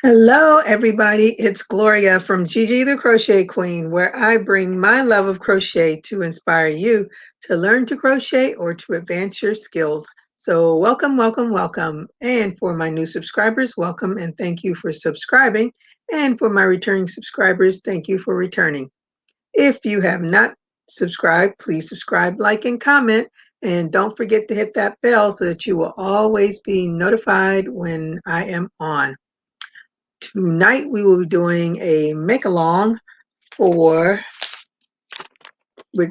Hello, everybody. It's Gloria from Gigi the Crochet Queen, where I bring my love of crochet to inspire you to learn to crochet or to advance your skills. So, welcome, welcome, welcome. And for my new subscribers, welcome and thank you for subscribing. And for my returning subscribers, thank you for returning. If you have not subscribed, please subscribe, like, and comment. And don't forget to hit that bell so that you will always be notified when I am on. Tonight we will be doing a make-along for, we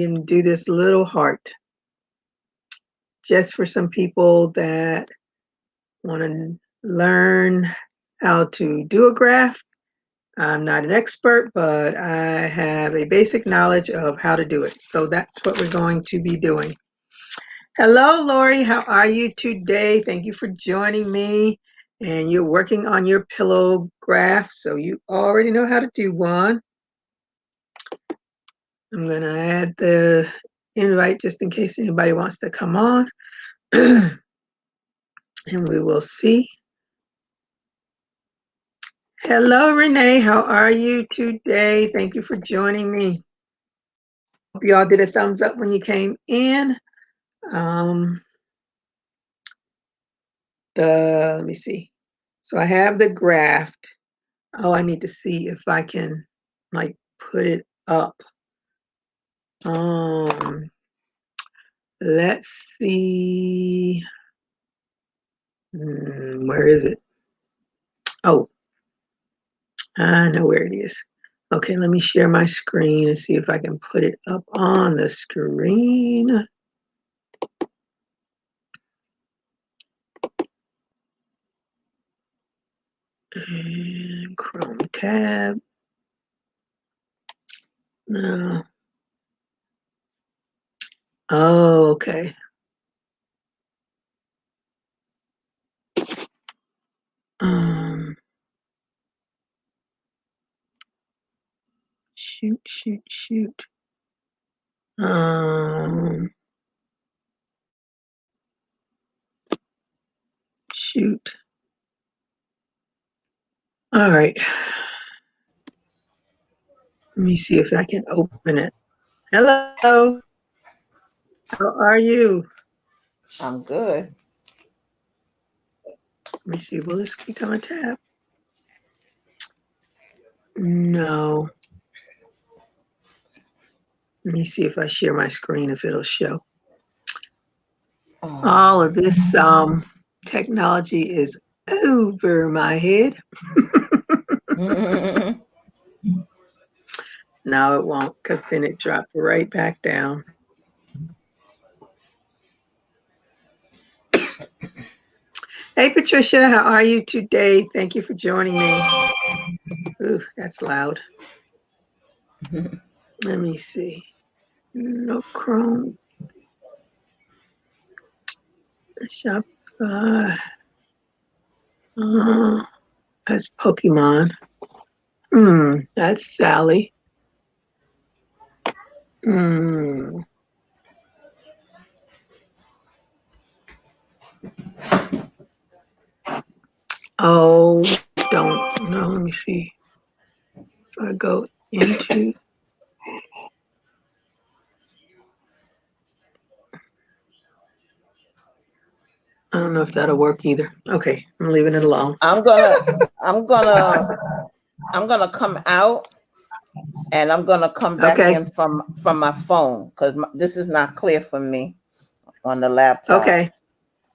can do this little heart, just for some people that want to learn how to do a graph. I'm not an expert, but I have a basic knowledge of how to do it. So that's what we're going to be doing. Hello, Lori. How are you today? Thank you for joining me. And you're working on your pillow graph, so you already know how to do one. I'm going to add the invite just in case anybody wants to come on. And we will see. Hello, Renee. How are you today? Thank you for joining me. Hope you all did a thumbs up when you came in. Let me see. So I have the graph. Oh, I need to see if I can like put it up. Let's see. Where is it? Oh, I know where it is. Okay, let me share my screen and see if I can put it up on the screen. And Chrome tab. No. Oh, okay. Shoot. Shoot. All right. Let me see if I can open it. Hello. How are you? I'm good. Let me see. Will this become a tab? No. Let me see if I share my screen, if it'll show. All of this technology is over my head. No, it won't, because then it dropped right back down. Hey, Patricia, how are you today? Thank you for joining me. Ooh, that's loud. Let me see. No Chrome. Shopify. That's Pokemon. That's Sally. Oh, don't know. Let me see. If I go into. I don't know if that'll work either. Okay, I'm leaving it alone. I'm gonna come out, and I'm gonna come back in from my phone because this is not clear for me on the laptop. Okay.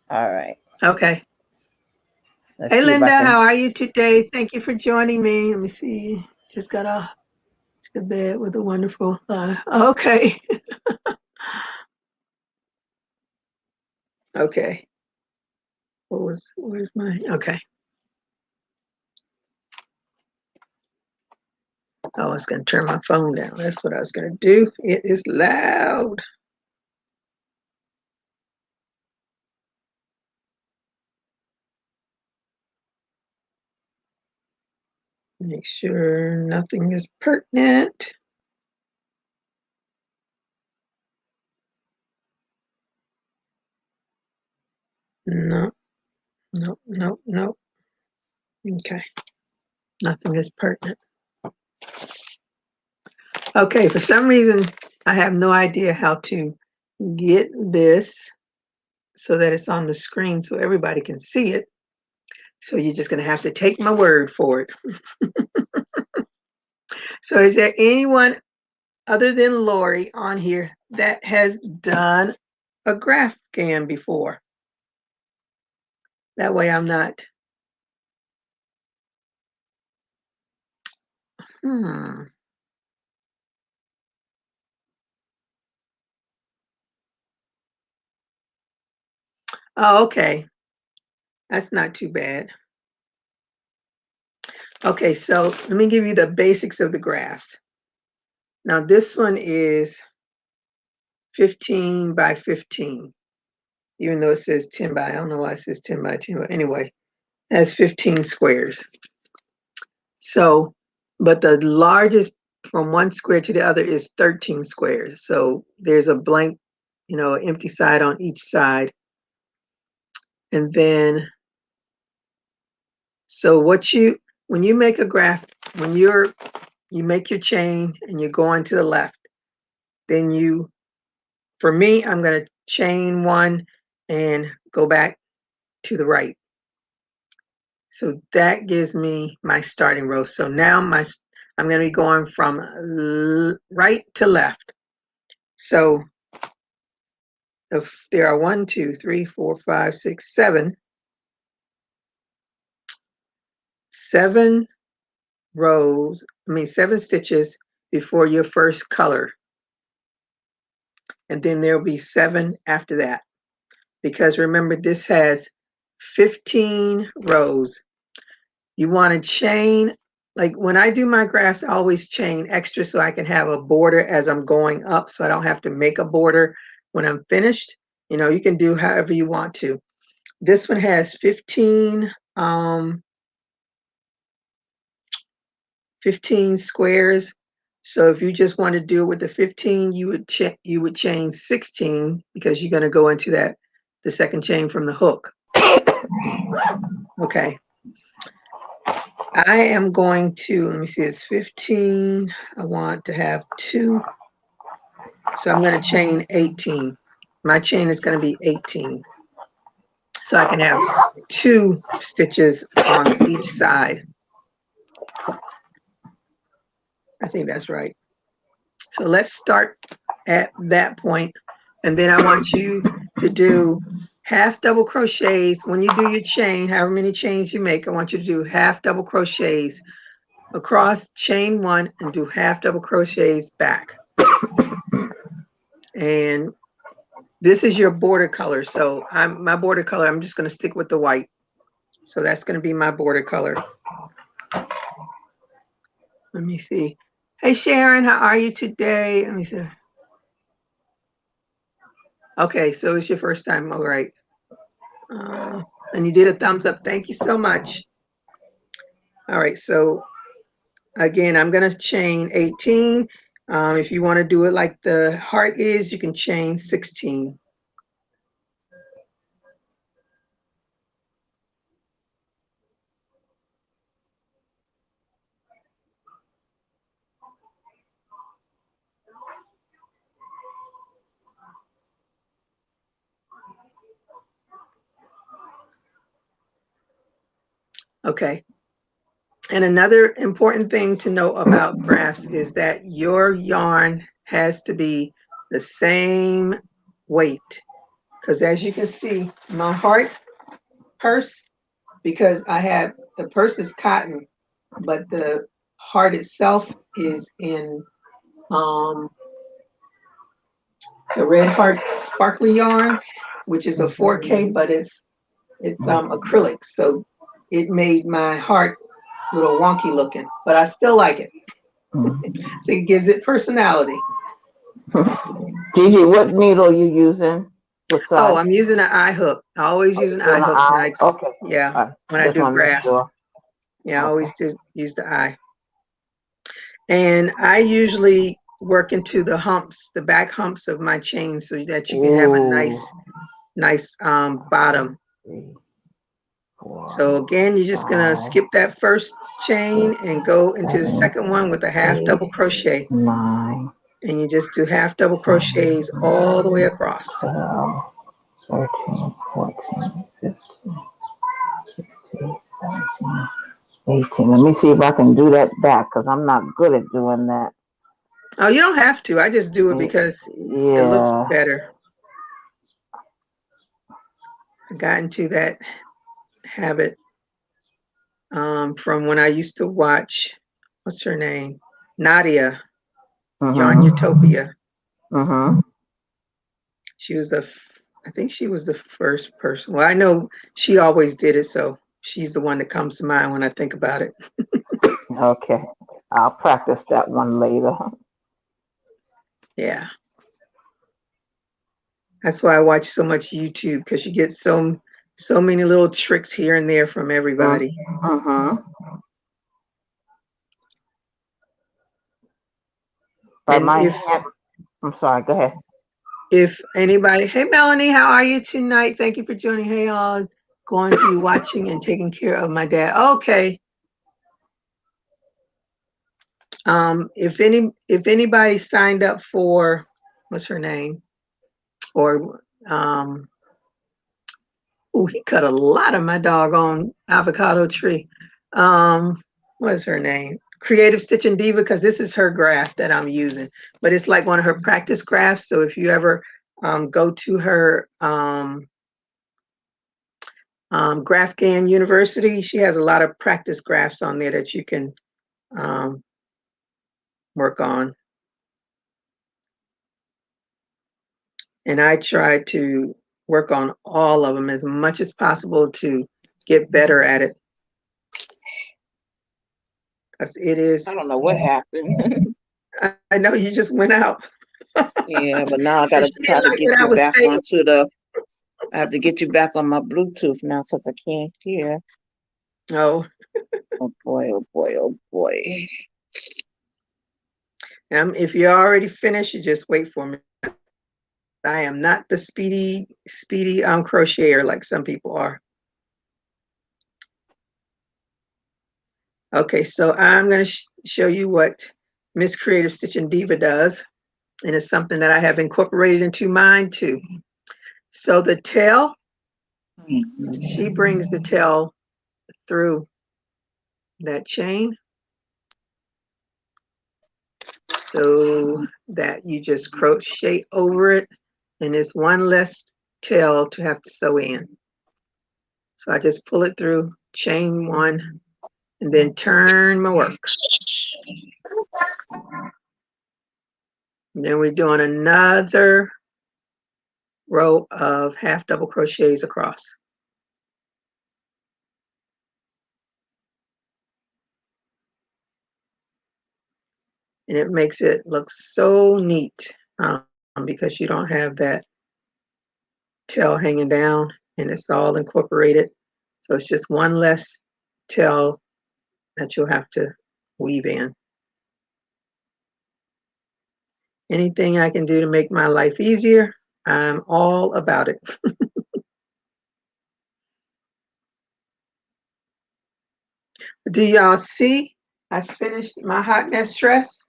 All right. Okay. Hey, Linda, how are you today? Thank you for joining me. Let me see. Just got off to bed with a wonderful okay. Okay. Where's my, okay. I was going to turn my phone down. That's what I was going to do. It is loud. Make sure nothing is pertinent. No. Okay. Nothing is pertinent. Okay, for some reason, I have no idea how to get this so that it's on the screen so everybody can see it. So you're just going to have to take my word for it. So is there anyone other than Lori on here that has done a graph scan before? That way I'm not. Oh, okay. That's not too bad. Okay, so let me give you the basics of the graphs. Now this one is 15 by 15, even though it says 10 by, I don't know why it says 10 by 10, but anyway, it has 15 squares. So, but the largest from one square to the other is 13 squares. So there's a blank, empty side on each side. And then, so when you make a graph, when you make your chain and you're going to the left, then for me, I'm going to chain one and go back to the right. So that gives me my starting row. So now I'm going to be going from right to left. So if there are 1, 2, 3, 4, 5, 6, 7 rows, 7 stitches before your first color. And then there'll be 7 after that. Because remember, this has 15 rows. You want to chain, like when I do my graphs, I always chain extra so I can have a border as I'm going up, so I don't have to make a border when I'm finished. You can do however you want to. This one has 15 squares. So if you just want to do it with the 15, you would chain 16 because you're going to go into the second chain from the hook. Okay. I am going to, let me see, it's 15. I want to have 2. So I'm going to chain 18. My chain is going to be 18. So I can have 2 stitches on each side. I think that's right. So let's start at that point. And then I want you to do half double crochets. When you do your chain, however many chains you make, I want you to do half double crochets across, chain 1, and do half double crochets back. And this is your border color. So my border color, I'm just going to stick with the white. So that's going to be my border color. Let me see. Hey, Sharon, how are you today? Let me see. Okay, so it's your first time. All right. And you did a thumbs up. Thank you so much. All right, so again, I'm going to chain 18. If you want to do it like the heart is, you can chain 16. Okay. And another important thing to know about graphs is that your yarn has to be the same weight. Because as you can see, my heart purse, because the purse is cotton, but the heart itself is in the Red Heart sparkly yarn, which is a 4K, but it's acrylic. So it made my heart a little wonky looking, but I still like it. I think it gives it personality. Gigi, what needle are you using? Oh, I'm using an eye hook. I always use an eye hook. Okay. Yeah, when I do graphs. Sure. Yeah, I always use the eye. And I usually work into the humps, the back humps of my chain so that you can have a nice bottom. 3, 4, So again, you're just gonna skip that first chain and go into the second one with a half double crochet. 9, And you just do half double crochets all the way across. 12, 13, 14, 15, 16, 17, 18. Let me see if I can do that back because I'm not good at doing that. Oh, you don't have to. I just do it because it looks better. I got into that habit from when I used to watch, what's her name? Nadia, Yarn Utopia. She was I think she was the first person. Well, I know she always did it, so she's the one that comes to mind when I think about it. Okay. I'll practice that one later. Yeah. That's why I watch so much YouTube, because you get so many little tricks here and there from everybody. And I'm sorry, go ahead. If anybody, hey Melanie, how are you tonight? Thank you for joining. Hey all, going to be watching and taking care of my dad. Okay. If anybody signed up for, what's her name? Or he cut a lot of my doggone avocado tree. What is her name? Creative Stitching Diva, because this is her graph that I'm using, but it's like one of her practice graphs. So if you ever go to her GraphGAN University, she has a lot of practice graphs on there that you can work on. And I try to work on all of them as much as possible to get better at it. Because it is. I don't know what happened. I know you just went out. Yeah, but now I gotta try to get you back onto the. I have to get you back on my Bluetooth now because I can't hear. Oh. Oh boy! Oh boy! Oh boy! If you're already finished, you just wait for me. I am not the speedy crocheter like some people are. Okay, so I'm going to show you what Miss Creative Stitching Diva does, and it's something that I have incorporated into mine too. So the tail, she brings the tail through that chain so that you just crochet over it, and it's one less tail to have to sew in. So I just pull it through, chain one, and then turn my work. And then we're doing another row of half double crochets across. And it makes it look so neat because you don't have that tail hanging down and it's all incorporated. So it's just one less tail that you'll have to weave in. Anything I can do to make my life easier, I'm all about it. Do y'all see? I finished my hot mess dress.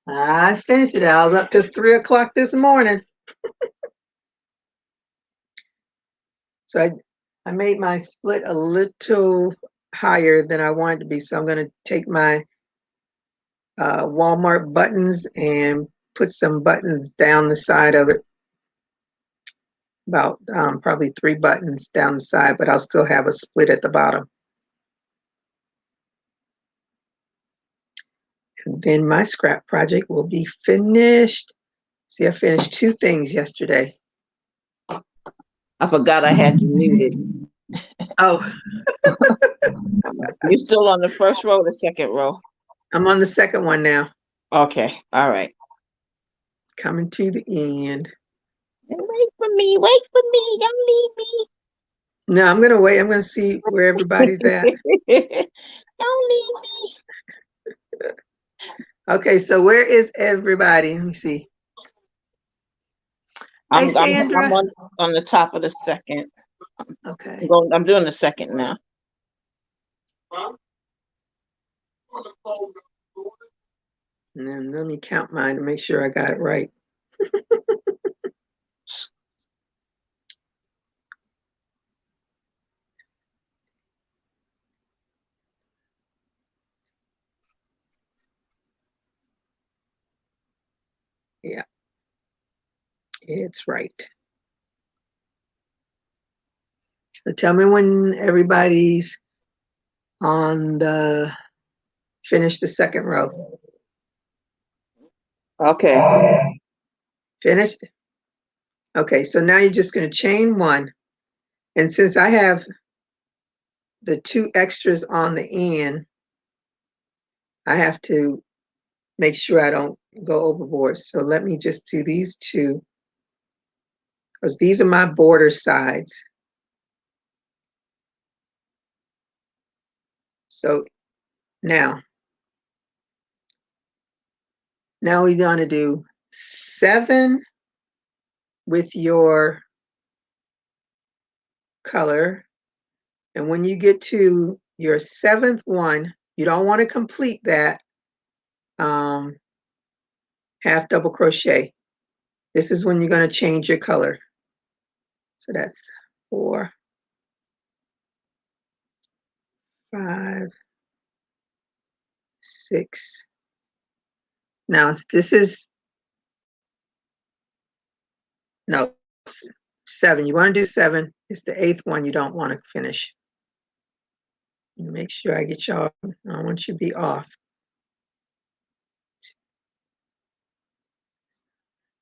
I finished it. I was up till 3 o'clock this morning. So I made my split a little higher than I wanted to be. So I'm going to take my Walmart buttons and put some buttons down the side of it. About probably 3 buttons down the side, but I'll still have a split at the bottom. And then my scrap project will be finished. See, I finished 2 things yesterday. I forgot I had you muted. Oh. You're still on the first row or the second row? I'm on the second one now. Okay. All right. Coming to the end. Wait for me. Wait for me. Don't leave me. No, I'm going to wait. I'm going to see where everybody's at. Don't leave me. Okay, so where is everybody? Let me see. Hey, I'm Sandra. on the top of the second. Okay. I'm doing the second now. And then let me count mine to make sure I got it right. Yeah, it's right. So tell me when everybody's on the finish the second row. Okay. Finished? Okay, so now you're just going to chain one. And since I have the 2 extras on the end, I have to make sure I don't go overboard. So let me just do these 2, because these are my border sides. So now we're going to do 7 with your color. And when you get to your 7th one, you don't want to complete that half double crochet. This is when you're going to change your color. So that's 4, 5, 6. Now this is, no, 7. You want to do 7. It's the 8th one you don't want to finish. Make sure I get y'all, I don't want you to be off.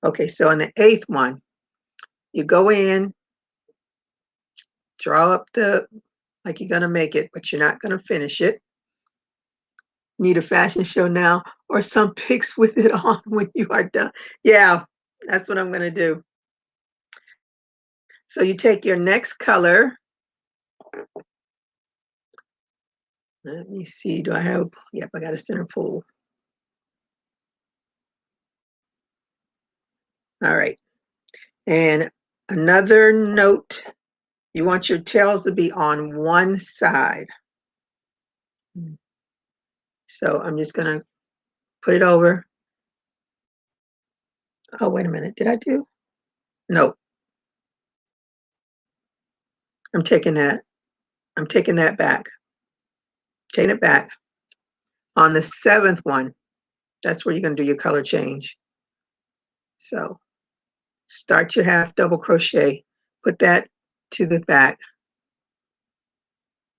Okay, so in the 8th one, you go in, draw up the, like you're going to make it, but you're not going to finish it. Need a fashion show now or some pics with it on when you are done. Yeah, that's what I'm going to do. So you take your next color. Let me see. Do I have? Yep, I got a center pull. All right. And another note, you want your tails to be on one side. So I'm just going to put it over. Oh, wait a minute. Did I do? No. I'm taking that back. Taking it back. On the 7th one, that's where you're going to do your color change. So start your half double crochet, put that to the back,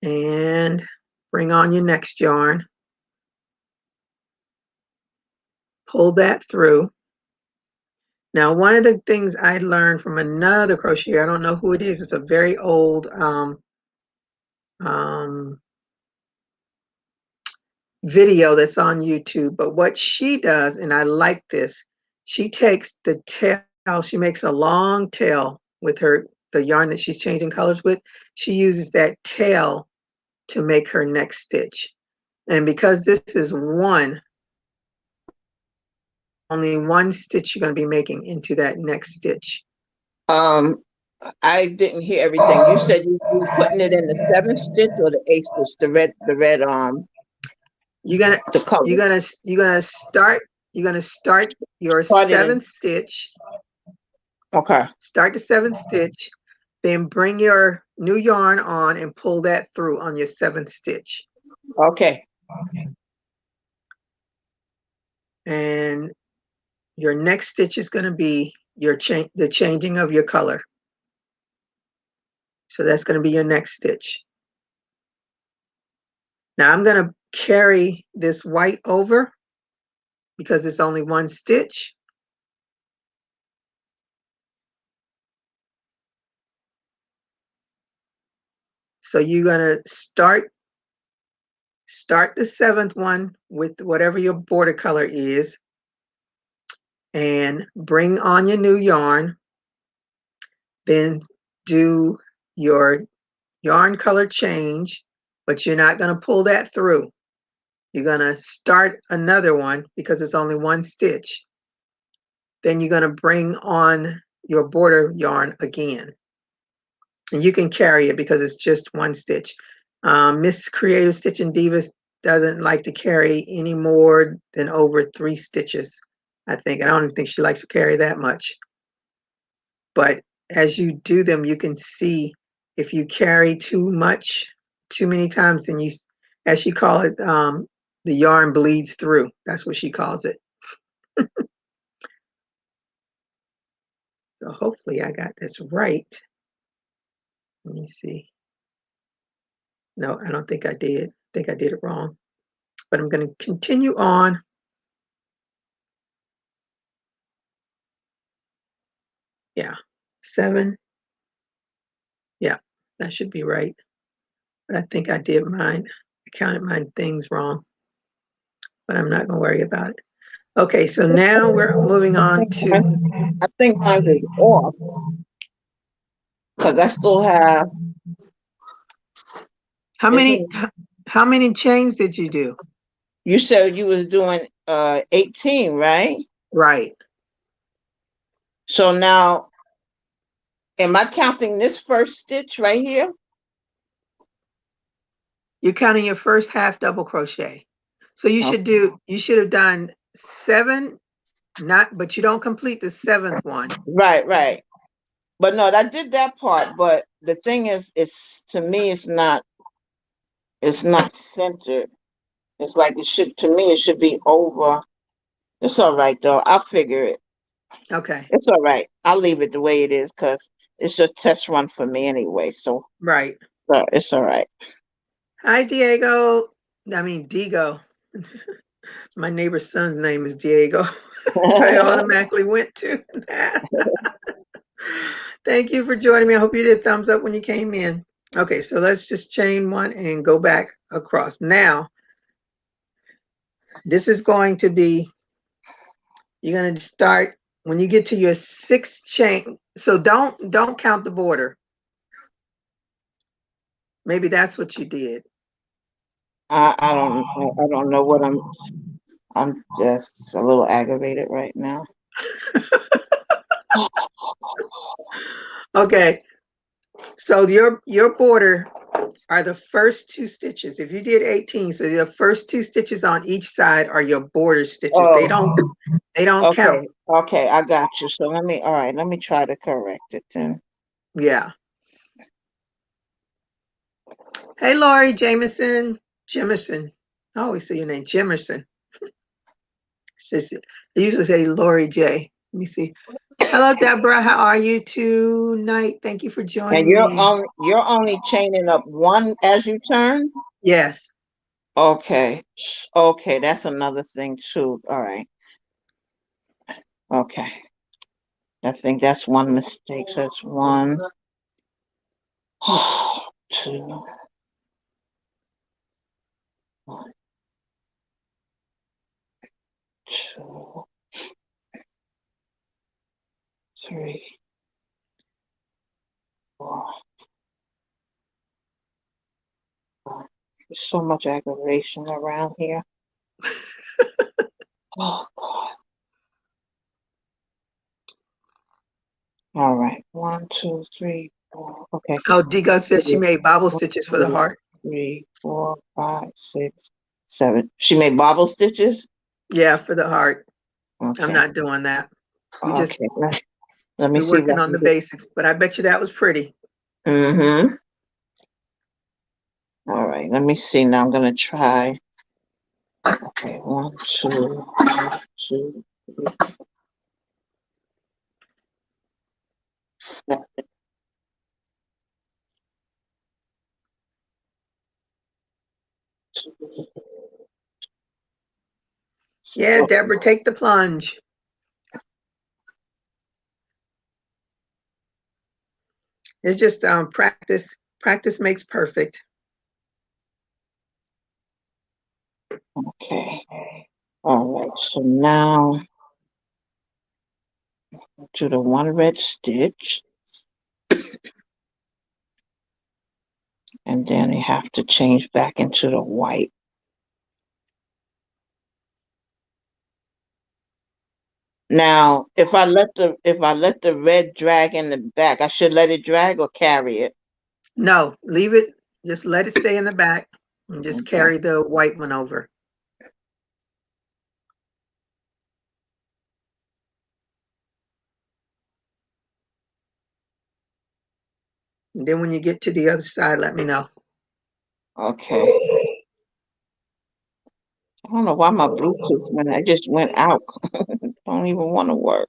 and bring on your next yarn. Pull that through. Now, one of the things I learned from another crocheter, I don't know who it is, it's a very old video that's on YouTube, but what she does, and I like this, she takes the tail, she makes a long tail with the yarn that she's changing colors with. She uses that tail to make her next stitch. And because this is only one stitch you're going to be making into that next stitch. I didn't hear everything. You said you were putting it in the 7th stitch or the 8th stitch, the red You're gonna start your 7th stitch. Okay. Start the 7th stitch, then bring your new yarn on and pull that through on your 7th stitch. Okay. And your next stitch is going to be the changing of your color. So that's going to be your next stitch. Now I'm going to carry this white over because it's only one stitch. So you're going to start the 7th one with whatever your border color is and bring on your new yarn. Then do your yarn color change, but you're not going to pull that through. You're going to start another one because it's only one stitch. Then you're going to bring on your border yarn again. And you can carry it because it's just one stitch. Miss Creative Stitching Divas doesn't like to carry any more than over 3 stitches, I think. I don't even think she likes to carry that much. But as you do them, you can see if you carry too many times, then you, as she calls it, the yarn bleeds through. That's what she calls it. So hopefully I got this right. Let me see. No, I don't think I did. I think I did it wrong. But I'm going to continue on. Yeah, 7. Yeah, that should be right. But I think I did mine. I counted my things wrong. But I'm not going to worry about it. Okay, so now we're moving on to. I think mine is off because I still have. How many chains did you do? You said you was doing 18, right? Right. So now, am I counting this first stitch right here? You're counting your first half double crochet. So you should have done 7, but you don't complete the 7th one. Right. But no, I did that part. But the thing is, to me, it's not centered. It's like it should be over. It's all right though. I'll figure it. Okay. It's all right. I'll leave it the way it is because it's a test run for me anyway. So Right. it's all right. Hi, Diego. I mean, Diego. My neighbor's son's name is Diego. I automatically went to that. Thank you for joining me. I hope you did thumbs up when you came in. Okay, so let's just chain 1 and go back across. Now, this is going to be, you're going to start when you get to your 6th chain. So don't count the border. Maybe that's what you did. I don't know what I'm just a little aggravated right now. Okay. So your border are the first 2 stitches. If you did 18, so your first 2 stitches on each side are your border stitches. They don't count. Okay, I got you. So let me try to correct it then. Yeah. Hey, Lori Jimerson. I always say your name, Jimerson. I usually say Lori J. Let me see. Hello, Deborah. How are you tonight? Thank you for And joining me. you're only chaining up 1 as you turn? Yes. Okay, that's another thing too. All right. Okay. I think that's one mistake. So it's 1, 2, 1, 2, 3, 4, 5. There's so much aggravation around here. Oh God. All right. 1, 2, 3, 4. Okay. Oh, Digo says she made bobble stitches for the heart. 3, 4, 5, 6, 7. She made bobble stitches? Yeah, for the heart. Okay. I'm not doing that. Okay. Let me We're see working on the basics, but I bet you that was pretty. Mm-hmm. All right. Let me see. Now I'm gonna try. Okay. 1, 2, 2, 3, 7. Yeah, Deborah, take the plunge. It's just practice. Practice makes perfect. Okay. All right. So now to the 1 red stitch. And then you have to change back into the white. Now, if I let the red drag in the back, I should let it drag or carry it. No, leave it. Just let it stay in the back and just Okay. carry the white one over. And then when you get to the other side, let me know. Okay. I don't know why my Bluetooth I just went out. Don't even want to work.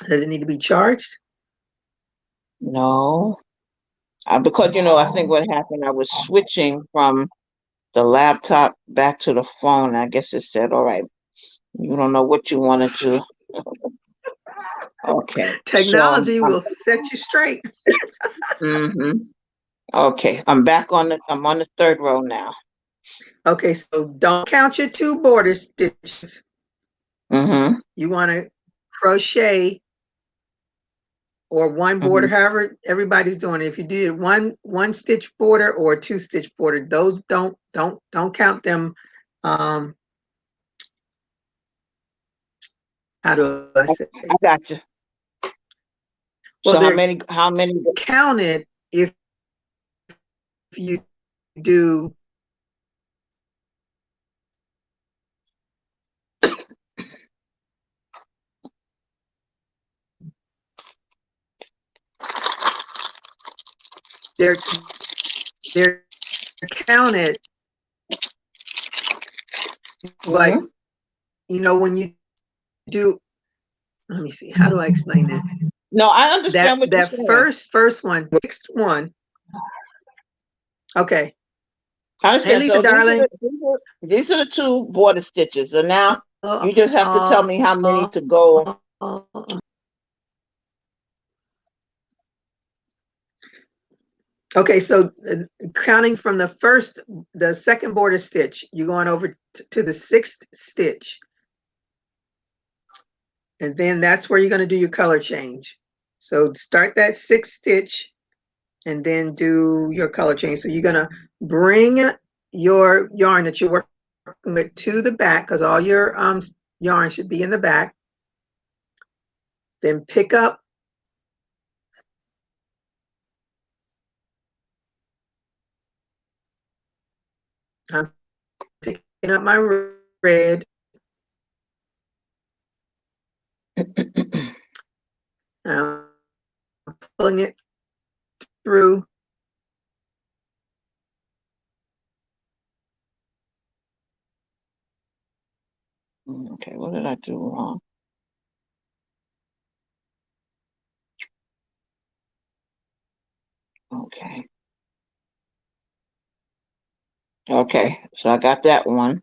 Does it need to be charged? No. Because I think what happened, I was switching from the laptop back to the phone. I guess it said, all right, you don't know what you want to do. Okay. Technology will set you straight. Okay. I'm on the third row now. Okay, so don't count your 2 border stitches. You want to crochet or 1 border, however everybody's doing it. If you did one stitch border or 2 stitch border, those don't count them. How do I say? I got you. Well, So how many counted if you do they're counted, but when you do, let me see, how do I explain this? No, I understand what you're saying. First one, next one. Okay. I understand. Hey, Lisa, So darling. These are the 2 border stitches. So now you just have to tell me how many to go. Okay, so counting from the second border stitch, you're going over to the 6th stitch. And then that's where you're going to do your color change. So start that 6th stitch and then do your color change. So you're going to bring your yarn that you're working with to the back, because all your yarn should be in the back. Then pick up I'm picking up my red. I'm pulling it through. Okay, what did I do wrong? Okay. Okay, so I got that one.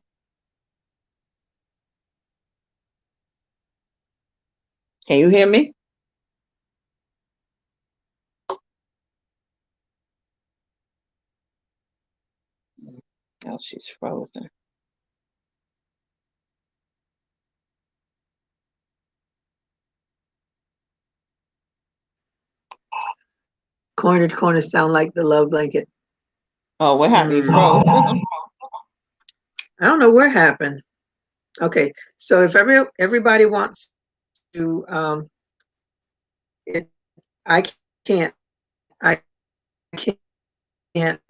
Can you hear me? Oh, she's frozen. Corner to corner sound like the love blanket. Oh, what happened? You froze. I don't know what happened. Okay, so if everybody wants to, I can't, I can't,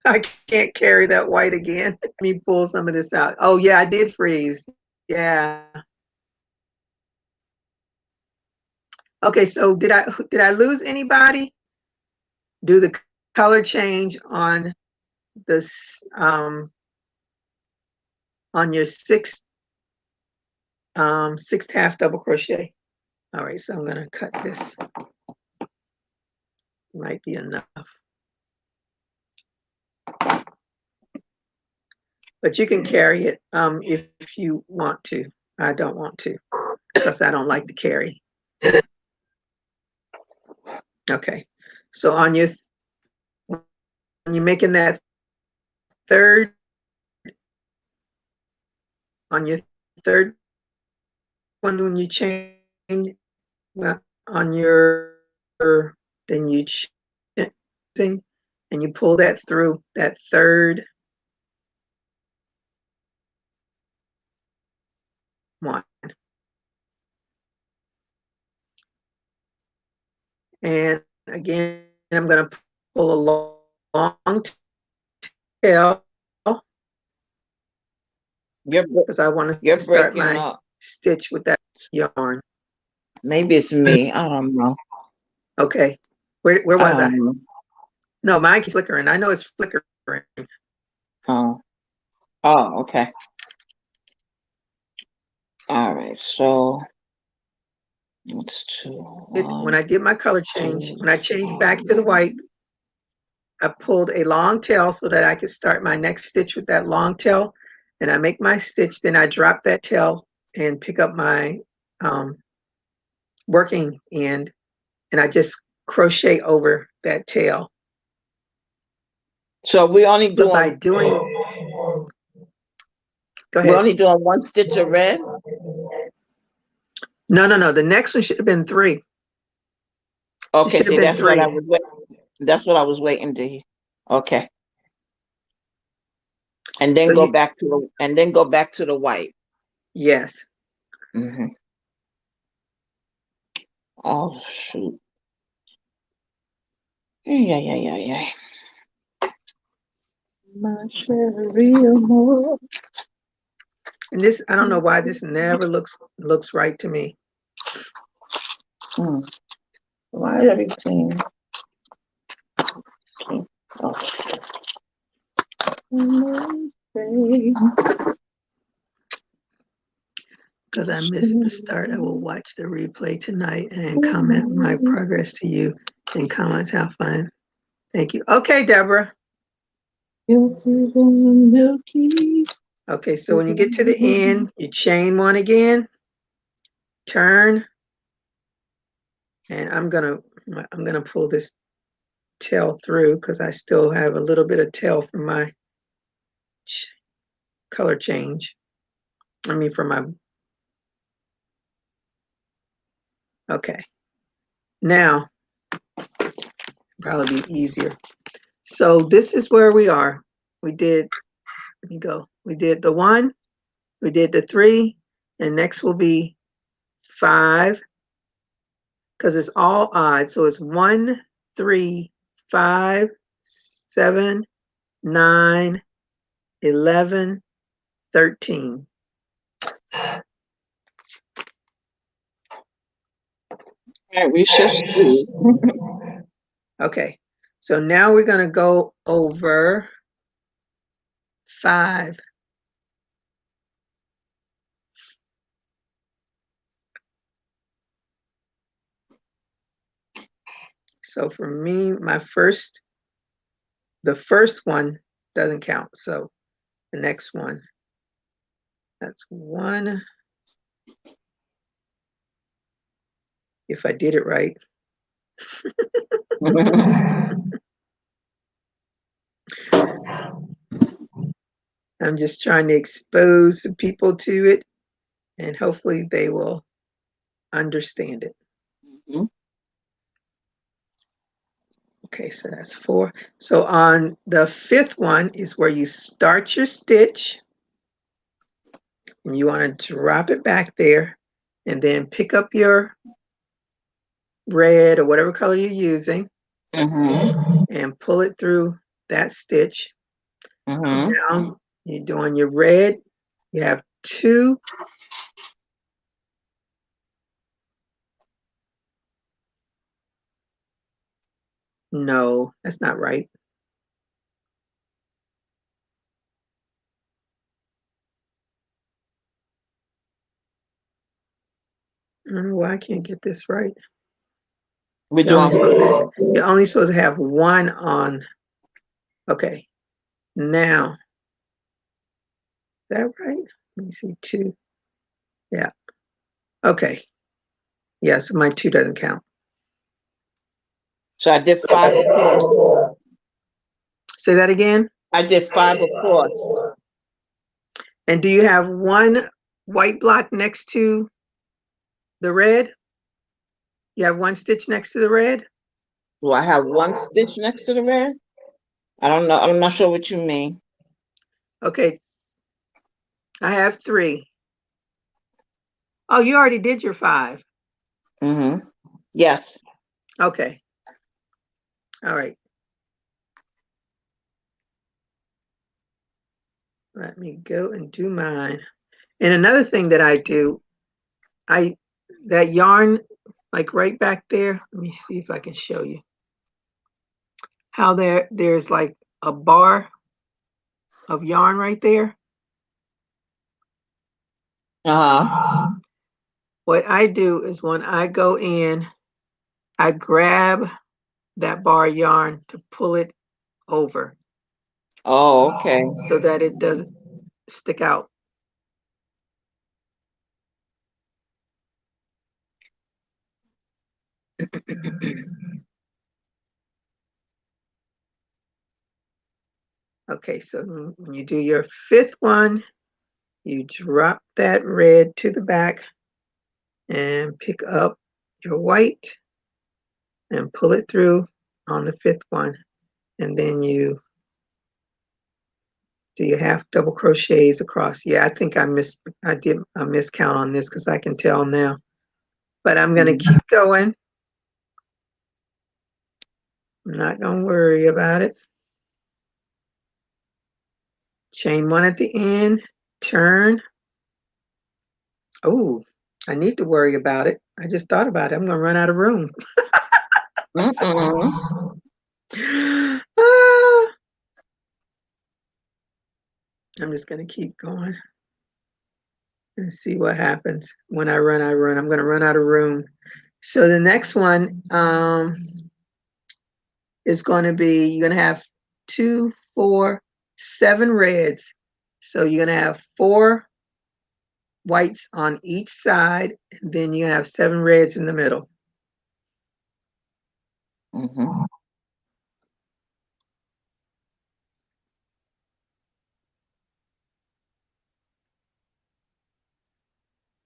I can't carry that white again. Let me pull some of this out. Oh yeah, I did freeze. Yeah. Okay, so did I lose anybody? Do the color change on this on your sixth half double crochet. All right, so I'm gonna cut this. Might be enough. But you can carry it if you want to. I don't want to because I don't like to carry. Okay, so when you're making that third, on your third one, when you change on your, then you change, and you pull that through that third one. And again, I'm going to pull a long tail because I want to start my stitch with that yarn. Maybe it's me. I don't know. Okay. Where was I? No, mine keeps flickering. I know it's flickering. Oh, okay. All right. So let's do When I did my color change, when I changed back to the white, I pulled a long tail so that I could start my next stitch with that long tail. And I make my stitch, then I drop that tail and pick up my working end, and I just crochet over that tail. So we only doing. But by doing, go ahead. We're only doing one stitch of red. No. The next one should have been 3. Okay, see, that's what I was waiting. That's what I was waiting to hear. Okay. And then go back to the white. Yes. Mm-hmm. Oh shoot. Yeah. My cherry more. And this, I don't know why this never looks right to me. Why everything? Okay. Because I missed the start, I will watch the replay tonight and comment my progress to you in comments. Have fun. Thank you. Okay, Deborah. Okay, so when you get to the end, you chain 1 again, turn, and I'm gonna pull this tail through because I still have a little bit of tail from my color change. I mean, from my, okay. Now, probably be easier. So this is where we are. We did, let me go. We did the 1, we did the 3, and next will be 5, because it's all odd. So it's 1, 3, 5, 7, 9, 11, 13. We should see. Okay, so now we're going to go over 5. So for me, the first one doesn't count. So the next one, that's 1. If I did it right. I'm just trying to expose people to it, and hopefully they will understand it. Mm-hmm. Okay, so that's 4. So on the 5th one is where you start your stitch, and you want to drop it back there, and then pick up your red or whatever color you're using, and pull it through that stitch. Now you're doing your red. You have 2. No, that's not right. I don't know why I can't get this right. You're only supposed to have 1 on. Okay. Now, is that right? Let me see, 2. Yeah. Okay. Yes, my 2 doesn't count. So I did 5 across. Say that again. I did 5 across. And do you have 1 white block next to the red? You have 1 stitch next to the red? Do I have 1 stitch next to the red? I don't know. I'm not sure what you mean. Okay, I have 3. Oh, you already did your 5. Mm-hmm. Yes. Okay. All right. Let me go and do mine. And another thing that I do, that yarn, like right back there, let me see if I can show you how there's like a bar of yarn right there. Uh-huh. What I do is when I go in, I grab that bar of yarn to pull it over Oh, okay. so that it doesn't stick out. Okay, so when you do your 5th one, you drop that red to the back and pick up your white and pull it through on the 5th one. And then you do your half double crochets across. Yeah, I think I did a miscount on this because I can tell now. But I'm going to keep going. I'm not going to worry about it. Chain 1 at the end, turn. Oh, I need to worry about it. I just thought about it. I'm going to run out of room. Ah, I'm just going to keep going and see what happens. When I run. I'm going to run out of room. So the next one is going to be, you're going to have 2, 4, 7 reds. So you're going to have 4 whites on each side, and then you have 7 reds in the middle. Mm-hmm.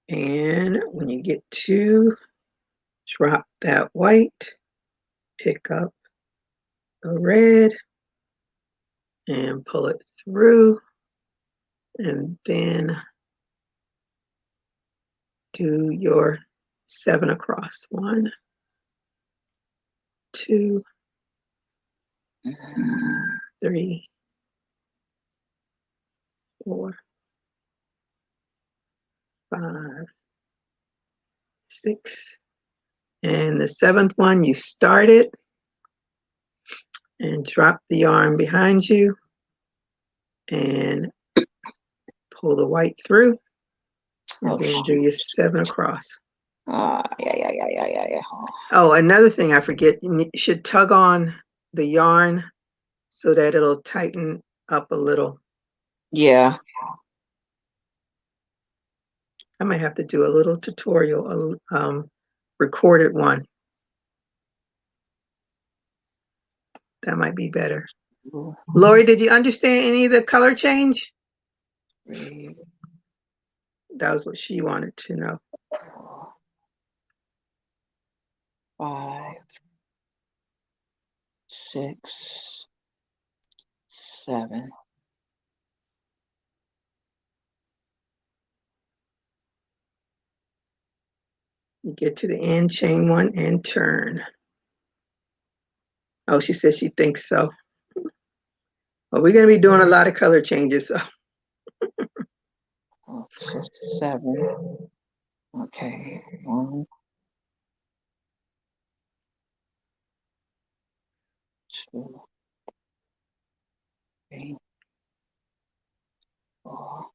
And when you get to, drop that white, pick up the red, and pull it through, and then do your 7 across. 1, 2, 3, 4, 5, 6. And the 7th one, you start it and drop the yarn behind you and pull the white through, and then do your 7 across. Yeah. Oh, another thing I forget, you should tug on the yarn so that it'll tighten up a little. Yeah. I might have to do a little tutorial, recorded one. That might be better. Lori, did you understand any of the color change? That was what she wanted to know. 5, 6, 7. You get to the end, chain 1 and turn. Oh, she says she thinks so. Well, we're going to be doing a lot of color changes. So. 7. Okay. 1, 2, 3, 4,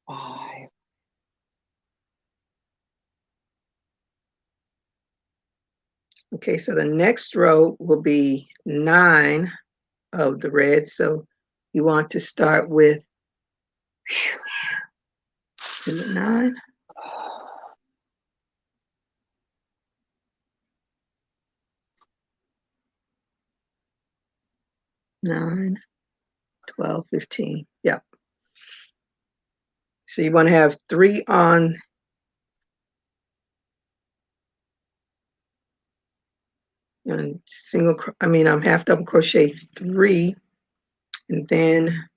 5. Okay, so the next row will be 9 of the red. So you want to start with, is it 9? 9, 12, 15. Yep. So you want to have 3 on going to half double crochet 3, and then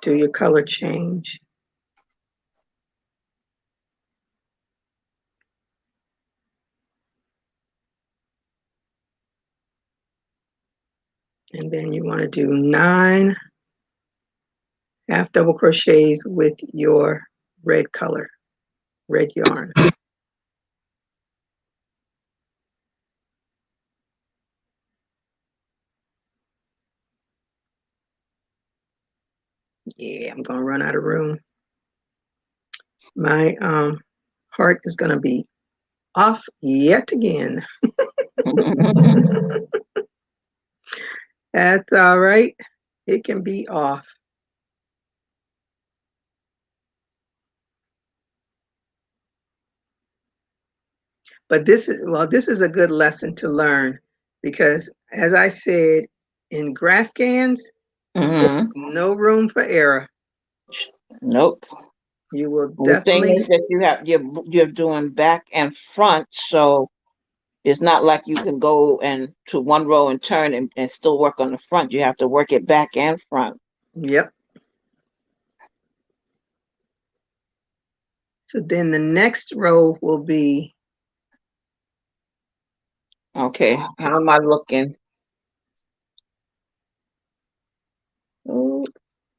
do your color change. And then you want to do 9 half double crochets with your red yarn. Yeah, I'm gonna run out of room. My heart is gonna be off yet again. That's all right. It can be off. But this is a good lesson to learn, because as I said, in Graphgans, no room for error. Nope. You will The thing definitely. is that you're doing back and front, so it's not like you can go and to one row and turn and still work on the front. You have to work it back and front. Yep. So then the next row will be. Okay, how am I looking?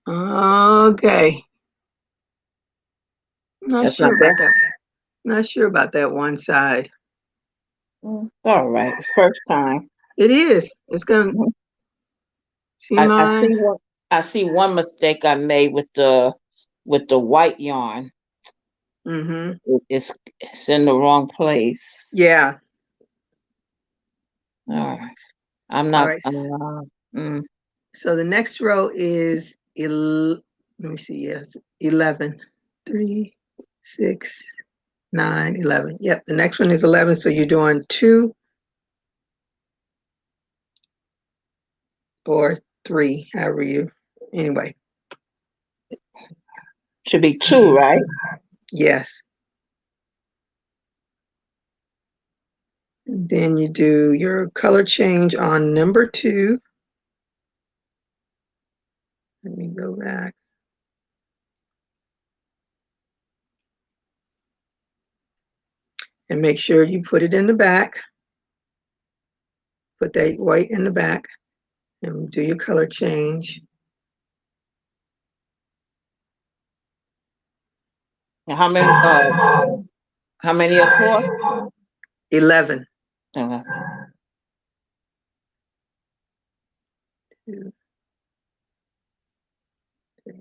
Okay. That's not bad. Not sure about that one side. All right, first time. It is. It's gonna see I mine. see one. I see one mistake I made with the white yarn. Mm-hmm. It's in the wrong place. Yeah. All right. I'm All not. right. Mm. So the next row is let me see. Yes, 11. 3, 6, 9, 11. Yep. The next one is 11. So you're doing 2 or 3, however you. Anyway. Should be 2, right? Yes. And then you do your color change on number 2. Let me go back. And make sure you put it in the back. Put that white in the back and do your color change. How many are for? 11. 2. 2, 3.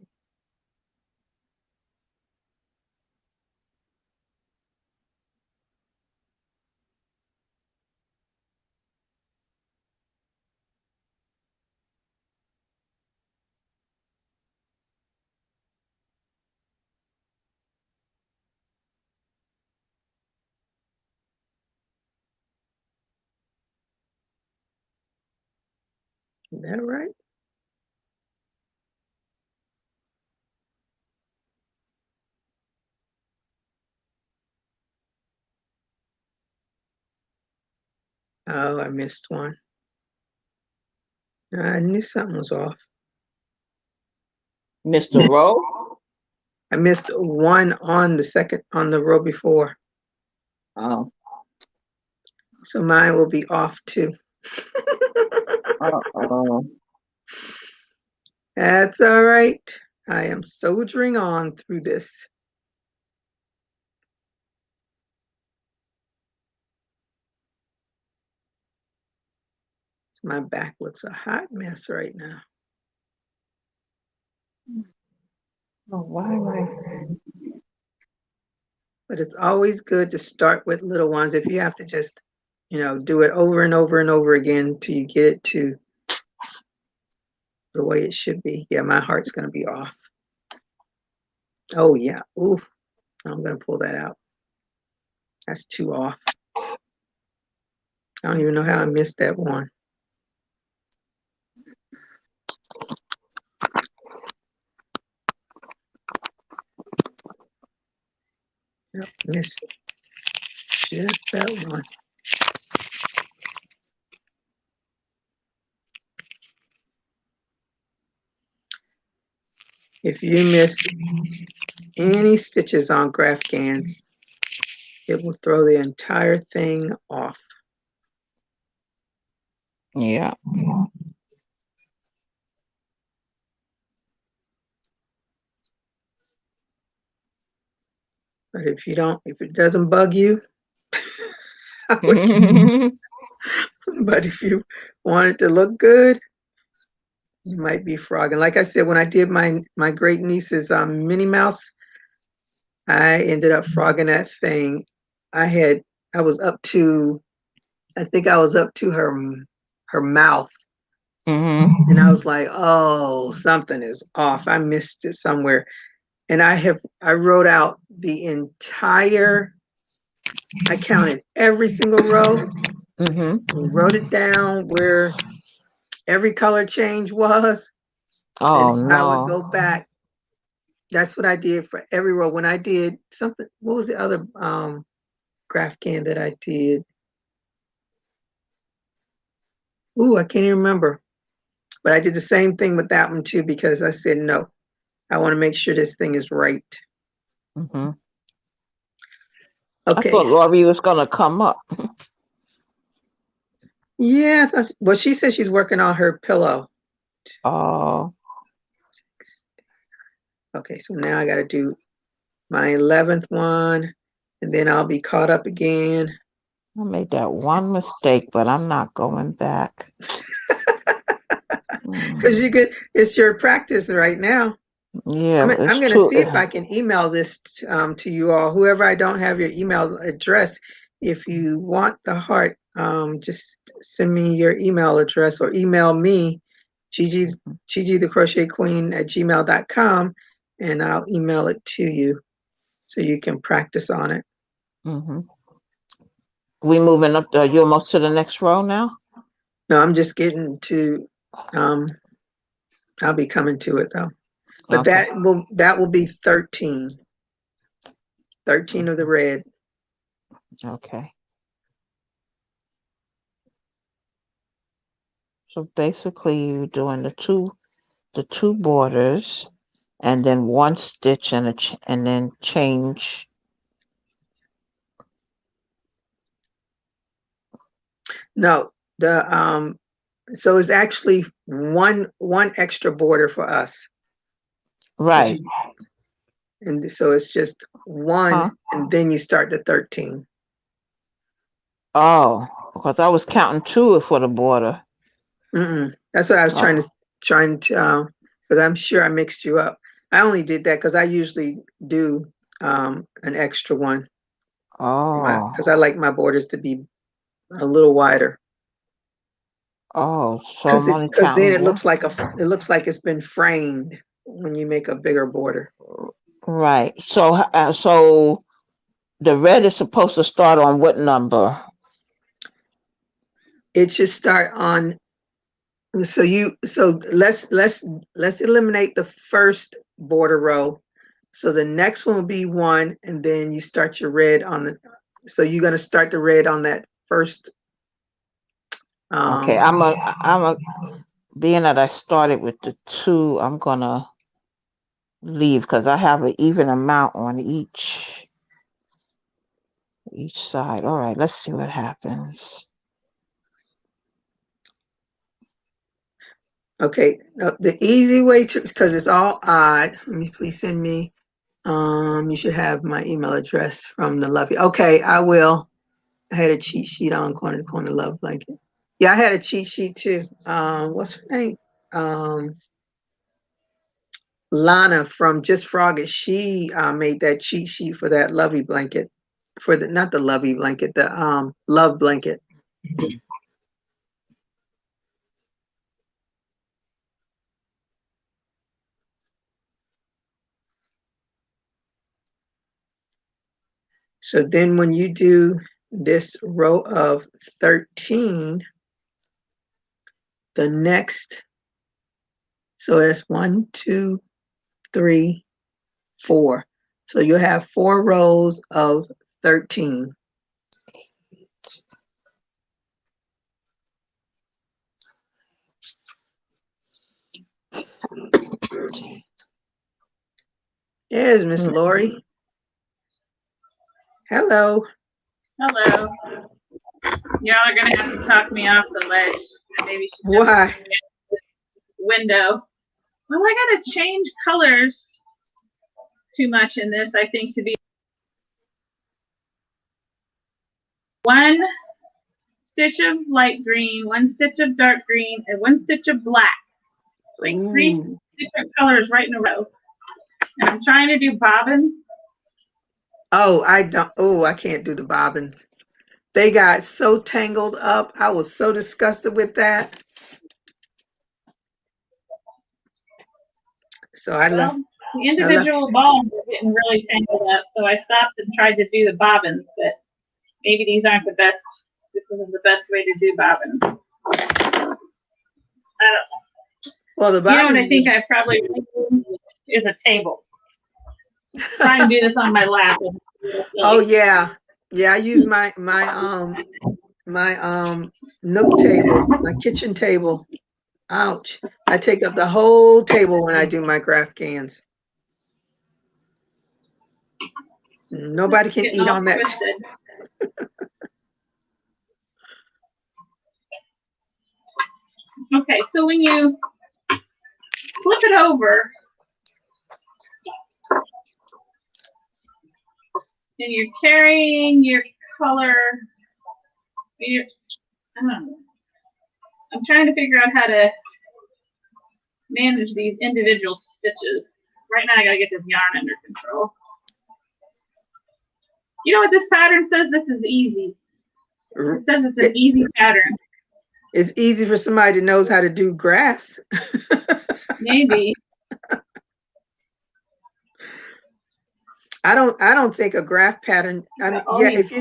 Is that right? Oh, I missed one. I knew something was off. Mr. Rowe? I missed one on the row before. Oh. So mine will be off too. Uh-oh. That's all right. I am soldiering on through this. My back looks a hot mess right now. Oh, why? But it's always good to start with little ones if you have to just, do it over and over and over again till you get it to the way it should be. Yeah, my heart's going to be off. Oh, yeah. Ooh, I'm going to pull that out. That's 2 off. I don't even know how I missed that one. Yep, missed just that one. If you miss any stitches on Graphgans, it will throw the entire thing off. Yeah. But if it doesn't bug you, I would keep. But if you want it to look good, you might be frogging. Like I said, when I did my great niece's Minnie Mouse, I ended up frogging that thing. I was up to, I think I was up to her mouth. And I was like, oh, something is off. I missed it somewhere. And I wrote out the entire, I counted every single row, wrote it down where every color change was. Oh And I would go no. back. That's what I did for every row. When I did something, what was the other Graphcan that I did? Ooh, I can't even remember. But I did the same thing with that one too, because I said, no, I want to make sure this thing is right. I Okay. thought Laurie was gonna come up. Yeah, well, she said she's working on her pillow. Oh. Okay, so now I got to do my 11th one, and then I'll be caught up again. I made that one mistake, but I'm not going back. Because it's your practice right now. Yeah, I'm it's going to too. see if I can email this to you all. Whoever I don't have your email address, if you want the heart, just send me your email address or email me, Gigi the Crochet Queen at gmail.com, and I'll email it to you so you can practice on it. We moving up. You almost to the next row now? No, I'm just getting to. I'll be coming to it though. But Okay. that will be 13. 13 of the red. Okay. So basically, you're doing the two borders, and then one stitch and then change. No, so it's actually one extra border for us. Right. And so it's just one, and then you start the 13. Oh, because I was counting two for the border. That's what I was trying to, because I'm sure I mixed you up. I only did that because I usually do an extra one. Oh. Because I like my borders to be a little wider. Oh, so I'm only Because then counting it one. looks like it's been framed when you make a bigger border. Right. So the red is supposed to start on what number? It should start on. So let's eliminate the first border row. So the next one will be 1, and then you start your red on the. So you're gonna start the red on that first. Okay, being that I started with the 2, I'm gonna leave because I have an even amount on each side. All right, let's see what happens. Okay, the easy way to, because it's all odd. Let me please send me. You should have my email address from the Lovey. Okay, I will. I had a cheat sheet on corner to corner love blanket. Yeah, I had a cheat sheet too. What's her name? Lana from Just Frog It. She made that cheat sheet for that Lovey blanket, for the not the Lovey blanket, the love blanket. So then when you do this row of 13, the next, so it's 1, 2, 3, 4. So you'll have 4 rows of 13. There's Miss Lori. Hello. Hello. Y'all are gonna have to talk me off the ledge. Maybe she Why? Window. Well, I gotta change colors too much in this, I think, to be one stitch of light green, one stitch of dark green, and one stitch of black. Like Ooh. 3 different colors right in a row. And I'm trying to do bobbins. Oh, I don't. Oh, I can't do the bobbins. They got so tangled up. I was so disgusted with that. So I left. The individual balls are getting really tangled up, so I stopped and tried to do the bobbins, but maybe these aren't the best. This isn't the best way to do bobbins. I don't know. Well, the bobbins. You know what I think I probably is a table. Try and do this on my lap. Oh yeah, yeah. I use my nook table, my kitchen table. Ouch! I take up the whole table when I do my craft cans. Nobody can eat on that. Okay, so when you flip it over, and you're carrying your color, I don't know. I'm trying to figure out how to manage these individual stitches. Right now I gotta get this yarn under control. You know what this pattern says? This is easy. It says it's an easy pattern. It's easy for somebody that knows how to do graphs. Maybe. I don't think a graph pattern. I mean, yeah, if you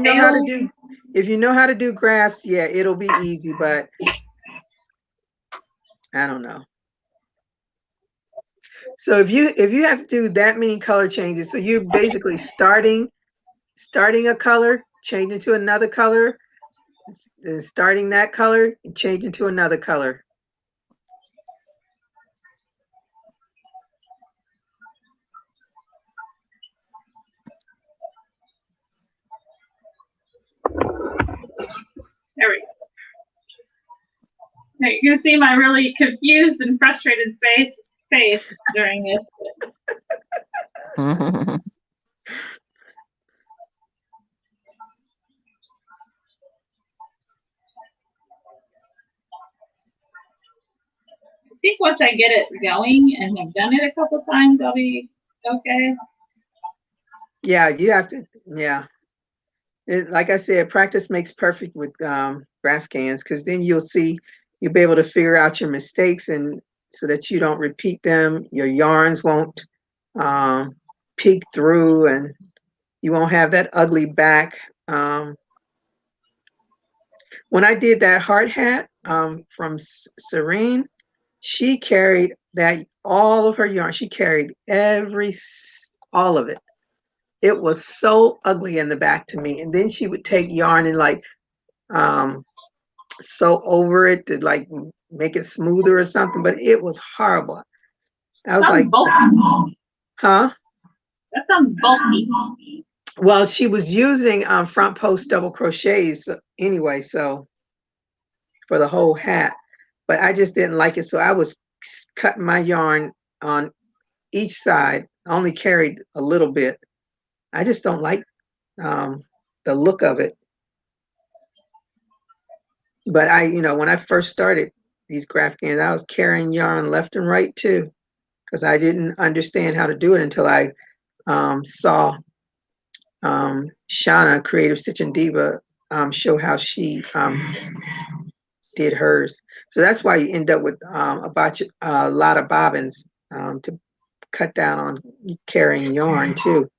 know how to do graphs, yeah, it'll be easy, but I don't know. So if you have to do that many color changes, so you're basically starting a color, changing to another color, then starting that color, and changing to another color. There we go. Now you're gonna see my really confused and frustrated face during this. I think once I get it going and have done it a couple times, I'll be okay. Yeah, you have to. Yeah, like I said, practice makes perfect with graph cans, because then you'll be able to figure out your mistakes, and so that you don't repeat them. Your yarns won't peek through, and you won't have that ugly back. When I did that hard hat from Serene, she carried all of her yarn. She carried all of it. It was so ugly in the back to me. And then she would take yarn and like sew over it to like make it smoother or something, but it was horrible. I was like, bulky. Huh? That sounds bulky. Well, she was using front post double crochets anyway, so for the whole hat, but I just didn't like it. So I was cutting my yarn on each side. I only carried a little bit. I just don't like the look of it. But when I first started these graph cans, I was carrying yarn left and right too, because I didn't understand how to do it until I saw Shauna, Creative Stitching Diva, show how she did hers. So that's why you end up with a lot of bobbins to cut down on carrying yarn too.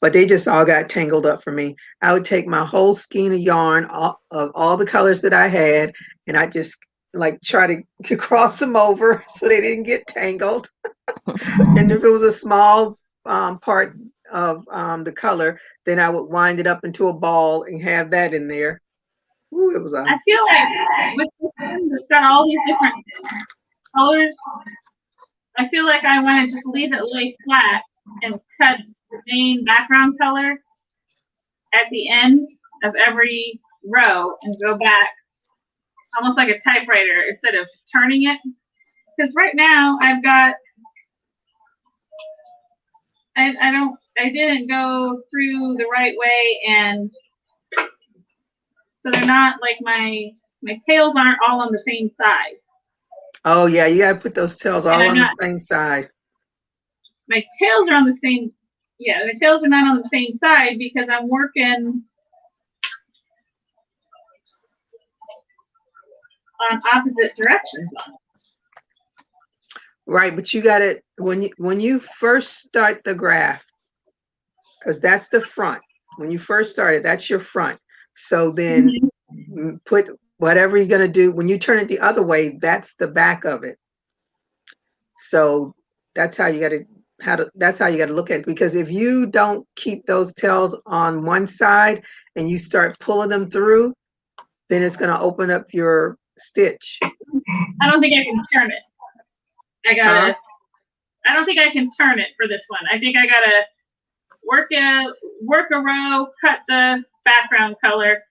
But they just all got tangled up for me. I would take my whole skein of yarn of all the colors that I had, and I just like try to cross them over so they didn't get tangled. And if it was a small part of the color, then I would wind it up into a ball and have that in there. Ooh, it was I feel like with this one, it's got all these different colors. I feel like I want to just leave it lay flat and cut the main background color at the end of every row and go back almost like a typewriter instead of turning it. Because right now I've got, I didn't go through the right way, and so they're not like my tails aren't all on the same side. Oh yeah, you gotta put those tails all on the same side. My tails are on the same, yeah, the tails are not on the same side because I'm working on opposite directions. Right, but you got it when you first start the graph, because that's the front. When you first started, that's your front. So then put whatever you're gonna do. When you turn it the other way, that's the back of it. So that's how you gotta look at it. Because if you don't keep those tails on one side and you start pulling them through, then it's gonna open up your stitch. I don't think I can turn it. I don't think I can turn it for this one. I think I gotta work a row, cut the background color,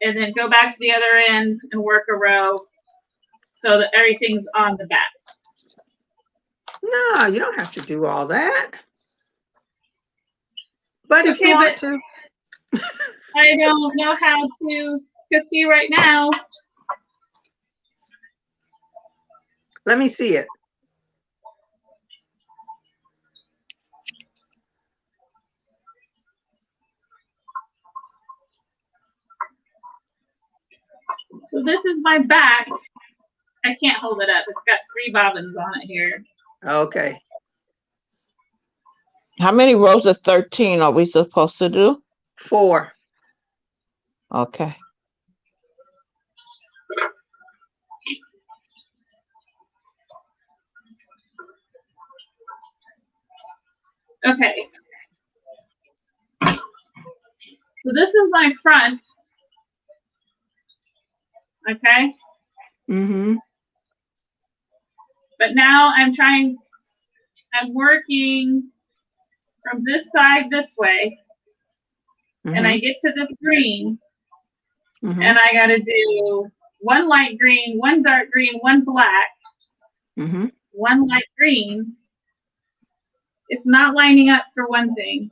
and then go back to the other end and work a row so that everything's on the back. No, you don't have to do all that. But if you want to. I don't know how to see right now. Let me see it. So this is my back. I can't hold it up. It's got 3 bobbins on it here. Okay. How many rows of 13 are we supposed to do? 4. Okay. Okay. So this is my front. Okay. Mm-hmm. But now I'm working from this side this way. Mm-hmm. And I get to this green. Mm-hmm. And I got to do 1 light green, 1 dark green, 1 black, mm-hmm. 1 light green. It's not lining up for one thing.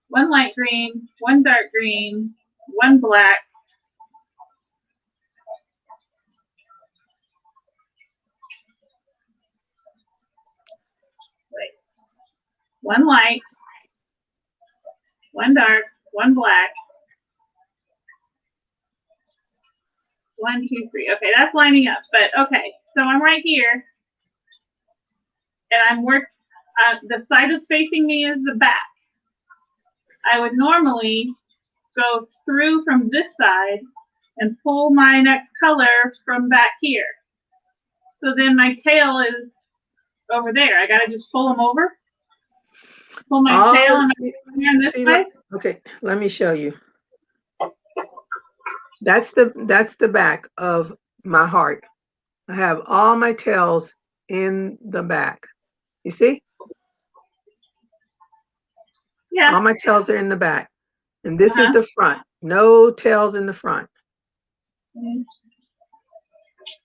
1 light green, 1 dark green, 1 black. Wait. 1 light, 1 dark, 1 black. 1, 2, 3. Okay, that's lining up. But okay, so I'm right here, and I'm the side that's facing me is the back. I would normally go through from this side and pull my next color from back here. So then my tail is over there. I gotta just pull them over. Pull my tail on this side. Okay, let me show you. That's the back of my heart. I have all my tails in the back. You see? Yeah. All my tails are in the back. And this is the front. No tails in the front.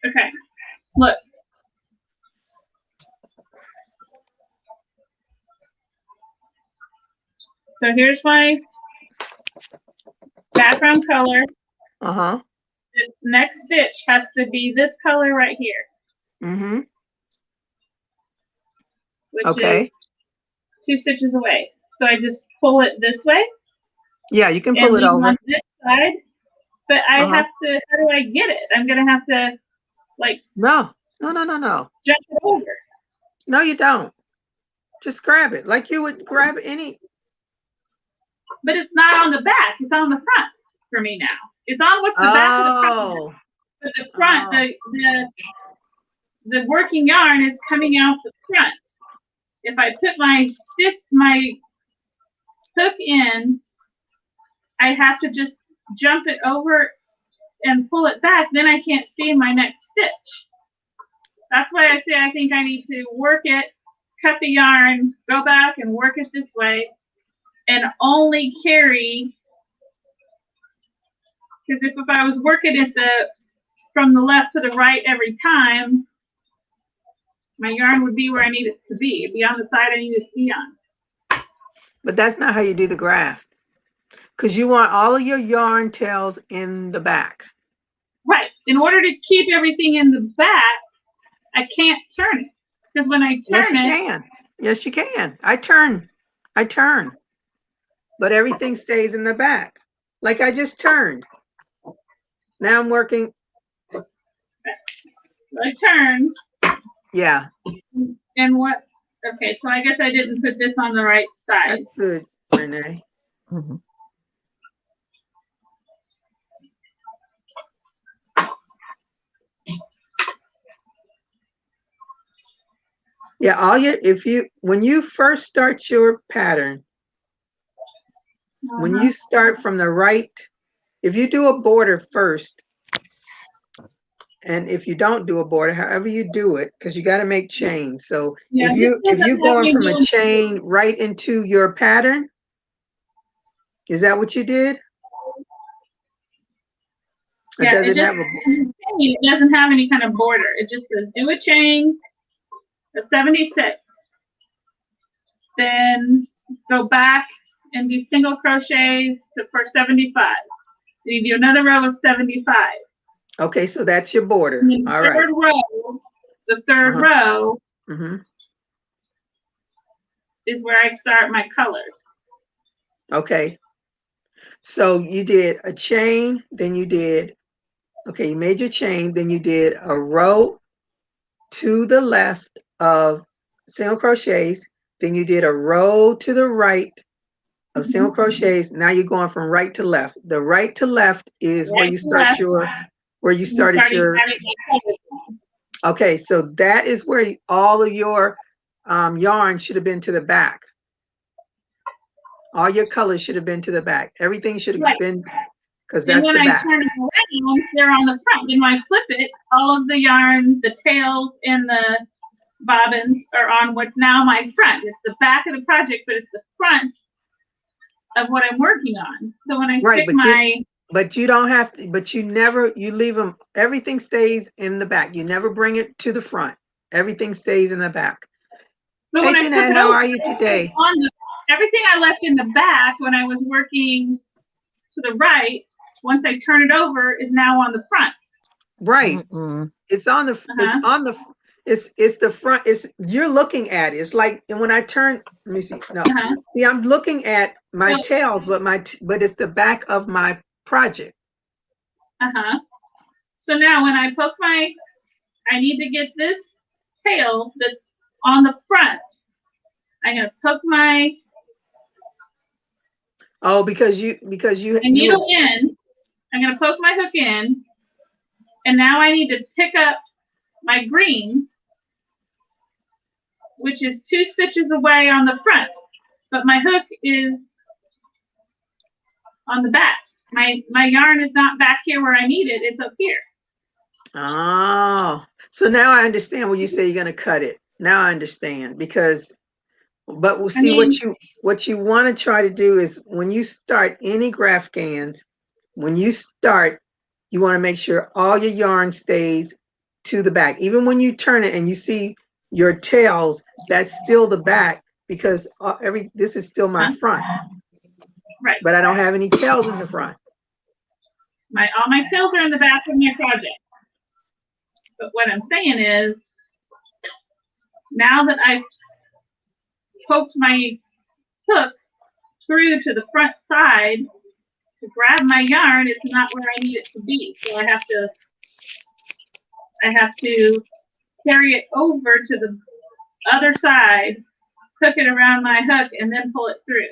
Okay. Look. So here's my background color. Uh-huh. This next stitch has to be this color right here. Mm-hmm. Which is 2 stitches away. So I just pull it this way. Yeah, you can pull it over. On this side, but I have to, how do I get it? I'm going to have to, like... No. Jump it over. No, you don't. Just grab it like you would grab any... But it's not on the back. It's on the front for me now. It's on what's the back of the front. But the front, the working yarn is coming out the front. If I put my hook in, I have to just jump it over and pull it back. Then I can't see my next stitch. That's why I say I think I need to work it, cut the yarn, go back and work it this way, and only carry, because if I was working it from the left to the right every time, my yarn would be where I need it to be. It'd be on the side I need it to be on. But that's not how you do the graft, because you want all of your yarn tails in the back. Right. In order to keep everything in the back, I can't turn it. Because when I turn yes, you can. Yes, you can. I turn. But everything stays in the back. Like I just turned. Now I'm working. I turned. Yeah. And what? Okay, so I guess I didn't put this on the right side. That's good, Renee. Mm-hmm. Yeah, when you first start your pattern, when you start from the right, if you do a border first, and if you don't do a border, however you do it, because you got to make chains. So yeah, if you're going from a chain right into your pattern, is that what you did? Or yeah, does it have a? It doesn't have any kind of border. It just says do a chain of 76, then go back and do single crochets for 75. Then you do another row of 75. Okay, so that's your border. All right. The third row Mm-hmm. is where I start my colors. Okay. So you did a chain, then you did, okay, you made your chain, then you did a row to the left of single crochets, then you did a row to the right of single crochets. Now you're going from right to left. The right to left is where you start okay, so that is where all of your yarn should have been to the back. All your colors should have been to the back. Everything should have been, because that's the back. And when I turn it around, they're on the front. Then when I flip it, all of the yarn, the tails, and the bobbins are on what's now my front. It's the back of the project, but it's the front of what I'm working on. So when I stick but you don't have to, but you leave them, everything stays in the back. You never bring it to the front. Everything stays in the back. Hey, Jeanette, how are you today? Everything I left in the back when I was working to the right, once I turn it over, is now on the front. Right. It's on the, it's the front. You're looking at it. It's like, and when I turn, let me see. No, see, I'm looking at my tails, but it's the back of my project. So now when I poke I need to get this tail that's on the front. I'm gonna poke my because you needle in. I'm gonna poke my hook in, and now I need to pick up my green, which is 2 stitches away on the front, but my hook is on the back. My yarn is not back here where I need it. It's up here. Oh, so now I understand when you say you're gonna cut it. Now I understand, but we'll see, what you want to try to do is when you start any Graphgans, when you start, you want to make sure all your yarn stays to the back. Even when you turn it and you see your tails, that's still the back, because this is still my front. Right. But I don't have any tails in the front. All my tails are in the back of my project. But what I'm saying is, now that I've poked my hook through to the front side to grab my yarn, it's not where I need it to be. So I have to carry it over to the other side, hook it around my hook, and then pull it through.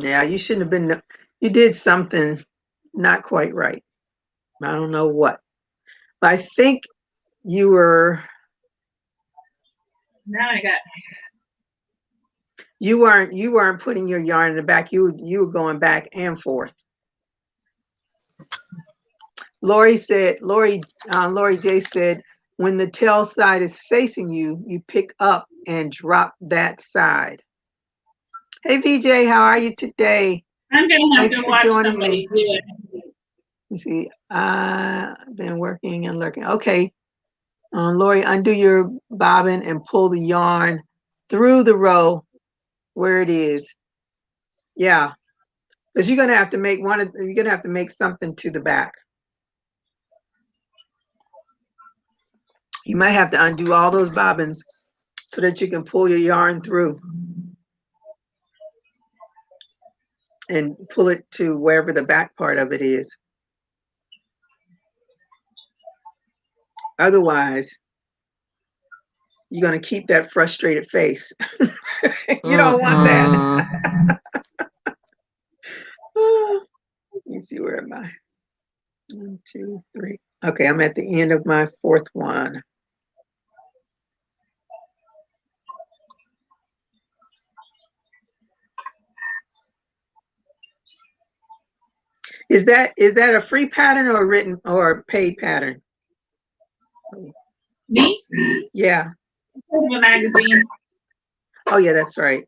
Yeah, you shouldn't have been. You did something not quite right. I don't know what. But I think you were. Now I got. You weren't putting your yarn in the back. You were going back and forth. Lori J said, when the tail side is facing you, you pick up and drop that side. Hey, VJ, how are you today? I'm gonna have Thank you to for watch joining somebody me. do it. You see, I've been working and lurking. Okay, Lori, undo your bobbin and pull the yarn through the row where it is. Yeah, because you're gonna have to make you're gonna have to make something to the back. You might have to undo all those bobbins so that you can pull your yarn through and pull it to wherever the back part of it is. Otherwise, you're going to keep that frustrated face. You don't want that. Let me see, where am I? 1, 2, 3. Okay, I'm at the end of my 4th one. Is that a free pattern or a written or a paid pattern? Me? Yeah. The magazine. Oh yeah, that's right.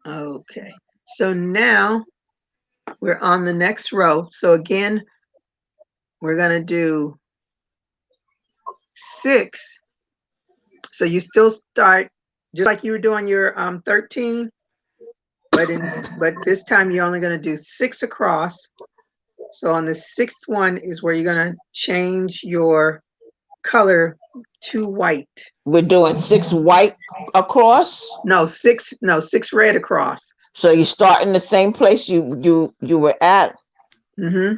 Okay. So now we're on the next row. So again, we're going to do 6. So you still start just like you were doing your 13, but this time you're only going to do 6 across. So on the 6th one is where you're going to change your color to white. We're doing 6 white across? No, 6 red across. So you start in the same place you were at? Mm-hmm.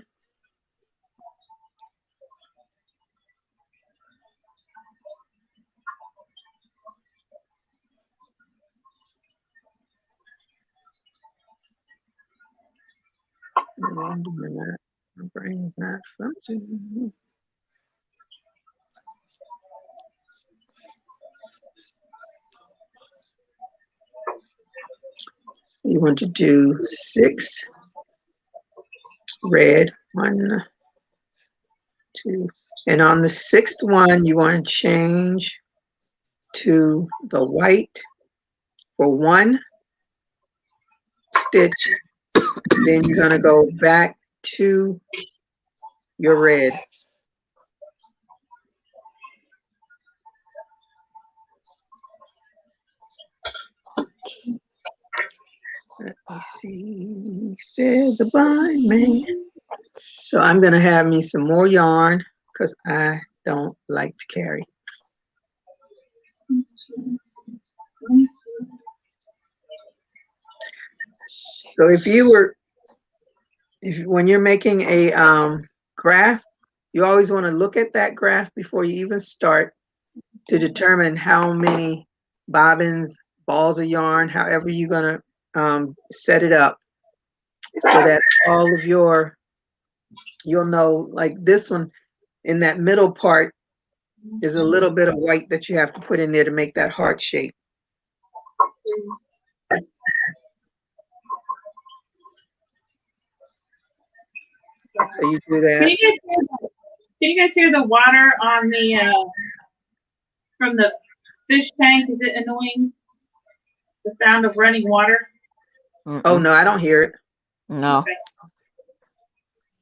My brain's not functioning. You want to do 6 red, 1, 2, and on the 6th one, you want to change to the white for 1 stitch. Then you're going to go back to your red. Let me see, said the blind man. So I'm going to have me some more yarn because I don't like to carry. So when you're making a graph, you always want to look at that graph before you even start to determine how many bobbins, balls of yarn, however you're going to set it up, so that all of you'll know, like this one in that middle part is a little bit of white that you have to put in there to make that heart shape. So you do that. Can you guys hear the water on the from the fish tank? Is it annoying? The sound of running water? Oh no, I don't hear it. No. Okay.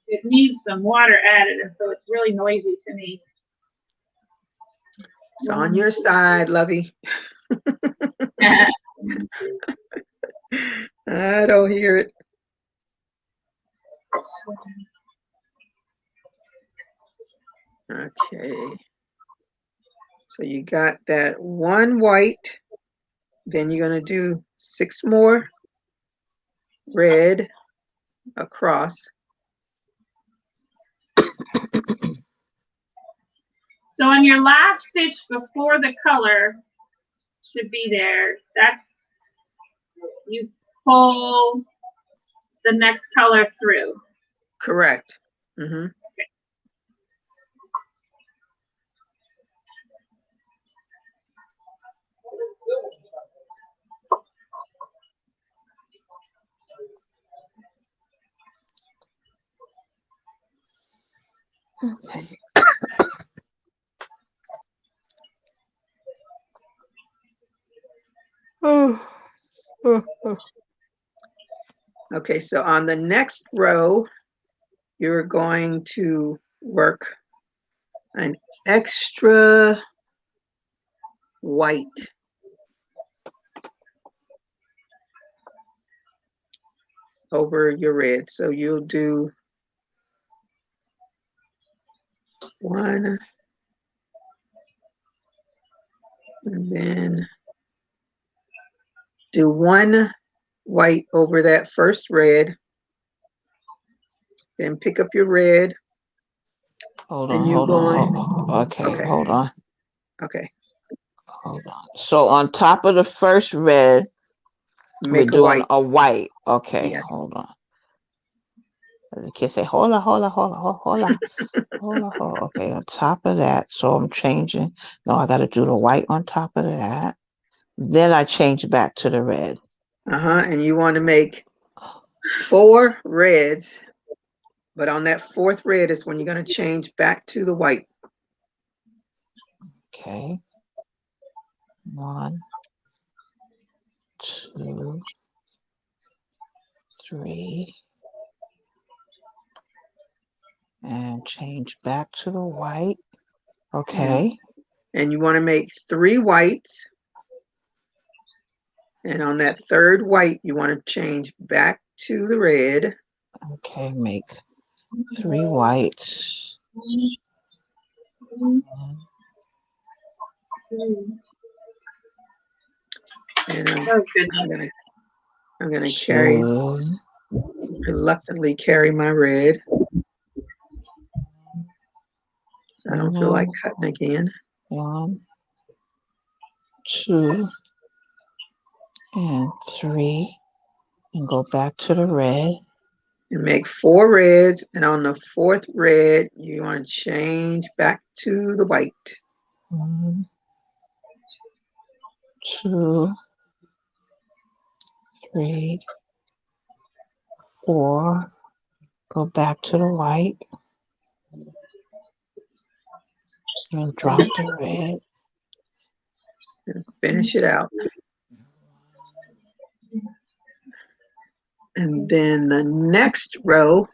It needs some water added, and so it's really noisy to me. It's on your side, Lovey. I don't hear it. Okay. So you got that 1 white, then you're going to do 6 more red across. So on your last stitch before the color should be there, that's, you pull the next color through. Correct. Mm-hmm. Okay. Okay. Okay, so on the next row, you're going to work an extra white. Over your red. So you'll do 1, and then do 1 white over that first red. Then pick up your red. Hold and on, you hold going. on. Okay, Okay. hold on. Okay. Hold on. So on top of the first red, we're Make a doing white. a white. Okay, Yes. hold on. The kids say, hola, hola, hola, hola, hola, hola, hola. Okay, on top of that, so I'm changing. No, I got to do the white on top of that. Then I change back to the red. And you want to make 4 reds, but on that 4th red is when you're going to change back to the white. Okay. 1, 2, 3. And change back to the white. Okay. And you want to make 3 whites. And on that 3rd white, you want to change back to the red. Okay, make 3 whites. 1, And I'm gonna carry, reluctantly carry my red. So I don't feel like cutting again. 1, 2, and 3. And go back to the red. And make 4 reds, and on the 4th red, you want to change back to the white. 1, 2, 3, 4. Go back to the white. And drop the red. And finish it out. And then the next row,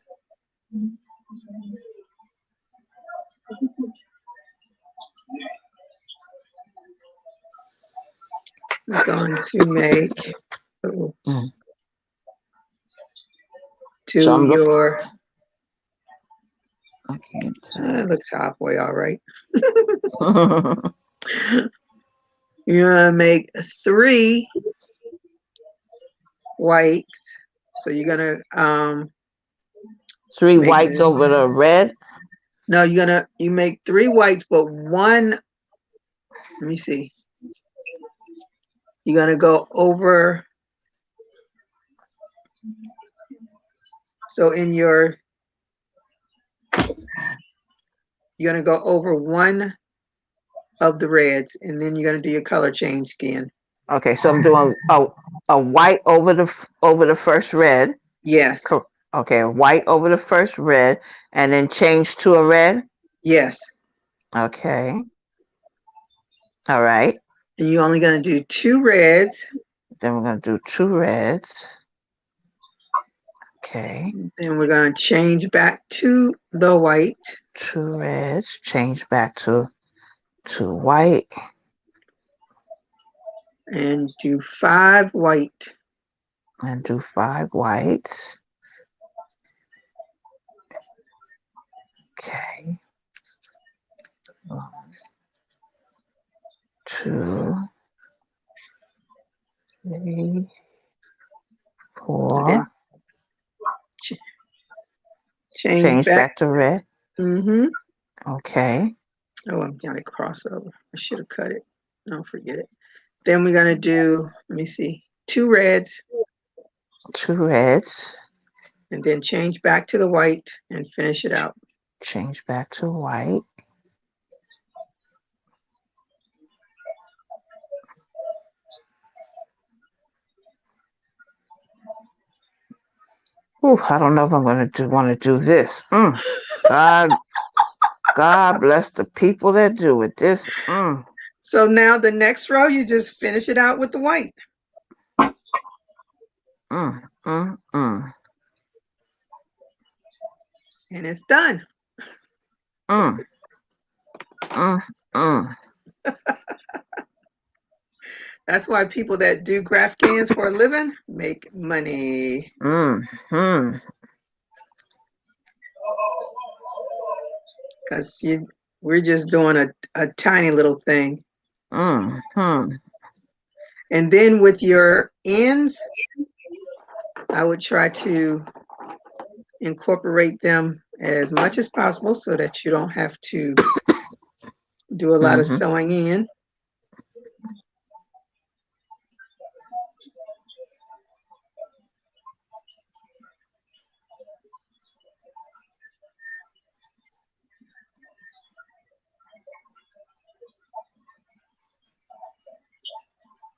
we're going to make to your, it looks halfway all right. You're going to make 3 whites. So you're going to 3 whites over the red? No, you make 3 whites, but 1, let me see. You're going to go over, so in your, you're going to go over 1 of the reds, and then you're going to do your color change again. Okay, so I'm doing a white over the first red. Yes. Okay, a white over the first red, and then change to a red? Yes. Okay. All right. And you're only going to do 2 reds. Then we're going to do 2 reds. Okay. Then we're going to change back to the white. 2 reds, change back to white. And do 5 white. And do 5 whites. Okay. 1, 2, 3, 4. Change back to red. Okay. Oh, I've got a crossover. I should have cut it. No, forget it. Then we're going to do, let me see, 2 reds. 2 reds. And then change back to the white and finish it out. Change back to white. Ooh, I don't know if I'm going to want to do this. God, God bless the people that do it. So now the next row, you just finish it out with the white. And it's done. That's why people that do graph cans for a living make money. Because we're just doing a tiny little thing. And then with your ends, I would try to incorporate them as much as possible so that you don't have to do a lot of sewing in.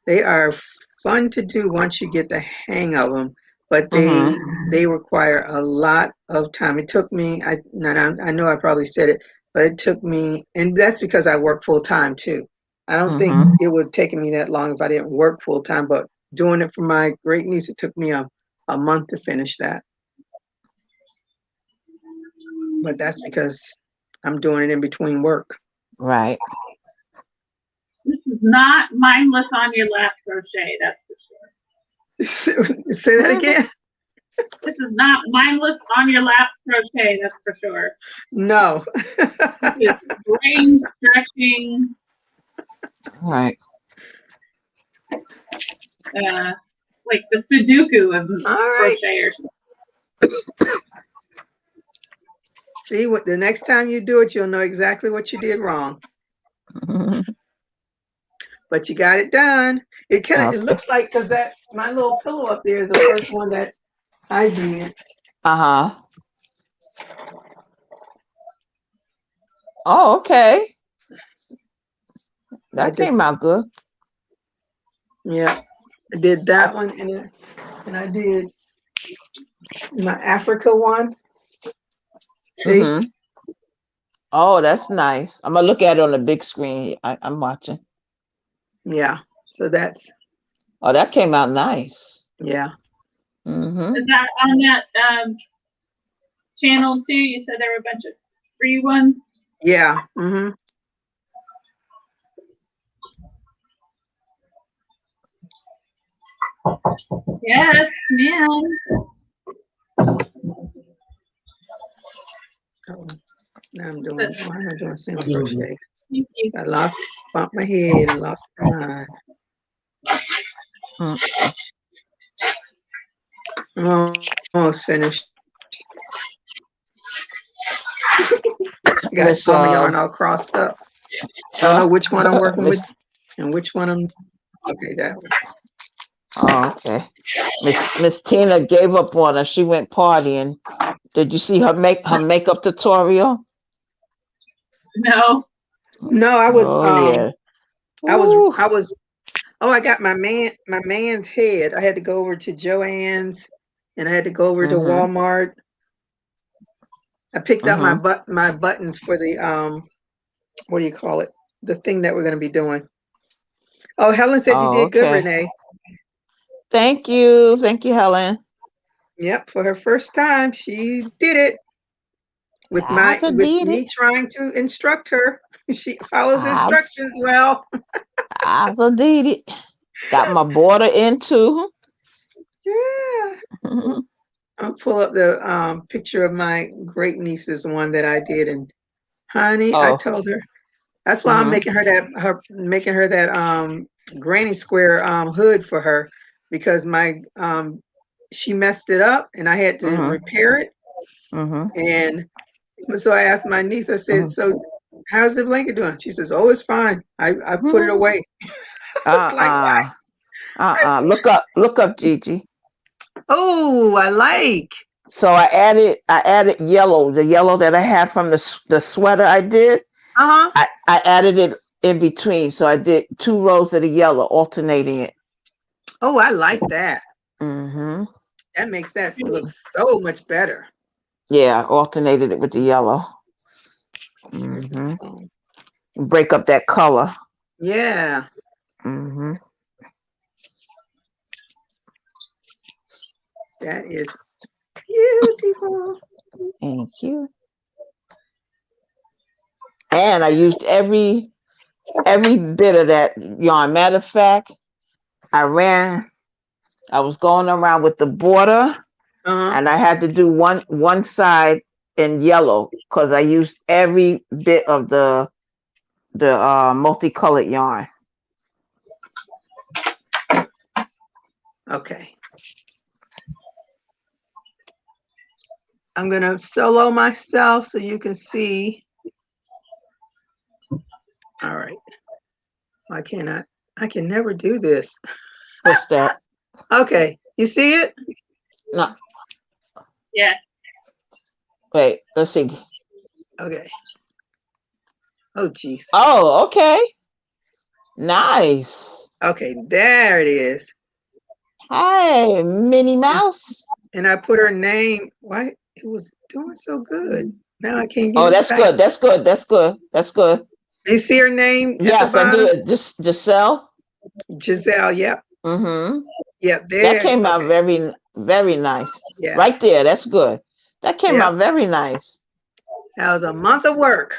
They are fun to do once you get the hang of them, but they require a lot of time. It took me, I know I probably said it, but it took me, and that's because I work full time too. I don't think it would have taken me that long if I didn't work full time, but doing it for my great niece, it took me a month to finish that. But that's because I'm doing it in between work. Right. This is not mindless on your lap crochet, that's for sure. Say that again? This is not mindless on your lap crochet, that's for sure. No. This is brain stretching. Right. Like the Sudoku of crocheters. See, what the next time you do it, you'll know exactly what you did wrong. But you got it done. It kind of it looks like, because that my little pillow up there is the first one that I did. Oh, okay. That came out good. Yeah, I did that one, and I did my Africa one. See? Oh, that's nice. I'm gonna look at it on the big screen. I'm watching. Yeah. So that's. Oh, that came out nice. Yeah. Is that on that channel too? You said there were a bunch of free ones. Yeah. Yes, ma'am. Now I'm doing. Why am I doing single crochets? I bumped my head and lost my mind. I'm almost finished. Got all my yarn all crossed up. I don't know which one I'm working with and which one I'm. Okay, that one. Oh, okay. Miss Tina gave up on her. She went partying. Did you see her makeup tutorial? No. No, I was. I was. Oh, I got my man's head. I had to go over to Joann's, and I had to go over to Walmart. I picked up my buttons for the what do you call it? The thing that we're going to be doing. Oh, Helen said you did good, Renee. Thank you, Helen. Yep, for her first time, she did it with me trying to instruct her. She follows instructions well. I did it. Got my border in too. Yeah. I'll pull up the picture of my great niece's one that I did, and honey, I told her that's why I'm making her that granny square hood for her, because my she messed it up and I had to repair it. And so I asked my niece, I said, so how's the blanket doing? She says, oh, it's fine. I put it away. I was like, what? Look up, Gigi. Oh, I like. So I added yellow, the yellow that I had from the sweater I did. I added it in between. So I did 2 rows of the yellow, alternating it. Oh, I like that. That makes that look so much better. Yeah, alternated it with the yellow. Mm-hmm. Break up that color. Yeah. Mm-hmm. That is beautiful. Thank you. And I used every bit of that yarn. Matter of fact, I was going around with the border, and I had to do one side in yellow because I used every bit of the multicolored yarn. Okay. I'm going to solo myself so you can see. All right. Why can't I can never do this. What's that? Okay. You see it? No. Yeah. Wait, let's see. Okay. Oh, geez. Oh, okay. Nice. Okay. There it is. Hi, Minnie Mouse. And I put her name. Why? It was doing so good. Now I can't get Oh, it that's back. good. That's good. That's good. That's good. You see her name at the Yes, I bottom? do. Just Giselle. Giselle. Yep. Mm-hmm. Yep. That There. came out Okay. very, very nice. Yeah. Right there. That's good. That came Yep. out very nice. That was a month of work.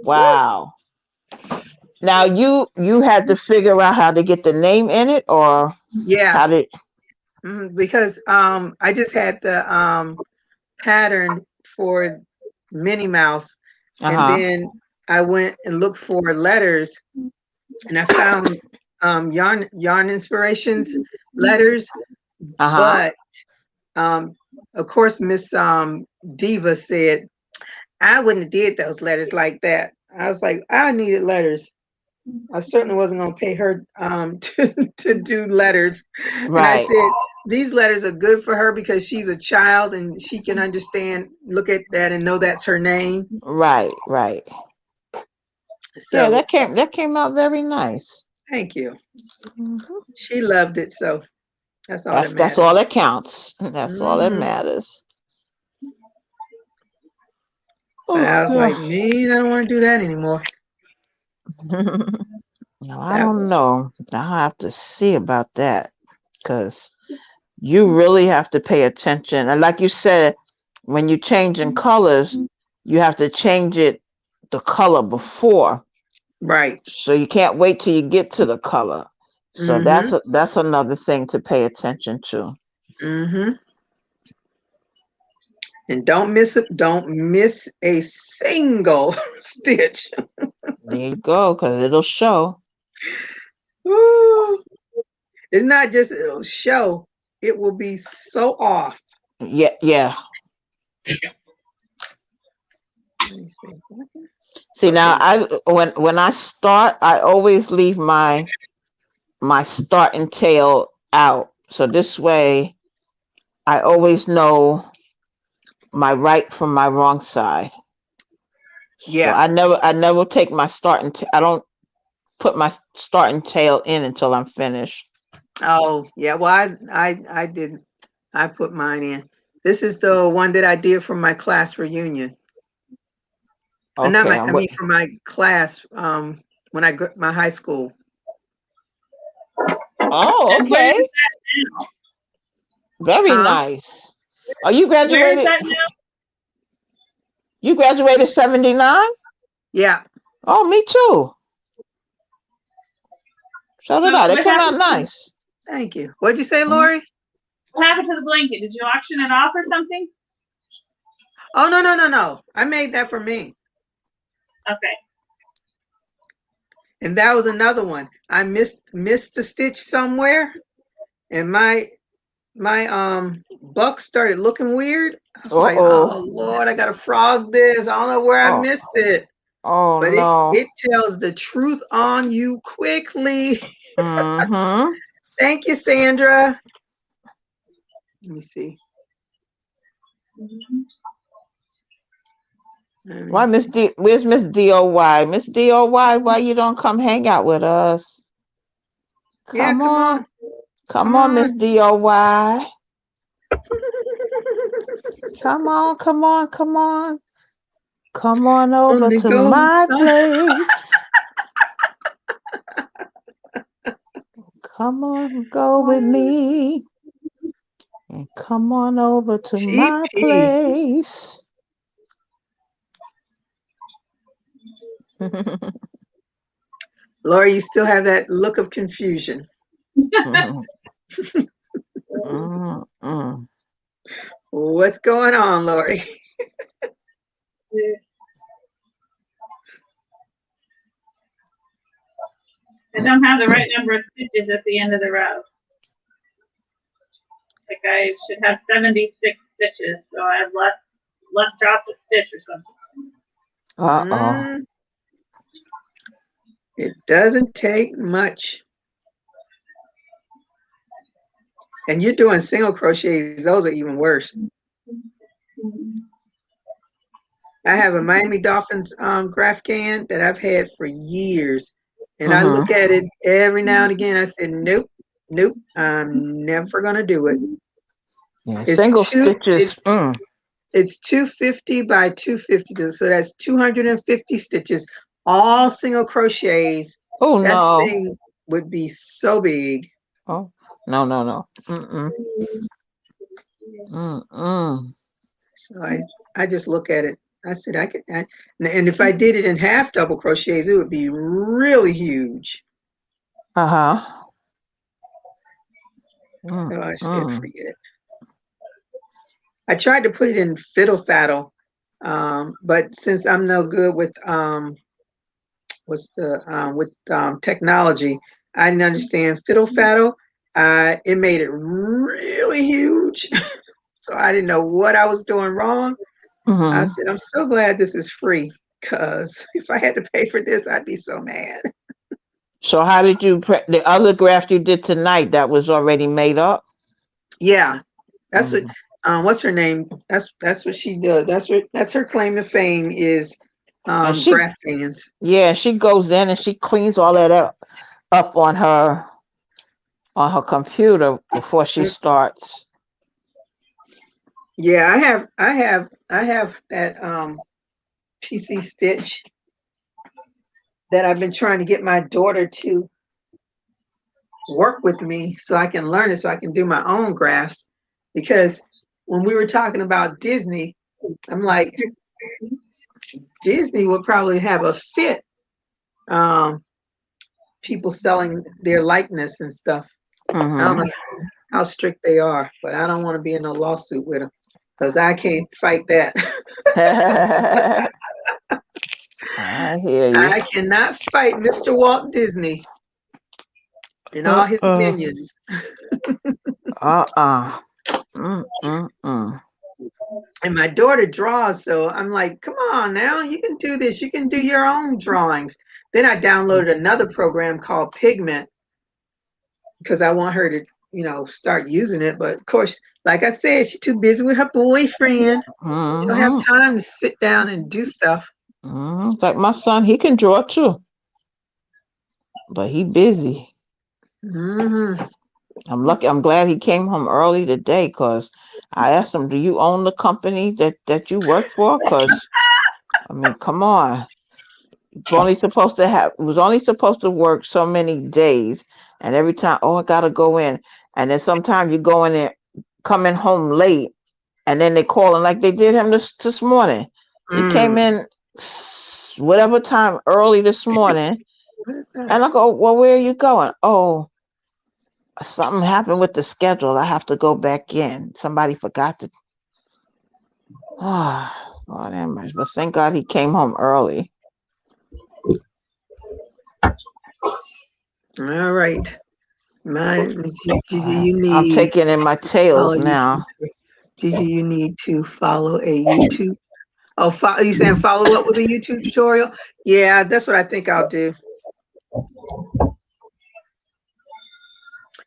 Wow. Now you had to figure out how to get the name in it, or Yeah. how did? Because I just had the pattern for Minnie Mouse, and then I went and looked for letters, and I found yarn inspirations letters, but of course Miss Diva said I wouldn't have did those letters like that. I was like, I needed letters. I certainly wasn't going to pay her to do letters. And I Right. said, these letters are good for her because she's a child and she can understand, look at that and know that's her name. Right. Right. So Yeah, that came out very nice. thank you. Mm-hmm. She loved it. So that's all that That's matters. all that counts. That's all that matters. But I was like, Oh, man, I don't want to do that anymore. no, I don't know. I'll have to see about that, because you really have to pay attention. And like you said, when you change in colors, you have to change the color before. Right. So you can't wait till you get to the color. So that's another thing to pay attention to. And don't miss a single stitch. There you go, because it'll show. Ooh. It's not just it'll show, it will be so off. Yeah, yeah. Let me see. See, now when I start, I always leave my start and tail out. So this way I always know my right from my wrong side. Yeah. So I never take my start and I don't put my start and tail in until I'm finished. Oh, yeah. Well, I did. I put mine in. This is the one that I did for my class reunion. Okay. Not I mean for my class when I got my high school. Oh, okay. Very nice. Oh, you graduated? Where is that now? You graduated 79? Yeah. Oh, me too. So did I. That came out nice. Thank you. What'd you say, Lori? What happened to the blanket? Did you auction it off or something? Oh, no. I made that for me. Okay. And that was another one. I missed a stitch somewhere, and my buck started looking weird. I was like, oh Lord, I gotta frog this. I don't know where I missed it. Oh, but no. it tells the truth on you quickly. Thank you, Sandra. Let me see. Why Miss D? Where's Miss DOY? Miss DOY, why you don't come hang out with us? Come on. Come on, Miss DOY. Come on. Come on over Only to go. my place. Come on, go with me. And come on over to my TP. place. Lori, you still have that look of confusion. What's going on, Lori? I don't have the right number of stitches at the end of the row. Like I should have 76 stitches, so I have left drop a stitch or something. It doesn't take much. And you're doing single crochets. Those are even worse. I have a Miami Dolphins graph can that I've had for years. And I look at it every now and again. I said, nope, I'm never going to do it. Yeah, single stitches. It's 250 by 250. So that's 250 stitches, all single crochets. Oh, that no. thing would be so big. Oh, no. So I just look at it. I said I could, and if I did it in half double crochets, it would be really huge. So I said, forget it. I tried to put it in fiddle faddle, but since I'm no good with technology, I didn't understand fiddle faddle. It made it really huge, so I didn't know what I was doing wrong. I said, I'm so glad this is free, because if I had to pay for this, I'd be so mad. So how did you, the other graph you did tonight, that was already made up? Yeah, that's what, what's her name? That's what she does. That's her claim to fame is graph fans. Yeah, she goes in and she cleans all that up on her computer before she starts. Yeah, I have that PC Stitch that I've been trying to get my daughter to work with me so I can learn it, so I can do my own graphs. Because when we were talking about Disney, I'm like, Disney would probably have a fit, people selling their likeness and stuff. I don't know how strict they are, but I don't want to be in a lawsuit with them, because I can't fight that. I hear you. I cannot fight Mr. Walt Disney and all his minions. And my daughter draws, so I'm like, come on now, you can do this. You can do your own drawings. Then I downloaded another program called Pigment, because I want her to, start using it. But of course, like I said, she's too busy with her boyfriend. She don't have time to sit down and do stuff. Like my son, he can draw too, but he busy. I'm lucky. I'm glad he came home early today, because I asked him, do you own the company that you work for? Because, I mean, come on. It was only supposed to work so many days. And every time, I got to go in. And then sometimes you go in there, coming home late, and then they call him like they did him this morning. He came in whatever time early this morning. And I go, well, where are you going? Oh, something happened with the schedule. I have to go back in. Somebody forgot to. Lord have mercy. But thank God he came home early. All right. Gigi, you need. I'm taking in my tails now. Gigi, you need to follow a YouTube. Oh, you saying follow up with a YouTube tutorial? Yeah, that's what I think I'll do.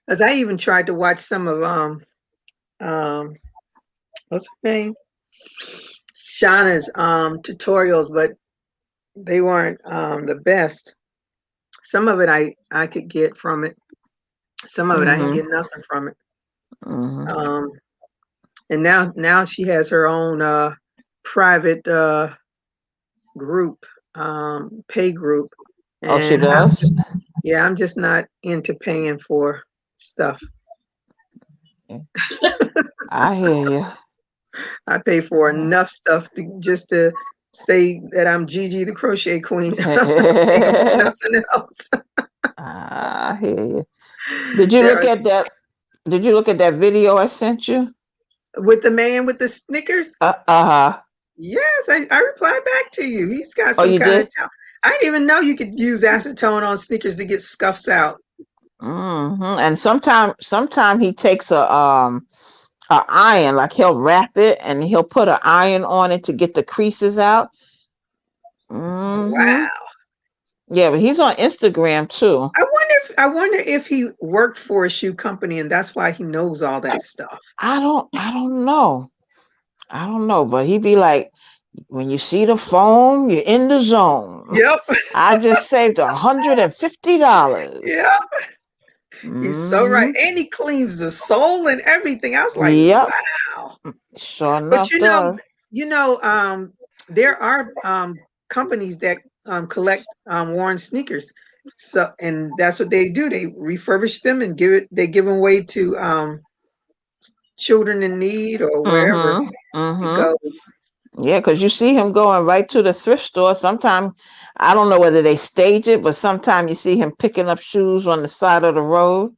Because I even tried to watch some of what's her name? Shauna's tutorials, but they weren't the best. Some of it I could get from it. Some of it I didn't get nothing from it. And now she has her own private group, pay group. Oh, she And does? I'm just not into paying for stuff. I hear you. I pay for enough stuff just to say that I'm Gigi the Crochet Queen. I don't pay for nothing else. I hear you. Did you There look is, at that? Did you look at that video I sent you? with the man with the Snickers. Uh-huh. Yes, I replied back to you. He's got Oh, some you kind of did? talent. I didn't even know you could use acetone on sneakers to get scuffs out. And sometime he takes a iron, like he'll wrap it and he'll put an iron on it to get the creases out. Wow. Yeah, but he's on Instagram too. I wonder if he worked for a shoe company and that's why he knows all that stuff. I don't know. I don't know, but he'd be like, when you see the foam, you're in the zone. Yep. I just saved $150. Yep. He's so right. And he cleans the sole and everything. I was like, Yep. wow. Sure But enough, does. there are companies that collect worn sneakers. So, and that's what they do. They refurbish them and they give them away to children in need or wherever it goes. Yeah, because you see him going right to the thrift store. Sometimes I don't know whether they stage it, but sometimes you see him picking up shoes on the side of the road.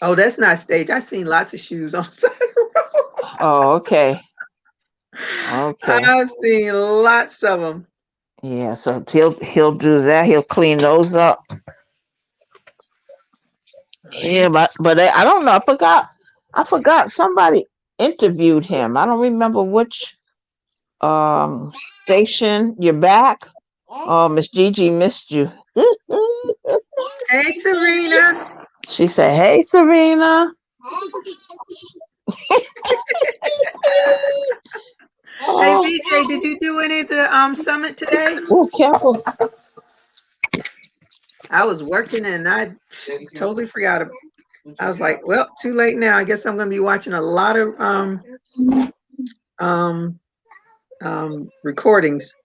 Oh, that's not staged. I've seen lots of shoes on the side of the road. Oh, okay. Okay. I've seen lots of them. Yeah, so he'll do that. He'll clean those up. Yeah, but I don't know. I forgot somebody interviewed him. I don't remember which station. You're back. Oh, Miss Gigi missed you. Hey, Serena. She said, "Hey, Serena." Hey, VJ, did you do any of the summit today? Oh, careful. I was working and I totally forgot. I was like, well, too late now. I guess I'm going to be watching a lot of recordings.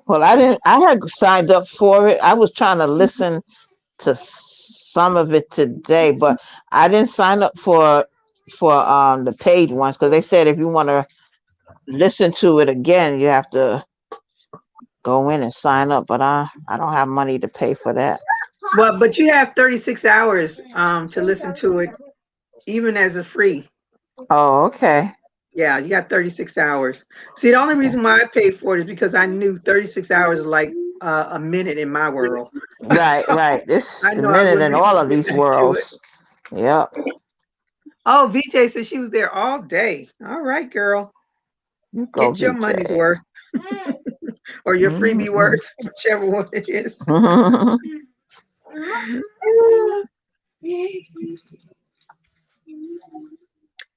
Well, I had signed up for it. I was trying to listen to some of it today, but I didn't sign up for the paid ones because they said if you want to listen to it again, you have to go in and sign up. But I don't have money to pay for that. Well, but you have 36 hours to listen to it, even as a free. Oh, okay. Yeah, you got 36 hours. See, the only reason why I paid for it is because I knew 36 hours is like a minute in my world. Right, So right. This I a know I minute wouldn't in be able all to of get these back to it. worlds. Yep. Oh, VJ said she was there all day. All right, girl. You go, Get your VJ. money's worth. Or your freebie worth, whichever one it is.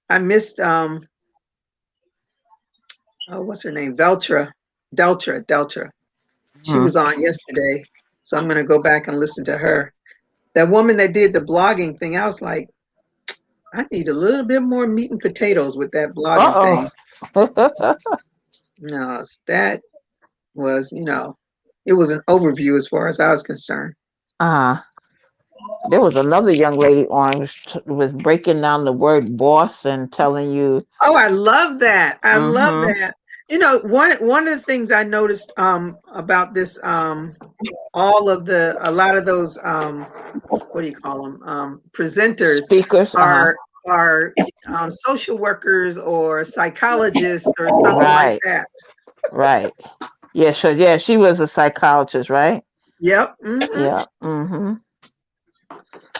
I missed what's her name? Deltra. She was on yesterday. So I'm gonna go back and listen to her. That woman that did the blogging thing, I was like, I need a little bit more meat and potatoes with that blogging thing. No, that was, it was an overview as far as I was concerned. There was another young lady on was breaking down the word boss and telling you. Oh, I love that. I love that. One of the things I noticed about this a lot of those what do you call them? Presenters Speakers are social workers or psychologists or something like that. Right. Yeah, sure. Yeah, she was a psychologist, right? Yep. Mm-hmm. Yeah.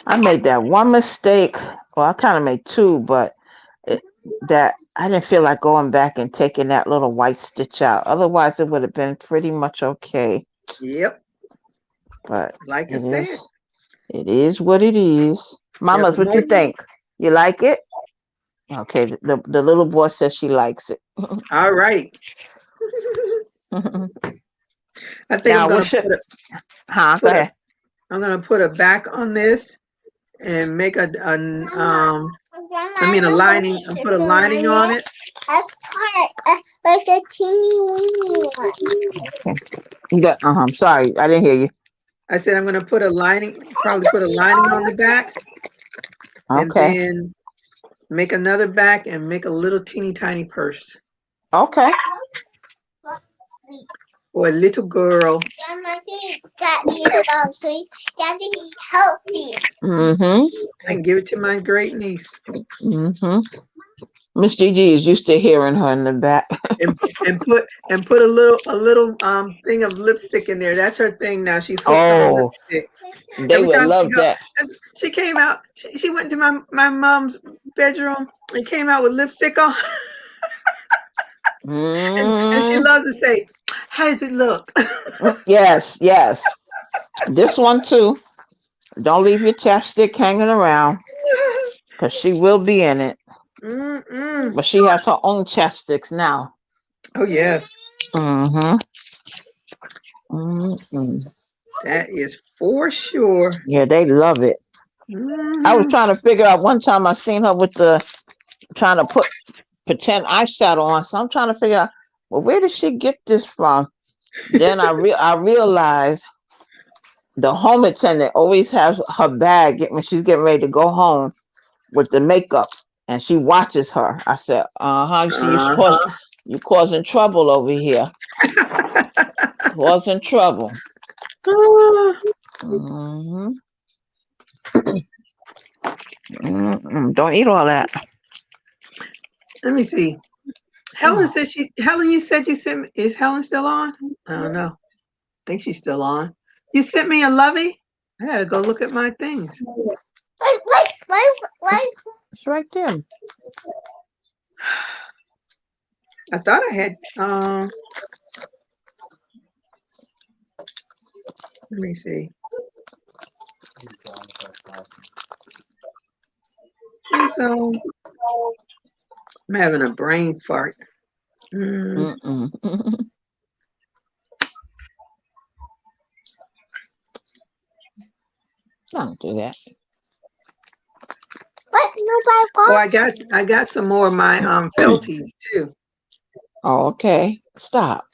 I made that one mistake. Well, I kind of made two, but that I didn't feel like going back and taking that little white stitch out. Otherwise, it would have been pretty much okay. Yep. But like I said, it is what it is. Mamas, what you think? You like it? Okay. The little boy says she likes it. All right. I think now, I'm gonna I'm gonna put a back on this and make a lining and put a lining on it. Like a teeny weeny You got, I'm sorry, I didn't hear you. I said I'm going to put a lining, probably put a lining on the back, and Okay. then make another back and make a little teeny tiny purse Okay. for a little girl. Mm-hmm. I can give it to my great niece. Mm-hmm. Miss Gigi is used to hearing her in the back. and put a little thing of lipstick in there. That's her thing now. She's hooked on Oh, lipstick. they Every would time she love go, that. she came out. She went to my mom's bedroom and came out with lipstick on. and she Mm. loves to say, "How does it look?" Yes, yes. This one too. Don't leave your chapstick hanging around because she will be in it. Mm-mm. But she has her own chapsticks now. Oh yes, Mm-hmm. Mm-hmm. that is for sure. Yeah, they love it. I was Mm-hmm. trying to figure out one time I seen her with the trying to put pretend eyeshadow on. So I'm trying to figure out, well, where did she get this from? Then I realized the home attendant always has her bag when she's getting ready to go home with the makeup, and she watches her. I said, "Uh-huh, see, Uh-huh. you causing trouble over here. Causing trouble." Mm-hmm. Mm-mm. Don't eat all that. Let me see. Helen said Helen, you said you sent me. Is Helen still on? I don't know. I think she's still on. You sent me a lovey? I gotta go look at my things. It's right there. I thought I had let me see. So I'm having a brain fart. Mm-mm. Don't do that. Oh, I got some more of my felties too. Oh, okay. Stop.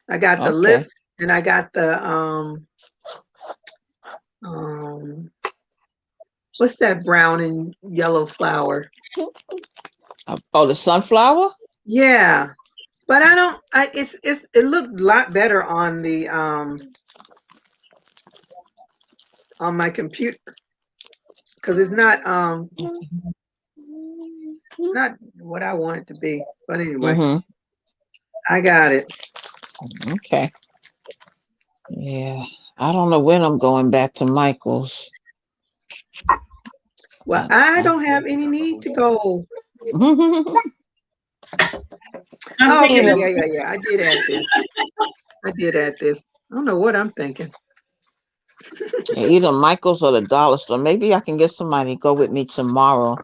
I got the Okay. lips and I got the um what's that brown and yellow flower? Oh, the sunflower? Yeah. But I don't it looked a lot better on the on my computer because it's not what I want it to be. But anyway, Mm-hmm. I got it. Okay. Yeah. I don't know when I'm going back to Michael's. Well, I don't have any need to go. I'm Oh, okay, thinking Even yeah. I did add this. I don't know what I'm thinking. either Michael's or the dollar store. Maybe I can get somebody to go with me tomorrow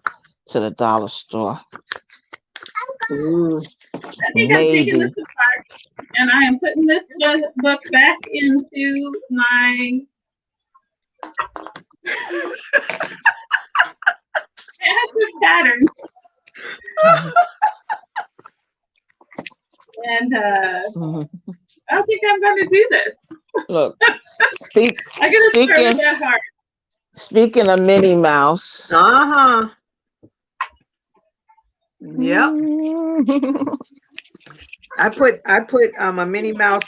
to the dollar store. Ooh. I think I'm taking this Maybe. apart and I am putting this book back into my ashes pattern. And I don't think I'm going to do this. Look, I'm going to start with that heart. speaking of Minnie Mouse. Uh-huh. Yep. I put a Minnie Mouse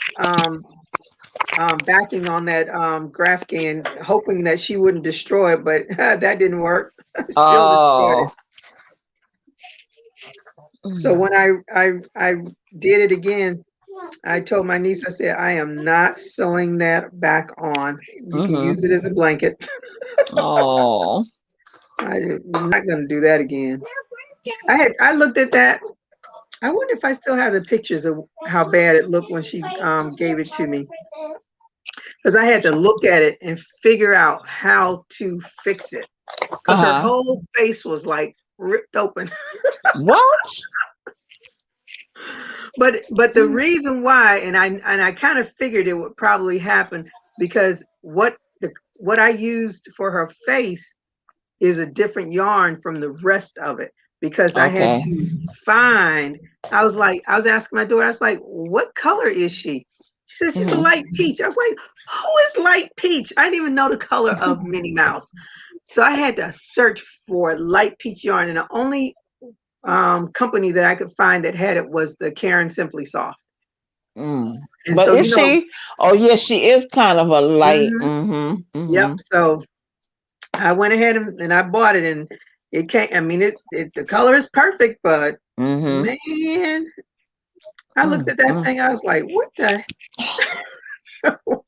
backing on that graph can, hoping that she wouldn't destroy it, but that didn't work. Still destroyed it. So when I did it again, I told my niece, I said, I am not sewing that back on. You can use it as a blanket. Oh. I'm not going to do that again. I looked at that. I wonder if I still have the pictures of how bad it looked when she gave it to me. Because I had to look at it and figure out how to fix it. Because her whole face was like ripped open. What? But the reason why, and I kind of figured it would probably happen because what I used for her face is a different yarn from the rest of it because I had to find I was asking my daughter, I was like, what color is she? She said she's a light peach. I was like, who is light peach? I didn't even know the color of Minnie Mouse. So I had to search for light peach yarn, and the only company that I could find that had it was the Karen Simply Soft. And but so, is she? Oh, yes, she is kind of a light. Yep. So I went ahead and I bought it, and it can't. I mean, the color is perfect, but man, I looked at that thing. I was like, what the?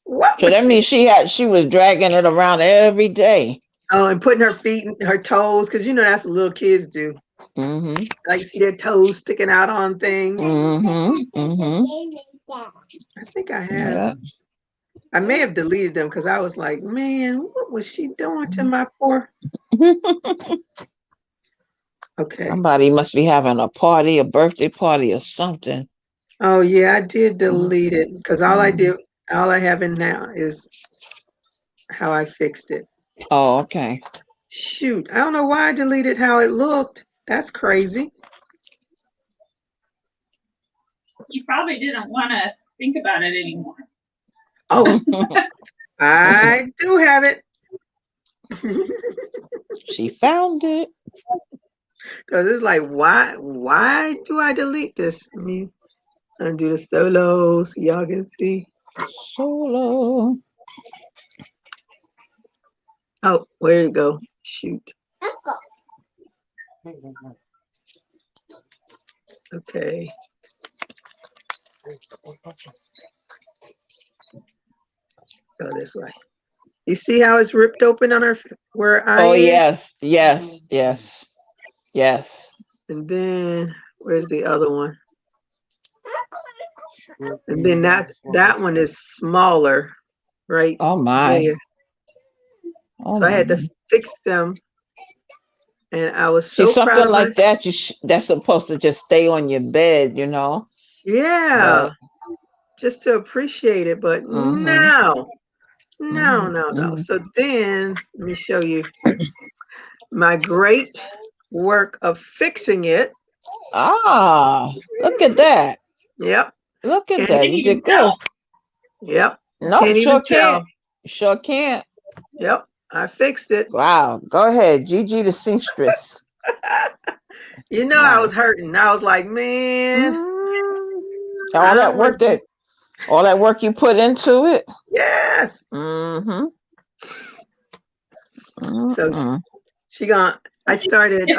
What So was that means she was dragging it around every day. Oh, and putting her feet and her toes, because you know that's what little kids do. Like see their toes sticking out on things. I think I have. Yeah. I may have deleted them because I was like, man, what was she doing to my poor? Okay. Somebody must be having a party, a birthday party or something. Oh yeah, I did delete it because all I have in now is how I fixed it. Oh, okay. Shoot, I don't know why I deleted how it looked. That's crazy. You probably didn't want to think about it anymore. Oh, I do have it. She found it. Because it's like, why do I delete this? Let me undo the solo so y'all can see. Solo. Oh, where you go? Shoot. Okay. Go this way. You see how it's ripped open on her where I Oh, am? yes. And then where's the other one? And then that one is smaller, right? Oh my. There. Oh So I my. had to fix them, and I was See, so proud something of like myself. that, that's supposed to just stay on your bed, you know? Yeah, just to appreciate it. But no. So then let me show you my great work of fixing it. Ah, look at that. Yep. Look at Can't that. Can't You even did good. tell. Yep. No, Can't even sure can't. tell. Sure can't. Yep. I fixed it. Wow. Go ahead. Gigi the seamstress. You know, I was Nice. hurting. I was like, man, All I that don't work want to. all that work you put into it. Yes. So she gone. I started.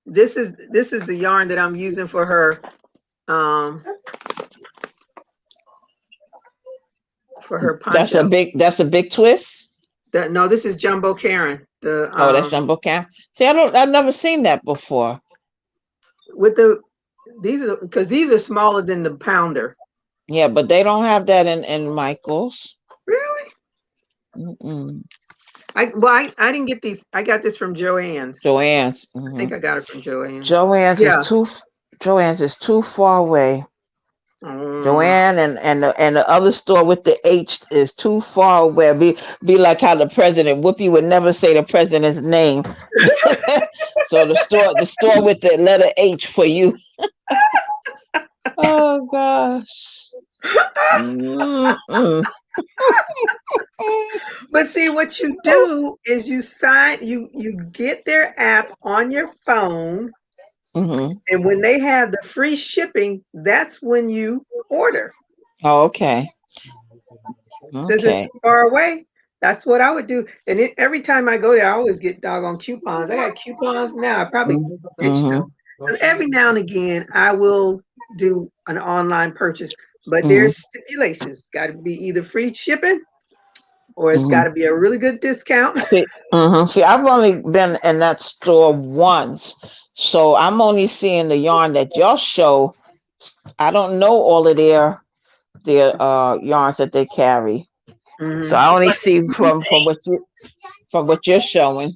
This is the yarn that I'm using for her. For her poncho. That's a big twist. No, this is Jumbo Karen. Oh, that's jumbo cam. See, I've never seen that before. With these are smaller than the pounder. Yeah, but they don't have that in Michael's. Really? I didn't get these. I got this from Joann's. Joann's. I think I got it from Joann's. Joann's is too far away. Joanne and the other store with the H is too far away. Be like how the president Whoopi would never say the president's name. So the store with the letter H for you. Oh gosh. But see, what you do is you get their app on your phone, and when they have the free shipping, that's when you order. Oh, okay. Since it's far away, that's what I would do. And every time I go there, I always get doggone coupons. I got coupons now. I probably ditched them. Because every now and again, I will do an online purchase, but there's stipulations. It's got to be either free shipping or it's got to be a really good discount. See, I've only been in that store once, so I'm only seeing the yarn that y'all show. I don't know all of their yarns that they carry. So I only see from what you're showing.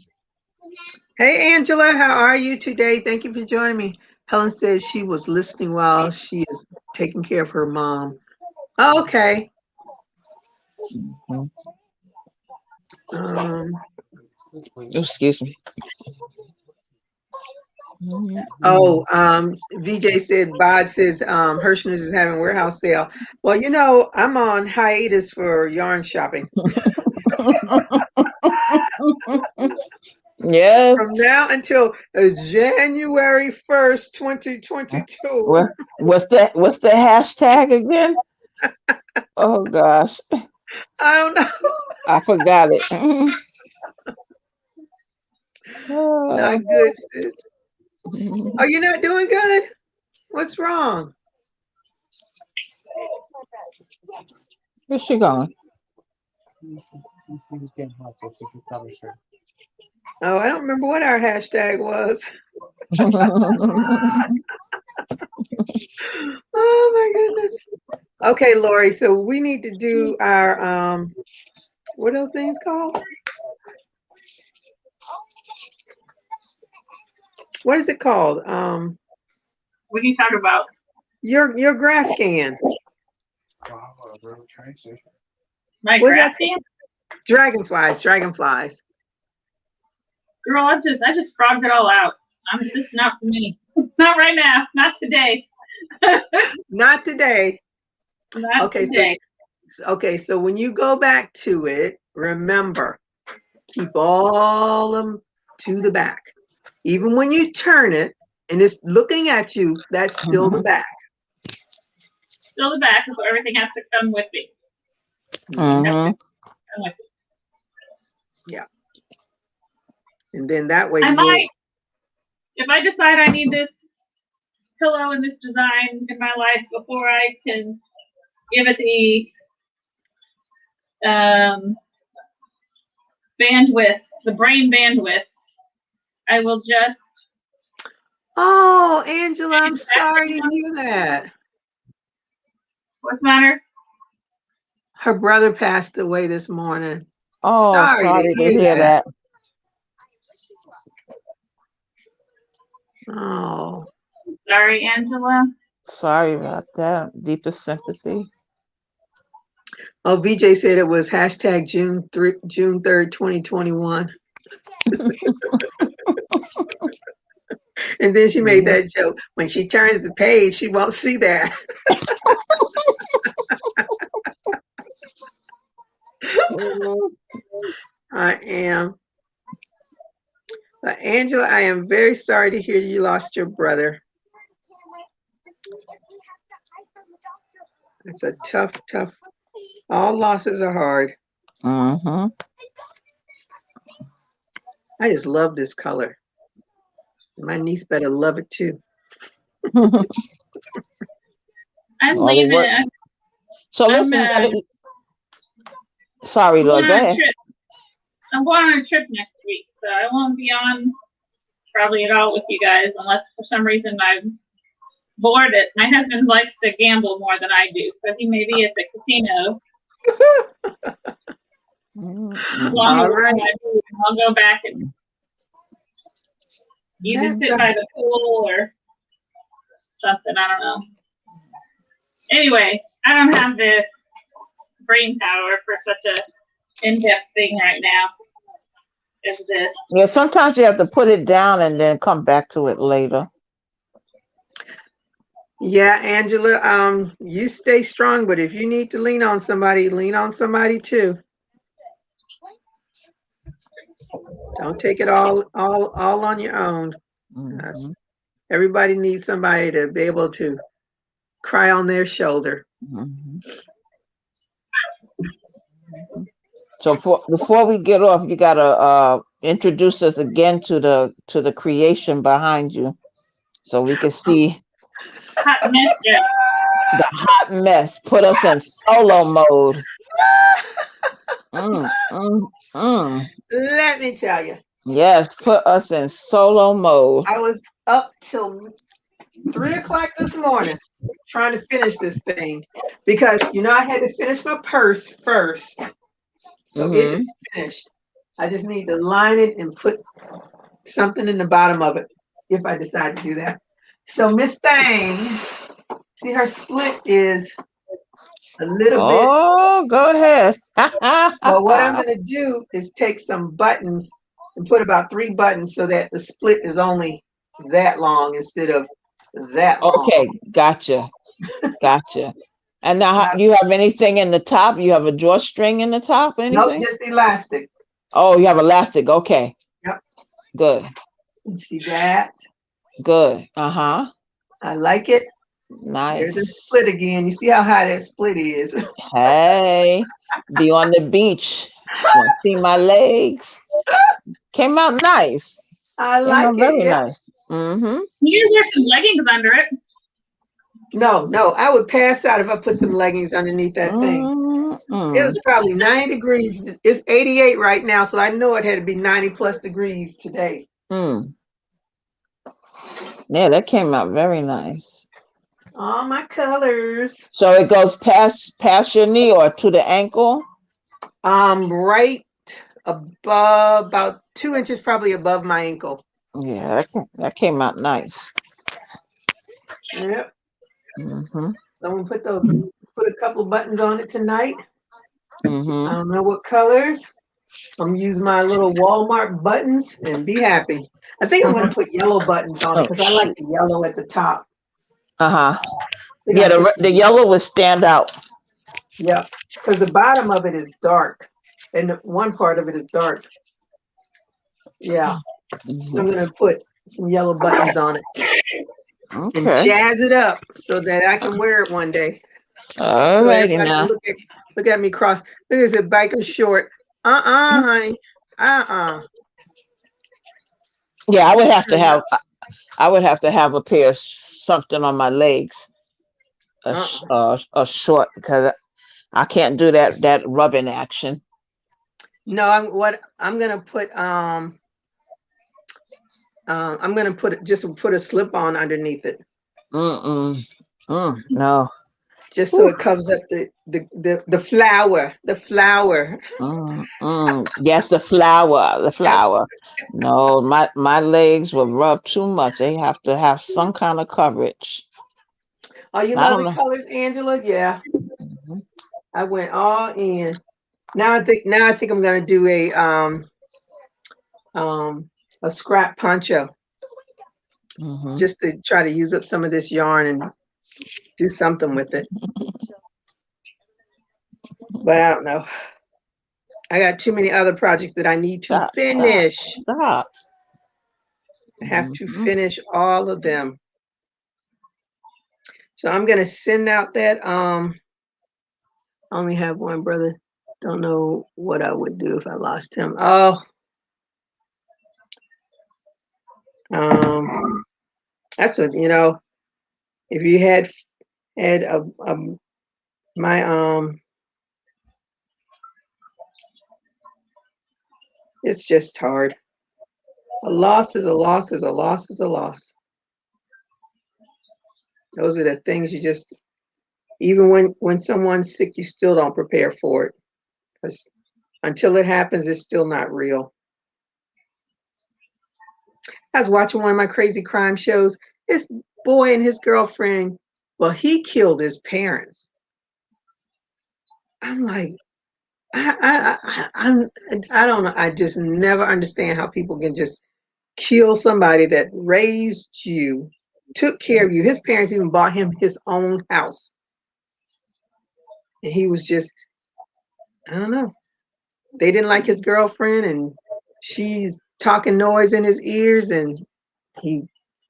Hey Angela, how are you today? Thank you for joining me. Helen said she was listening while she is taking care of her mom. Okay. Excuse me. Oh, VJ said, Bod says, Hirschner's is having warehouse sale. Well, I'm on hiatus for yarn shopping. Yes. From now until January 1st, 2022. What's the hashtag again? Oh gosh. I don't know. I forgot it. Not good, sis. Oh, you're not doing good? What's wrong? Where's she going? Oh, I don't remember what our hashtag was. Oh my goodness. Okay, Lori, so we need to do our what are those things called? What is it called? What are you talking about? Your graph can. My What's graph that? can? Dragonflies. Girl, I just frogged it all out. This is not for me. Not right now. Not today. Not today. Not Okay, today. So when you go back to it, remember, keep all of them to the back. Even when you turn it and it's looking at you, that's still the back. Still the back, so everything has to come with me. Mm-hmm. Yeah. And then that way I might, if I decide I need this pillow and this design in my life before I can give it the bandwidth, the brain bandwidth, I will just. Oh, Angela, I'm sorry to hear that. What's the matter? Her brother passed away this morning. Oh, sorry to hear that. Oh. Sorry, Angela. Sorry about that. Deepest sympathy. Oh, VJ said it was hashtag June 3rd, 2021. And then she made that joke. When she turns the page, she won't see that. I am. Angela, I am very sorry to hear you lost your brother. It's a tough. All losses are hard. Mm-hmm. I just love this color. My niece better love it too. I'm leaving. So listen, sorry, Lord, go ahead. I'm going on a trip next week, so I won't be on probably at all with you guys unless for some reason I'm bored. My husband likes to gamble more than I do, so he may be at the casino. All right. I'll go back and either sit by the pool or something. I don't know. Anyway, I don't have the brain power for such a in-depth thing right now as this. Yeah, sometimes you have to put it down and then come back to it later. Yeah, Angela, you stay strong, but if you need to lean on somebody too. Don't take it all on your own. Mm-hmm. Everybody needs somebody to be able to cry on their shoulder. Mm-hmm. So before we get off, you gotta introduce us again to the creation behind you, so we can see hot mess. The hot mess. Put us in solo mode. Let me tell you. Yes, put us in solo mode. I was up till 3 o'clock this morning trying to finish this thing because I had to finish my purse first. So it is finished. I just need to line it and put something in the bottom of it if I decide to do that. So Miss Thang, see her split is a little bit. Oh, go ahead. Well, what I'm going to do is take some buttons and put about 3 buttons so that the split is only that long instead of that long. Okay, gotcha. And now, do you have anything in the top? You have a drawstring in the top? Nope, Anything? just elastic. Oh, you have elastic. Okay. Yep. Good. You see that? Good. Uh-huh. I like it. There's a Nice. split again. You see how high that split is? Hey, be on the beach. Want to see my legs? Came out nice. I Came like out it. very Yeah. nice. Mm-hmm. You can wear some leggings under it. No, I would pass out if I put some leggings underneath that thing. It was probably 90 degrees. It's 88 right now, so I know it had to be 90 plus degrees today. Yeah, that came out very nice. All my colors. So it goes past your knee or to the ankle? Right above, about 2 inches probably above my ankle. Yeah, that came out nice. Yep. Mm-hmm. So I'm gonna put a couple buttons on it tonight. Mm-hmm. I don't know what colors. I'm gonna use my little Walmart buttons and be happy. I think I'm gonna put yellow buttons on it because I like the yellow at the top. Uh-huh. Yeah, the yellow would stand out. Yeah, because the bottom of it is dark, and one part of it is dark. Yeah, so I'm gonna put some yellow buttons on it and jazz it up so that I can wear it one day. All So righty everybody now. can look at me cross. Look at this biker short. Honey. Yeah, I would have to have a pair of something on my legs, a short, because I can't do that rubbing action. No, I'm gonna put just put a slip on underneath it. No. Just so it covers up the flower. The flower. Yes, the flower. No, my legs will rub too much. They have to have some kind of coverage. Oh, you I love don't the know. colors, Angela? Yeah. Mm-hmm. I went all in. Now I think I'm gonna do a scrap poncho. Mm-hmm. Just to try to use up some of this yarn and do something with it. But I don't know. I got too many other projects that I need to finish. Stop. I have to finish all of them. So I'm gonna send out that I only have one brother. Don't know what I would do if I lost him. Oh, that's what if you had my it's just hard. A loss is a loss is a loss is a loss. Those are the things you just, even when someone's sick, you still don't prepare for it, because until it happens, it's still not real. I was watching one of my crazy crime shows. This boy and his girlfriend, well, he killed his parents. I'm like, I don't know. I just never understand how people can just kill somebody that raised you, took care of you. His parents even bought him his own house. And he was just, I don't know. They didn't like his girlfriend, and she's talking noise in his ears, and he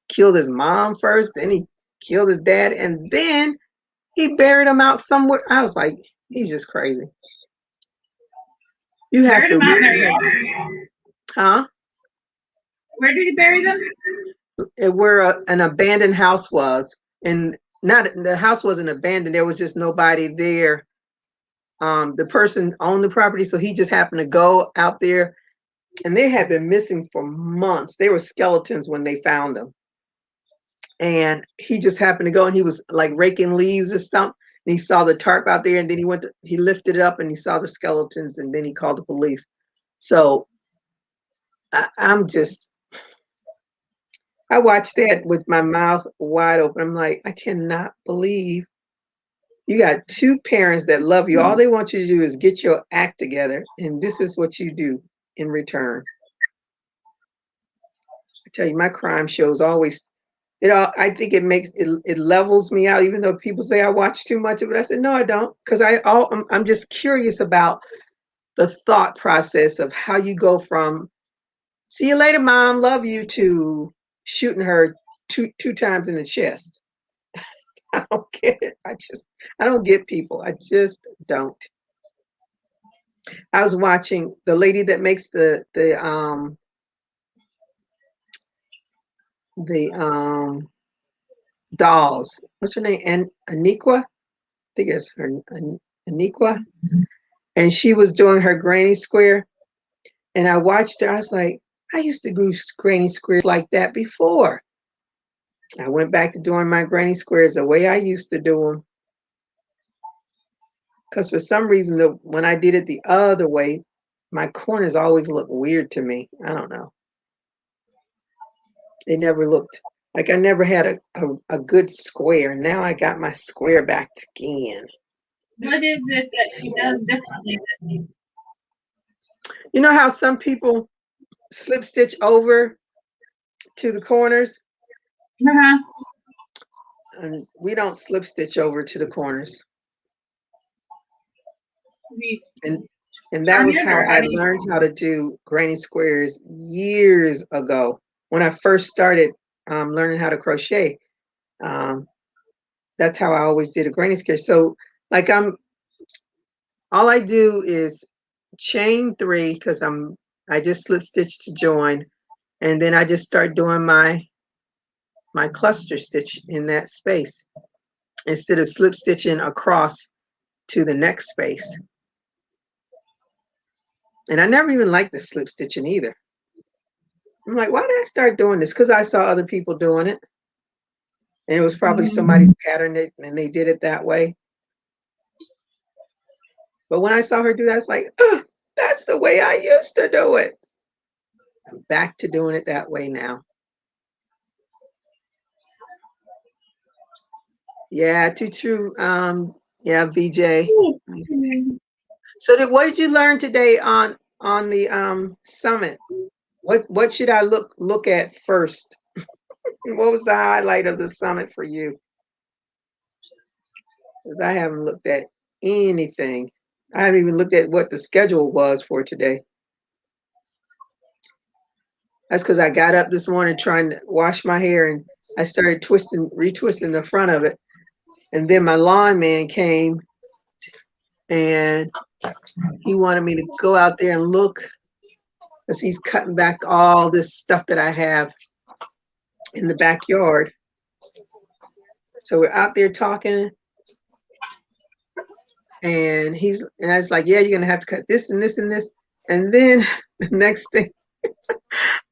killed his mom first, then he killed his dad, and then he buried him out somewhere. I was like, he's just crazy. You have to really, huh? Where did he bury them? Where an abandoned house was, and not the house wasn't abandoned. There was just nobody there. The person owned the property, so he just happened to go out there, and they had been missing for months. They were skeletons when they found them, and he just happened to go, and he was like raking leaves or something, and he saw the tarp out there, and then he lifted it up, and he saw the skeletons, and then he called the police. So I watched that with my mouth wide open. I'm like, I cannot believe you got two parents that love you. All they want you to do is get your act together, and this is what you do in return. I tell you, my crime shows always, I think it makes it levels me out, even though people say I watch too much of it. I said, no, I don't. Because I'm just curious about the thought process of how you go from "see you later, mom, love you" to shooting her two times in the chest. I don't get it. I don't get people. I just don't. I was watching the lady that makes the dolls. What's her name? And Aniqua? I think it's her Aniqua. And she was doing her granny square. And I watched her. I was like, I used to do granny squares like that before. I went back to doing my granny squares the way I used to do them. Because for some reason, when I did it the other way, my corners always look weird to me. I don't know. They never looked like I never had a good square. Now I got my square back again. What is it that she does differently? You know how some people slip stitch over to the corners? Uh-huh. And we don't slip stitch over to the corners. And that was how I learned how to do granny squares years ago. When I first started learning how to crochet, that's how I always did a granny square. So like all I do is chain 3 because I just slip stitch to join, and then I just start doing my cluster stitch in that space instead of slip stitching across to the next space. And I never even liked the slip stitching either. I'm like, why did I start doing this? Because I saw other people doing it. And it was probably somebody's pattern and they did it that way. But when I saw her do that, it's like, oh, that's the way I used to do it. I'm back to doing it that way now. Yeah, too true. Yeah, VJ. So what did you learn today on the summit? What should I look at first? What was the highlight of the summit for you? Because I haven't looked at anything. I haven't even looked at what the schedule was for today. That's because I got up this morning trying to wash my hair and I started retwisting the front of it. And then my lawn man came and he wanted me to go out there and look because he's cutting back all this stuff that I have in the backyard. So we're out there talking and I was like, yeah, you're going to have to cut this and this and this. And then the next thing,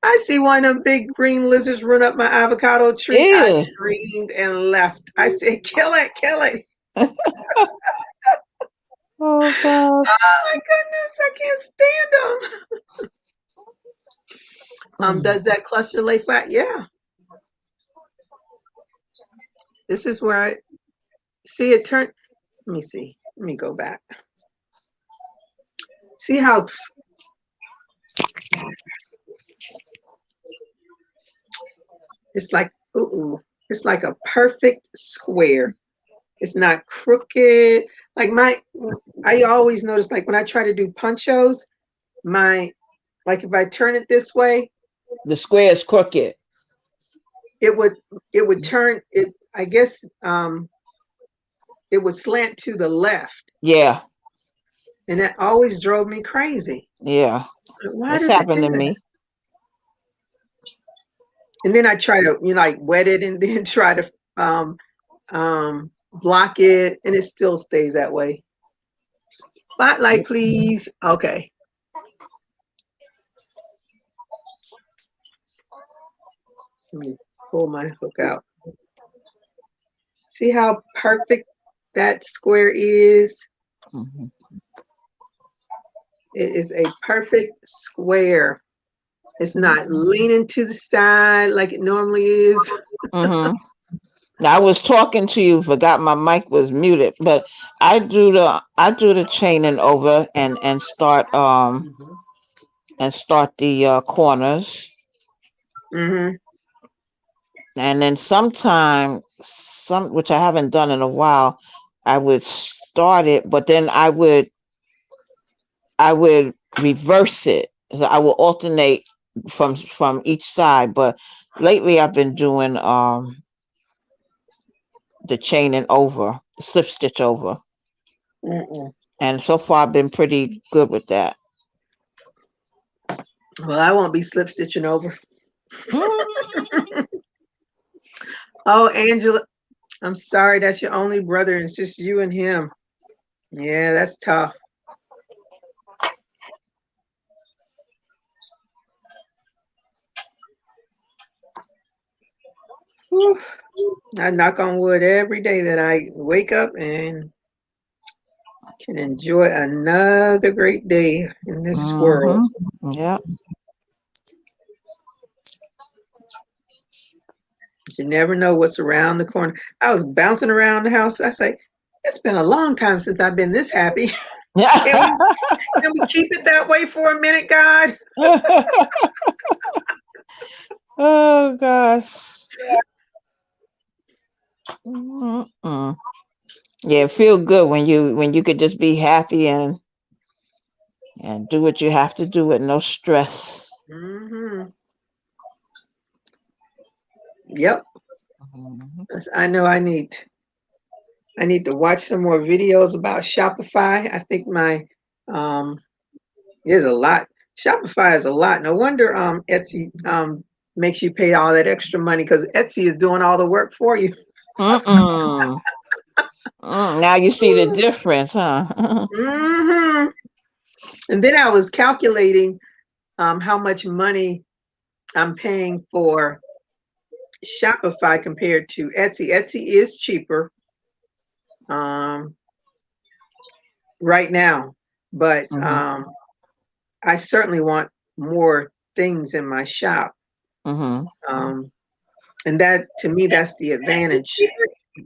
I see one of them big green lizards run up my avocado tree. Ew. I screamed and left. I said, kill it, kill it. Oh, God. Oh, my goodness. I can't stand them. Does that cluster lay flat? Yeah. This is where I see it turn. Let me see. Let me go back. See how it's like, it's like a perfect square. It's not crooked. Like I always notice, like when I try to do ponchos, like if I turn it this way, the square is crooked. It would turn it. I guess it would slant to the left. Yeah. And that always drove me crazy. Yeah. Why That's does happened it do to me. And then I try to like wet it and then try to block it, and it still stays that way. Spotlight, please. Okay. Let me pull my hook out. See how perfect that square is? Mm-hmm. It is a perfect square. It's not leaning to the side like it normally is. Mm-hmm. Now, I was talking to you, forgot my mic was muted, but I do the chaining over and start the corners. Mm-hmm. And then sometime, which I haven't done in a while, I would start it, but then I would reverse it. So I will alternate from each side. But lately I've been doing the chaining over, the slip stitch over. Mm-mm. And so far I've been pretty good with that. Well, I won't be slip stitching over. Mm. Oh, Angela, I'm sorry that's your only brother and it's just you and him. Yeah, that's tough. Whew. I knock on wood every day that I wake up and can enjoy another great day in this world. Mm-hmm. Yeah. You never know what's around the corner. I was bouncing around the house. I say, it's been a long time since I've been this happy. Can we, can we keep it that way for a minute, God? Oh gosh. Mm-mm. Yeah, it feel good when you could just be happy and do what you have to do with no stress. Mm-hmm. Yep. Mhm. I know I need to watch some more videos about Shopify. I think um there's a lot. Shopify is a lot. No wonder Etsy makes you pay all that extra money because Etsy is doing all the work for you. Mm-mm. Now you see the difference, huh? Hmm. And then I was calculating how much money I'm paying for Shopify compared to Etsy. Etsy is cheaper um, right now, but Mm-hmm. I certainly want more things in my shop. Mm-hmm. Um, and that, to me, that's the Etsy's advantage. cheaper. So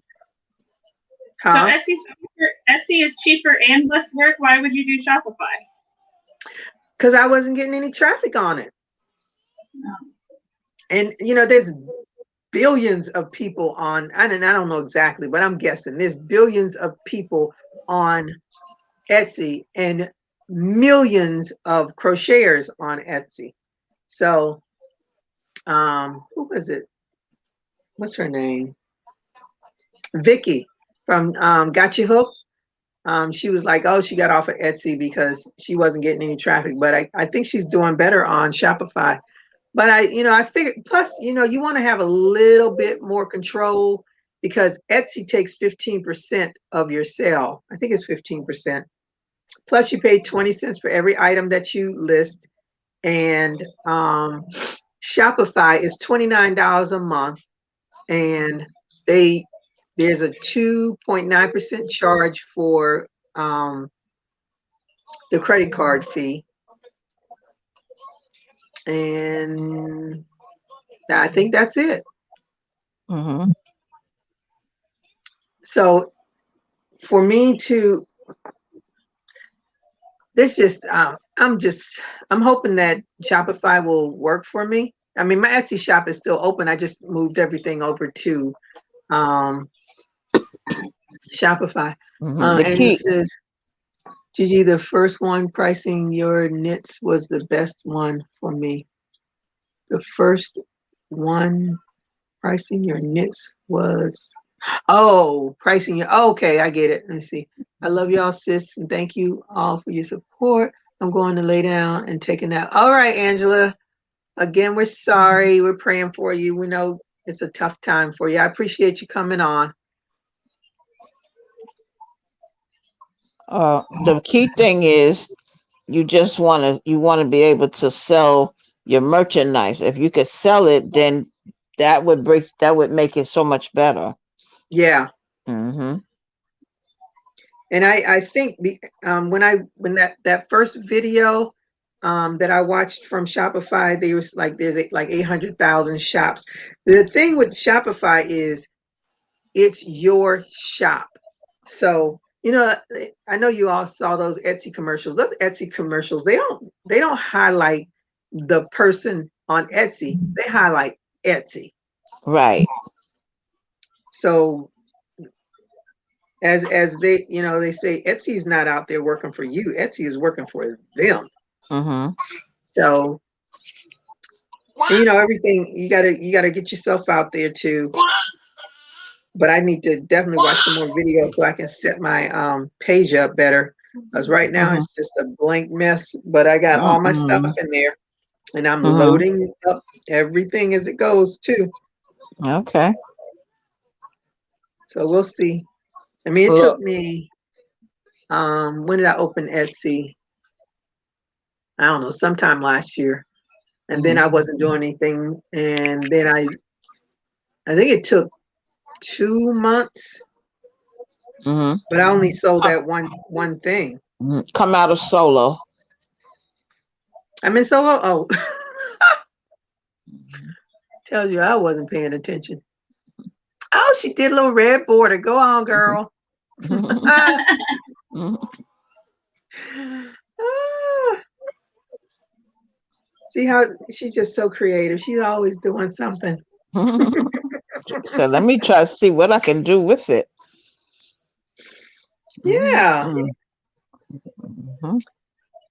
Huh? Etsy is cheaper and less work. Why would you do Shopify? Because I wasn't getting any traffic on it. No. And, there's billions of people on, I don't know exactly, but I'm guessing there's billions of people on Etsy and millions of crocheters on Etsy. So, who was it? What's her name? Vicky from Got You Hooked. She was like, oh, she got off of Etsy because she wasn't getting any traffic, but I think she's doing better on Shopify. But I figured, plus, you want to have a little bit more control because Etsy takes 15% of your sale. I think it's 15%. Plus, you pay 20 cents for every item that you list. And Shopify is $29 a month. And there's a 2.9% charge for the credit card fee. And I think that's it. Mm-hmm. So for me to, there's just, I'm hoping that Shopify will work for me. I mean, my Etsy shop is still open. I just moved everything over to um, Shopify. Mm-hmm. The Angel key. says, Gigi, the first one pricing your knits was the best one for me. The first one pricing your knits was, oh, pricing your, oh, okay, I get it. Let me see. I love y'all, sis, and thank you all for your support. I'm going to lay down and take a nap. All right, Angela. Again, we're sorry. We're praying for you. We know it's a tough time for you. I appreciate you coming on. The key thing is you want to be able to sell your merchandise. If you could sell it, then that would make it so much better. Yeah. Mm-hmm. And I think when that first video that I watched from Shopify, they was like there's like 800,000 shops. The thing with Shopify is it's your shop. So, I know you all saw those Etsy commercials. Those Etsy commercials, they don't highlight the person on Etsy, they highlight Etsy. Right. So as they, they say Etsy is not out there working for you. Etsy is working for them. Mm-hmm. So, everything you gotta get yourself out there too. But I need to definitely watch some more videos so I can set my page up better. Because right now it's just a blank mess. But I got all my stuff in there, and I'm loading up everything as it goes too. Okay. So we'll see. I mean, it took me. When did I open Etsy? I don't know, sometime last year, and then I wasn't doing anything, and then I think it took 2 months, but I only sold that one thing. Come out of solo. I'm in solo. Oh, tells you I wasn't paying attention. Oh, she did a little red border. Go on, girl. See how she's just so creative. She's always doing something. So let me try to see what I can do with it. Yeah.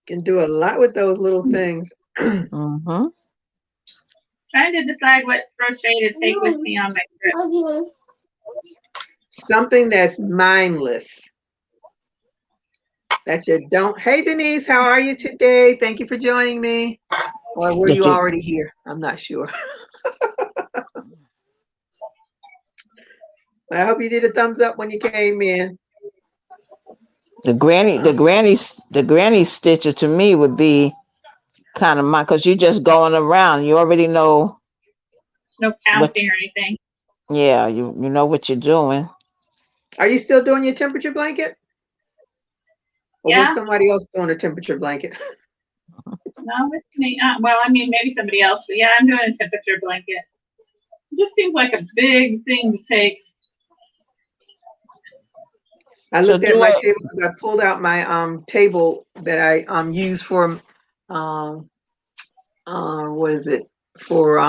Can do a lot with those little things. Trying to decide what crochet to take with me on my trip. Something that's mindless. That you don't. Hey, Denise, how are you today? Thank you for joining me. Or were you already here? I'm not sure. I hope you did a thumbs up when you came in. The granny stitcher to me would be kind of mine, because you're just going around. You already know. No counting or anything. Yeah, you know what you're doing. Are you still doing your temperature blanket? Or was somebody else doing a temperature blanket? No, it's me. Well, I mean, maybe somebody else, but yeah, I'm doing a temperature blanket. It just seems like a big thing to take. I looked at my table because I pulled out my table that I use for what is it, for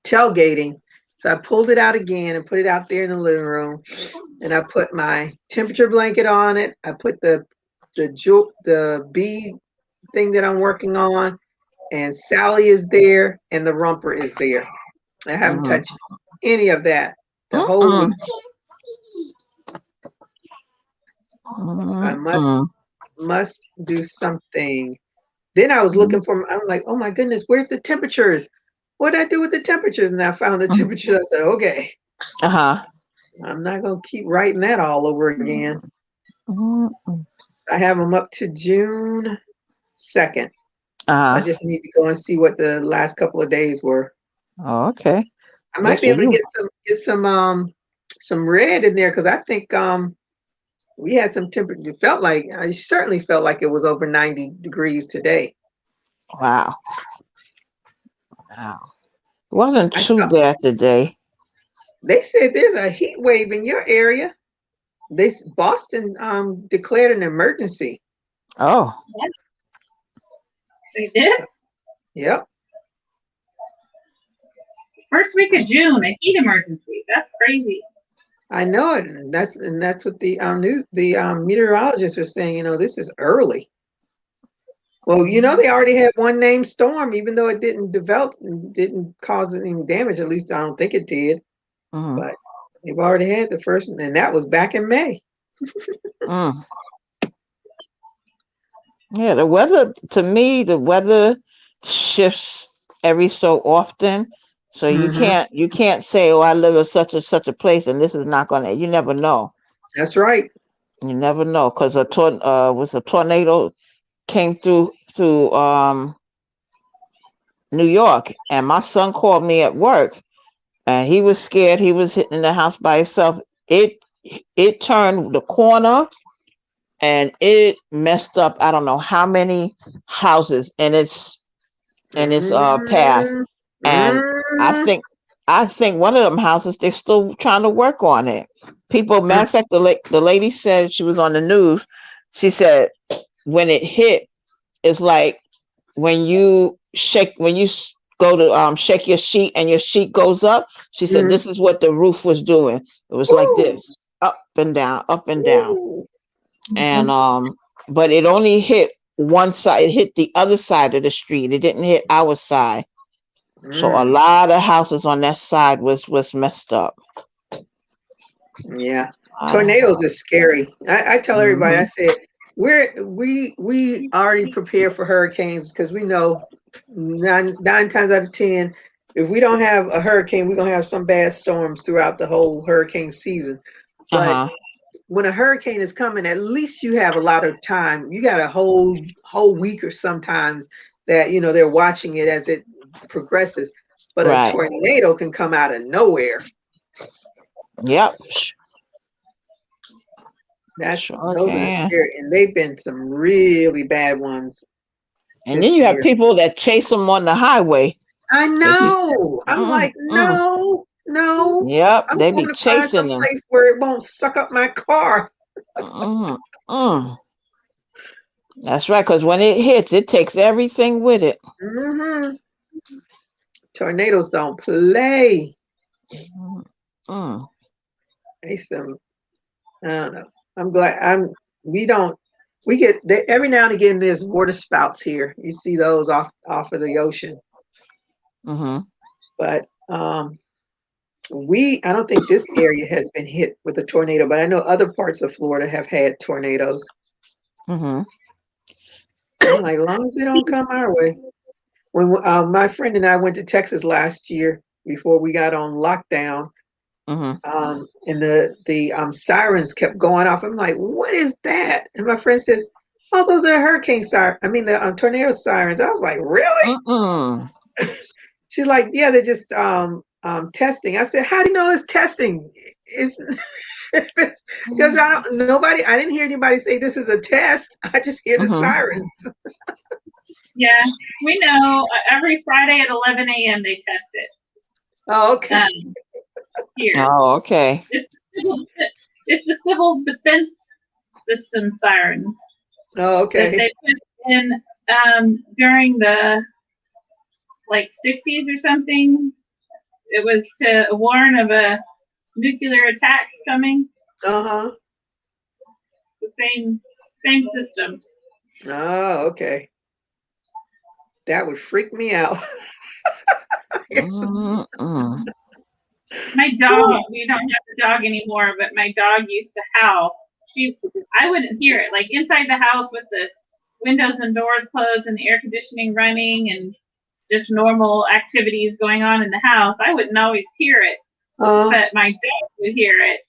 tailgating. So I pulled it out again and put it out there in the living room, and I put my temperature blanket on it. I put the bead thing that I'm working on, and Sally is there, and the romper is there. I haven't touched any of that the whole week. So I must do something. Then I was looking for, I'm like, oh my goodness, where's the temperatures? What did I do with the temperatures? And I found the temperatures. I said, okay. I'm not going to keep writing that all over again. I have them up to June 2nd. I just need to go and see what the last couple of days were. Oh, okay. I might be able to get some red in there, because I think we had some temperature. I certainly felt like it was over 90 degrees today. Wow. It wasn't too bad today. They said there's a heat wave in your area. Boston declared an emergency. Oh. They did? Yep. First week of June, a heat emergency. That's crazy. I know it, and that's what the meteorologists were saying. This is early. Well, they already had one named storm, even though it didn't develop and didn't cause any damage. At least I don't think it did. But they've already had the first, and that was back in May. Yeah, the weather, to me, the weather shifts every so often. So you can't say, oh, I live in such and such a place, and this is not gonna. You never know. That's right. You never know, because a tornado came through New York, and my son called me at work, and he was scared. He was in the house by himself. It turned the corner, and it messed up I don't know how many houses in its path. And I think one of them houses, they're still trying to work on it. Matter of fact, the lady said, she was on the news, she said when it hit, it's like when you go to shake your sheet and your sheet goes up, she said this is what the roof was doing. It was like this, up and down, up and down. And but it only hit one side. It hit the other side of the street. It didn't hit our side. So a lot of houses on that side was messed up. Yeah, tornadoes are scary. I tell everybody, I said we already prepare for hurricanes because we know nine times out of 10, if we don't have a hurricane, we're gonna have some bad storms throughout the whole hurricane season. But when a hurricane is coming, at least you have a lot of time. You got a whole week or sometimes that they're watching it as it progresses. But a tornado can come out of nowhere. Yep. Those are scary, and they've been some really bad ones. And then you have people that chase them on the highway. I know. I'm like, no. Yep, I'm they going be to find chasing some them. place where it won't suck up my car. That's right, because when it hits, it takes everything with it. Tornadoes don't play. They some, I don't know. I'm glad we get every now and again there's water spouts here. You see those off of the ocean. But I don't think this area has been hit with a tornado, but I know other parts of Florida have had tornadoes. I'm like, as long as they don't come our way. When my friend and I went to Texas last year before we got on lockdown, and the sirens kept going off. I'm like, what is that? And my friend says, oh, those are hurricane sirens. I mean, the tornado sirens. I was like, really? She's like, yeah, they're just testing. I said, how do you know it's testing? Because I didn't hear anybody say this is a test. I just hear the sirens. Yeah, we know every Friday at 11 a.m. they test it. Oh, okay. Here. Oh, okay. It's the Civil Defense System sirens. Oh, okay. That they put in during the 60s or something. It was to warn of a nuclear attack coming. The same system. Oh, okay. That would freak me out. My dog, we don't have the dog anymore, but my dog used to howl. I wouldn't hear it. Like inside the house with the windows and doors closed and the air conditioning running and just normal activities going on in the house, I wouldn't always hear it. But my dog would hear it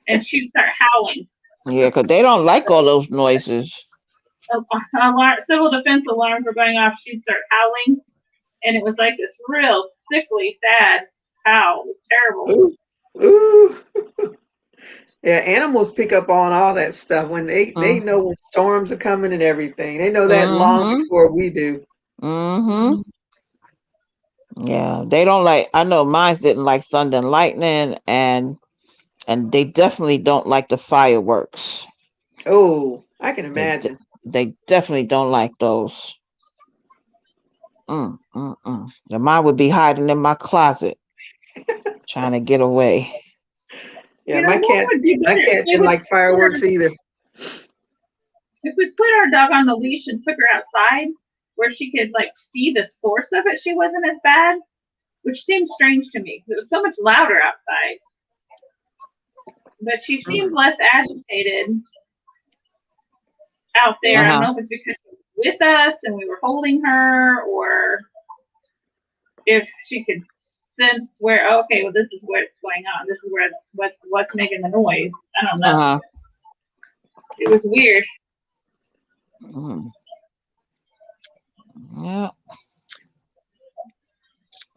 and she'd start howling. Yeah, because they don't like all those noises. Civil defense alarms were going off. She'd start howling, and it was like this real sickly, sad howl. It was terrible. Ooh. Yeah, animals pick up on all that stuff when they know when storms are coming and everything. They know that long before we do. Yeah, they don't like. I know mine didn't like thunder and lightning, and they definitely don't like the fireworks. Oh, I can imagine. They definitely don't like those. And mine would be hiding in my closet, trying to get away. Yeah, my cat didn't like fireworks either. If we put our dog on the leash and took her outside, where she could see the source of it, she wasn't as bad, which seemed strange to me because it was so much louder outside. But she seemed less agitated out there. I don't know if it's because she was with us and we were holding her, or if she could sense where, okay, well, this is what's going on. This is where what's making the noise. I don't know. It was weird. Yeah.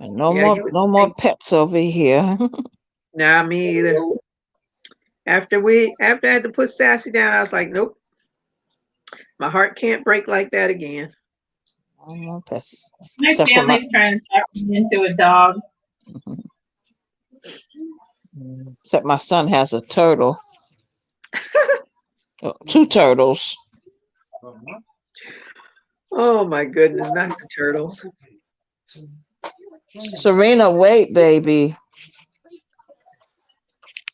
And no more pets over here. Nah, me either. After I had to put Sassy down, I was like, nope. My heart can't break like that again. No more pets. My family's trying to talk me into a dog. Except my son has a turtle. 2 turtles. Oh my goodness, not the turtles. Serena, wait, baby.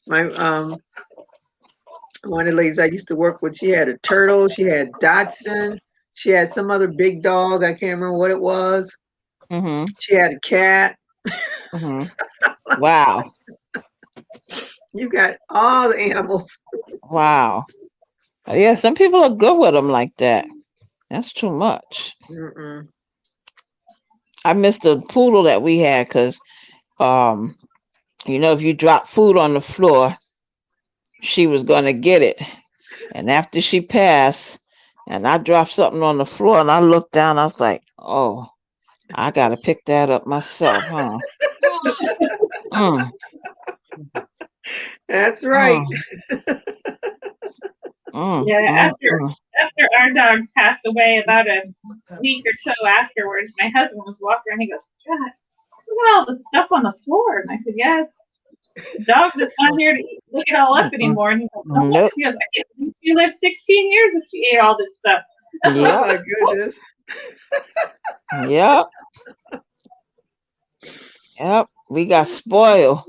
My one of the ladies I used to work with, she had a turtle, she had Dotson, she had some other big dog, I can't remember what it was. Mm-hmm. She had a cat. Mm-hmm. Wow. You got all the animals. Wow. Yeah, some people are good with them like that. That's too much. Mm-mm. I miss the poodle that we had because, if you drop food on the floor, she was going to get it. And after she passed, and I dropped something on the floor, and I looked down, I was like, oh, I got to pick that up myself, huh? Mm, That's right. mm, mm, Yeah, mm, mm. after our dog passed away, about a week or so afterwards, my husband was walking around. He goes, "God, look at all the stuff on the floor." And I said, "Yeah, the dog that's not here to look it all up Mm-mm. anymore." And he goes, "No." Nope. He goes, "I can't believe she lived 16 years if she ate all this stuff." Oh Yep. my goodness. Yep. Yep. We got spoiled.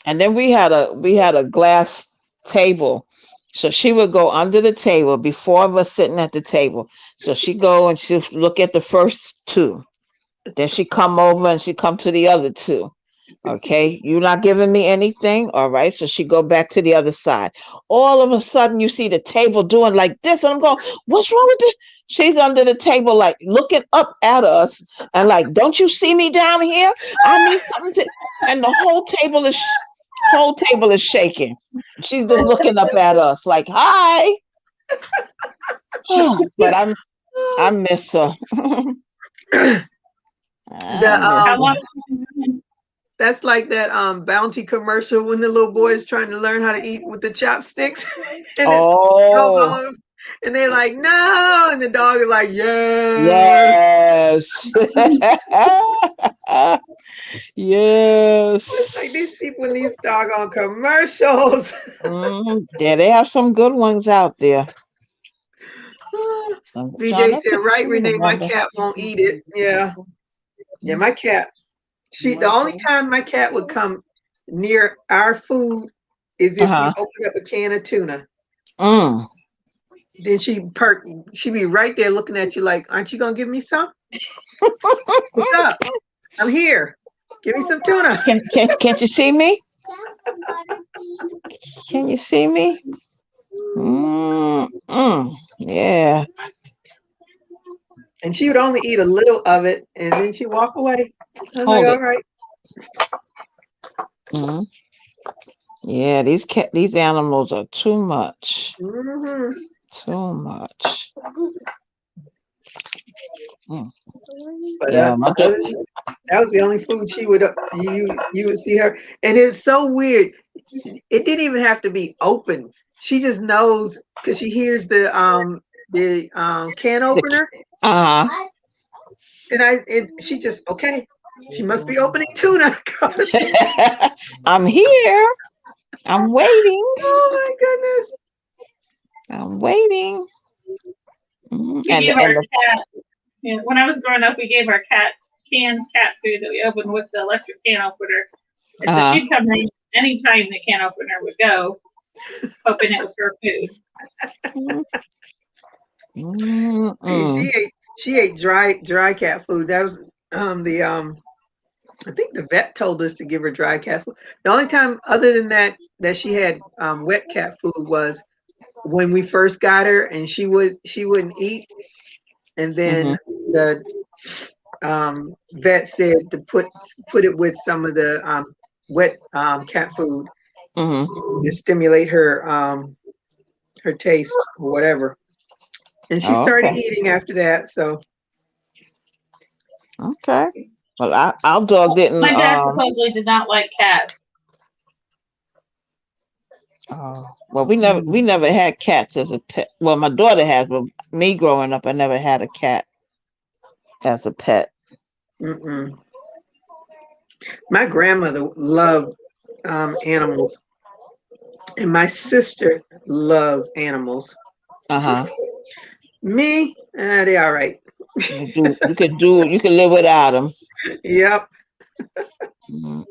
And then we had a glass table. So she would go under the table before of us sitting at the table. So she go and she look at the first two. Then she come over and she come to the other two. Okay, you're not giving me anything. All right. So she go back to the other side. All of a sudden you see the table doing like this. And I'm going, what's wrong with this? She's under the table, like looking up at us and like, don't you see me down here? I need something to, and the whole table is shaking. She's just looking up at us like, hi. But I miss her. I The miss How her. long? That's like that Bounty commercial when the little boy is trying to learn how to eat with the chopsticks, and it goes all Oh, over, and they're like, "No," and the dog is like, "Yes." yes. It's like these Yes. people in these doggone commercials. Yeah, they have some good ones out there. So trying BJ to said, "Right, picture the Renee, my wonder. cat won't eat it." Yeah, yeah, my cat. The only time my cat would come near our food is if we Uh-huh. open up a can of tuna. Mm. Then she'd be right there looking at you like, "Aren't you gonna give me some? What's up? I'm here. Give me some tuna." Can't you see me? Can you see me? Yeah. And she would only eat a little of it, and then she'd walk away. I was like, Hold "All it. right." Mm. Yeah, these animals are too much. Mhm. Too much. Mm. But Yeah, that was the only food she would you would see her, and it's so weird. It didn't even have to be open. She just knows because she hears the can opener, uh-huh. and she just okay. She must be opening tuna. I'm here. I'm waiting. Oh my goodness. I'm waiting. Mhm. We And gave and our the, cat, when I was growing up, we gave our cat canned cat food that we opened with the electric can opener. And so uh-huh. she'd come in anytime the can opener would go, hoping it was her food. Mm-mm. She ate dry cat food. That was the I think the vet told us to give her dry cat food. The only time other than that she had wet cat food was when we first got her, and she wouldn't eat, and then Mm-hmm. the vet said to put it with some of the wet cat food Mm-hmm. to stimulate her taste or whatever. And she Oh, started okay. eating after that. So Okay. Well, our dog didn't. My dad supposedly did not like cats. Well, we never had cats as a pet. Well, my daughter has, but me growing up, I never had a cat as a pet. mm-mm. My grandmother loved animals, and my sister loves animals. Uh huh. Me, they all right. You can live without them. Yep. Mm-mm.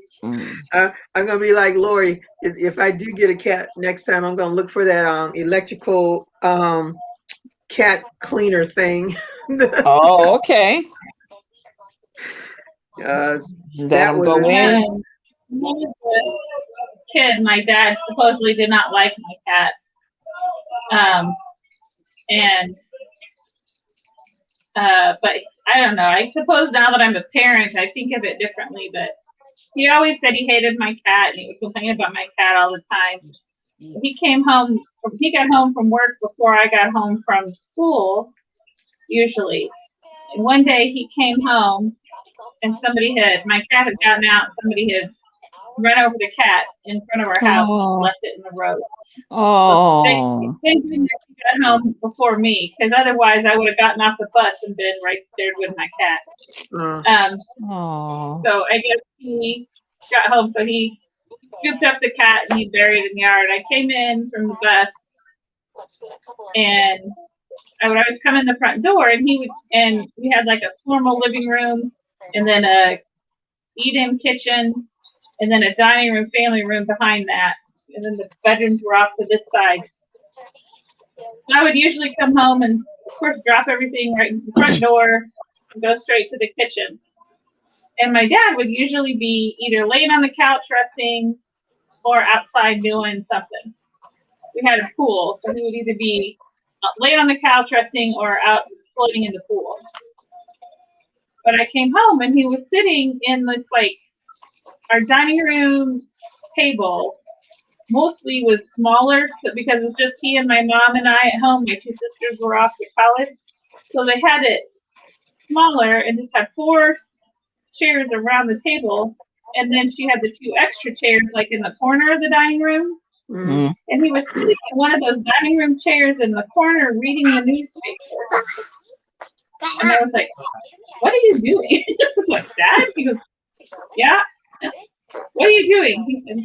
I'm gonna be like Lori. If I do get a cat next time, I'm gonna look for that electrical cat cleaner thing. Oh, okay. That That'll was go a in. When I was a kid, my dad supposedly did not like my cat. And but I don't know. I suppose now that I'm a parent, I think of it differently. But he always said he hated my cat and he would complain about my cat all the time. He came home. He got home from work before I got home from school, usually. And one day he came home and my cat had gotten out. And somebody had run over the cat in front of our house and Oh, left it in the road. So oh, thank goodness he got home before me, because otherwise I would have gotten off the bus and been right there with my cat. oh. So I guess he got home, so he scooped up the cat and he buried it in the yard. I came in from the bus and I would always come in the front door and we had like a formal living room and then a eat-in kitchen and then a dining room, family room behind that. And then the bedrooms were off to this side. So I would usually come home and, of course, drop everything right in the front door and go straight to the kitchen. And my dad would usually be either laying on the couch resting or outside doing something. We had a pool, so he would either be laying on the couch resting or out floating in the pool. But I came home and he was sitting in this, like, our dining room table mostly was smaller because it's just he and my mom and I at home. My two sisters were off to college. So they had it smaller and just had 4 chairs around the table. And then she had the 2 extra chairs like in the corner of the dining room. Mm. And he was sitting in one of those dining room chairs in the corner reading the newspaper. And I was like, what are you doing? I was like, Dad? He goes, yeah. What are you doing? He said,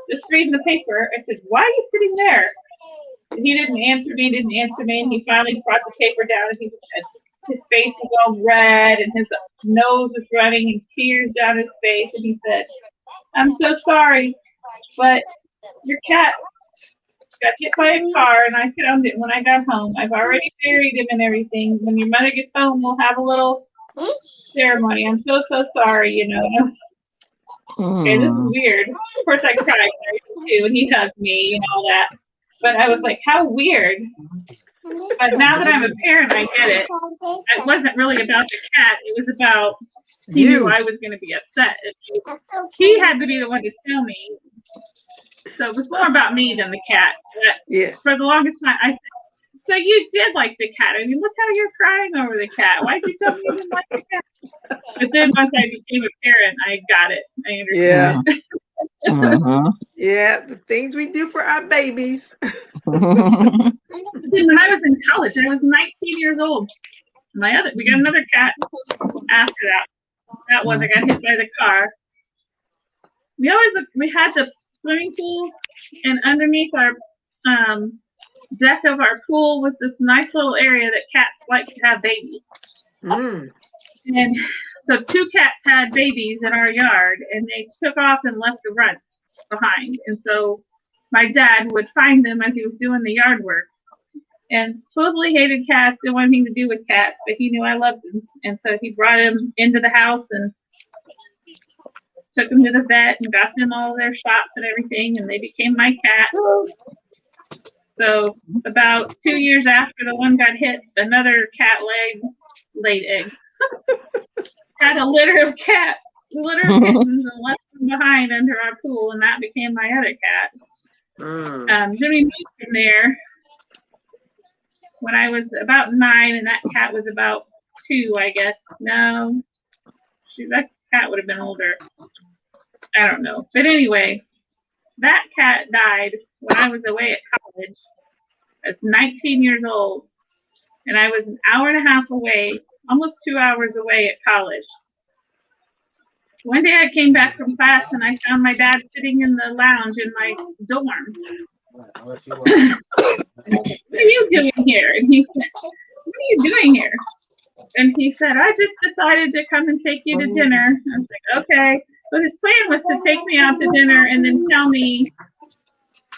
just reading the paper. I said, why are you sitting there? And he didn't answer me. And he finally brought the paper down and his face was all red and his nose was running and tears down his face. And he said, I'm so sorry, but your cat got hit by a car and I found it when I got home. I've already buried him and everything. When your mother gets home, we'll have a little ceremony. I'm so sorry, you know. And I was like, okay, this is weird. Of course, I cried too, and he hugged me and all that. But I was like, how weird. But now that I'm a parent, I get it. It wasn't really about the cat. It was about he knew I was going to be upset. He had to be the one to tell me. So it was more about me than the cat. But for the longest time, I said, so you did like the cat. I mean, look how you're crying over the cat. Why'd you tell me you didn't like the cat? But then once I became a parent, I got it. I understood. Yeah. Yeah, the things we do for our babies. When I was in college, I was 19 years old. We got another cat after that. That one that got hit by the car. We had the swimming pool, and underneath our deck of our pool was this nice little area that cats like to have babies. And so 2 cats had babies in our yard, and they took off and left the runts behind. And so my dad would find them as he was doing the yard work. And supposedly hated cats, didn't want anything to do with cats, but he knew I loved them. And so he brought him into the house and took them to the vet and got them all their shots and everything, and they became my cat. So about 2 years after the one got hit, another cat laid eggs. Had a litter of kittens and left them behind under our pool, and that became my other cat. Then we moved from there when I was about 9, and that cat was about 2, I guess. No, that cat would have been older. I don't know. But anyway, that cat died when I was away at college. I was 19 years old, and I was an hour and a half away, almost 2 hours away at college. One day I came back from class, and I found my dad sitting in the lounge in my dorm. What are you doing here? And he you doing here? And he said, I just decided to come and take you to dinner. I was like, okay. But his plan was to take me out to dinner and then tell me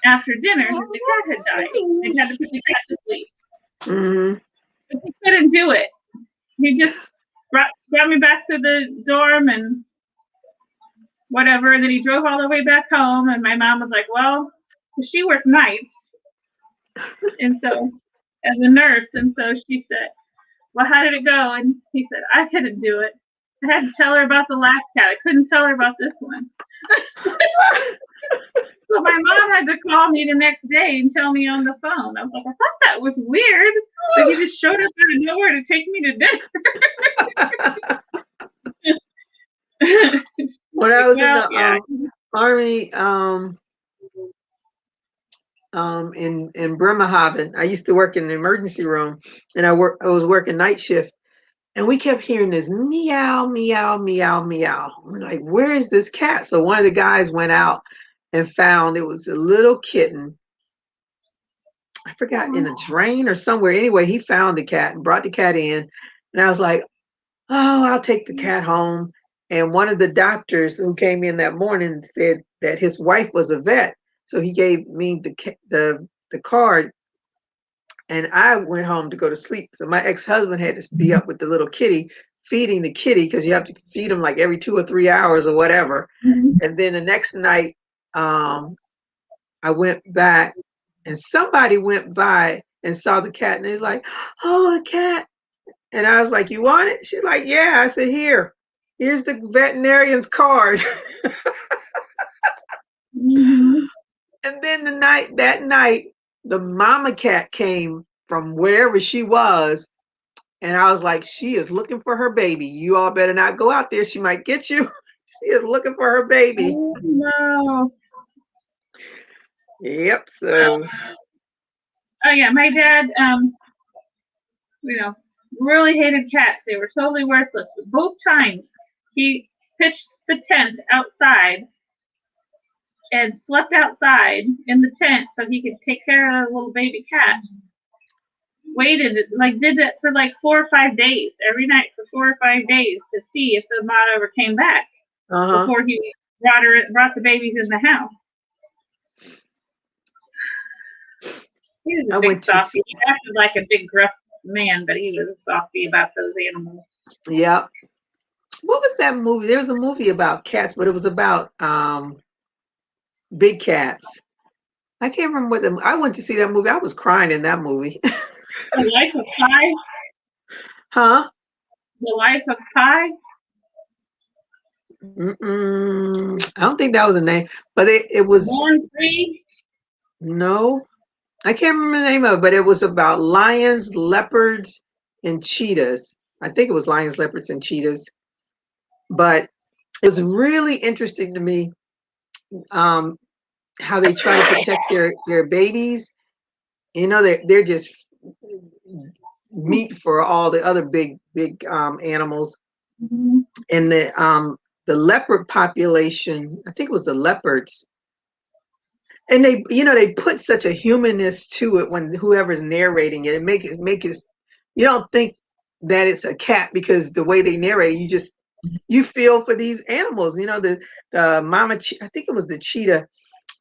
after dinner that the cat had died. They had to put the cat to sleep. Mm-hmm. But he couldn't do it. He just brought me back to the dorm and whatever. And then he drove all the way back home. And my mom was like, well, she worked nights. And so, as a nurse. And so she said, well, how did it go? And he said, I couldn't do it. I had to tell her about the last cat. I couldn't tell her about this one. So my mom had to call me the next day and tell me on the phone. I was like, I thought that was weird. But he just showed up out of nowhere to take me to dinner. When I was in the Army, in Bremerhaven, I used to work in the emergency room, and I was working night shift, and we kept hearing this meow, meow, meow, meow. We're like, where is this cat? So one of the guys went out and found it was a little kitten. I forgot, in a drain or somewhere. Anyway, he found the cat and brought the cat in, and I was like, oh, I'll take the cat home. And one of the doctors who came in that morning said that his wife was a vet. So he gave me the card, and I went home to go to sleep. So my ex-husband had to be up with the little kitty, feeding the kitty, because you have to feed him like every 2 or 3 hours or whatever. Mm-hmm. And then the next night, I went back, and somebody went by and saw the cat, and they're like, oh, a cat. And I was like, you want it? She's like, yeah. I said, here's the veterinarian's card. Mm-hmm. And then that night, the mama cat came from wherever she was. And I was like, she is looking for her baby. You all better not go out there. She might get you. She is looking for her baby. Oh, no. Yep. So. Oh, yeah. My dad, really hated cats. They were totally worthless. But both times he pitched the tent outside and slept outside in the tent so he could take care of the little baby cat. Waited, did that for 4 or 5 days, every night for 4 or 5 days to see if the mom ever came back before he brought the babies in the house. He was a big softie. He acted like a big gruff man, but he was a softie about those animals. Yeah. What was that movie? There was a movie about cats, but it was about big cats. I can't remember what I went to see that movie. I was crying in that movie. The Life of Pi? Huh? The Life of Pi? I don't think that was the name, but it was Born Free? No. I can't remember the name of it, but it was about lions, leopards, and cheetahs. I think it was lions, leopards, and cheetahs. But it was really interesting to me how they try to protect their babies. They're just meat for all the other big animals. Mm-hmm. And the leopard population, I think it was the leopards. And they put such a humanness to it when whoever's narrating it, and make it, you don't think that it's a cat because the way they narrate it, you feel for these animals. The mama, I think it was the cheetah,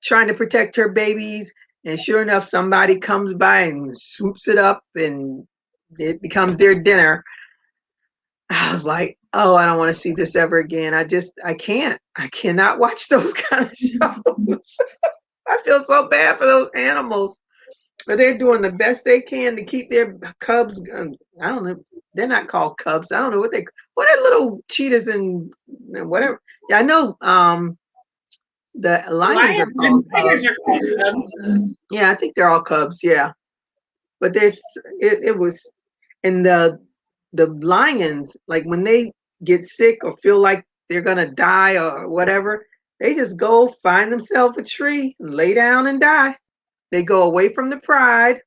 trying to protect her babies, and sure enough, somebody comes by and swoops it up, and it becomes their dinner. I was like, oh, I don't want to see this ever again. I cannot watch those kind of shows. I feel so bad for those animals, but they're doing the best they can to keep their cubs. I don't know. They're not called cubs. I don't know what are little cheetahs and whatever. Yeah, I know. The lions are called cubs. Yeah, I think they're all cubs. Yeah, but it was, and the lions, like when they get sick or feel like they're gonna die or whatever, they just go find themselves a tree and lay down and die. They go away from the pride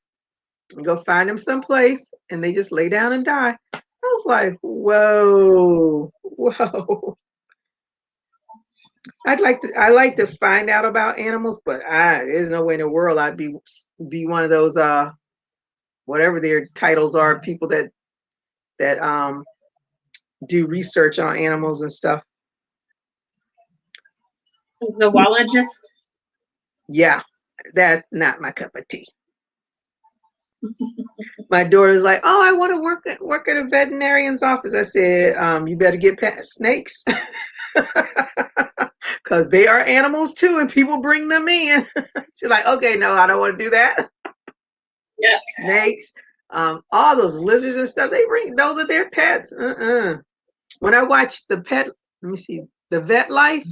and go find them someplace, and they just lay down and die. I was like, whoa. I like to find out about animals, but there's no way in the world I'd be one of those whatever their titles are, people that do research on animals and stuff. Zoologist. Yeah, that's not my cup of tea. My daughter's like, oh, I want to work at a veterinarian's office. I said, you better get past snakes. Because they are animals too, and people bring them in. She's like, okay, no, I don't want to do that. Yeah. Snakes, all those lizards and stuff, they bring, those are their pets. When I watched the Vet Life,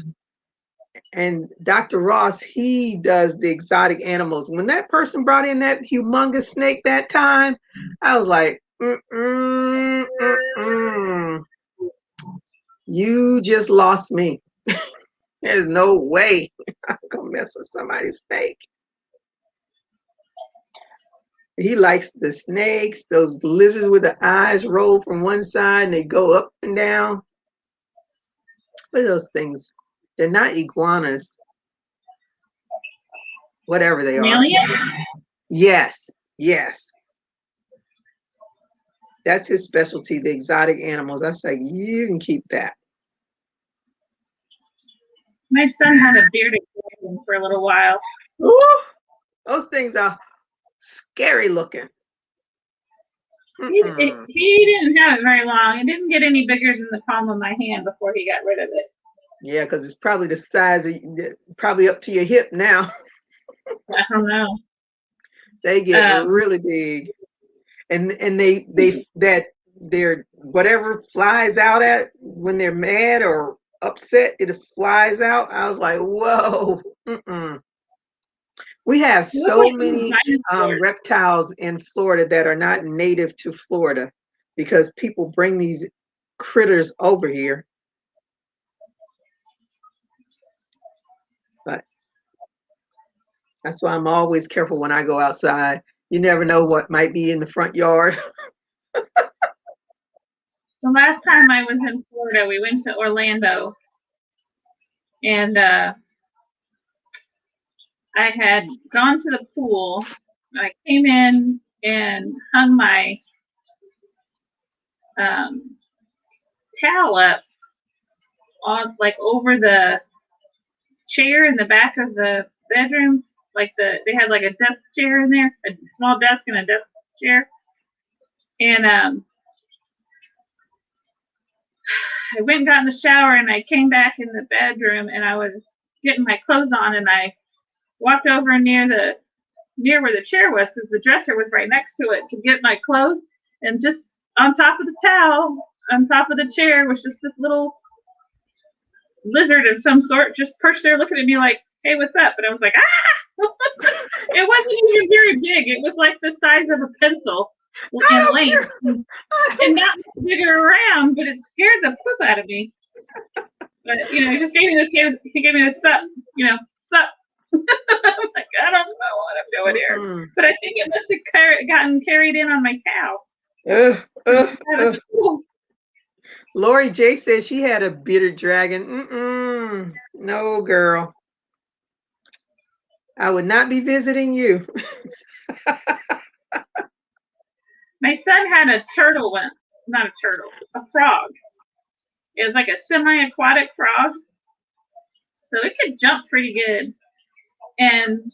and Dr. Ross, he does the exotic animals. When that person brought in that humongous snake that time, I was like, you just lost me. There's no way I'm gonna mess with somebody's snake. He likes the snakes, those lizards with the eyes roll from one side and they go up and down. What are those things? They're not iguanas. Whatever they are. Yes. That's his specialty, the exotic animals. I was like, you can keep that. My son had a bearded dragon for a little while. Ooh, those things are scary looking. He didn't have it very long. It didn't get any bigger than the palm of my hand before he got rid of it. Yeah, because it's probably the size of, probably up to your hip now. I don't know. They get really big, and they're whatever flies out at when they're mad or upset, it flies out. I was like, whoa. We have so many reptiles in Florida that are not native to Florida because people bring these critters over here. But that's why I'm always careful when I go outside. You never know what might be in the front yard. The last time I was in Florida, we went to Orlando, and I had gone to the pool. I came in and hung my towel up on, like, over the chair in the back of the bedroom. Like they had like a desk chair in there, a small desk and a desk chair. And I went and got in the shower, and I came back in the bedroom, and I was getting my clothes on, and I walked over near where the chair was, because the dresser was right next to it, to get my clothes, and just on top of the towel, on top of the chair, was just this little lizard of some sort, just perched there looking at me like, hey, what's up? And I was like, ah! It wasn't even very big. It was like the size of a pencil in length, and not bigger around, but it scared the poop out of me. But he just gave me this sup, sup. I'm like, I don't know what I'm doing here, but I think it must have gotten carried in on my cow. Lori J said she had a bearded dragon. No, girl. I would not be visiting you. My son had a turtle once. Not a turtle, a frog. It was like a semi-aquatic frog. So it could jump pretty good and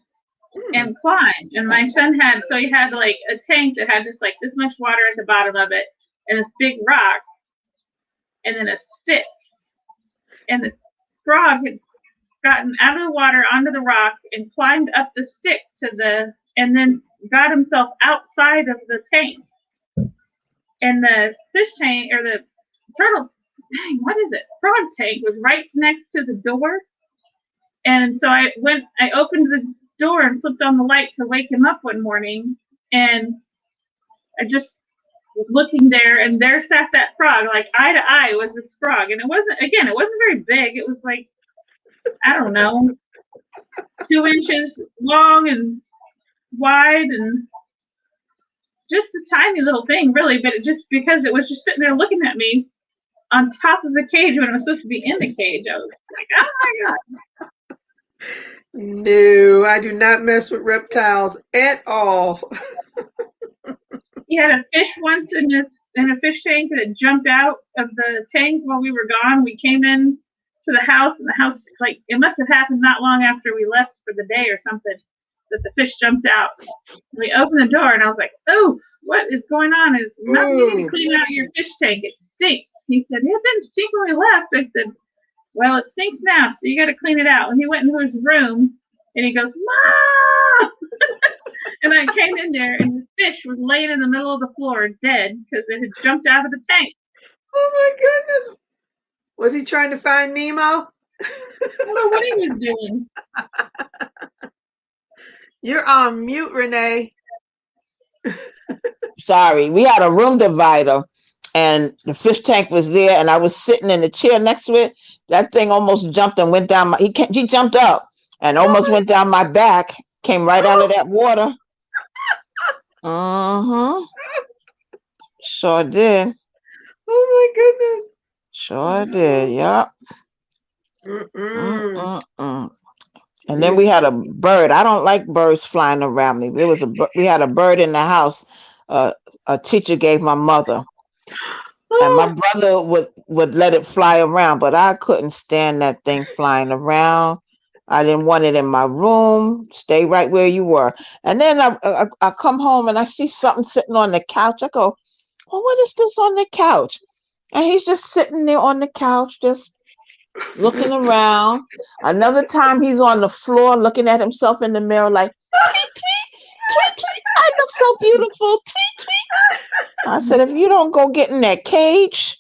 climb. And my son had like a tank that had just like this much water at the bottom of it, and this big rock, and then a stick. And the frog had gotten out of the water onto the rock and climbed up the stick and then got himself outside of the tank. And the fish tank, or the turtle, frog tank was right next to the door. And so I opened the door and flipped on the light to wake him up one morning, and I just was looking there, and there sat that frog, like eye to eye with this frog. And it wasn't very big. It was like, I don't know, 2 inches long and wide, and just a tiny little thing, really. But because it was just sitting there looking at me on top of the cage when I was supposed to be in the cage, I was like, oh my God. No, I do not mess with reptiles at all. He had a fish once in a fish tank that jumped out of the tank while we were gone. We came in to the house, and the house, like, it must have happened not long after we left for the day or something, that the fish jumped out. We opened the door, and I was like, "Oh, what is going on? It's not needing to clean out your fish tank. It stinks." He said, "It didn't stink when we left." I said, "Well, it stinks now, so you got to clean it out." And he went into his room, and he goes, "Mom!" And I came in there, and the fish was laying in the middle of the floor, dead, because it had jumped out of the tank. Oh my goodness! Was he trying to find Nemo? I don't know what he was doing. You're on mute, Renee. Sorry, we had a room divider, and the fish tank was there, and I was sitting in the chair next to it. That thing almost jumped and went down my. He jumped up and almost went down my back. Came right out of that water. Sure did. Oh my goodness. Sure did. Yep. And then we had a bird. I don't like birds flying around me. We had a bird in the house. A teacher gave my mother, and my brother would let it fly around, but I couldn't stand that thing flying around. I didn't want it in my room. Stay right where you were. And then I come home and I see something sitting on the couch. I go, "Well, what is this on the couch?" And he's just sitting there on the couch, just looking around. Another time he's on the floor looking at himself in the mirror like, "Tweet, tweet, tweet, tweet. I look so beautiful. Tweet, tweet." I said, "If you don't go get in that cage."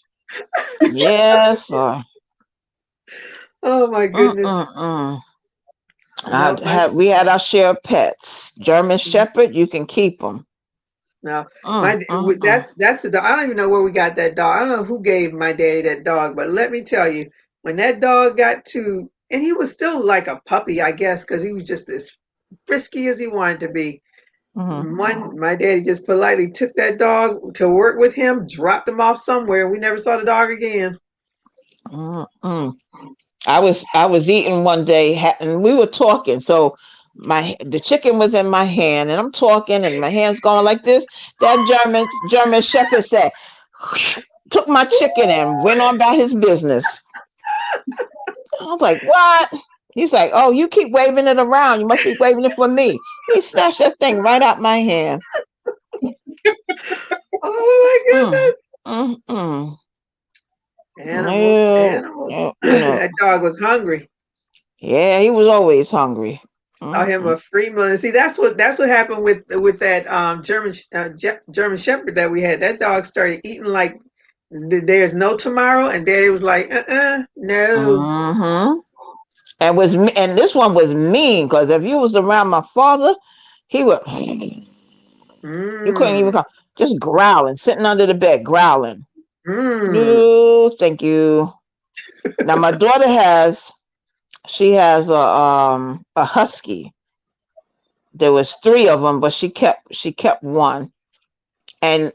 Yes. Oh my goodness. We had our share of pets. German Shepherd, you can keep them. No, that's the dog. I don't even know where we got that dog. I don't know who gave my daddy that dog, but let me tell you, when that dog got to, and he was still like a puppy, I guess, because he was just as frisky as he wanted to be. My daddy just politely took that dog to work with him, dropped him off somewhere, and we never saw the dog again. I was eating one day, and we were talking. So the chicken was in my hand, and I'm talking, and my hand's going like this. That German Shepherd said, took my chicken and went on about his business. I was like, "What?" He's like, "Oh, you keep waving it around. You must be waving it for me." He snatched that thing right out my hand. Oh my goodness. Animals. That dog was hungry. Yeah, he was always hungry. Saw him a free meal. And see, that's what happened with that German Shepherd that we had. That dog started eating like there's no tomorrow, and Daddy was like, no. And this one was mean, because if you was around my father, he would. You couldn't even come. Just growling, sitting under the bed, growling. No, thank you. Now my daughter has a husky. There was 3 of them, but she kept one. And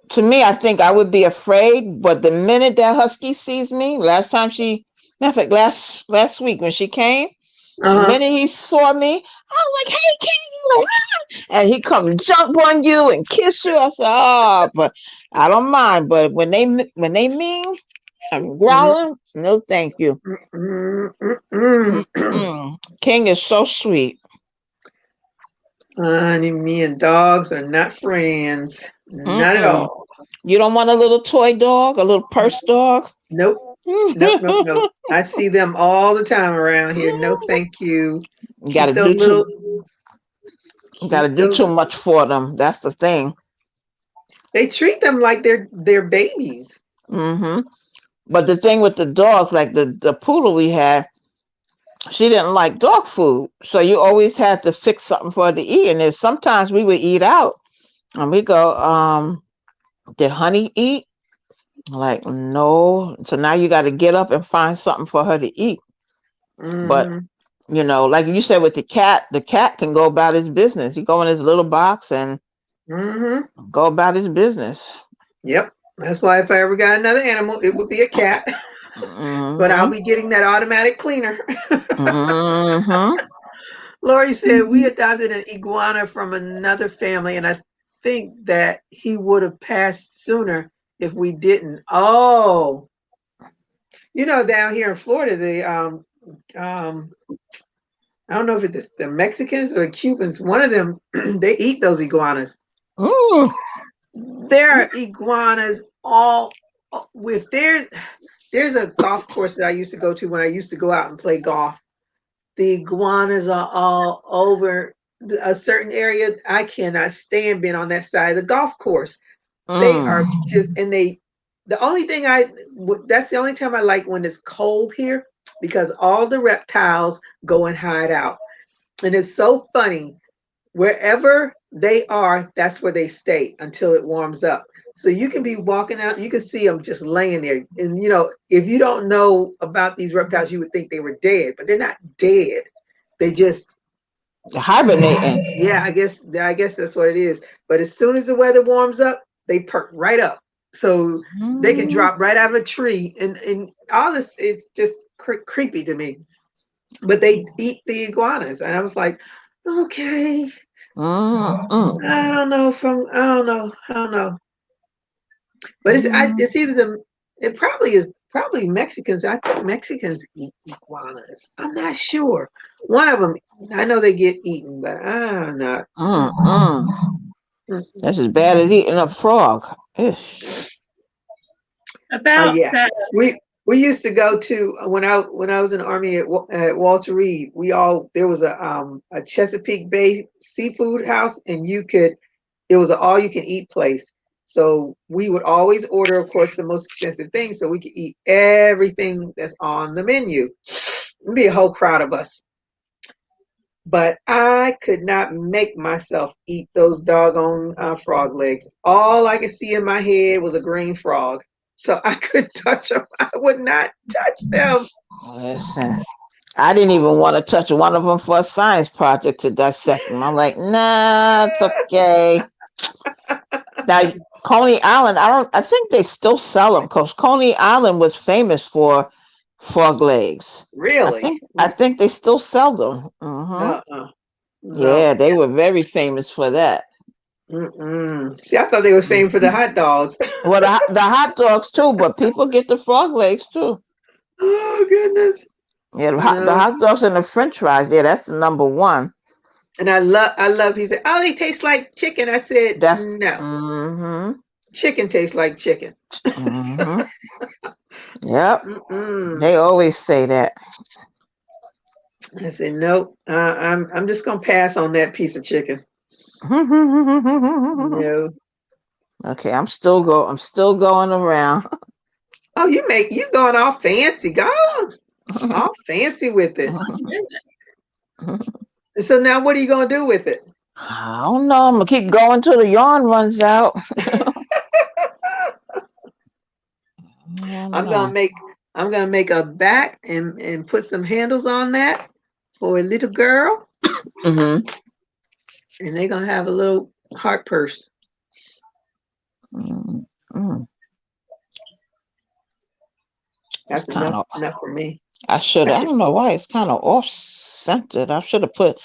to me, I think I would be afraid. But the minute that husky sees me, last week when she came, the minute he saw me, I was like, "Hey, King!" And he come jump on you and kiss you. I said, "Oh, but I don't mind." But when they mean, I'm growling. No, thank you. King is so sweet. Honey, me and dogs are not friends. Not at all. You don't want a little toy dog, a little purse dog? Nope. Nope. I see them all the time around here. No, thank you. You gotta do too much for them. That's the thing. They treat them like they're babies. But the thing with the dogs, like the poodle we had, she didn't like dog food, so you always had to fix something for her to eat. And then sometimes we would eat out, and we go, "Did Honey eat?" Like, no. So now you got to get up and find something for her to eat. But like you said with the cat can go about his business. He go in his little box and go about his business. Yep. That's why if I ever got another animal, it would be a cat. But I'll be getting that automatic cleaner. Lori said we adopted an iguana from another family, and I think that he would have passed sooner if we didn't. Oh, down here in Florida, I don't know if it's the Mexicans or Cubans. One of them, they eat those iguanas. Mm. There are iguanas all with there's a golf course that I used to go to when I used to go out and play golf. The iguanas are all over a certain area. I cannot stand being on that side of the golf course. They are just, and the only thing that's the only time I like when it's cold here, because all the reptiles go and hide out. And it's so funny. Wherever they are, that's where they stay until it warms up. So you can be walking out, you can see them just laying there. And if you don't know about these reptiles, you would think they were dead, but they're not dead. They just hibernating. Yeah, I guess that's what it is. But as soon as the weather warms up, they perk right up. So they can drop right out of a tree, and all this, it's just creepy to me. But they eat the iguanas, and I was like, okay, I don't know I don't know. But it's either it probably is Mexicans. I think Mexicans eat iguanas. I'm not sure. One of them, I know they get eaten, but I'm not. That's as bad as eating a frog. Ish. About Yeah, we used to go to when I was in the Army at Walter Reed. There was a Chesapeake Bay seafood house, and it was an all you can eat place. So we would always order, of course, the most expensive thing, so we could eat everything that's on the menu. It'd be a whole crowd of us. But I could not make myself eat those doggone frog legs. All I could see in my head was a green frog. So I couldn't touch them. I would not touch them. Listen, I didn't even want to touch one of them for a science project to dissect them. I'm like, nah, it's okay. Now, Coney Island, I think they still sell them because Coney Island was famous for frog legs. Really? I think they still sell them. No. Yeah, they were very famous for that. See, I thought they were famous for the hot dogs. Well, the hot dogs too, but people get the frog legs too. Oh goodness! Yeah, the hot dogs and the French fries. Yeah, that's the number one. And I love. He said, "Oh, they taste like chicken." I said, That's "No, chicken tastes like chicken." Yep. They always say that. I said, "Nope. I'm just gonna pass on that piece of chicken." No. Okay, I'm still going around. Oh, you going all fancy. Go on. All fancy with it. So now what are you going to do with it? I don't know. I'm going to keep going till the yarn runs out. I'm going to make a back and put some handles on that for a little girl. And they're going to have a little heart purse. That's enough for me. I don't know why it's kind of off centered. I should have put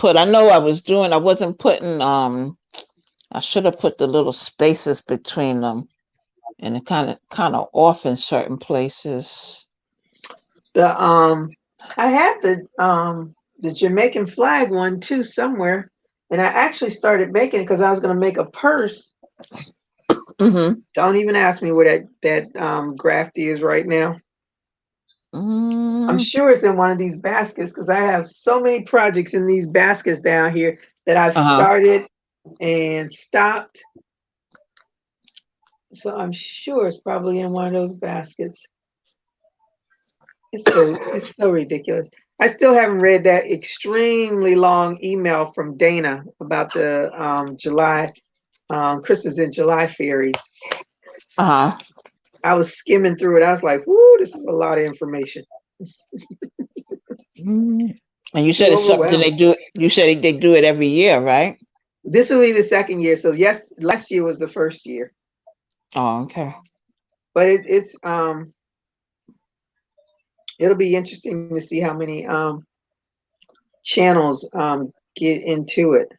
I know I wasn't putting I should have put the little spaces between them, and it kind of off in certain places. I had the Jamaican flag one too somewhere, and I actually started making it because I was going to make a purse. Don't even ask me where that graft is right now. I'm sure it's in one of these baskets because I have so many projects in these baskets down here that I've started and stopped. So I'm sure it's probably in one of those baskets. It's so ridiculous. I still haven't read that extremely long email from Dana about the July Christmas in July fairies. I was skimming through it. I was like, "Whoo, this is a lot of information." And you said it's something they do. You said they do it every year, right? This will be the second year. So yes, last year was the first year. Oh, okay. But it'll be interesting to see how many channels get into it.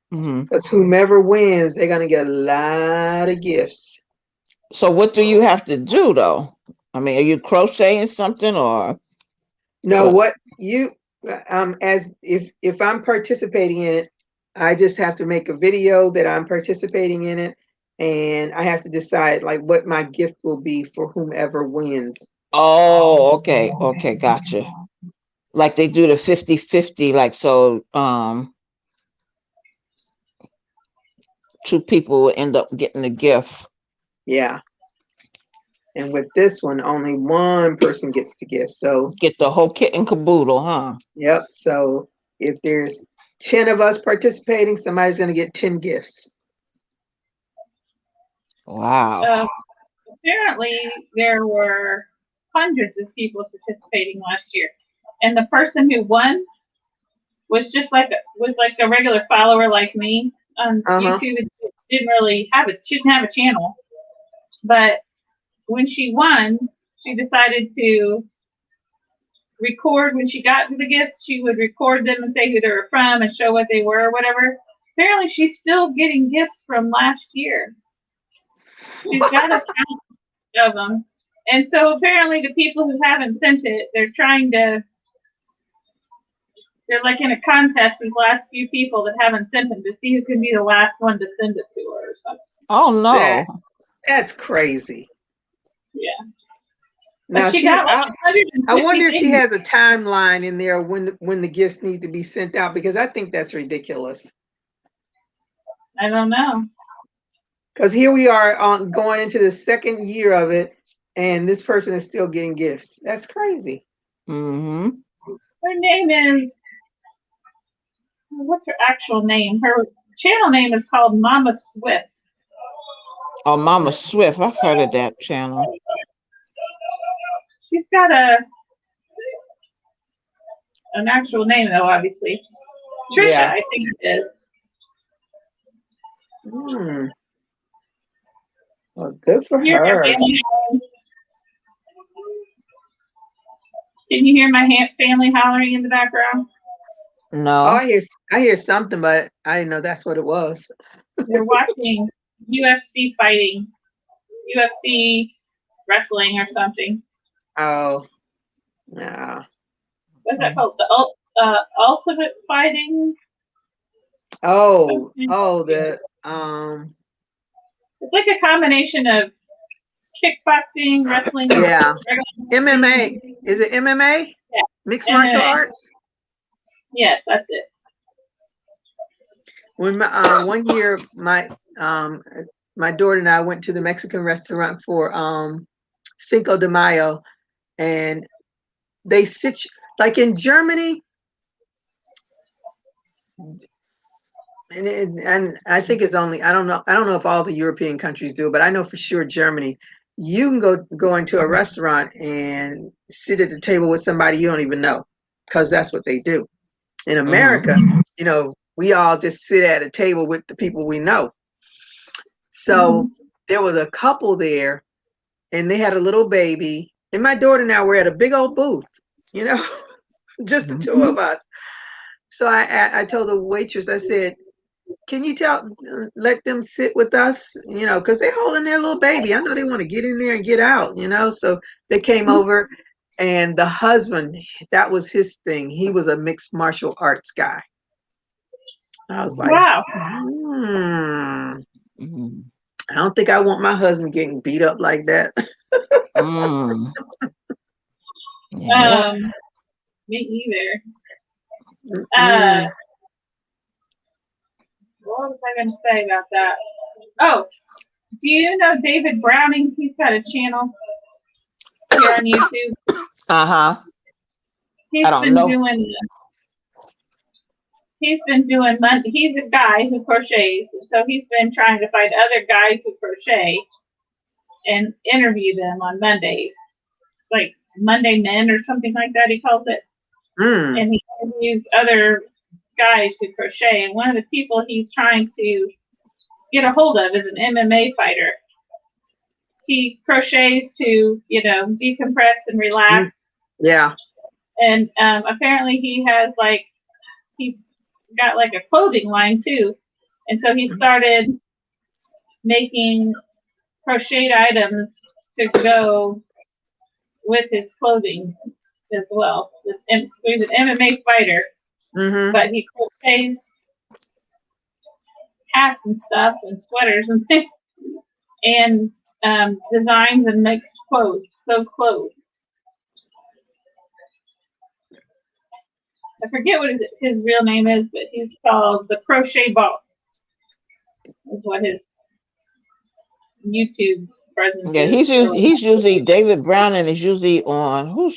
Because whomever wins, they're gonna get a lot of gifts. So what do you have to do though? I mean, are you crocheting something or? No, what you as if I'm participating in it, I just have to make a video that I'm participating in it, and I have to decide like what my gift will be for whomever wins. Oh, okay, gotcha. Like they do the 50-50, like so two people will end up getting a gift. Yeah. And with this one, only one person gets the gift. So get the whole kit and caboodle, huh? Yep. So if there's 10 of us participating, somebody's going to get 10 gifts. Wow. Apparently, there were hundreds of people participating last year, and the person who won was just like a regular follower like me on YouTube. She didn't have a channel, but when she won, she decided to record when she got to the gifts. She would record them and say who they were from and show what they were or whatever. Apparently, she's still getting gifts from last year. She's got a count of them. And so apparently the people who haven't sent it, they're like in a contest with the last few people that haven't sent them to see who can be the last one to send it to her or something. Oh no. That's crazy. Yeah. Now I wonder if she has a timeline in there when the gifts need to be sent out, because I think that's ridiculous. I don't know. Because here we are going into the second year of it, and this person is still getting gifts. That's crazy. Mm-hmm. Her name is, what's her actual name? Her channel name is called Mama Swift. Oh, Mama Swift. I've heard of that channel. She's got an actual name though, obviously. Trisha, yeah. I think it is. Well, good for her. Can you hear my family hollering in the background? No. Oh, I hear something, but I didn't know that's what it was. They're watching UFC fighting, UFC wrestling or something. Oh, yeah. What's that called? The ultimate fighting. Oh, the It's like a combination of kickboxing, wrestling. Yeah. MMA. Is it MMA? Yeah. Mixed martial arts? Yes, that's it. When one year my daughter and I went to the Mexican restaurant for Cinco de Mayo, and they sit like in Germany, and I think it's only I don't know if all the European countries do, but I know for sure Germany, you can go into a restaurant and sit at the table with somebody you don't even know, because that's what they do. In America, you know, we all just sit at a table with the people we know. So there was a couple there, and they had a little baby, and my daughter and I were at a big old booth, you know, just the two of us. So I told the waitress, I said, can you let them sit with us, you know, because they're holding their little baby. I know they want to get in there and get out, you know. So they came over, and the husband, that was his thing. He was a mixed martial arts guy. I was like, wow. I don't think I want my husband getting beat up like that. Yeah. Me either. What was I going to say about that? Oh, do you know David Browning? He's got a channel here on YouTube. I don't know. He's a guy who crochets, so he's been trying to find other guys who crochet and interview them on Mondays. It's like Monday Men or something like that, he calls it. And he interviews other guys who crochet, and one of the people he's trying to get a hold of is an MMA fighter. He crochets to, you know, decompress and relax. Yeah. And apparently he's got like a clothing line too. And so he started making crocheted items to go with his clothing as well. So he's an MMA fighter, but he crochets hats and stuff and sweaters and things, and designs and makes clothes, sews clothes. I forget what his real name is, but he's called the Crochet Boss. Is what his YouTube presence Yeah, is. he's usually David Browning is usually on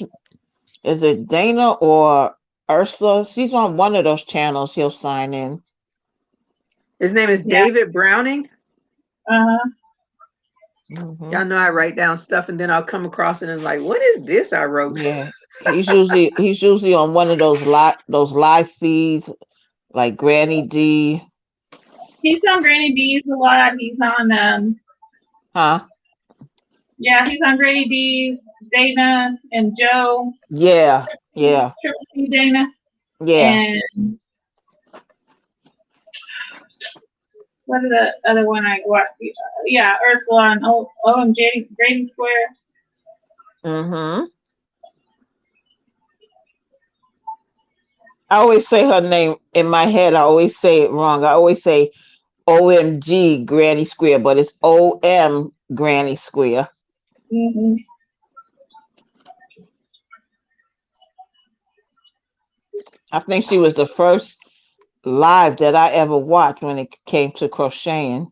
is it Dana or Ursula? He's on one of those channels. He'll sign in. His name is David Browning. Y'all know I write down stuff and then I'll come across it and like, what is this I wrote? Yeah, he's usually on one of those live feeds like Granny D. He's on Granny D's a lot. He's on yeah, he's on Granny D's, Dana and Joe. Yeah. Triple C Dana. Yeah. And what is the other one I watched? Yeah, Ursula and OMG Grading Square. I always say her name in my head. I always say it wrong. I always say OMG Granny Square, but it's OM Granny Square. I think she was the first live that I ever watched when it came to crocheting.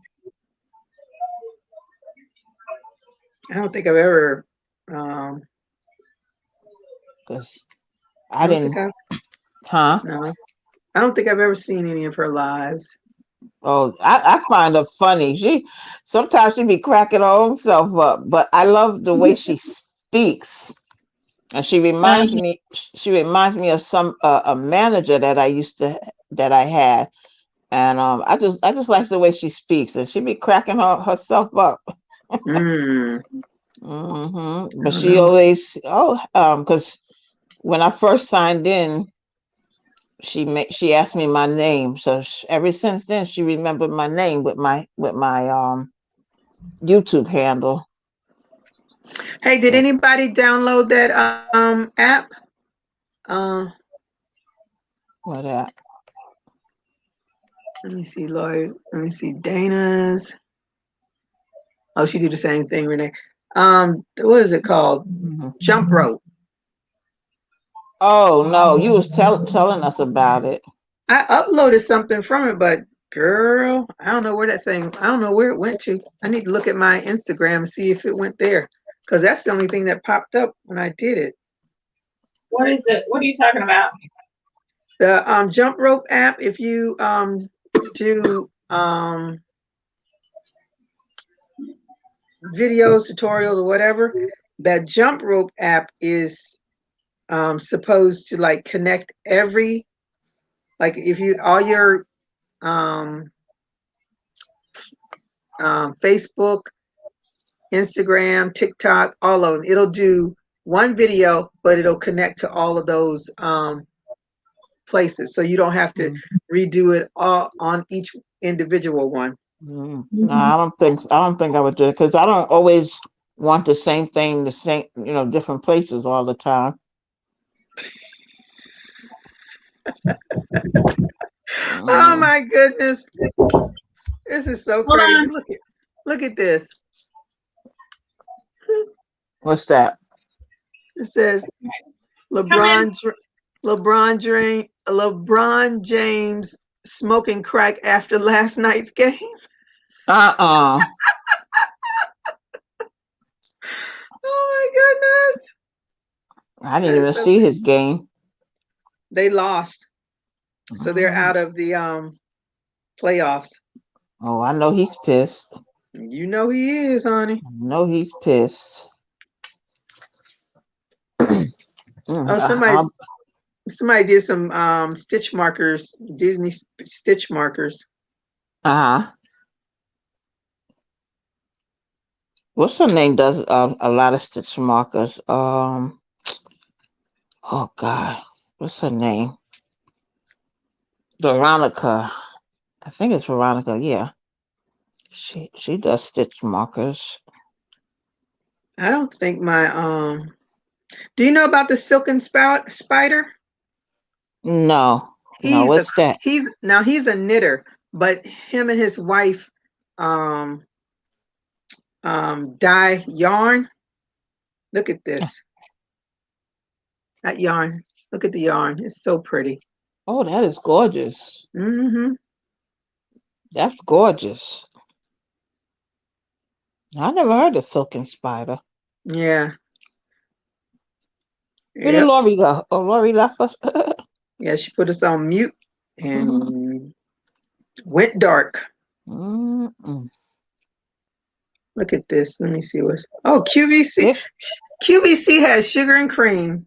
I don't think I've ever because I didn't. No, I don't think I've ever seen any of her lives. Oh, I find her funny. Sometimes she be cracking her own self up, but I love the way she speaks. And she reminds me of some a manager that I had. And I just like the way she speaks, and she be cracking herself up. But she always because when I first signed in, she asked me my name, so ever since then she remembered my name with my YouTube handle. Hey, did anybody download that app? What app? Let me see, Lloyd. Let me see, Dana's. Oh, she did the same thing, Renee. What is it called? Jump rope. Oh no, you was telling us about it. I uploaded something from it, but girl, I don't know where it went to. I need to look at my Instagram and see if it went there, because that's the only thing that popped up when I did it. What is it? What are you talking about? The jump rope app. If you do videos, tutorials, or whatever, that jump rope app is supposed to like connect every, like if you all your Facebook, Instagram, TikTok, all of them, it'll do one video, but it'll connect to all of those places, so you don't have to redo it all on each individual one. No, I don't think I would do it, because I don't always want the same thing, different places all the time. Oh my goodness, this is so crazy. Look at this. What's that? It says LeBron James smoking crack after last night's game. Oh my goodness. I didn't even see his game. They lost. So they're out of the playoffs. Oh, I know he's pissed. You know he is, honey. I know he's pissed. Somebody did some stitch markers, Disney stitch markers. What's her name does a lot of stitch markers? Oh God, what's her name? Veronica. I think it's Veronica. Yeah, she does stitch markers. I don't think my Do you know about the silken spider? No, what's that? He's a knitter, but him and his wife um dye yarn. Look at this. That yarn. Look at the yarn. It's so pretty. Oh, that is gorgeous. Mm-hmm. That's gorgeous. I never heard of silken spider. Yeah. Where did Yep. Lori go? Oh, Lori left us. Yeah, she put us on mute and went dark. Mm-mm. Look at this. Let me see what's. Oh, QVC. QVC has sugar and cream.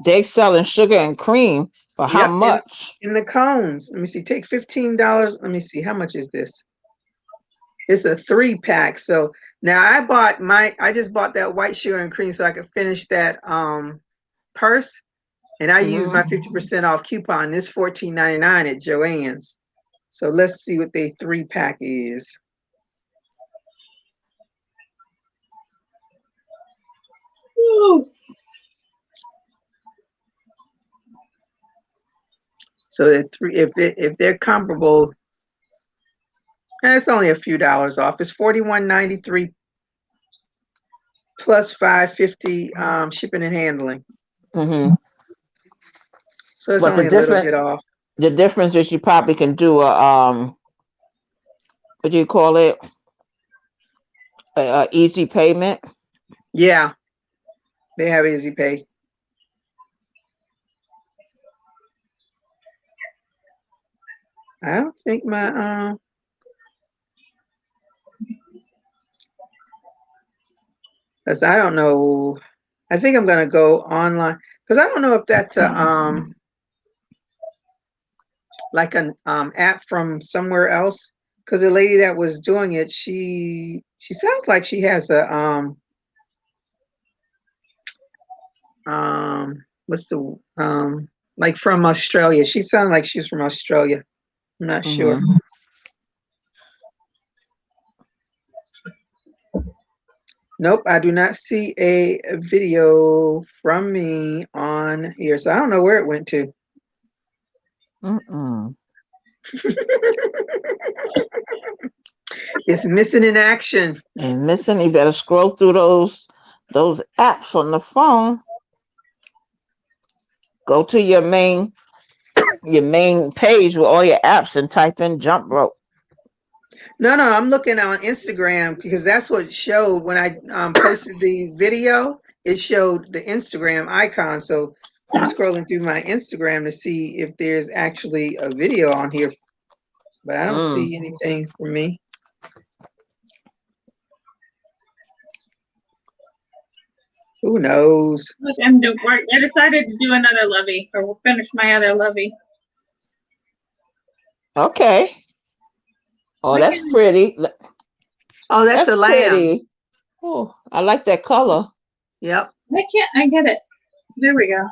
They selling sugar and cream for how much? In the cones. Let me see. Take $15. Let me see. How much is this? It's a 3-pack. So now I just bought that white sugar and cream so I could finish that purse. And I used my 50% off coupon. It's $14.99 at Joann's. So let's see what the 3-pack is. Woo. So if they're comparable, it's only a few dollars off. It's $41.93 plus $5.50 shipping and handling. Mm-hmm. So it's only a little bit off. The difference is you probably can do a what do you call it? A easy payment. Yeah, they have easy pay. I don't think my because I don't know. I think I'm gonna go online because I don't know if that's a like an app from somewhere else. Because the lady that was doing it, she sounds like she has a what's the like from Australia. She sounds like she's from Australia. I'm not sure. Nope, I do not see a video from me on here, so I don't know where it went to. It's missing in action. And missing, you better scroll through those apps on the phone. Go to your main page with all your apps and type in jump rope. No, I'm looking on Instagram because that's what it showed when I posted the video. It showed the Instagram icon. So I'm scrolling through my Instagram to see if there's actually a video on here, but I don't see anything for me. Who knows? Look, I'm doing work. I decided to do another lovey, or we'll finish my other lovey. Okay. Oh, that's pretty. Oh, that's a lamb. Pretty. Oh, I like that color. Yep. I get it. There we go.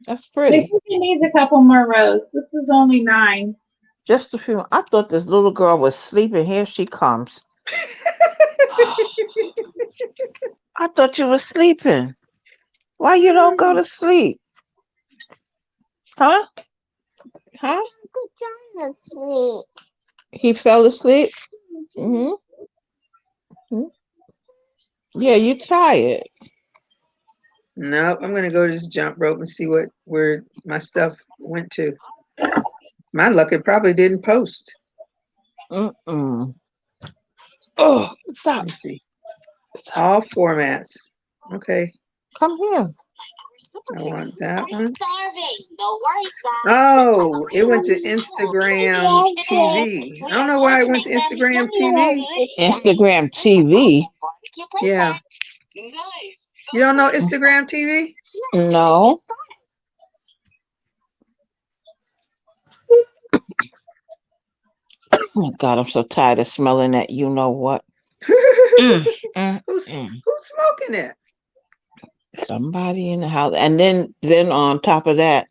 That's pretty. I think it needs a couple more rows. This is only 9. Just a few. I thought this little girl was sleeping. Here she comes. I thought you were sleeping. Why you don't go to sleep? Huh? He fell asleep? Yeah, you tired. No, I'm gonna go to this jump rope and see where my stuff went to. My luck, it probably didn't post. Oh, stop. Let me see. All formats. Okay. Come here. I want that one. Oh, it went to Instagram TV. I don't know why it went to Instagram TV. Instagram TV? Yeah. You don't know Instagram TV? No. Oh God, I'm so tired of smelling that. You know what? Who's smoking it? Somebody in the house. And then on top of that,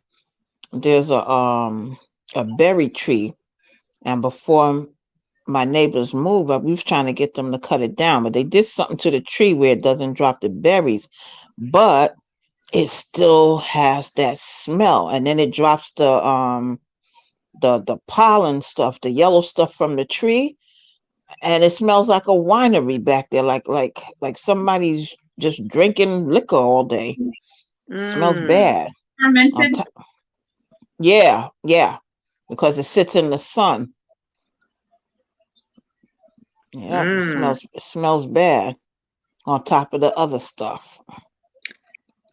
there's a berry tree, and before my neighbors move up, we was trying to get them to cut it down, but they did something to the tree where it doesn't drop the berries, but it still has that smell, and then it drops the pollen stuff, the yellow stuff from the tree, and it smells like a winery back there, like somebody's just drinking liquor all day. Smells bad. Fermented. Yeah, because it sits in the sun. Yeah, it smells bad on top of the other stuff.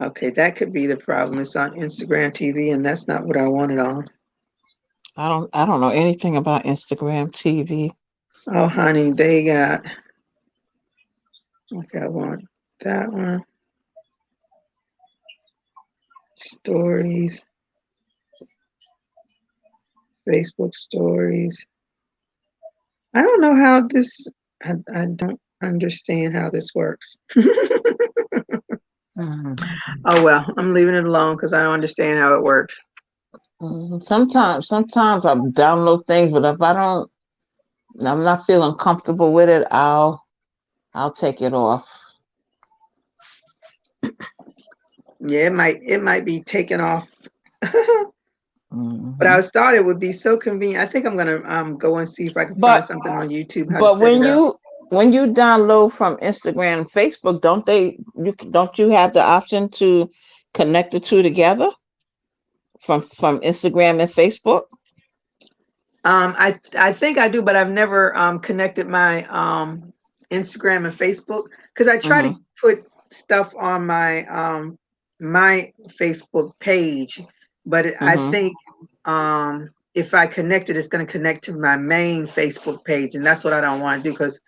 Okay, that could be the problem. It's on Instagram TV, and that's not what I wanted on. I don't know anything about Instagram TV. Oh, honey, they got. Okay, I want that one. Stories. Facebook stories. I don't know how this. I don't understand how this works. Oh well, I'm leaving it alone because I don't understand how it works. Sometimes I download things, but if I'm not feeling comfortable with it, I'll take it off. Yeah, it might be taken off. But I thought it would be so convenient. I think I'm gonna go and see if I can find something on YouTube how to set it up. When you download from Instagram and Facebook, don't you have the option to connect the two together from Instagram and Facebook? I think I do, but I've never connected my Instagram and Facebook because I try to put stuff on my my Facebook page, but I think if I connect it, it's going to connect to my main Facebook page, and that's what I don't want to do because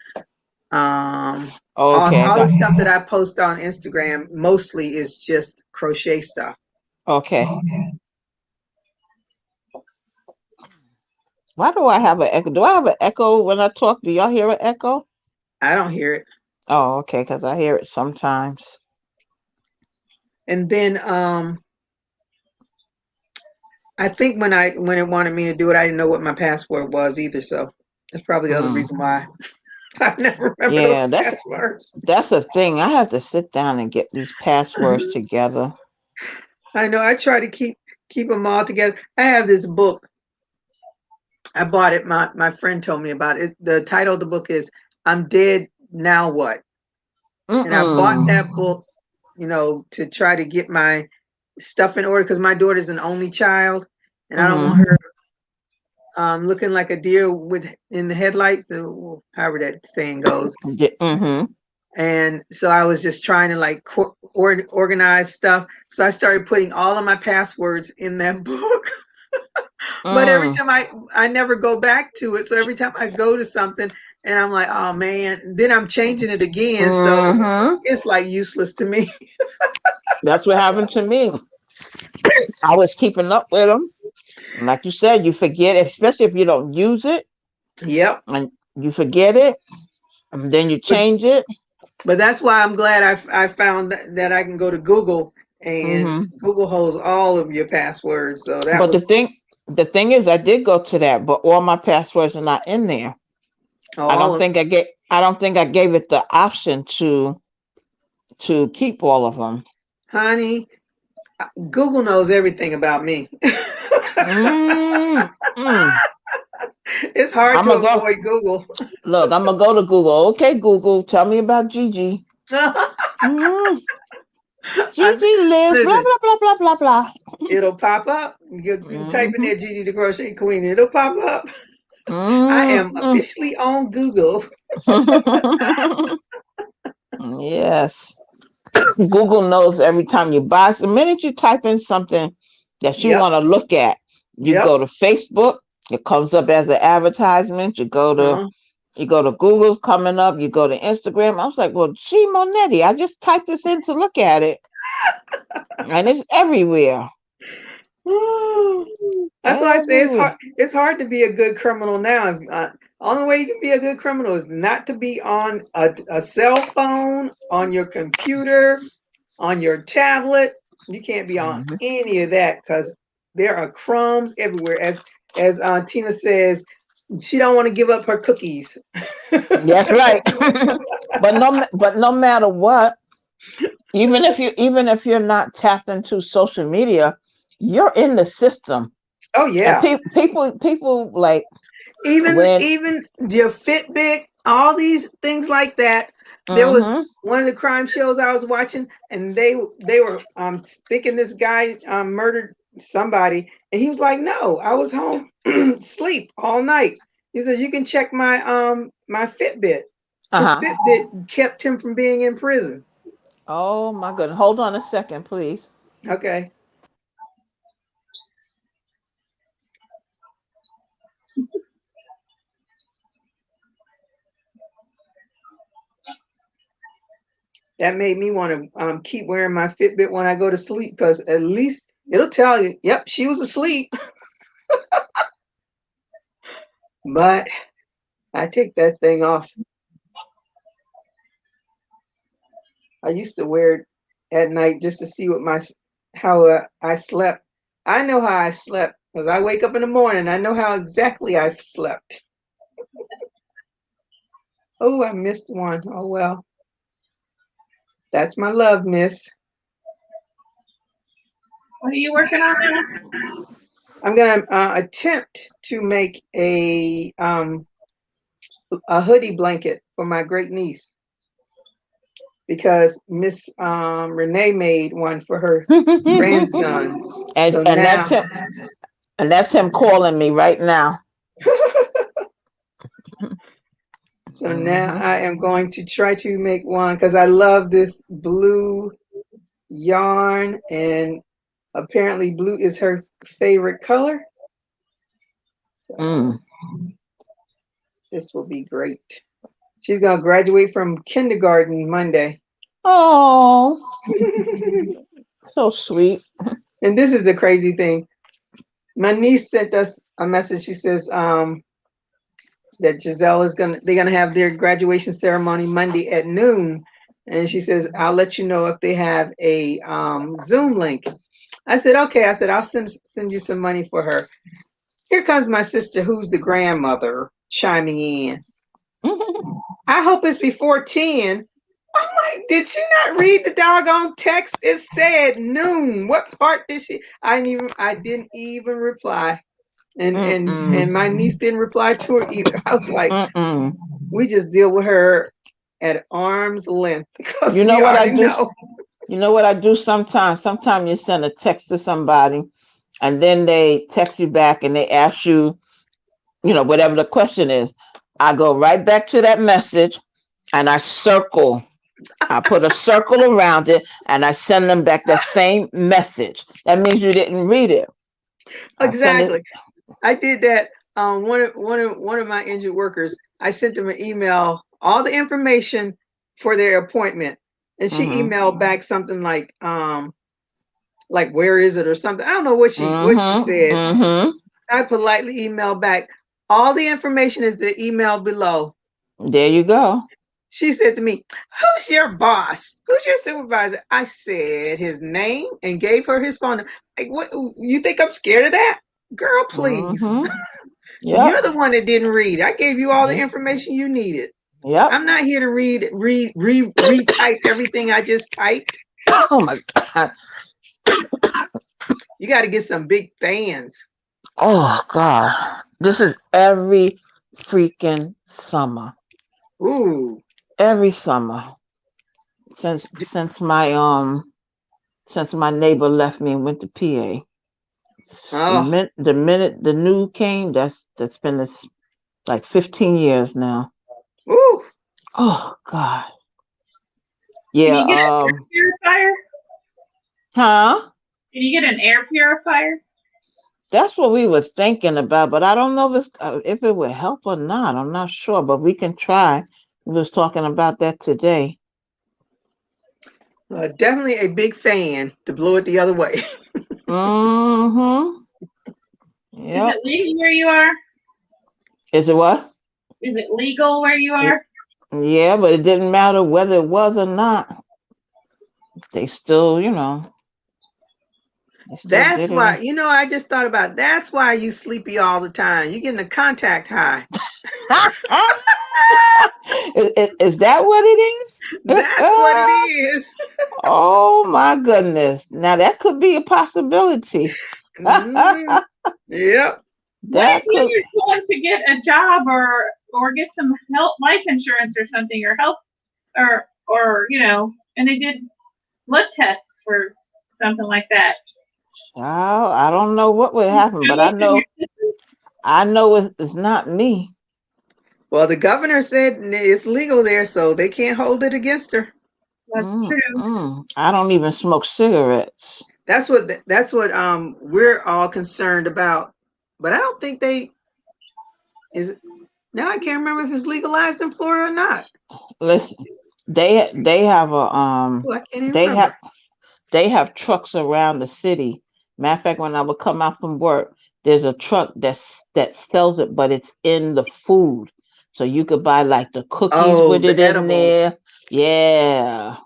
all the stuff that I post on Instagram mostly is just crochet stuff. Okay. Why do I have an echo? Do I have an echo when I talk? Do y'all hear an echo? I don't hear it. Oh, okay, because I hear it sometimes. And then I think when it wanted me to do it, I didn't know what my password was either. So that's probably the other reason why I never remember those passwords. That's a thing. I have to sit down and get these passwords together. I know. I try to keep them all together. I have this book. I bought it. My friend told me about it. The title of the book is "I'm Dead Now What," and I bought that book, to try to get my stuff in order because my daughter's an only child, and I don't want her looking like a deer in the headlights, however that saying goes. And so I was just trying to organize stuff. So I started putting all of my passwords in that book. But every time I never go back to it. So every time I go to something and I'm like, oh man, then I'm changing it again. So it's like useless to me. That's what happened to me. I was keeping up with them. Like you said, you forget, especially if you don't use it. Yep. And you forget it, and then you change it. But that's why I'm glad I found that I can go to Google and Google holds all of your passwords. So that the thing is, I did go to that, but all my passwords are not in there. I don't think I gave it the option to keep all of them. Honey, Google knows everything about me. It's hard to avoid Google. Look, I'm gonna go to Google. Okay, Google, tell me about Gigi. Gigi lives blah blah blah blah blah blah. It'll pop up. You type in there Gigi the Crochet Queen. It'll pop up. I am officially on Google. Yes. Google knows every time you buy. The minute you type in something that you want to look at, you go to Facebook. It comes up as an advertisement. You go to Google's coming up. You go to Instagram. I was like, well, gee, Monetti, I just typed this in to look at it, and it's everywhere. That's why I say it's hard to be a good criminal now. Only way you can be a good criminal is not to be on a cell phone, on your computer, on your tablet. You can't be on any of that because there are crumbs everywhere. As Tina says, she don't want to give up her cookies. That's right. but no matter what, even if you're not tapped into social media, you're in the system. Oh And yeah. people like Even when your Fitbit, all these things like that. There was one of the crime shows I was watching, and they were thinking this guy murdered somebody, and he was like, "No, I was home sleep all night." He said, "You can check my Fitbit." His Fitbit kept him from being in prison. Oh my goodness. Hold on a second, please. Okay. That made me want to keep wearing my Fitbit when I go to sleep, because at least it'll tell you, yep, she was asleep. But I take that thing off. I used to wear it at night just to see how I slept. I know how I slept because I wake up in the morning. I know how exactly I slept. Oh, I missed one. Oh well, that's my love, miss. What are you working on now? I'm gonna attempt to make a hoodie blanket for my great niece, because Miss Renee made one for her grandson. and So and now, that's him calling me right now. so now I am going to try to make one, because I love this blue yarn, and apparently blue is her favorite color. So this will be great. She's gonna graduate from kindergarten Monday. Oh, so sweet. And this is the crazy thing. My niece sent us a message. She says that they're gonna have their graduation ceremony Monday at noon. And she says, I'll let you know if they have a Zoom link. I said, okay. I said, I'll send you some money for her. Here comes my sister, who's the grandmother, chiming in. I hope it's before 10. I'm like, did she not read the doggone text? It said noon. What part did she? I didn't even reply. And my niece didn't reply to her either. I was like, we just deal with her at arm's length, because You know we what I already do? know. You know what I do sometimes? Sometimes you send a text to somebody and then they text you back and they ask you, whatever the question is. I go right back to that message and I put a circle around it and I send them back that same message. That means you didn't read it. Exactly. I did that. One of my injured workers, I sent them an email, all the information for their appointment, and she emailed back something like where is it or something. I don't know what she said. I politely emailed back, all the information is the email below. There you go. She said to me, who's your boss? Who's your supervisor? I said his name and gave her his phone number. Like, what, you think I'm scared of that? Girl, please. You're the one that didn't read. I gave you all the information you needed. Yep. I'm not here to retype everything I just typed. Oh my God. You got to get some big fans. Oh God. This is every freaking summer. Ooh. Every summer. Since my neighbor left me and went to PA. Oh. The minute the new came, that's been this like 15 years now. Ooh. Oh God. Yeah. Can you get an air purifier? Huh? Can you get an air purifier? That's what we was thinking about, but I don't know if it would help or not. I'm not sure, but we can try. We was talking about that today. Definitely a big fan to blow it the other way. Yep. Is it legal where you are? Is it what? Is it legal where you are? Yeah, but it didn't matter whether it was or not. They still, They still That's get it in. why, I just thought about that's why you sleepy all the time. You're getting a contact high. Is that what it is? That's what it is. Oh my goodness. Now that could be a possibility. Hmm. Yep. What if That could. you're going to get a job or get some health life insurance or something or health or and they did blood tests for something like that. Oh, I don't know what would happen, but Show up in your system. I know it's not me. Well, the governor said it's legal there, so they can't hold it against her. That's true. I don't even smoke cigarettes. That's what we're all concerned about. But I don't think is now I can't remember if it's legalized in Florida or not. Listen, they have a Oh, I can't even they have remember. they have trucks around the city. Matter of fact, when I would come out from work, there's a truck that sells it, but it's in the food. So you could buy like the cookies Oh, with the it in edibles. there. Yeah.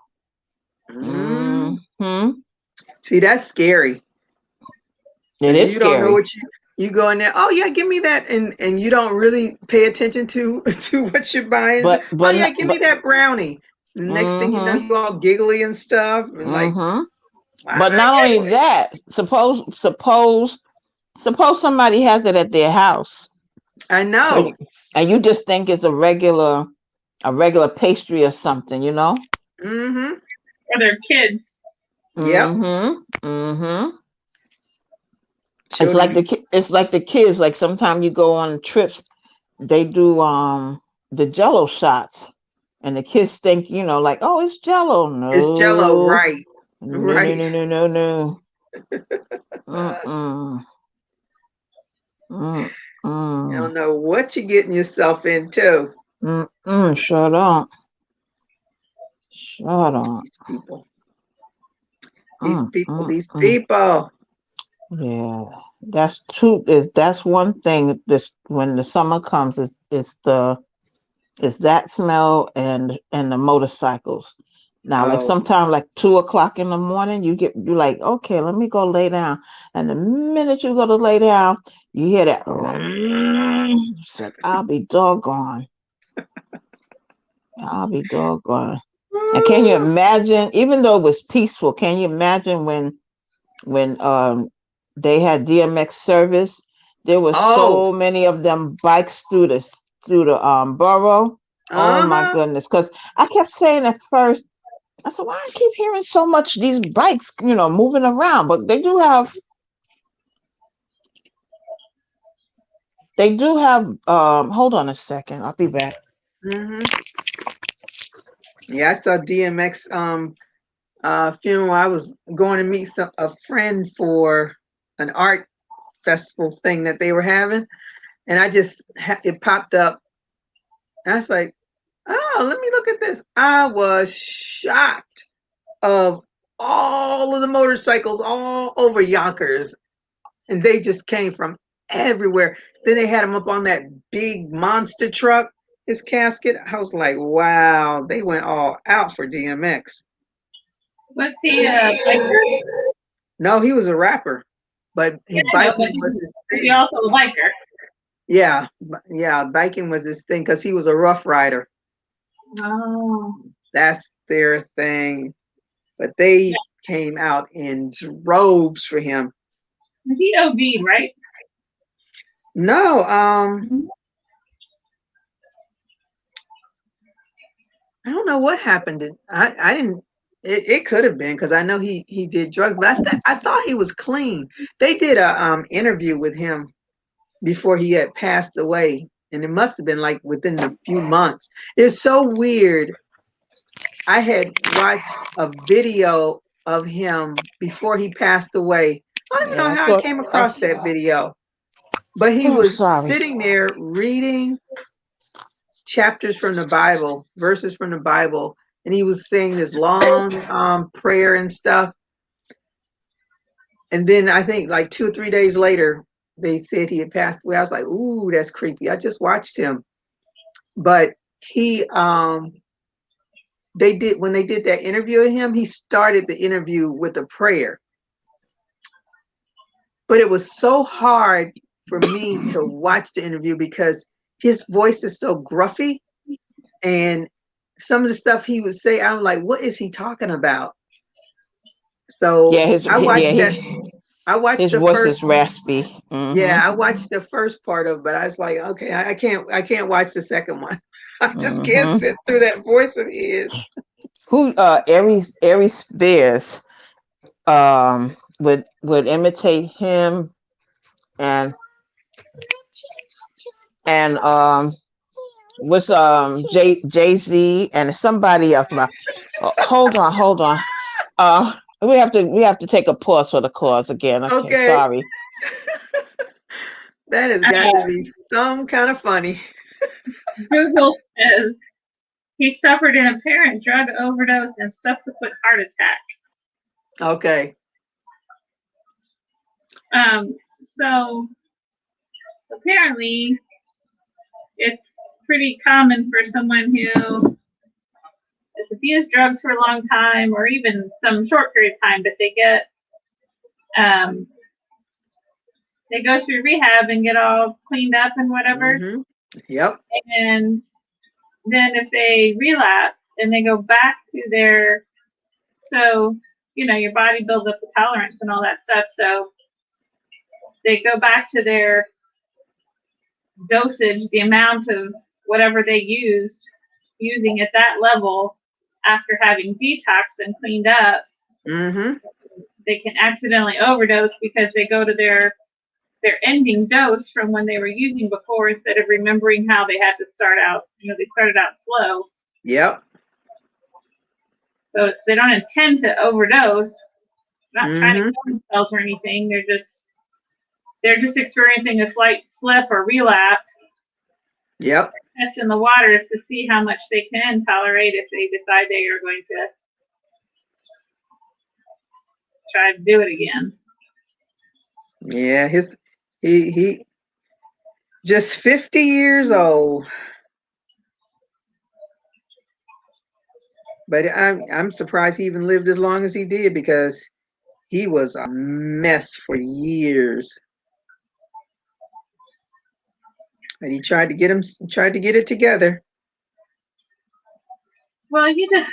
Mm. Hmm. See, that's scary It because is you don't know scary. what you go in there. Oh yeah, give me that, and you don't really pay attention to to what you're buying. But Oh but yeah, n- give me but that brownie. The next thing you know, mm-hmm. you all giggly and stuff, and like, Mm-hmm. why am But I not only getting it? that, suppose somebody has it at their house, I and you, know. and you just think it's a regular pastry or something, you know? Mm-hmm. For their kids. Yep. Mm-hmm. Mm-hmm. Children. It's like the kids. Like sometimes you go on trips, they do the Jello shots, and the kids think like, oh, it's Jello. It's Jello, No, right? no, no, Right. no, no, no, no. Uh, Mm-mm. you Mm-mm. don't know what you're getting yourself into. Mm-mm. Shut up. Shut up. These people. These Mm, people. mm, These mm. people. Yeah, that's true. That's one thing. This when the summer comes, it's that smell and the motorcycles. Now, like Oh, sometimes like 2 o'clock in the morning, you like, okay, let me go lay down. And the minute you go to lay down, you hear that. It's like, I'll be doggone. I'll be doggone. And can you imagine? Even though it was peaceful, can you imagine when they had DMX service? There were oh, so many of them bikes through the borough. Oh my uh-huh. goodness! Because I kept saying at first, I said, "Why I keep hearing so much these bikes, moving around?" But they do have. Hold on a second, I'll be back. Hmm. Yeah, I saw DMX funeral. I was going to meet a friend for an art festival thing that they were having, and it popped up. And I was like, oh, let me look at this. I was shocked of all of the motorcycles all over Yonkers, and they just came from everywhere. Then they had him up on that big monster truck, his casket. I was like, wow, they went all out for DMX. Was he a biker? No, he was a rapper, but Yeah, I know, but biking was his was he thing. also a biker? Yeah, yeah, biking was his thing because he was a rough rider. Oh. That's their thing. But they came out in droves for him. He OD'd, right? No, I don't know what happened. I didn't. It could have been because I know he did drugs, but I thought he was clean. They did a interview with him before he had passed away, and it must have been like within a few months. It's so weird. I had watched a video of him before he passed away. I don't even Yeah, know I how I thought. came across that video, but he Oh, was sorry. sitting there reading chapters from the Bible, verses from the Bible, and he was saying this long prayer and stuff. And then I think like 2 or 3 days later, they said he had passed away. I was like, ooh, that's creepy. I just watched him, but he they did when they did that interview with him. He started the interview with a prayer, but it was so hard for me to watch the interview because his voice is so gruffy, and some of the stuff he would say, I'm like, what is he talking about? So Yeah, I watched that. his I watched the voice is first. raspy. Yeah, I watched the first part of it, but I was like, okay, I can't watch the second one. I just can't sit through that voice of his. Who Aries Spears would imitate him, and was Jay-Z and somebody else. Hold on. We have to take a pause for the cause again. Okay. Sorry. That has got to be some kind of funny. Google says he suffered an apparent drug overdose and subsequent heart attack. Okay. So apparently it's pretty common for someone who has abused drugs for a long time, or even some short period of time, but they go through rehab and get all cleaned up and whatever. Mm-hmm. Yep. And then if they relapse and they go back to their, so, your body builds up the tolerance and all that stuff. So they go back to their dosage, the amount of whatever they using at that level after having detoxed and cleaned up. Mm-hmm. They can accidentally overdose because they go to their ending dose from when they were using before, instead of remembering how they had to start out. They started out slow. Yep. So they don't intend to overdose, not trying to kill themselves or anything. They're just experiencing a slight slip or relapse. Yep. Testing the waters to see how much they can tolerate if they decide they are going to try to do it again. Yeah, he just 50 years old. But I'm surprised he even lived as long as he did, because he was a mess for years. And he tried to get it together. Well, you just,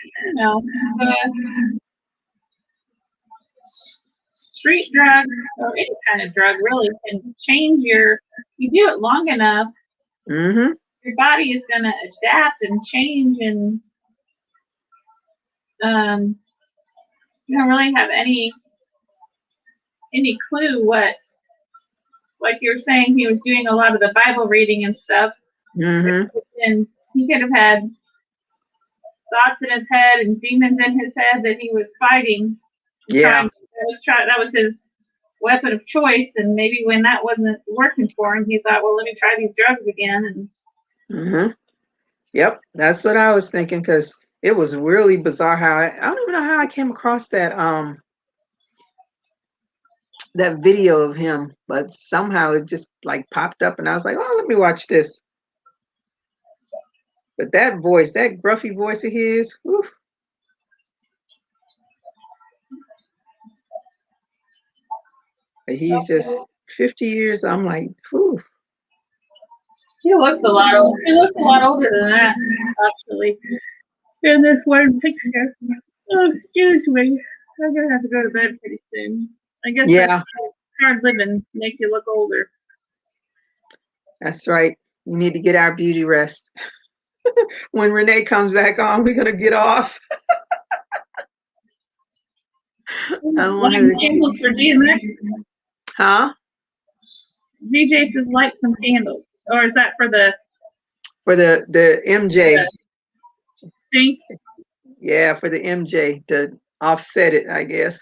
street drug or any kind of drug really can change you do it long enough, Mm-hmm. your body is going to adapt and change, and you don't really have any clue what, like you were saying, he was doing a lot of the Bible reading and stuff. Mm-hmm. And he could have had thoughts in his head and demons in his head that he was fighting. Yeah. That was his weapon of choice, and maybe when that wasn't working for him, he thought, well, let me try these drugs again. Mm-hmm. Yep, that's what I was thinking, because it was really bizarre how I don't even know how I came across that video of him, but somehow it just like popped up, and I was like, oh, let me watch this. But that voice, that gruffy voice of his, whew. But he's just 50 years. I'm like, whew. He looks a lot older. He looks a lot older than that, actually. In this one picture. Oh, excuse me. I'm gonna have to go to bed pretty soon. I guess Yeah, hard living makes you look older. that's right. We need to get our beauty rest. When Renee comes back on, we're gonna get off. I don't want her to... Candles for DMX. Huh? DJ says light some candles, or is that for the MJ? Stink. Yeah, for the MJ to offset it, I guess.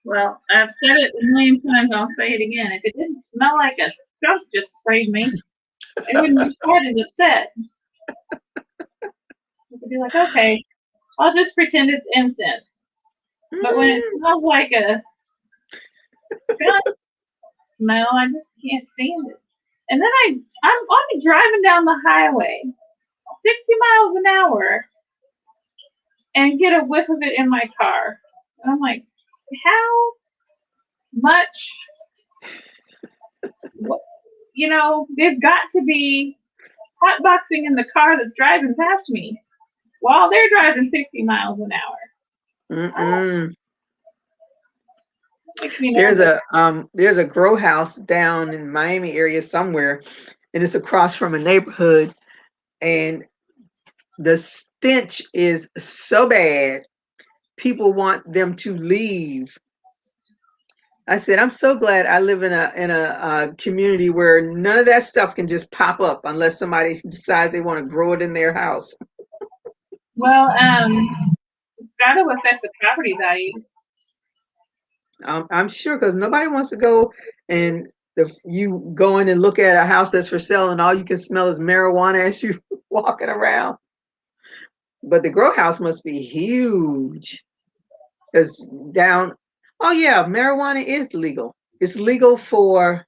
Well, I've said it a million times. I'll say it again. If it didn't smell like a skunk just sprayed me, I wouldn't be quite as upset. You could be like, okay, I'll just pretend it's incense. But when it smells like a skunk smell, I just can't stand it. And then I'll be driving down the highway, 60 miles an hour, and get a whiff of it in my car. And I'm like, how much, they've got to be hotboxing in the car that's driving past me while they're driving 60 miles an hour. Mm-mm. Makes me There's nervous. a grow house down in Miami area somewhere, and it's across from a neighborhood, and the stench is so bad. People want them to leave. I said, I'm so glad I live in a community where none of that stuff can just pop up unless somebody decides they want to grow it in their house. Well, it's got to affect the property values. I'm sure, because nobody wants to go and you go in and look at a house that's for sale and all you can smell is marijuana as you walking around. But the grow house must be huge. Because oh yeah, marijuana is legal. It's legal for,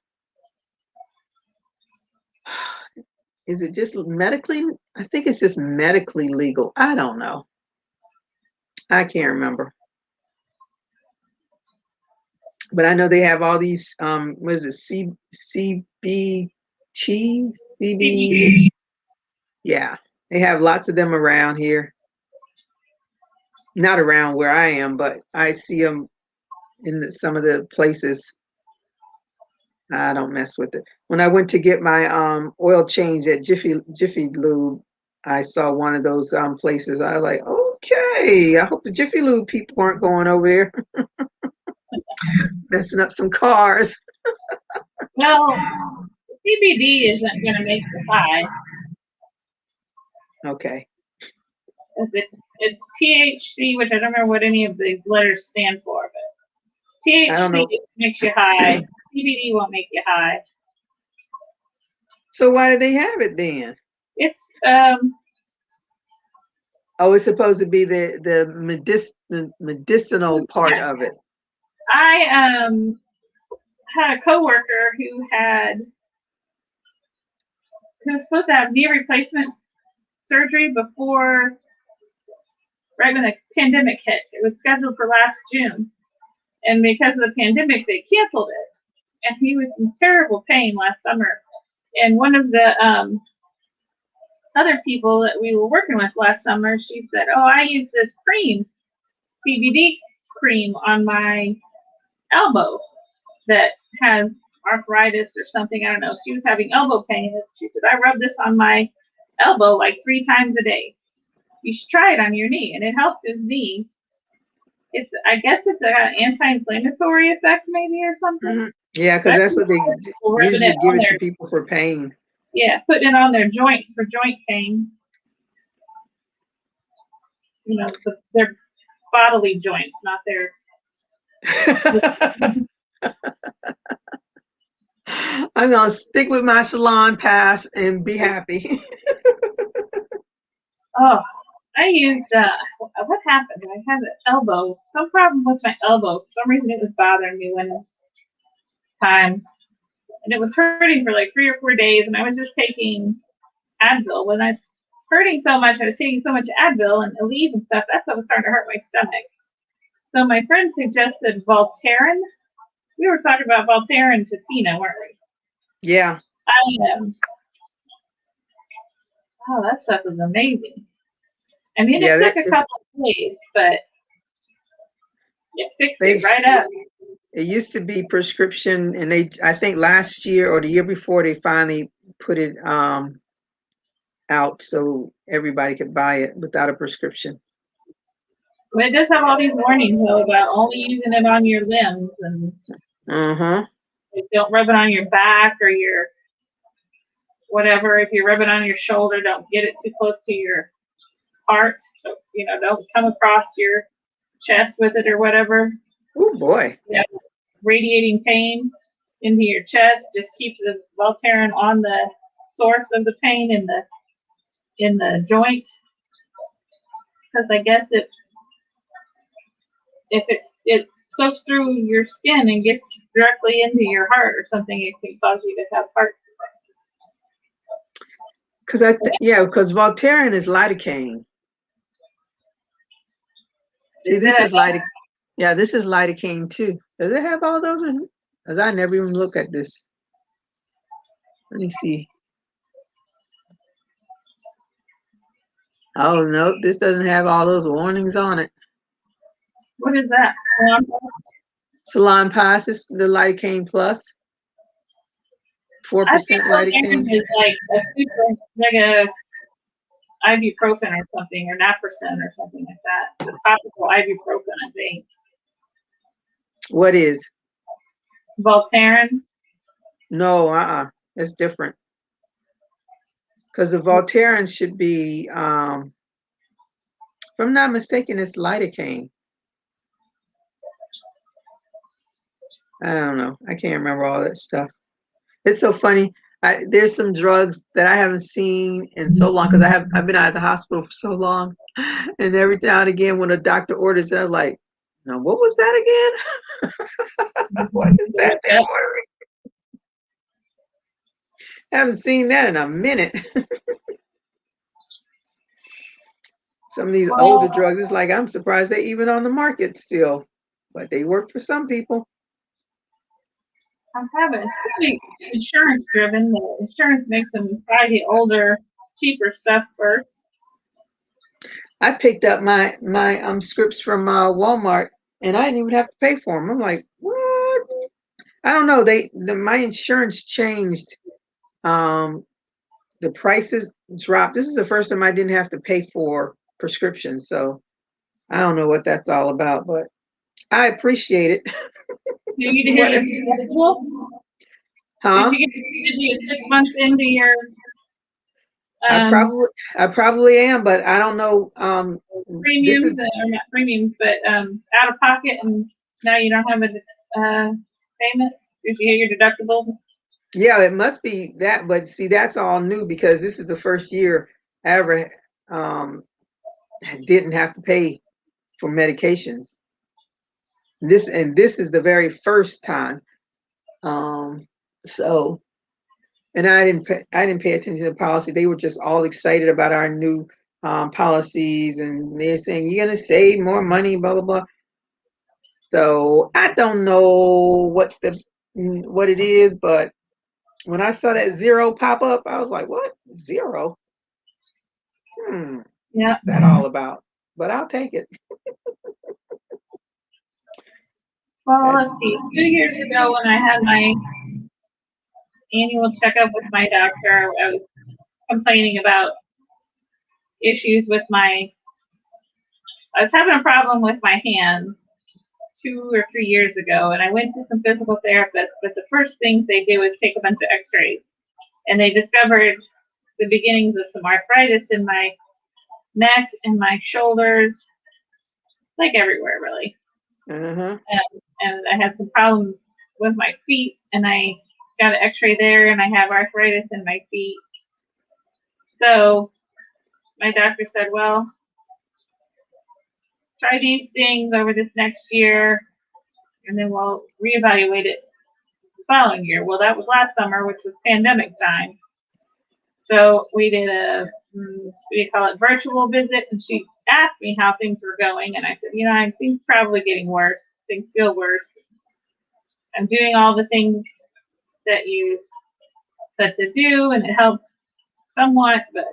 is it just medically? I think it's just medically legal. I don't know. I can't remember. But I know they have all these, what is it, CBT? CB, yeah. They have lots of them around here. Not around where I am, but I see them in some of the places. I don't mess with it. When I went to get my oil change at Jiffy Lube, I saw one of those places. I was like, okay, I hope the Jiffy Lube people aren't going over there messing up some cars. Well, CBD isn't going to make you high. Okay. It's THC, which I don't remember what any of these letters stand for, but I don't know. THC makes you high. CBD won't make you high. So why do they have it then? It's Oh, it's supposed to be the medicinal part of it. I had a coworker who was supposed to have knee replacement surgery right when the pandemic hit. It was scheduled for last June, and because of the pandemic, they canceled it. And he was in terrible pain last summer. And one of the other people that we were working with last summer, she said, "Oh, I use this cream, CBD cream, on my elbow that has arthritis or something. I don't know." She was having elbow pain. And she said, "I rub this on my elbow like 3 times a day. You should try it on your knee." And it helped his knee. I guess it's an anti-inflammatory effect maybe or something. Mm-hmm. Yeah, because that's what they usually give it to people for pain. Yeah, putting it on their joints for joint pain. Their bodily joints, not their. I'm gonna stick with my salon pass and be happy. Oh, I used what happened? I had some problem with my elbow. For some reason it was bothering me one time. And it was hurting for like 3 or 4 days, and I was just taking Advil. When I was hurting so much, I was taking so much Advil and Aleve and stuff, that's what was starting to hurt my stomach. So my friend suggested Voltaren. We were talking about Voltaren to Tina, weren't we? Yeah. Oh, that stuff is amazing. I mean, it took a couple of days, but it fixed it right up. It used to be prescription, and I think last year or the year before, they finally put it out so everybody could buy it without a prescription. But it does have all these warnings though about only using it on your limbs, and don't rub it on your back or your whatever. If you rub it on your shoulder, don't get it too close to your heart. So, don't come across your chest with it or whatever. Oh boy. Yeah. Radiating pain into your chest. Just keep the Voltaren on the source of the pain in the joint. Because I guess if it soaks through your skin and gets directly into your heart or something, it can cause you to have heart. Because Voltaren is lidocaine. See, this is lidocaine. Yeah, this is lidocaine too. Does it have all those? Because I never even look at this. Let me see. Oh no, this doesn't have all those warnings on it. What is that? Salon Pass is the lidocaine plus. 4% lidocaine. Is like a ibuprofen or something, or naproxen or something like that. The topical ibuprofen, I think. What is? Voltaren. No, it's different. Because the Voltaren should be, if I'm not mistaken, it's lidocaine. I don't know. I can't remember all that stuff. It's so funny. There's some drugs that I haven't seen in so long because I've been out of the hospital for so long, and every now and again when a doctor orders it, I'm like, "No, what was that again? What is that they're ordering?" I haven't seen that in a minute. Some of these older drugs, it's like I'm surprised they're even on the market still, but they work for some people. I haven't. It's really insurance driven. The insurance makes them try the older, cheaper stuff first. I picked up my scripts from Walmart, and I didn't even have to pay for them. I'm like, what? I don't know. My insurance changed. The prices dropped. This is the first time I didn't have to pay for prescriptions, so I don't know what that's all about, but I appreciate it. Did you get your deductible? Huh? Did you get 6 months into your? I probably am, but I don't know. Premiums or not premiums, but out of pocket, and now you don't have a payment. Did you get your deductible? Yeah, it must be that, but see, that's all new because this is the first year I ever didn't have to pay for medications. This is the very first time. So, and I didn't pay attention to the policy. They were just all excited about our new policies, and they're saying you're gonna save more money, blah blah blah. So I don't know what it is, but when I saw that zero pop up, I was like, "What? Zero? Yeah. What's that all about?" But I'll take it. Well, let's see. 2 years ago, when I had my annual checkup with my doctor, I was complaining about issues with I was having a problem with my hand 2 or 3 years ago, and I went to some physical therapists, but the first things they did was take a bunch of x-rays, and they discovered the beginnings of some arthritis in my neck and my shoulders, like everywhere, really. Uh-huh. And I had some problems with my feet, and I got an x-ray there, and I have arthritis in my feet. So my doctor said, well, try these things over this next year, and then we'll reevaluate it the following year. Well, that was last summer, which was pandemic time. So we did virtual visit, and she asked me how things were going, and I said, I think probably getting worse. Things feel worse. I'm doing all the things that you said to do, and it helps somewhat, but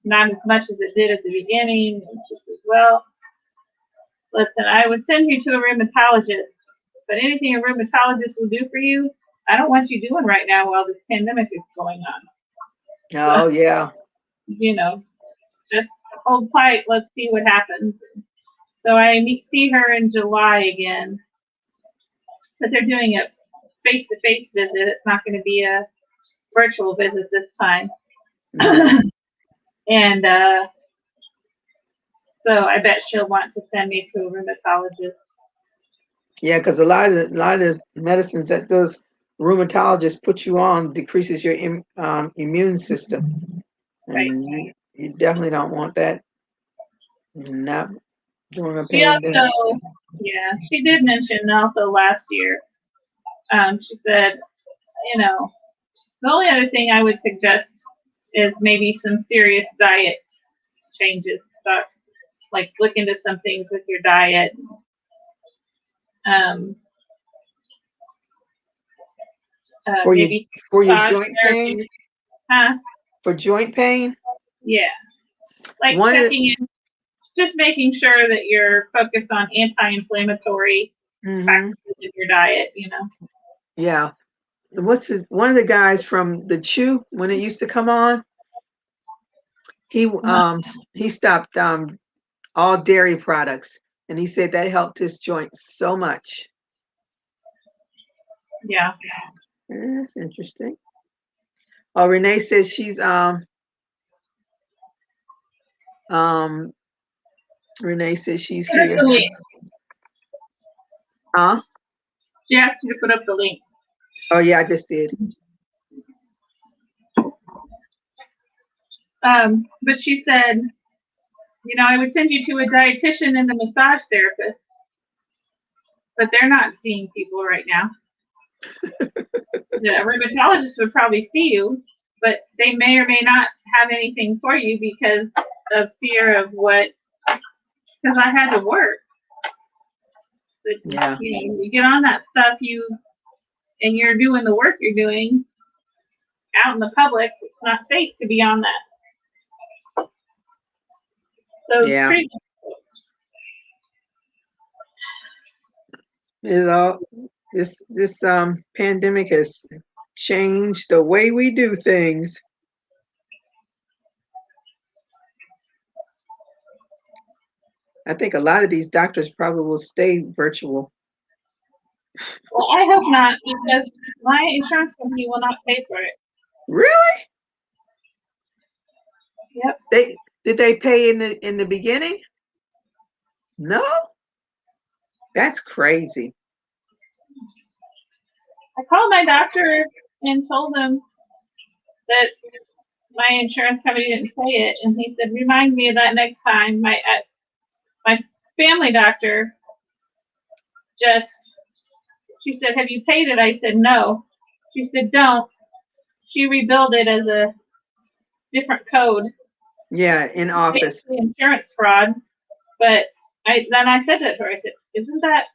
not as much as it did at the beginning. It's just as well. Listen, I would send you to a rheumatologist, but anything a rheumatologist will do for you, I don't want you doing right now while this pandemic is going on. Oh, yeah. Just hold tight. Let's see what happens. So I see her in July again, but they're doing a face-to-face visit. It's not going to be a virtual visit this time. Mm-hmm. And so I bet she'll want to send me to a rheumatologist. Yeah, because a lot of medicines that those rheumatologists put you on decreases your immune system, and right. you definitely don't want that. Not during a pandemic. She did mention also last year. She said, the only other thing I would suggest is maybe some serious diet changes. like look into some things with your diet. For Maybe your joint pain? Huh? For joint pain? Yeah. Like checking in, just making sure that you're focused on anti-inflammatory factors in your diet, you know? Yeah. One of the guys from the Chew, when it used to come on, he stopped all dairy products, and he said that helped his joints so much. Yeah. That's interesting. Oh, Renee says she's Renee says she's here. Huh? She asked you to put up the link. Oh yeah, I just did. But she said, you know, I would send you to a dietitian and a massage therapist, but they're not seeing people right now. The rheumatologist would probably see you, but they may or may not have anything for you because of fear of because I had to work. But, yeah. You know, you get on that stuff, and you're doing the work you're doing out in the public. It's not safe to be on that. So yeah. pretty This pandemic has changed the way we do things. I think a lot of these doctors probably will stay virtual. Well, I hope not, because my insurance company will not pay for it. Really? Yep. Did they pay in the beginning? No? That's crazy. I called my doctor and told him that my insurance company didn't pay it, and he said, "Remind me of that next time." My family doctor she said, "Have you paid it?" I said, "No." She said, "Don't." She rebilled it as a different code. Yeah, in office. Basically insurance fraud. But then I said to her, I said, "Isn't that?"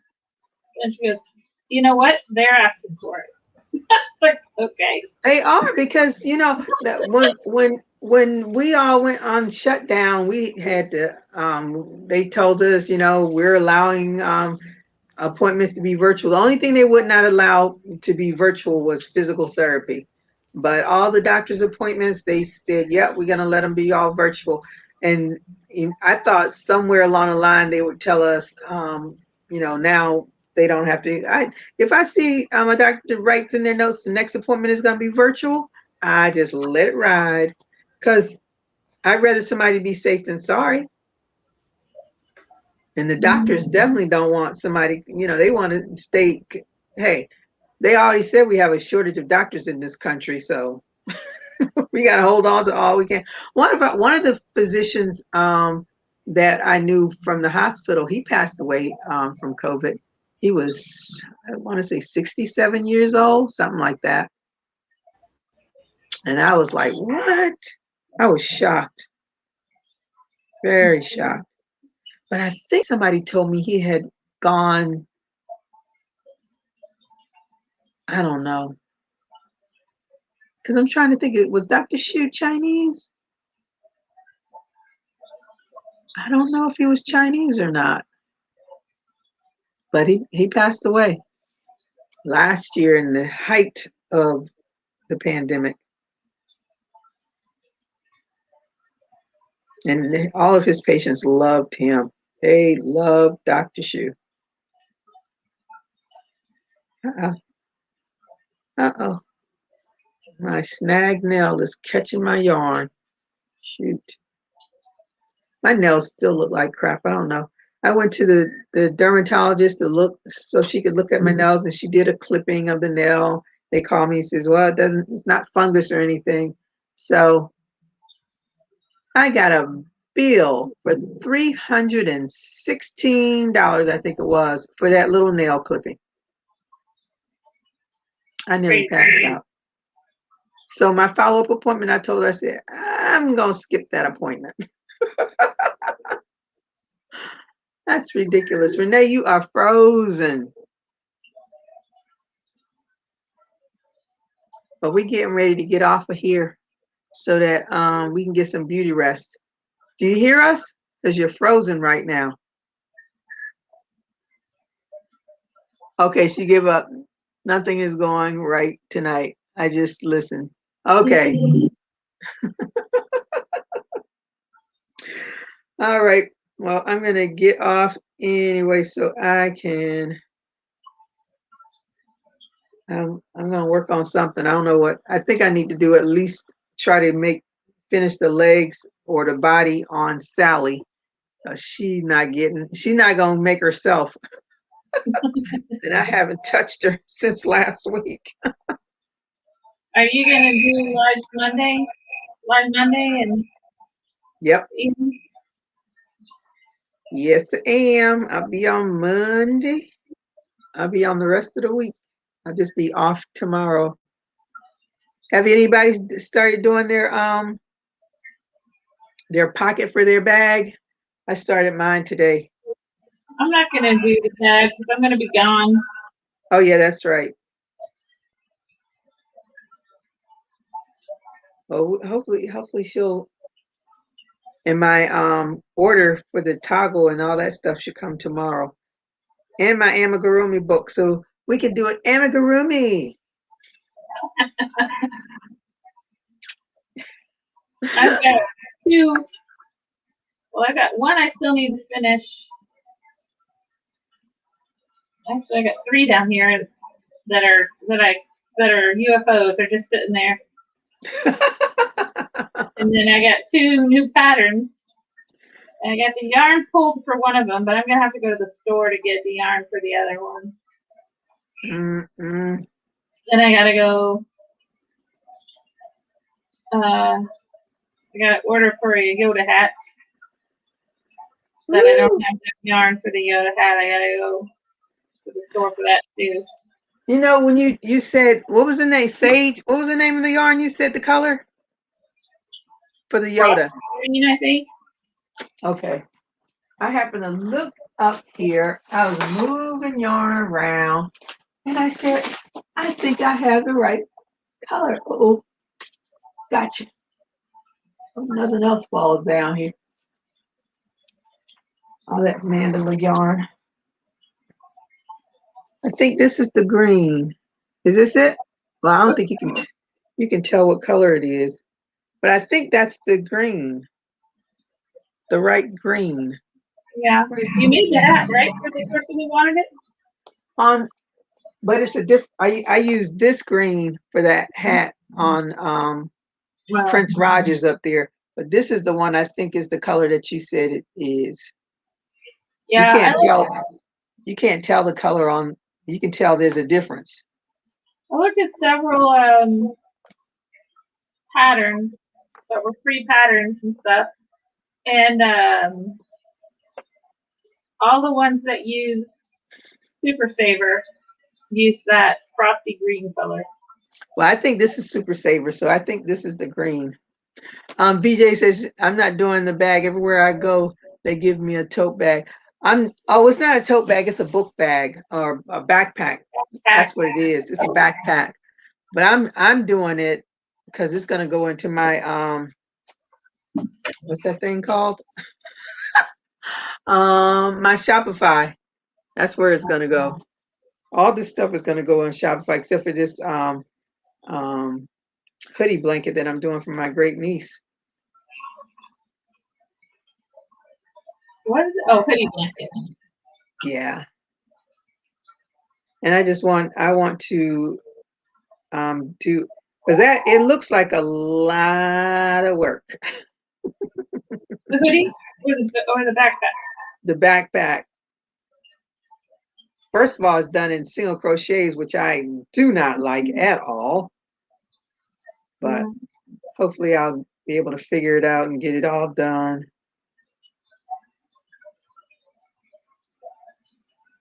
And she goes, "You know what? They're asking for it." It's like, okay. They are, because you know that when we all went on shutdown, we had to they told us, you know, we're allowing appointments to be virtual. The only thing they would not allow to be virtual was physical therapy. But all the doctor's appointments, they said, yep, we're going to let them be all virtual. And I thought somewhere along the line they would tell us, you know, now they don't have to. If I see a doctor writes in their notes the next appointment is going to be virtual, I just let it ride, because I'd rather somebody be safe than sorry. And the doctors definitely don't want somebody, you know, they want to stay. Hey, they already said we have a shortage of doctors in this country, so we got to hold on to all we can. One of the physicians that I knew from the hospital, he passed away from COVID. He was, I want to say 67 years old, something like that. And I was like, what? I was shocked. Very shocked. But I think somebody told me he had gone, I don't know. Because I'm trying to think, was Dr. Xu Chinese? I don't know if he was Chinese or not. But he passed away last year in the height of the pandemic. And all of his patients loved him. They loved Dr. Xu. Uh-oh. My snag nail is catching my yarn. Shoot. My nails still look like crap. I don't know. I went to the dermatologist to look so she could look at my nails, and she did a clipping of the nail. They called me and says, well, it's not fungus or anything. So I got a bill for $316, I think it was, for that little nail clipping. I nearly passed out. So my follow-up appointment, I told her, I said, I'm going to skip that appointment. That's ridiculous. Renee, you are frozen. But we're getting ready to get off of here so that we can get some beauty rest. Do you hear us? Because you're frozen right now. Okay, she give up. Nothing is going right tonight. I just listened. Okay. All right. Well, I'm going to get off anyway so I can. I'm going to work on something. I don't know what. I think I need to do at least try to finish the legs or the body on Sally. She's not going to make herself. And I haven't touched her since last week. Are you gonna do Large Monday? And Yep. Yes, I am. I'll be on Monday. I'll be on the rest of the week. I'll just be off tomorrow. Have anybody started doing their pocket for their bag? I started mine today. I'm not gonna do the tag because I'm gonna be gone. Oh yeah, that's right. Well, hopefully she'll. And my order for the toggle and all that stuff should come tomorrow. And my amigurumi book, so we can do an amigurumi. I've got 2. Well, I got 1 I still need to finish. Actually, I got 3 down here that are UFOs. They're just sitting there. And then I got 2 new patterns. And I got the yarn pulled for one of them, but I'm gonna have to go to the store to get the yarn for the other one. Mm-mm. Then I gotta go. I gotta order for a Yoda hat. But I don't have the yarn for the Yoda hat. I gotta go to the store for that too. You know, when you said, what was the name? Sage? What was the name of the yarn you said the color? For the Yoda. Green, I think. Okay. I happened to look up here. I was moving yarn around. And I said, I think I have the right color. Oh, gotcha. Nothing else falls down here. All that mandala yarn. I think this is the green. Is this it? Well, I don't think you can tell what color it is. But I think that's the green. The right green. Yeah. You made the hat, right? For the person who wanted it? But it's a different. I used this green for that hat on Prince Rogers up there. But this is the one I think is the color that you said it is. Yeah. You can't tell the color on. You can tell there's a difference. I looked at several patterns that were free patterns and stuff, and all the ones that used Super Saver used that frosty green color. Well, I think this is Super Saver, so I think this is the green. VJ says I'm not doing the bag. Everywhere I go, they give me a tote bag. It's not a tote bag, it's a book bag or a backpack. That's what it is. It's a backpack. But I'm doing it because it's gonna go into my what's that thing called? My Shopify. That's where it's gonna go. All this stuff is gonna go on Shopify except for this hoodie blanket that I'm doing for my great niece. What is it? Oh, hoodie blanket. Yeah. And I want to do, because it looks like a lot of work. The hoodie or the backpack? The backpack. First of all, it's done in single crochets, which I do not like at all. But hopefully I'll be able to figure it out and get it all done.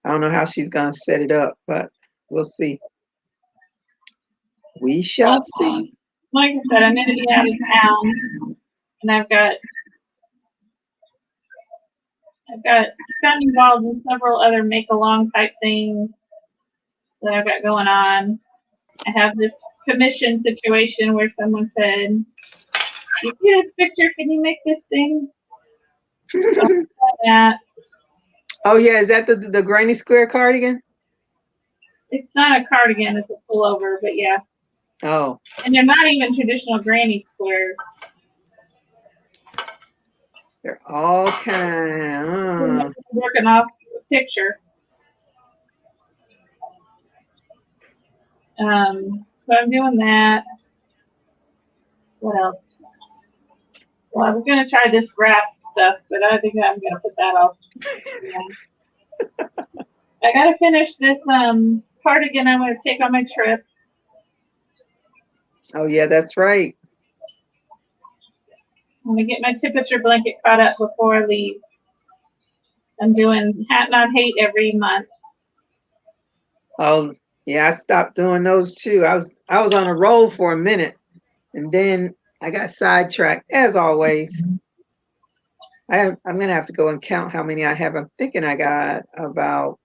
I don't know how she's going to set it up, but we'll see. We shall see. Like I said, I'm going to be out of town, and I've got I've gotten involved in several other make-along type things that I've got going on. I have this commission situation where someone said, "You see this picture? Can you make this thing?" So that. Oh yeah, is that the granny square cardigan? It's not a cardigan; it's a pullover. But yeah. Oh. And they're not even traditional granny squares. They're all kind. Working off the picture. So I'm doing that. What else? Well, I was gonna try this wrap stuff, but I think I'm gonna put that off. Yeah. I gotta finish this cardigan I'm gonna take on my trip. Oh yeah, that's right. I'm gonna get my temperature blanket caught up before I leave. I'm doing Hat Not Hate every month. Oh yeah, I stopped doing those too. I was on a roll for a minute, and then I got sidetracked as always. I'm gonna have to go and count how many I have. I'm thinking I got about.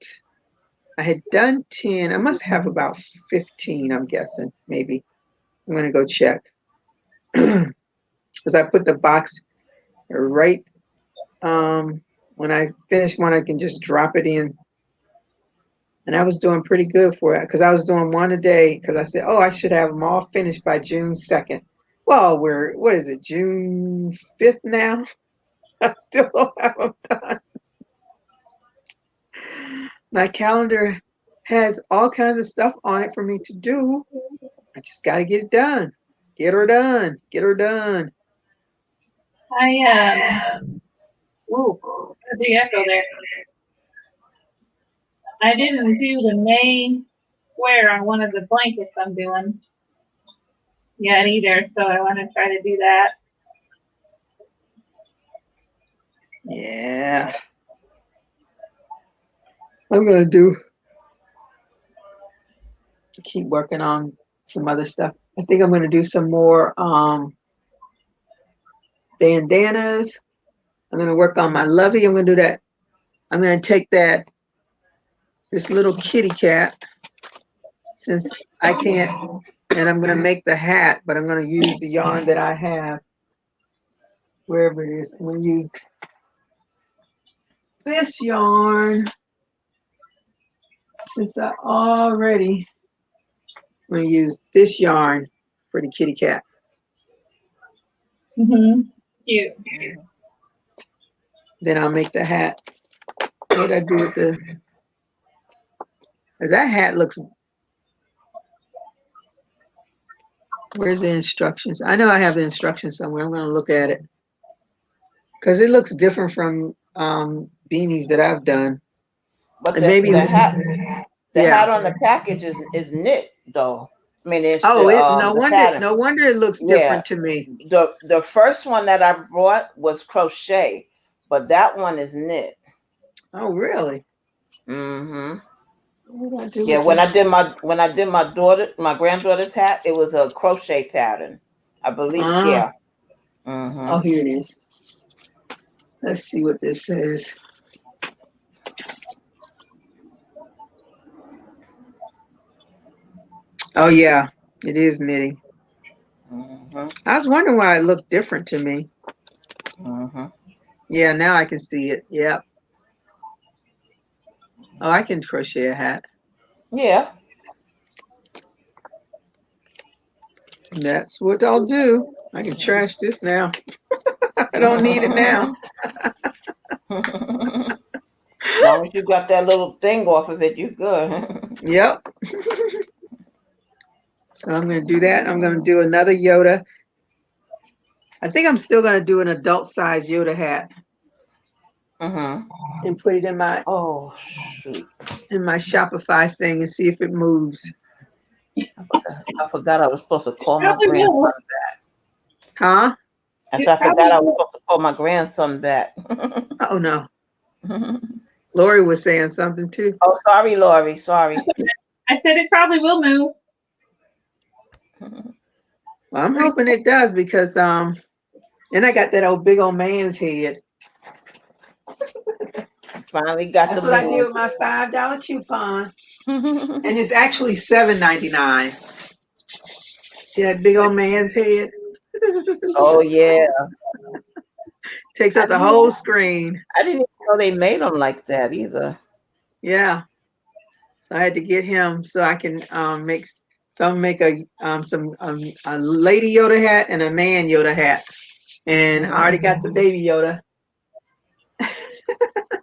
I had done 10. I must have about 15. I'm guessing maybe. I'm gonna go check because I put the box right. When I finish one, I can just drop it in. And I was doing pretty good for it because I was doing one a day because I said, oh, I should have them all finished by June 2nd. Well, what is it, June 5th now? I still don't have them done. My calendar has all kinds of stuff on it for me to do. I just got to get it done. Get her done. Get her done. Ooh, a big echo there. I didn't do the May square on one of the blankets I'm doing yet either, so I want to try to do that. Yeah. I'm going to keep working on some other stuff. I think I'm going to do some more bandanas. I'm going to work on my lovey. I'm going to do that. I'm going to take this little kitty cat, since I can't, and I'm going to make the hat, but I'm going to use the yarn that I have, wherever it is. I'm going to use this yarn, since I'm going to use this yarn for the kitty cat. Cute. Then I'll make the hat. What did I do with because that hat looks, where's the instructions? I know I have the instructions somewhere. I'm going to look at it because it looks different from beanies that I've done. But the hat on the package is knit though. I mean, it's no wonder it looks different to me. The first one that I brought was crochet, but that one is knit. Oh, really? Mm-hmm. Yeah, when I did my my granddaughter's hat, it was a crochet pattern, I believe. Yeah. Mm-hmm. Oh, here it is. Let's see what this says. Oh yeah, it is knitting. Mm-hmm. I was wondering why it looked different to me. Mm-hmm. Yeah, now I can see it. Yep. Oh, I can crochet a hat. Yeah. That's what I'll do. I can trash this now. I don't need it now. As long as you got that little thing off of it, you're good. Yep. So I'm going to do that. I'm going to do another Yoda. I think I'm still going to do an adult size Yoda hat. Mm-hmm. And put it in my in my Shopify thing and see if it moves. I forgot I was supposed to call my grandson back. Huh? I forgot I was supposed to call my grandson back. Oh no. Lori was saying something too. Oh, sorry, Lori. Sorry. I said it probably will move. Well, I'm hoping it does because then I got that big old man's head. Finally got That's the what I did lead. with my $5 coupon. And it's actually $7.99. See that big old man's head? Oh yeah, Takes I up the didn't, whole screen. I didn't even know they made them like that either. Yeah. So I had to get him so I can make a lady Yoda hat and a man Yoda hat. And I already got the baby Yoda.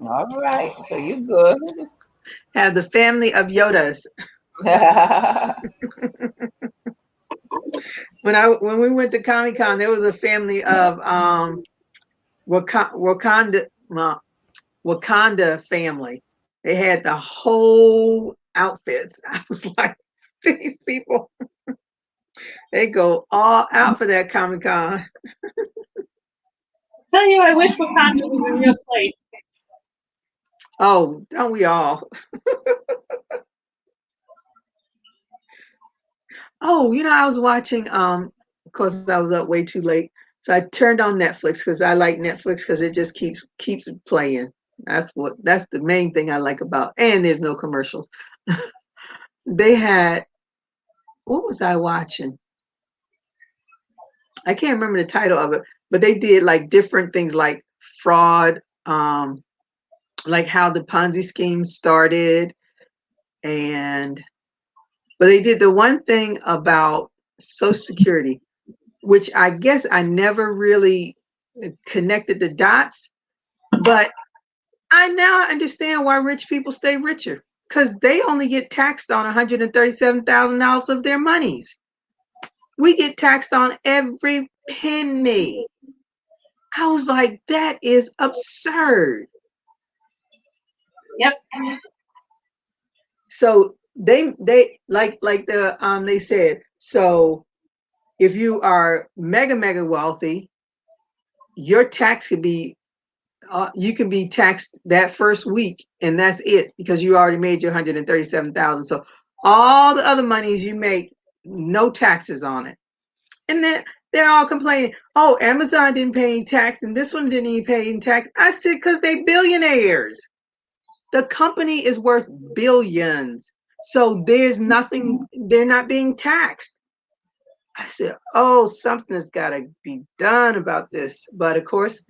All right, so you good. Have the family of Yodas. When we went to Comic Con, there was a family of Wakanda family. They had the whole outfits. I was like, these people, they go all out for that Comic Con. Tell you, I wish Wakanda was a real place. Oh, don't we all? Oh, I was watching. Of course, I was up way too late, so I turned on Netflix because I like Netflix because it just keeps playing. That's the main thing I like about, and there's no commercials. They had, what was I watching? I can't remember the title of it, but they did like different things like fraud, like how the Ponzi scheme started, but they did the one thing about Social Security, which I guess I never really connected the dots, but I now understand why rich people stay richer, because they only get taxed on $137,000 of their monies. We get taxed on every penny. I was like, that is absurd. Yep. So they they said, so if you are mega wealthy, your tax could be you can be taxed that first week, and that's it, because you already made your 137,000. So all the other monies you make, no taxes on it. And then they're all complaining, oh, Amazon didn't pay any tax and this one didn't even pay any tax. I said, because they billionaires. The company is worth billions. So there's nothing, they're not being taxed. I said, oh, something has got to be done about this. But of course,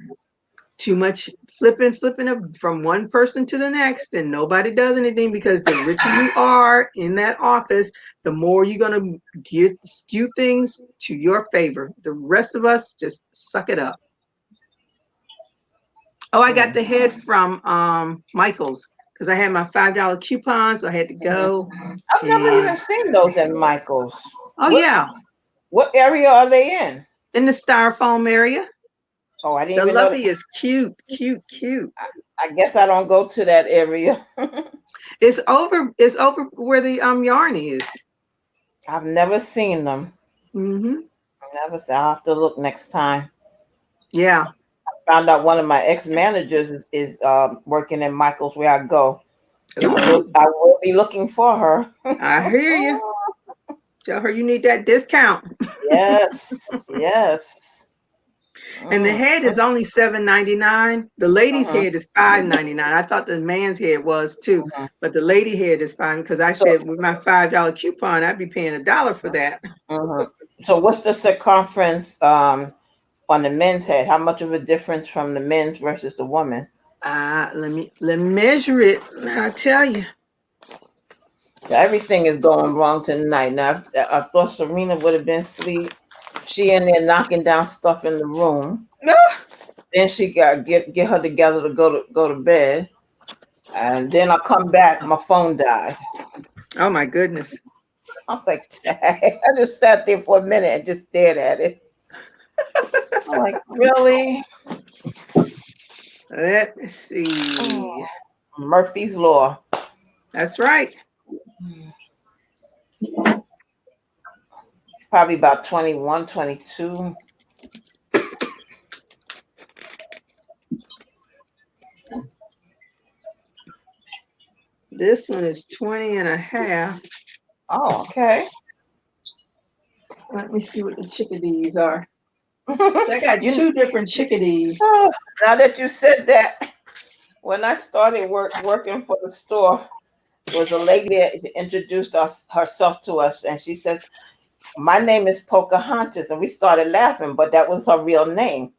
too much flipping from one person to the next, and nobody does anything, because the richer you are in that office, the more you're going to skew things to your favor. The rest of us just suck it up. Oh, I got the head from Michael's, because I had my $5 coupon, so I had to go. I've never even seen those at Michael's. Oh, yeah. What area are they in? In the styrofoam area. Oh, I didn't The even know lovey is cute. I guess I don't go to that area. It's over where the yarn is. I've never seen them. Mm-hmm. I'll have to look next time. Yeah. I found out one of my ex-managers is working in Michael's where I go. I will be looking for her. I hear you. Tell her you need that discount. Yes. And the head is only $7.99. The lady's head is $5.99. I thought the man's head was too, but the lady head is fine, because I said with my $5 coupon, I'd be paying $1 for that. So what's the circumference on the men's head? How much of a difference from the men's versus the woman? Let me measure it. I'll tell you. Everything is going wrong tonight. Now, I thought Serena would have been asleep. She in there knocking down stuff in the room. No. Then she got get her together to go to bed. And then I come back, my phone died. Oh my goodness. I was like, I just sat there for a minute and just stared at it. I'm like, really? Let's see. Murphy's Law. That's right. Probably about 21, 22. This one is 20 and a half. Oh, okay. Let me see what the chickadees are. So I got two different chickadees. Now that you said that, When I started working for the store, there was a lady that introduced herself to us, and she says, "My name is Pocahontas," and we started laughing, but that was her real name.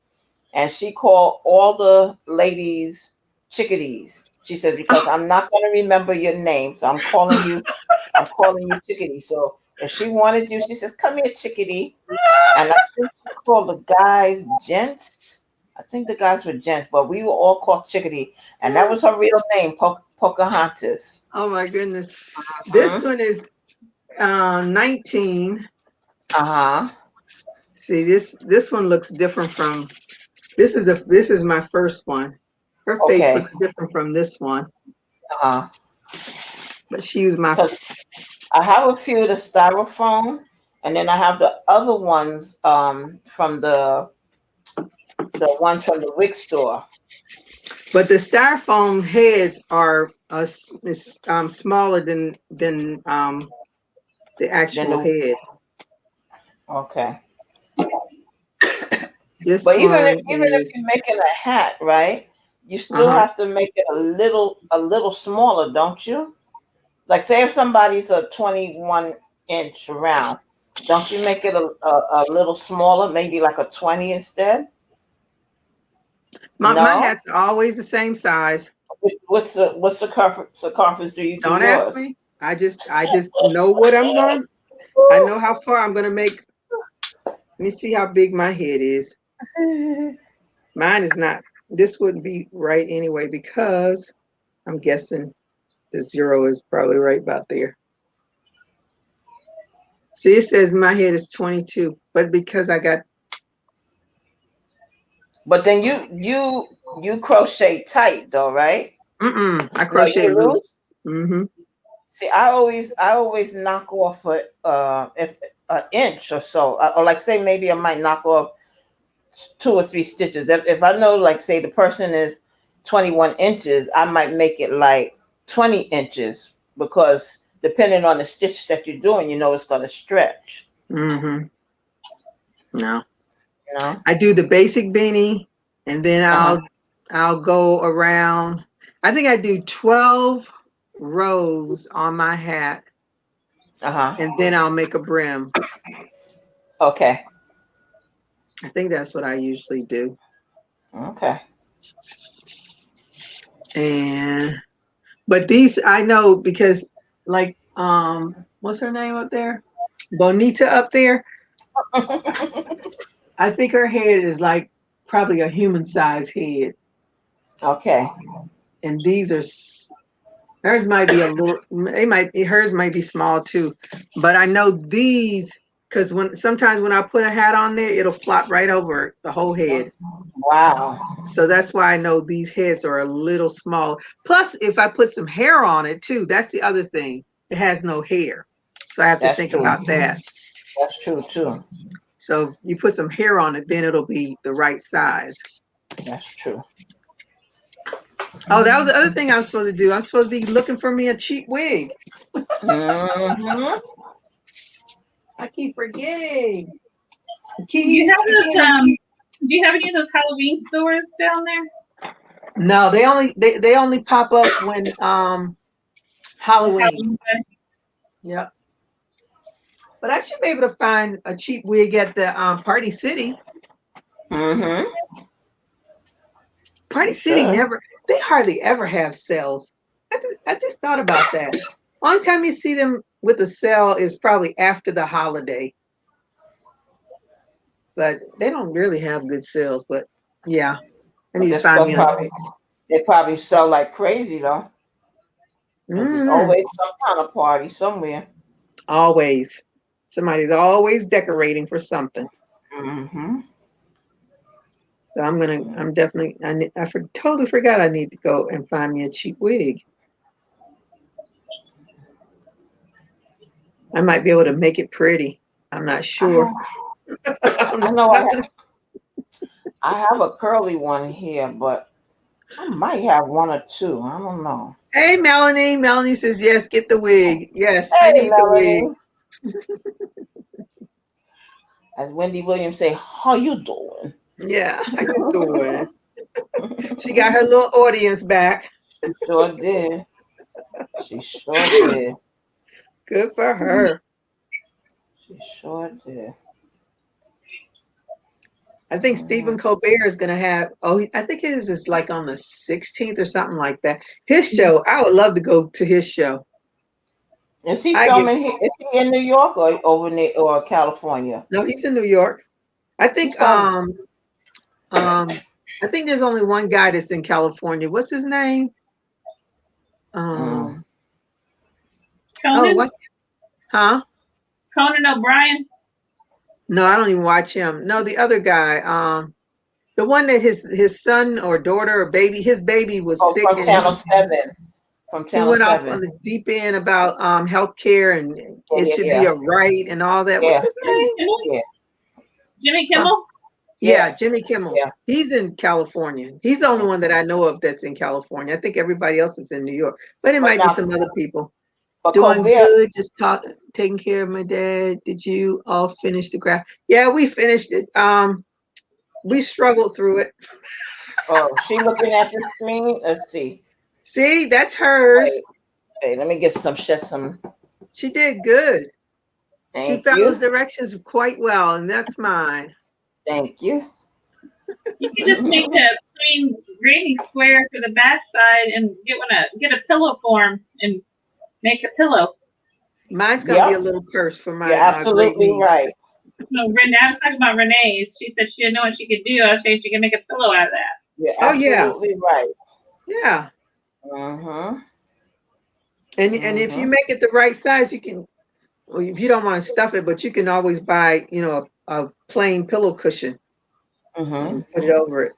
And she called all the ladies chickadees. She said, "Because I'm not going to remember your name, so I'm calling you chickadee." So if she wanted you, she says, "Come here, chickadee." And I think she called the guys gents. I think the guys were gents, but we were all called chickadee, and that was her real name, Pocahontas. Oh my goodness. This one is 19. Uh-huh. See, this one looks different from this is my first one. Her face Okay. looks different from this one, Uh-huh. but she used my Because I have a few of the styrofoam, and then I have the other ones from the ones from the wig store. but the styrofoam heads are smaller than the Then actual the head. okay. This But one even if is you're making a hat, right? You still uh-huh. have to make it a little smaller, don't you? Like say if somebody's a 21-inch round, don't you make it a little smaller, maybe like a 20 instead? My No. hats are always the same size. What's the circumference do you do Don't ask yours? me. I just know what I'm going. I know how far I'm gonna make. Let me see how big my head is. Mine is not. This wouldn't be right anyway because I'm guessing the zero is probably right about there. See, it says my head is 22, but because I got But then you crochet tight though, right? I No, crochet you loose. loose. Mm-hmm. See, I always knock off if an inch or so, or like say maybe I might knock off 2 or 3 stitches. If I know, like say the person is 21 inches, I might make it like 20 inches because depending on the stitch that you're doing, you know it's going to stretch. Mm-hmm. No. You know. I do the basic beanie and then Uh huh. I'll go around. I think I do 12 rows on my hat Uh huh. and then I'll make a brim. Okay. I think that's what I usually do. Okay. And but these I know because like what's her name up there? Bonita up there. I think her head is like probably a human size head. Okay. And these are hers might be a little hers might be small too. But I know these because sometimes when I put a hat on there, it'll flop right over the whole head. Wow. So that's why I know these heads are a little small. Plus, if I put some hair on it too, that's the other thing. It has no hair. So I have to That's think true. about that. That's true too. So if you put some hair on it, then it'll be the right size. That's true. Oh, that was the other thing I was supposed to do. I'm supposed to be looking for me a cheap wig. Mm-hmm. I keep forgetting. Do you Keep have those? forgetting. Do you have any of those Halloween stores down there? No, they only pop up when Halloween. Halloween Day? Yep. But I should be able to find a cheap wig at the Party City. Mm-hmm. Party You City should. they hardly ever have sales. I just thought about that. Only time you see them with a sale is probably after the holiday. But they don't really have good sales. But yeah, I need to This find stuff me a probably they probably sell like crazy though. Because there's mm, always some kind of party somewhere. always. Somebody's always decorating for something. Mm-hmm. So I'm definitely, totally forgot I need to go and find me a cheap wig. I might be able to make it pretty. I'm not sure. I'm I not know positive. I have a curly one here, but I might have one or two. I don't know. Hey, Melanie. Melanie says, yes, get the wig. Yes, I Hey, need the wig. Melanie. As Wendy Williams say, how you doing? Yeah, how you doing? She got her little audience back. She sure did. She sure did. Good for her. She sure did. I think Stephen Colbert is going to have, I think his is like on the 16th or something like that. His show, I would love to go to his show. Is he I get, filming? Is he in New York or or California? no, he's in New York. I He's think, from. I think there's only one guy that's in California. What's his name? Mm. Oh, Conan? what? Huh? Conan O'Brien? No, I don't even watch him. No, the other guy. The one that his son or daughter or baby, his baby was Oh, sick from and Channel 7. From he Channel went off on 7. the deep end about healthcare and Yeah, it yeah, should be yeah. a right and all that. What's Yeah, his name? yeah. Jimmy Kimmel? Yeah, Yeah. Jimmy Kimmel. Yeah. He's in California. He's the only one that I know of that's in California. I think everybody else is in New York, but it But might be now, some other people. but Doing Colbert, good, just taking care of my dad. Did you all finish the graph? Yeah, we finished it. We struggled through it. oh, she looking at the screen. Let's see. See, that's hers. Wait, wait, let me get some shit. Some. She did good. She Thank follows you. directions quite well, and that's mine. Thank you. You could just make a plain grading square for the back side and get a pillow form and make a pillow. Mine's gonna be a Yep. little purse for You're my great absolutely niece. right. No, Renee, I was talking about Renee's. She said she didn't know what she could do. I was saying she could make a pillow out of that. You're Oh yeah, absolutely right. yeah. Mm-hmm. And if you make it the right size, you can. Well, if you don't want to stuff it, but you can always buy, a plain pillow cushion Mm-hmm. and put it over it.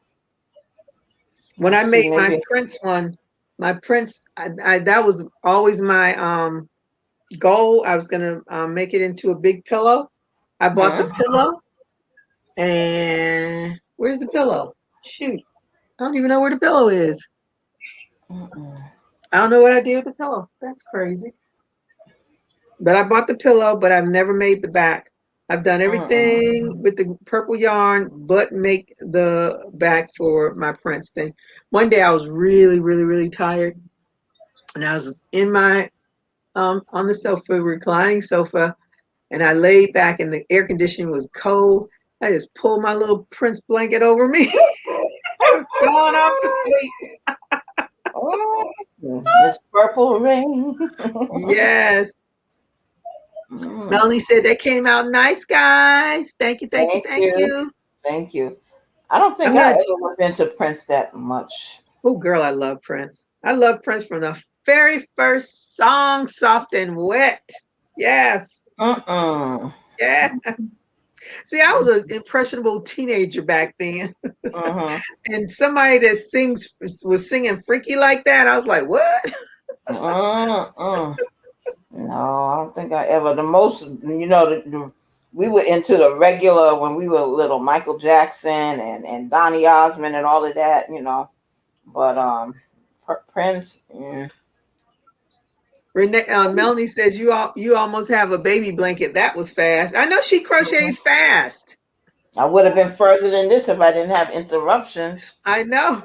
When I Let's see, made my maybe. Prince one, that was always my goal. I was gonna make it into a big pillow. I bought the Mm-hmm. pillow, and where's the pillow? Shoot, I don't even know where the pillow is. Mm-mm. I don't know what I did with the pillow. That's crazy. But I bought the pillow, but I've never made the back. I've done Mm-mm. everything with the purple yarn, but make the back for my Prince thing. One day I was really, really, really tired, and I was in my on the sofa, reclining sofa, and I laid back, and the air conditioning was cold. I just pulled my little Prince blanket over me and falling off to sleep. Oh, Miss Purple Rain. Yes. Mm. Melanie said that came out nice, guys. Thank you, thank you, Thank thank you. you. Thank you. I don't I'm think I gonna. ever was into Prince that much. Oh, girl, I love Prince. I love Prince from the very first song, "Soft and Wet." Yes, Mm-mm. yes. See, I was an impressionable teenager back then, Mm-hmm. and somebody that sings was singing freaky like that. I was like, what? Mm-mm. No, I don't think I ever. The most, we were into the regular when we were little, Michael Jackson and Donny Osmond and all of that. But Prince, Renee, Melanie says you almost have a baby blanket. That was fast. I know she crochets fast. I would have been further than this if I didn't have interruptions. I know.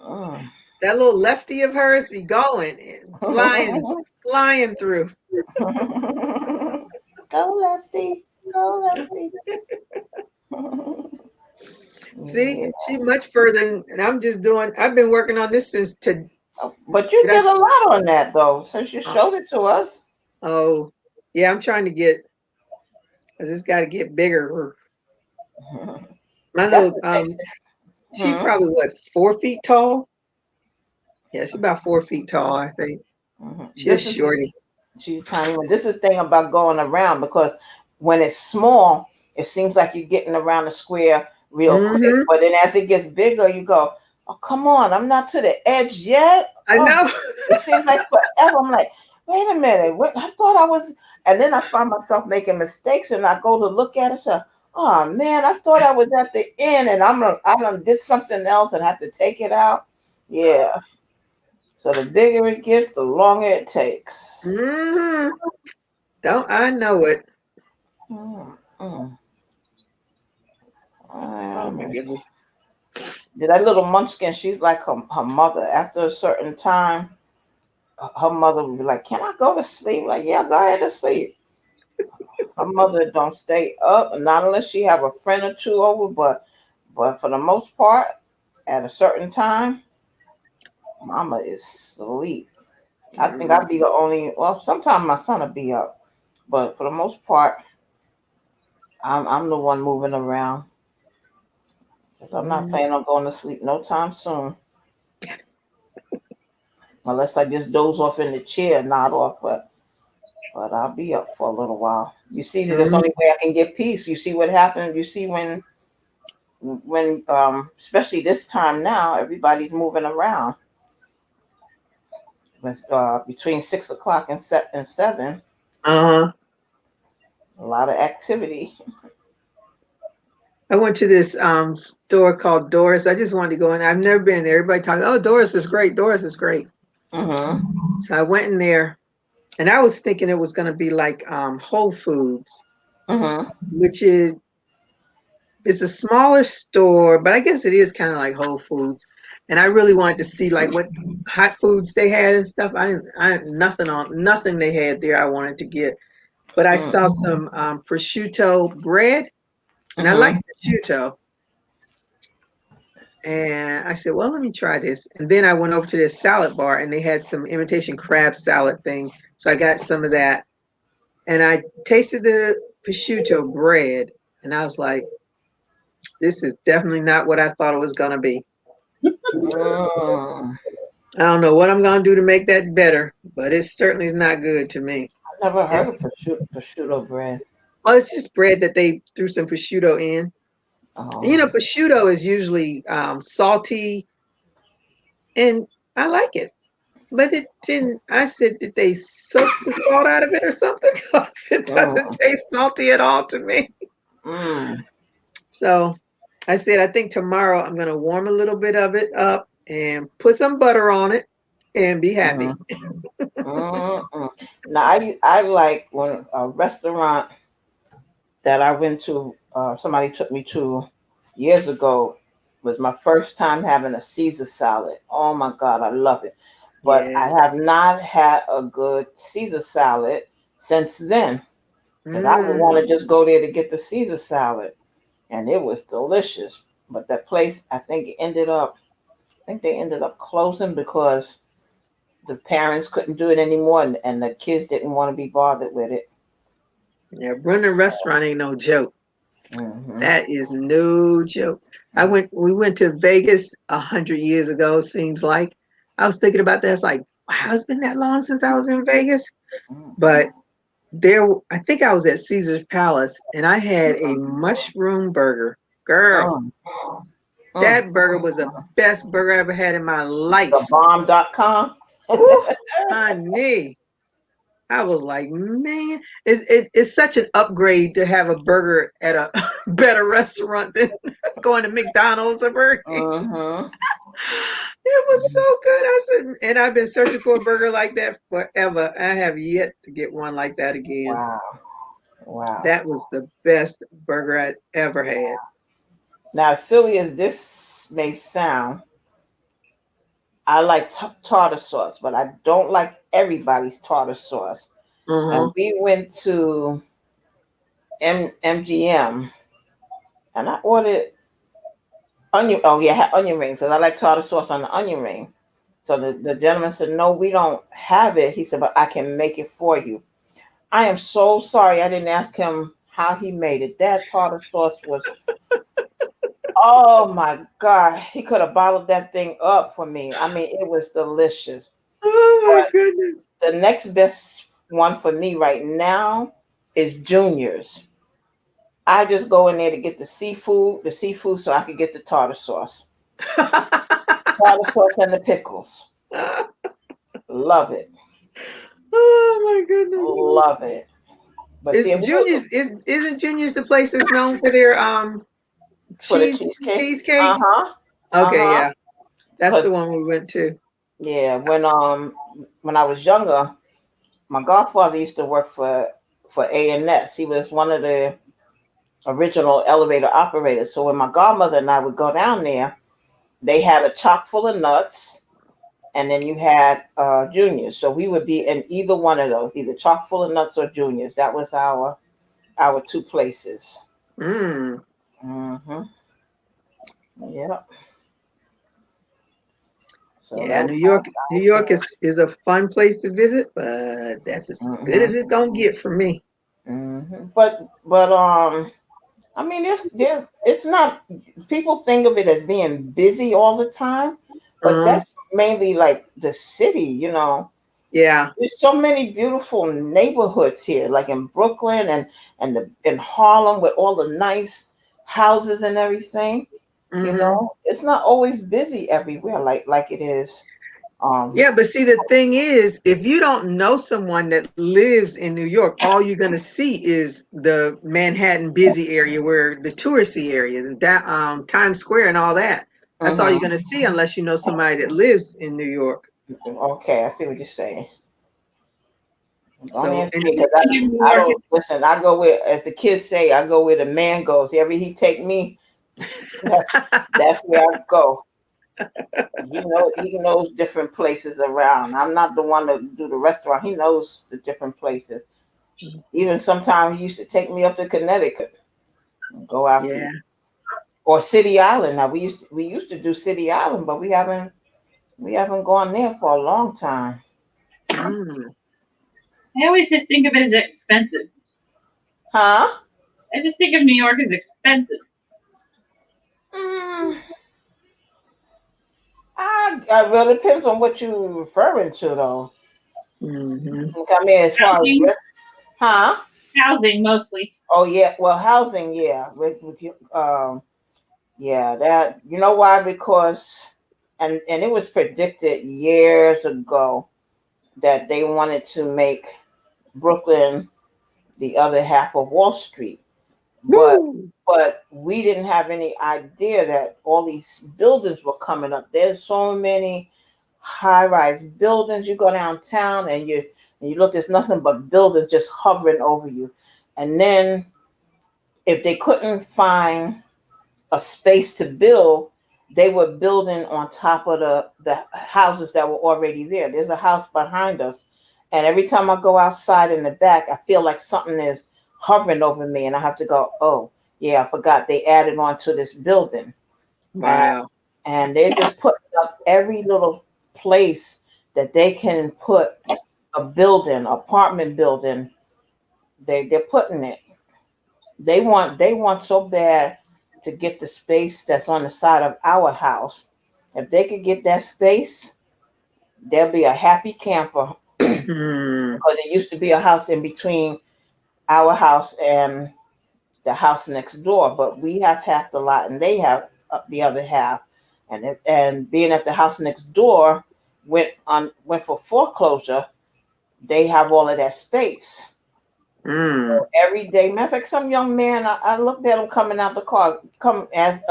Mm. That little lefty of hers be going and flying through. Go lefty, go lefty. See, Yeah. she much further, and I've been working on this since But you did I, did a lot on that though, since you showed it to us. oh, yeah, I'm trying to because it's got to get bigger. My That's little, the thing. she's Hmm. probably what, 4 feet tall? Yeah, she's about 4 feet tall, I think. She's This is shorty. she's tiny one. This is the thing about going around because when it's small, it seems like you're getting around the square real quick. Hmm. But then as it gets bigger, you go, "Oh, come on, I'm not to the edge yet." I Oh, know. it seems like forever. I'm like, wait a minute, I thought I was, and then I find myself making mistakes, and I go to look at it, so, oh man, I thought I was at the end, and I done did something else and have to take it out. Yeah. So the bigger it gets, the longer it takes. Hmm. Don't I know it? Mm, mm. Oh my goodness. That little munchkin, she's like her mother. After a certain time, her mother would be like, "Can I go to sleep?" Like, yeah, go ahead to sleep. Her mother don't stay up, not unless she have a friend or two over. But for the most part, at a certain time, Mama is asleep. I think I'd be the only. Well, sometimes my son will be up, but for the most part, I'm the one moving around. 'Cause I'm not planning on going to sleep no time soon, unless I just doze off in the chair, nod off. But I'll be up for a little while. You see, there's the only way I can get peace. You see what happened. You see when especially this time now, everybody's moving around. Between 6 o'clock and 7, Uh-huh. a lot of activity. I went to this store called Doris. I just wanted to go in. I've never been there. Everybody talking, oh, Doris is great. Doris is great. Mm-hmm. So I went in there and I was thinking it was going to be like Whole Foods, Mm-hmm. which is it's a smaller store, but I guess it is kind of like Whole Foods. And I really wanted to see like what hot foods they had and stuff. I nothing they had there I wanted to get. But I saw some prosciutto bread and I like Mm-hmm. prosciutto. And I said, well, let me try this. And then I went over to this salad bar and they had some imitation crab salad thing. So I got some of that. And I tasted the prosciutto bread and I was like, this is definitely not what I thought it was going to be. Mm. I don't know what I'm going to do to make that better, but it certainly is not good to me. I never heard It's of prosciutto bread. well, it's just bread that they threw some prosciutto in. And, Oh. prosciutto is usually salty, and I like it. But it didn't. I said, did they soak the salt out of it or something? 'Cause it doesn't Mm. taste salty at all to me. Mm. So I said, I think tomorrow I'm going to warm a little bit of it up and put some butter on it and be happy. Mm. Mm. Now I like when a restaurant that I went to, somebody took me to years ago, was my first time having a Caesar salad. Oh my God, I love it. But I Yeah. have not had a good Caesar salad since then. Because I would want to Mm. just go there to get the Caesar salad. And it was delicious. But that place, I think they ended up closing because the parents couldn't do it anymore and the kids didn't want to be bothered with it. Yeah, running a restaurant ain't no joke. Mm-hmm. That is no joke. We went to Vegas 100 years ago, seems like. I was thinking about that. It's like, wow, it's been that long since I was in Vegas. But I think I was at Caesar's Palace and I had a mushroom burger. Girl, Mm. Mm. that burger was the best burger I ever had in my life. Thebomb.com. Woo, honey. I was like, man, it's such an upgrade to have a burger at a better restaurant than going to McDonald's or Burger King. Mm-hmm. It was so good. I said, and I've been searching for a burger like that forever. I have yet to get one like that again. Wow. Wow. That was the best burger I'd ever had. Now, as silly as this may sound, I like tartar sauce, but I don't like everybody's tartar sauce. Uh-huh. And we went to MGM and I ordered onion. Oh, yeah, I had onion rings because I like tartar sauce on the onion ring. So the gentleman said, no, we don't have it. He said, but I can make it for you. I am so sorry I didn't ask him how he made it. That tartar sauce was, oh my God. He could have bottled that thing up for me. I mean, it was delicious. Oh my But goodness. the next best one for me right now is Junior's. I just go in there to get the seafood so I could get the tartar sauce. Tartar sauce and the pickles. Love it. Oh my goodness. Love it. But Is see, Junior's isn't Junior's the place that's known for their for the cheesecake. cheesecake? Uh-huh. Okay, Uh-huh. yeah. That's the Because one we went to. yeah, when I was younger, my godfather used to work for A&S. He was one of the original elevator operators. So when my godmother and I would go down there, they had a chock full of nuts, and then you had juniors. So we would be in either one of those, either chock full of nuts or juniors. That was our two places. Mm. Mm-hmm. Yep. So Yeah, that was New York. New our York is a fun place to visit, but that's as good mm-hmm. as it's gonna get for me. Mm-hmm. But I mean, there's it's not, people think of it as being busy all the time, but Uh-huh. that's mainly like the city, Yeah. There's so many beautiful neighborhoods here, like in Brooklyn in Harlem with all the nice houses and everything. Mm-hmm. It's not always busy everywhere like it is. Yeah, but see, the thing is, if you don't know someone that lives in New York, all you're gonna see is the Manhattan busy area, where the touristy area, that Times Square and all that. That's all you're Mhm. gonna see unless you know somebody that lives in New York. Okay, I see what you're saying. Don't So, ask and me because New I York. don't listen. I go where, as the kids say, I go where the man goes. Wherever he take me, that's where I go. He knows different places around. I'm not the one to do the restaurant. He knows the different places. Even sometimes he used to take me up to Connecticut and go out there. yeah. Or City Island. Now we used to do City Island, but we haven't gone there for a long time. Mm. I always just think of it as expensive. Huh? I just think of New York as expensive. Mm, well, it depends on what you're referring to, though. Mm-hmm. I mean, as far as Housing, huh? housing mostly. Oh yeah, well, housing, yeah, yeah, that you know why? Because and it was predicted years ago that they wanted to make Brooklyn the other half of Wall Street, but Woo! but we didn't have any idea that all these buildings were coming up. There's so many high-rise buildings. You go downtown and you look, there's nothing but buildings just hovering over you. And then if they couldn't find a space to build, they were building on top of the houses that were already there. There's a house behind us, and every time I go outside in the back, I feel like something is hovering over me, and I have to go, oh yeah, I forgot they added on to this building. and, Wow. and they're just putting up every little place that they can put a building, apartment building. They're putting it. They want so bad to get the space that's on the side of our house. If they could get that space, there'll be a happy camper, because Mm. it used to be a house in between our house and the house next door, but we have half the lot and they have the other half. And being at the house next door went for foreclosure, they have all of that space. Mm. Every day. Matter of fact, some young man, I looked at him coming out the car, come as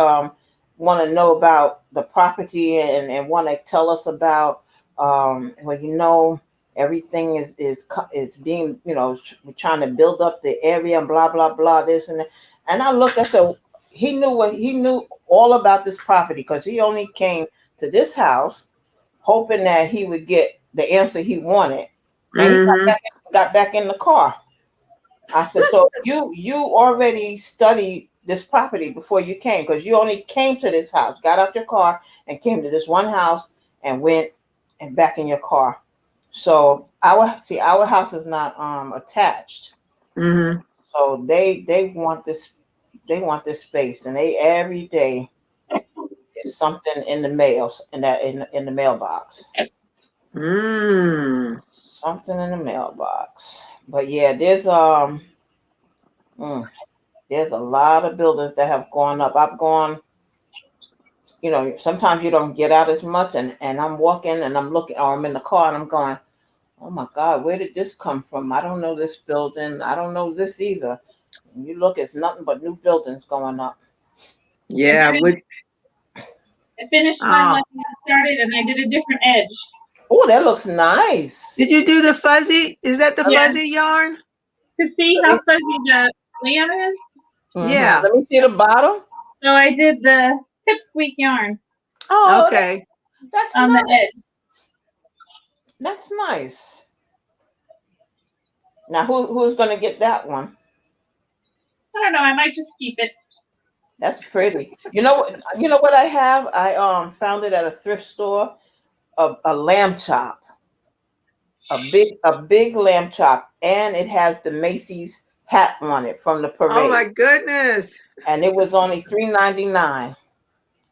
want to know about the property and want to tell us about well, everything is being, we're trying to build up the area and blah blah blah this and that. And I looked, I said he knew all about this property because he only came to this house hoping that he would get the answer he wanted, and he Mm-hmm. got back in the car. I said, so you already studied this property before you came, because you only came to this house, got out your car and came to this one house and went and back in your car. So our house is not attached. Mm-hmm. So they want this space, and they every day is something in the mail, in the mailbox. Mm. Something in the mailbox. But yeah, mm, there's a lot of buildings that have gone up. I've gone, sometimes you don't get out as much, and I'm walking and I'm looking, or I'm in the car and I'm going, oh my God, where did this come from? I don't know this building. I don't know this either. And you look, it's nothing but new buildings going up. I Yeah. finished, I finished mine Oh, like I started, and I did a different edge. Oh, that looks nice. did you do the fuzzy? Is that the I, Yeah, fuzzy yarn? to see how fuzzy the layout is. Yeah. Let me see the bottom. So I did the pipsqueak yarn Oh, Okay. that's on the nice. edge. That's nice. Now, who's going to get that one? I don't know. I might just keep it. That's pretty. You know what I have? I found it at a thrift store. A lamb chop, a big lamb chop, and it has the Macy's hat on it from the Oh parade, my goodness. and it was only $3.99.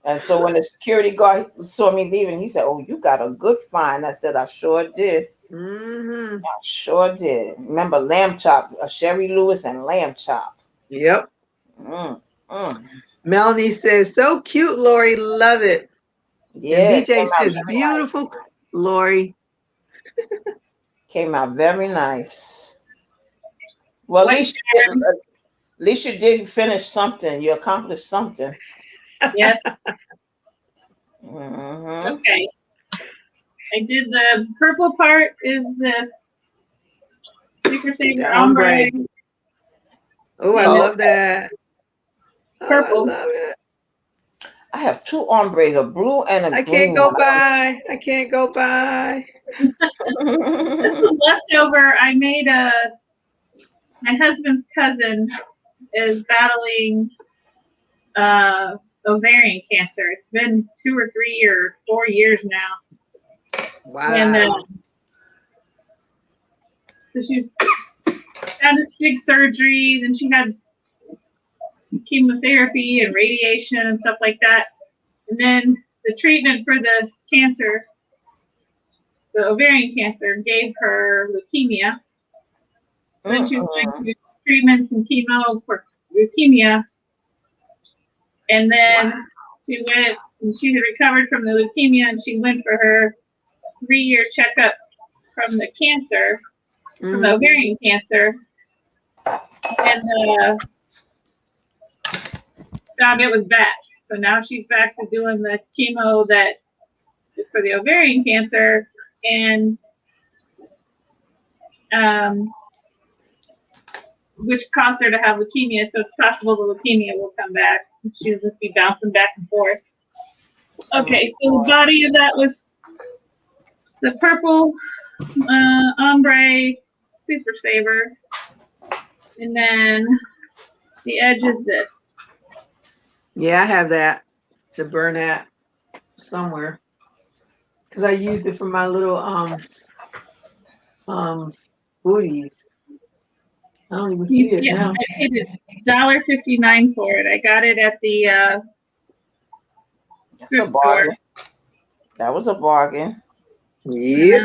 And so when the security guard saw me leaving, he said, "Oh, you got a good find." I said, "I sure did. Mm-hmm. I sure did." Remember lamb chop, a Sherry Lewis and lamb chop. Yep. Mm, mm. Melanie says, so cute, Lori. Love it. And Yeah, it BJ came out says, very nice. beautiful, Lori. Came out very nice. Well, White yarn. at least you did finish something. You accomplished something. Yes. Mm-hmm. Okay. I did the purple part is this Super Saver The ombre. ombre. Oh, I And love that. Oh, I purple. love it. I have two ombres, a blue and a I green can't go one. by. I can't go by. This was leftover. I made my husband's cousin is battling ovarian cancer. It's been 2 or 3 or 4 years now. And Wow. so she's had this big surgery, then she had chemotherapy and radiation and stuff like that. And then the treatment for the cancer, the ovarian cancer, gave her leukemia. Then she was going through treatments and chemo for leukemia. And then she went, and she had recovered from the leukemia, and she went for her 3-year checkup from the cancer, from the ovarian cancer. And found it was back. So now she's back to doing the chemo that is for the ovarian cancer, and which caused her to have leukemia. So it's possible the leukemia will come back. She'll just be bouncing back and forth. Okay, so the body of that was the purple ombre Super Saver, and then the edge is this. Yeah, I have that. The Bernat somewhere. Because I used it for my little booties. I don't even see it now. I paid $1.59 for it. I got it at the thrift store. That was a bargain. Yep.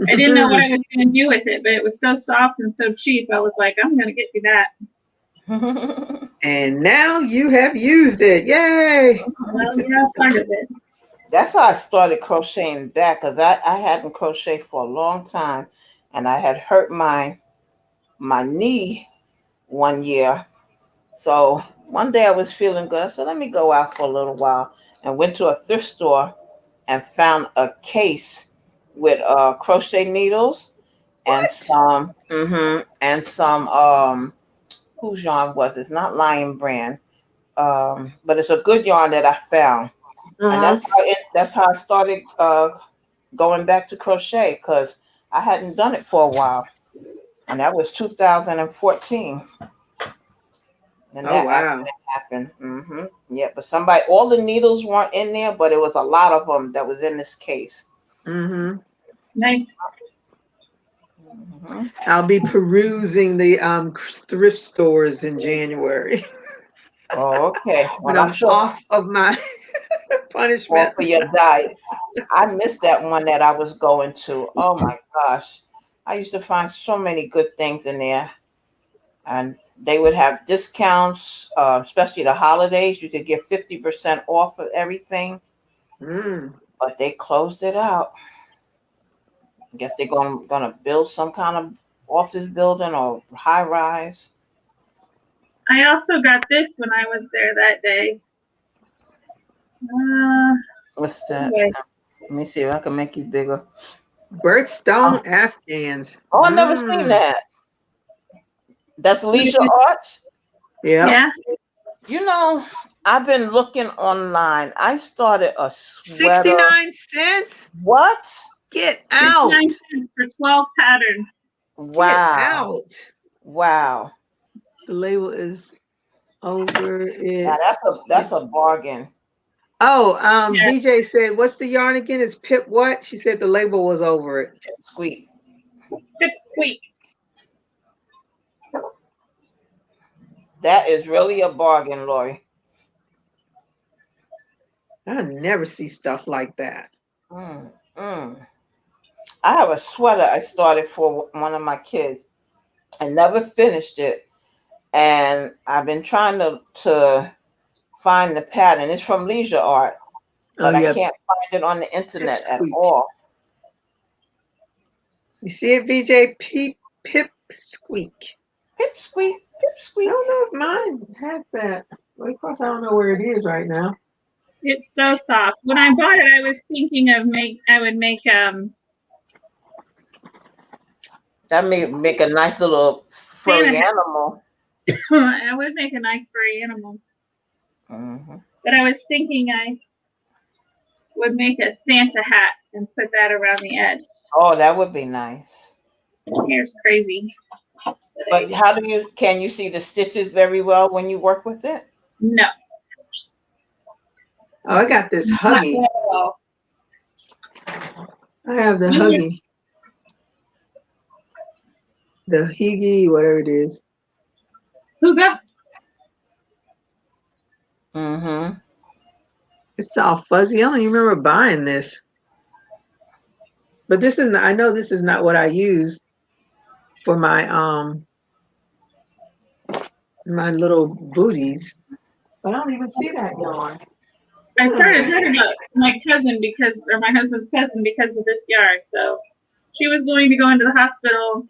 I didn't know what I was going to do with it, but it was so soft and so cheap. I was like, I'm going to get you that. And now you have used it. Yay! Well, yeah, part of it. That's how I started crocheting back, because I hadn't crocheted for a long time, and I had hurt my knee one year. So one day I was feeling good. So let me go out for a little while, and went to a thrift store and found a case with crochet needles and some whose yarn was it? It's not Lion Brand, but it's a good yarn that I found. And that's how I started going back to crochet, because I hadn't done it for a while, and that was 2014. And that accident happened. Yeah, but all the needles weren't in there, but it was a lot of them that was in this case. Nice. I'll be perusing the thrift stores in January. Oh, okay. When I'm off of my punishment. For your diet. I missed that one that I was going to. Oh my gosh. I used to find so many good things in there. And they would have discounts, especially the holidays. You could get 50% off of everything. But they closed it out. I guess they're gonna build some kind of office building or high rise. I also got this when I was there that day. What's that? Okay. Let me see if I can make you bigger. Birthstone Afghans. Oh, I've never seen that. That's Alicia Arts? Yeah. Yeah. You know, I've been looking online. I started a sweater. 69 cents? What? Get 69 out. cents for 12 patterns. Get Wow. out. Wow. The label is over Now it. that's a bargain. Oh, Yeah. VJ said, what's the yarn again? It's Pip what? She said the label was over it. Squeak. Pip squeak. That is really a bargain, Lori. I never see stuff like that. Mm, mm. I have a sweater I started for one of my kids. I never finished it, and I've been trying to find the pattern. It's from Leisure Art, Oh, but I yeah. can't find it on the internet at Pipsqueak. all. You see it, VJ? Pipsqueak. Pip squeak, pip I squeak. don't know if mine had that. Well, of course, I don't know where it is right now. It's so soft. When I bought it, I was thinking of I would make That may make a nice little furry Santa hat. animal. I would make a nice furry animal. Mm-hmm. But I was thinking I would make a Santa hat and put that around the edge. Oh, that would be nice. Here's crazy. But can you see the stitches very well when you work with it? No. Oh, I got this Not Huggy. at all. I have the Huggy. The Higgy, whatever it is. Who got? Mm-hmm. It's all fuzzy. I don't even remember buying this. But this is I know this is not what I used for my my little booties. But I don't even see that yarn. I started talking about my husband's cousin because of this yarn. So she was going to go into the hospital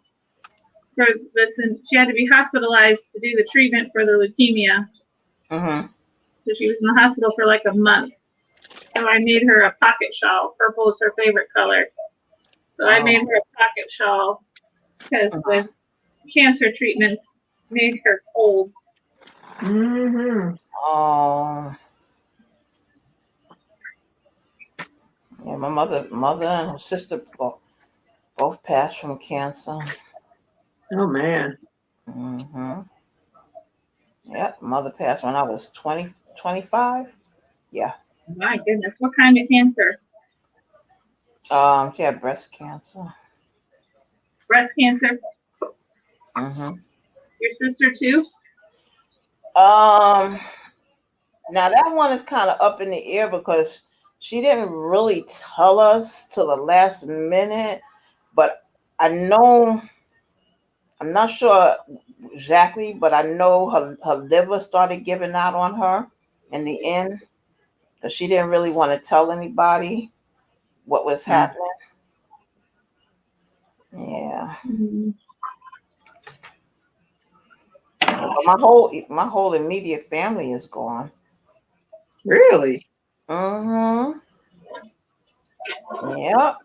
for this, and she had to be hospitalized to do the treatment for the leukemia. Mm-hmm. So she was in the hospital for like a month. So I made her a pocket shawl. Purple is her favorite color. So I made her a pocket shawl because the cancer treatments made her cold. Mm-hmm. Oh. Yeah, my mother and her sister both passed from cancer. Oh man. Mm-hmm. Yep, mother passed when I was 25. Yeah. My goodness, what kind of cancer? She had breast cancer. Breast cancer? Mm-hmm. Your sister too? Now that one is kind of up in the air because she didn't really tell us till the last minute, but I'm not sure exactly, but I know her liver started giving out on her in the end because she didn't really want to tell anybody what was happening. Yeah. Mm-hmm. But my whole immediate family is gone. Really? Mm-hmm. Yep.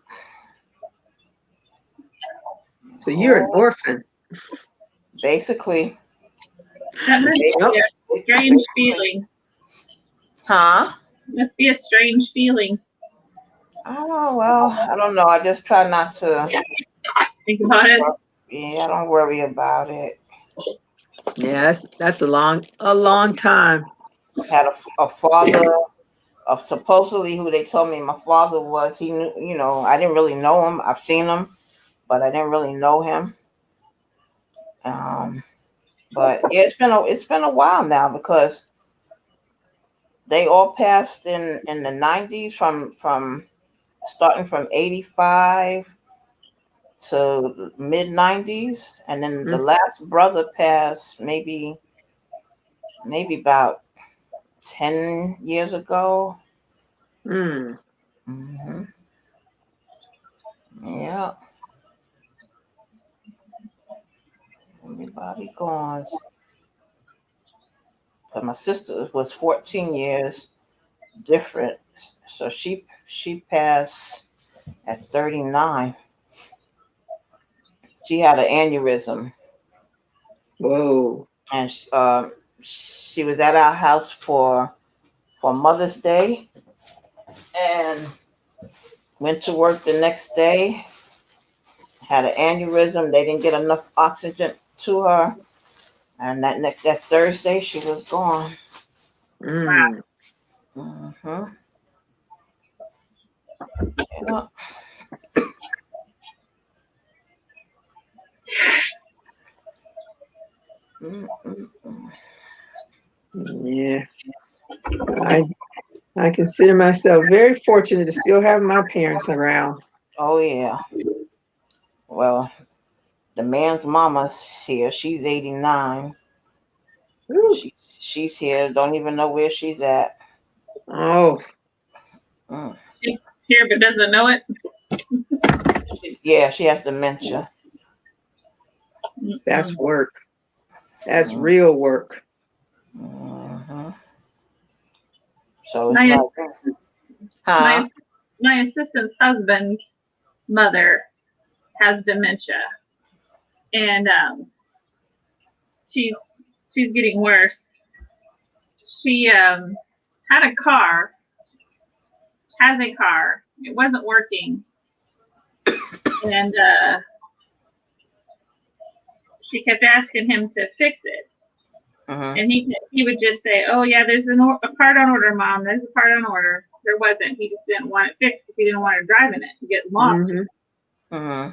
So you're an orphan. Basically. That must be a strange feeling. Huh? Must be a strange feeling. Oh, well, I don't know. I just try not to Think about it. Yeah, I don't worry about it. Yeah, that's a long time. Had a father of supposedly who they told me my father was. He knew, I didn't really know him. I've seen him, but I didn't really know him. But yeah, it's been a while now because they all passed in the 90s from starting from 85 to mid 90s, and then the last brother passed maybe about 10 years ago. Mm. Mm-hmm. Yeah. Everybody gone. But my sister was 14 years different. So she passed at 39. She had an aneurysm. Whoa. And she was at our house for Mother's Day and went to work the next day. Had an aneurysm. They didn't get enough oxygen to her, and that Thursday she was gone. Mm. Mm-hmm. Yeah. Yeah. I consider myself very fortunate to still have my parents around. Oh yeah. Well, the man's mama's here. She's 89. Ooh. She's here. Don't even know where she's at. Oh, Mm. She's here but doesn't know it. She has dementia. that's work. That's real work. Mm-hmm. So it's like, my assistant's husband's mother has dementia, and she's getting worse. She has a car. It wasn't working, and she kept asking him to fix it. And he would just say, "Oh yeah, there's a part on order, Mom. There's a part on order." There wasn't. He just didn't want it fixed because he didn't want her driving it to get lost. Mm-hmm.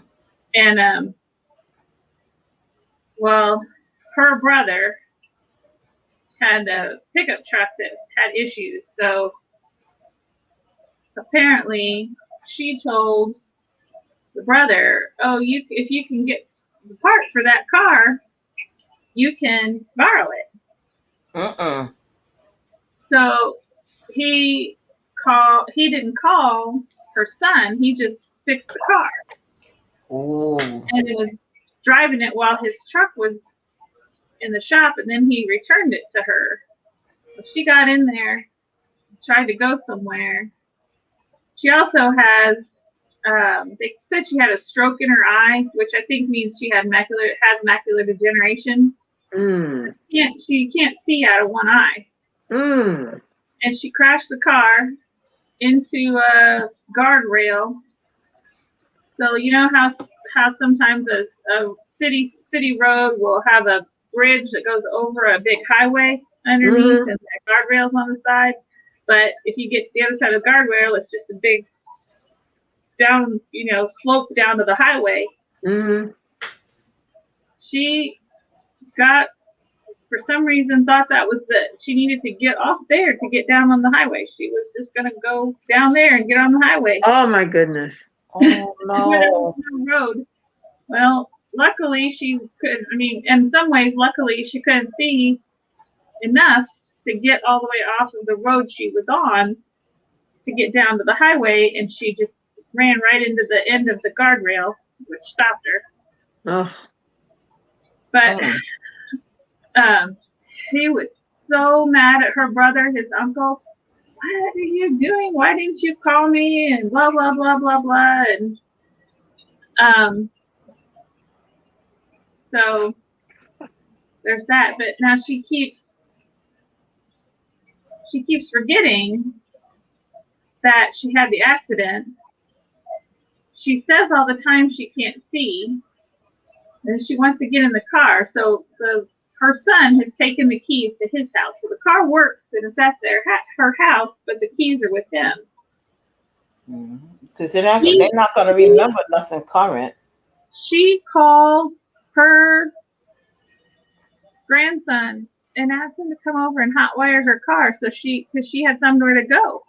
And well, her brother had a pickup truck that had issues, so apparently she told the brother, "Oh, if you can get the part for that car, you can borrow it." So he didn't call her son. He just fixed the car. Ooh. And it was driving it while his truck was in the shop, and then he returned it to her. So she got in there, tried to go somewhere. She also has, they said she had a stroke in her eye, which I think means she has macular degeneration. Mm. She can't see out of one eye. Mm. And she crashed the car into a guardrail. So you know how sometimes a city road will have a bridge that goes over a big highway underneath, and there are guardrails on the side. But if you get to the other side of the guardrail, it's just a big slope down to the highway. Mm-hmm. She got, for some reason, thought that was she needed to get off there to get down on the highway. She was just going to go down there and get on the highway. Oh my goodness. Oh no. Road. Well, luckily she could. I mean, in some ways, luckily she couldn't see enough to get all the way off of the road she was on to get down to the highway, and she just ran right into the end of the guardrail, which stopped her. Oh. But he was so mad at her brother, his uncle. What are you doing? Why didn't you call me? And blah blah blah blah blah. And so there's that. But now she keeps forgetting that she had the accident. She says all the time she can't see, and she wants to get in the car. So her son has taken the keys to his house. So the car works and it's at her house, but the keys are with him. Because they're not going to remember nothing current. She called her grandson and asked him to come over and hotwire her car because she had somewhere to go.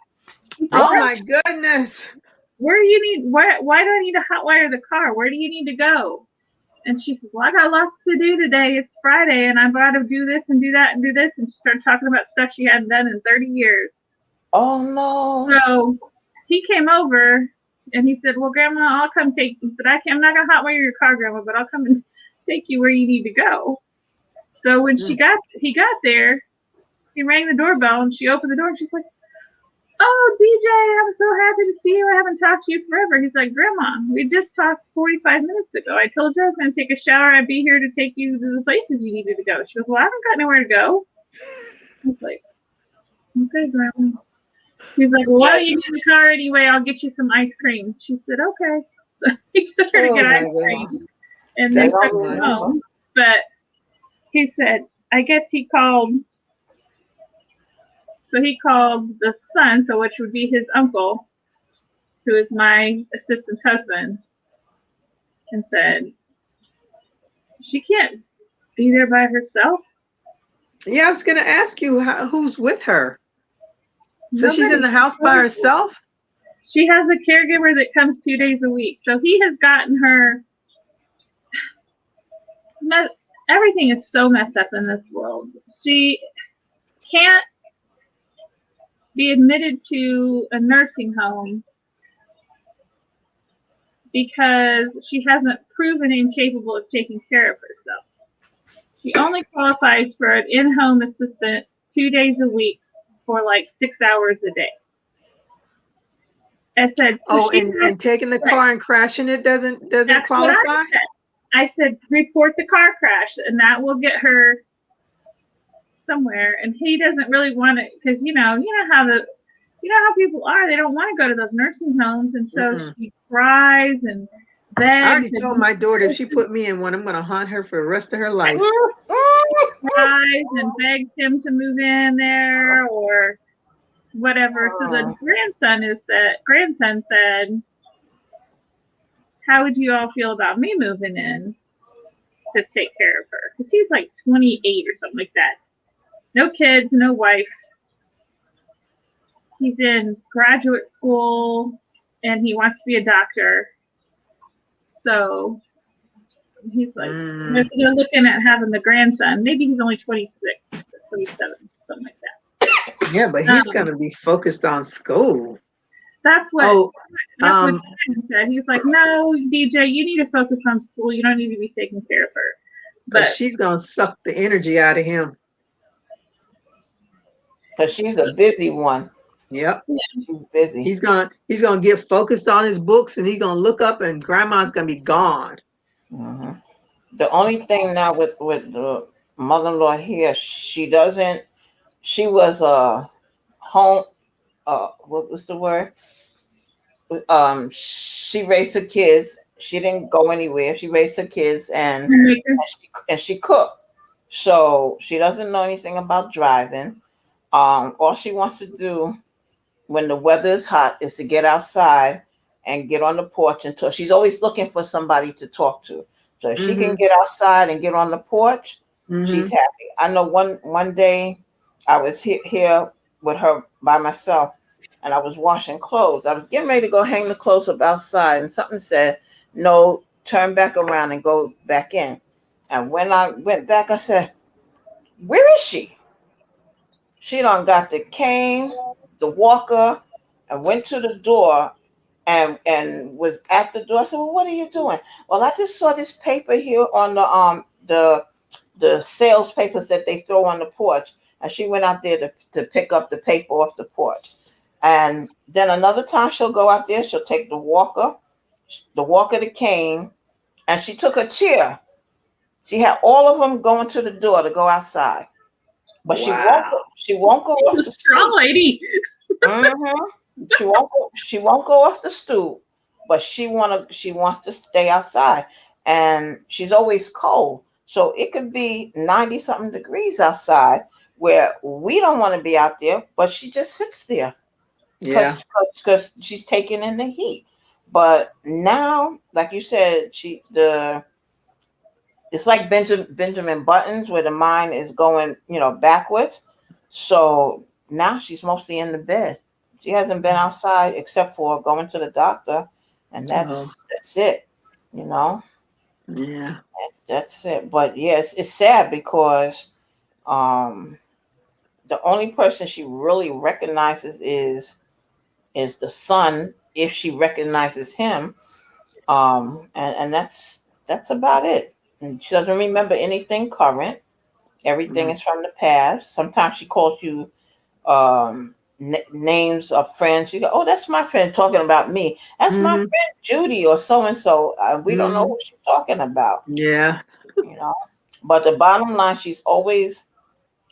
Said, oh my goodness! Why do I need to hotwire the car? Where do you need to go? And she says, well, I got lots to do today. It's Friday, and I've got to do this and do that and do this. And she started talking about stuff she hadn't done in 30 years. Oh, no. So he came over, and he said, well, Grandma, I'll come take you. But I'm not going to hotwire your car, Grandma, but I'll come and take you where you need to go. So when he got there, he rang the doorbell, and she opened the door, and she's like, oh, DJ, I'm so happy to see you. I haven't talked to you forever. He's like, Grandma, we just talked 45 minutes ago. I told you I was going to take a shower. I'd be here to take you to the places you needed to go. She goes, well, I haven't got nowhere to go. I was like, okay, Grandma. He's like, well, why don't you get in the car anyway? I'll get you some ice cream. She said, okay. So he took her to Oh get my ice cream goodness. and then That's took too her much. home. But he said, I guess he called. So he called the son, so which would be his uncle, who is my assistant's husband, and said, she can't be there by herself. Yeah, I was going to ask you who's with her. So she's Nobody. in the house by herself? She has a caregiver that comes 2 days a week. So he has gotten her. Everything is so messed up in this world. She can't be admitted to a nursing home because she hasn't proven incapable of taking care of herself. She only qualifies for an in-home assistant 2 days a week for like 6 hours a day. I said, so and taking the car and crashing it doesn't that's qualify? what I said. I said, report the car crash, and that will get her somewhere. And he doesn't really want it because you know how people are. They don't want to go to those nursing homes, and so she cries and begs. I already told my daughter if she put me in one, I'm going to haunt her for the rest of her life. Cries and begs him to move in there or whatever. So the grandson said, how would you all feel about me moving in to take care of her? Because he's like 28 or something like that. No kids, no wife. He's in graduate school and he wants to be a doctor. So he's like, they're looking at having the grandson. Maybe he's only 26, 27, something like that. Yeah, but he's going to be focused on school. That's what Shannon said. He's like, no, DJ, you need to focus on school. You don't need to be taking care of her. But she's going to suck the energy out of him. Because she's a busy one. Yep. Yeah. She's busy. He's gonna get focused on his books and he's gonna look up and grandma's gonna be gone. Mm-hmm. The only thing now with the mother-in-law here, she was home what was the word? She raised her kids. She didn't go anywhere. She raised her kids and she cooked. So she doesn't know anything about driving. All she wants to do when the weather is hot is to get outside and get on the porch until she's always looking for somebody to talk to. So if she can get outside and get on the porch, she's happy. I know one day I was here with her by myself and I was washing clothes. I was getting ready to go hang the clothes up outside and something said, no, turn back around and go back in. And when I went back, I said, where is she? She done got the cane, the walker, and went to the door and was at the door. I said, well, what are you doing? Well, I just saw this paper here on the sales papers that they throw on the porch. And she went out there to pick up the paper off the porch. And then another time she'll go out there, she'll take the walker, the cane, and she took a chair. She had all of them going to the door to go outside. But she won't go off the strong lady. She won't go off the stoop, but she wants to stay outside. And she's always cold. So it could be 90 something degrees outside where we don't want to be out there, but she just sits there. Yeah. Because she's taking in the heat. But now, like you said, it's like Benjamin Buttons where the mind is going, backwards. So now she's mostly in the bed. She hasn't been outside except for going to the doctor, and that's it. Yeah. That's it. But yes, it's sad because the only person she really recognizes is the son, if she recognizes him. And that's about it. And she doesn't remember anything current. Everything is from the past. Sometimes she calls you names of friends. You go, oh, that's my friend talking about me. That's my friend Judy or so and so. We don't know who she's talking about. Yeah. But the bottom line, she's always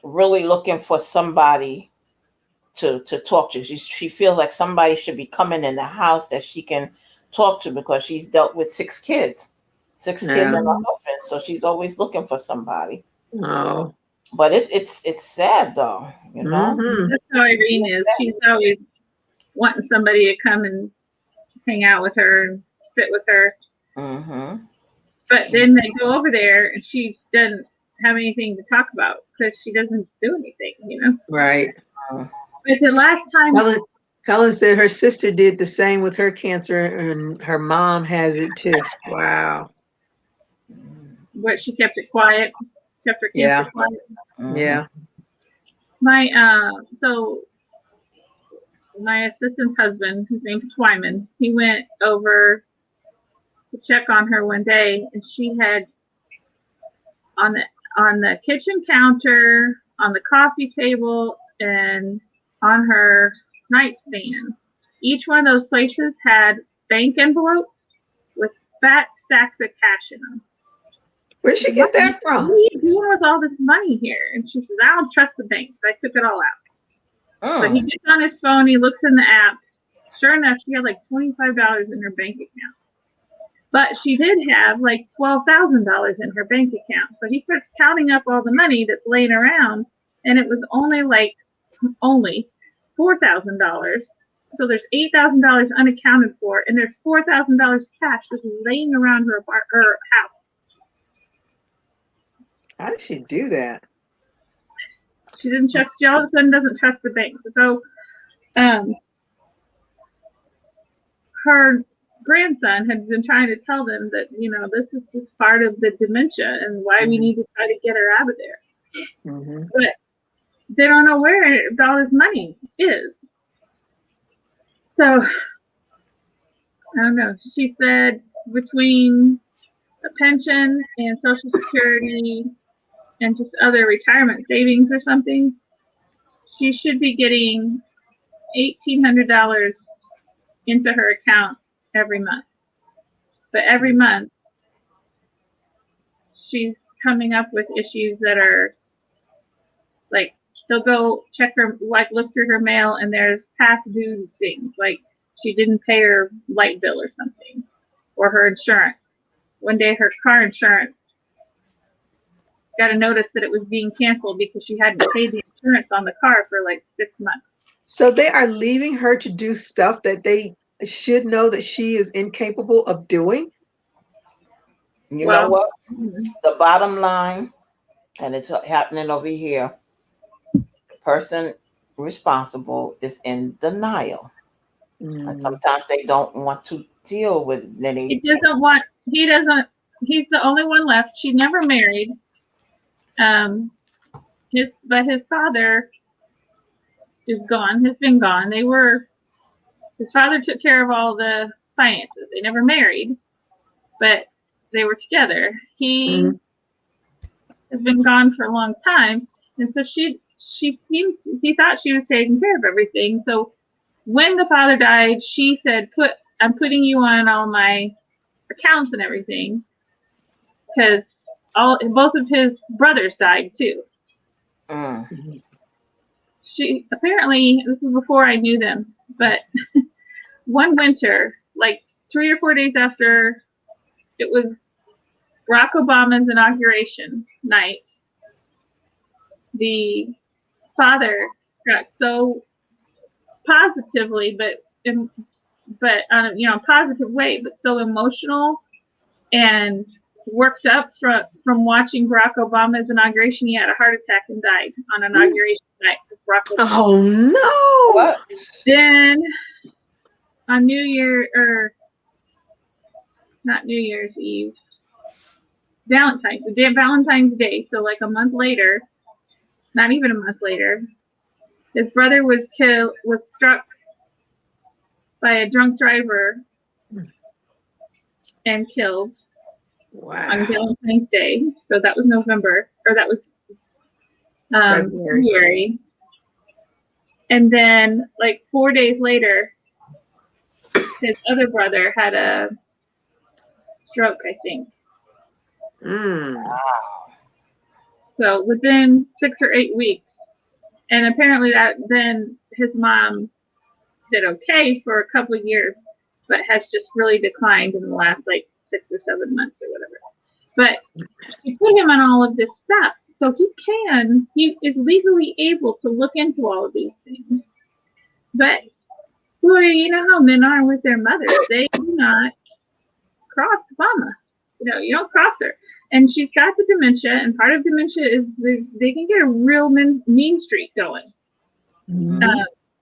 really looking for somebody to talk to. She feels like somebody should be coming in the house that she can talk to, because she's dealt with six kids Yeah. and a husband, so she's always looking for somebody. Oh. But it's sad though, you know. Mm-hmm. That's how Irene is. She's always wanting somebody to come and hang out with her and sit with her. Mm-hmm. But then they go over there and she doesn't have anything to talk about because she doesn't do anything, you know. Right. But the last time, Helen said her sister did the same with her cancer, and her mom has it too. Wow. but she kept it quiet, kept her cancer Yeah. quiet. Yeah. My so my assistant's husband, his name's Twyman, he went over to check on her one day, and she had on the kitchen counter, on the coffee table, and on her nightstand. Each one of those places had bank envelopes with fat stacks of cash in them. Where'd she get that from? What are you doing with all this money here? And she says, I don't trust the banks. I took it all out. So he gets on his phone, he looks in the app. Sure enough, she had like $25 in her bank account. But she did have like $12,000 in her bank account. So he starts counting up all the money that's laying around, and it was only $4,000. So there's $8,000 unaccounted for, and there's $4,000 cash just laying around her house. How did she do that? She didn't trust. She all of a sudden doesn't trust the banks. So, her grandson had been trying to tell them that, you know, this is just part of the dementia and why we need to try to get her out of there. Mm-hmm. But they don't know where all his money is. So I don't know. She said between a pension and Social Security and just other retirement savings or something, she should be getting $1,800 into her account every month. But every month, she's coming up with issues that are like, they'll go check her, like look through her mail, and there's past due things, like she didn't pay her light bill or something, or her insurance. One day her car insurance got a notice that it was being canceled because she hadn't paid the insurance on the car for like 6 months. So they are leaving her to do stuff that they should know that she is incapable of doing? You know what? The bottom line, and it's happening over here, the person responsible is in denial. And sometimes they don't want to deal with it. He's the only one left. She never married. His father is gone, has been gone. His father took care of all the finances. They never married, but they were together. He has been gone for a long time, and so he thought she was taking care of everything. So when the father died, she said, I'm putting you on all my accounts and everything, because both of his brothers died too. She apparently, this is before I knew them, but one winter, like 3 or 4 days after it was Barack Obama's inauguration night, the father got so positively, but on a positive way, but so emotional and worked up from watching Barack Obama's inauguration. He had a heart attack and died on inauguration night. Oh no! What? Then on not New Year's Eve, Valentine's Day, so like a month later, not even a month later, his brother was struck by a drunk driver and killed. Wow. On Valentine's Day. So that was November, or that was February. And then like 4 days later, his other brother had a stroke, I think. Wow. So within 6 or 8 weeks, and apparently that then his mom did okay for a couple of years, but has just really declined in the last like 6 or 7 months or whatever. But she put him on all of this stuff, so he is legally able to look into all of these things. But boy, you know how men are with their mothers. They do not cross mama. You don't cross her. And she's got the dementia, and part of dementia is they can get a real mean streak going.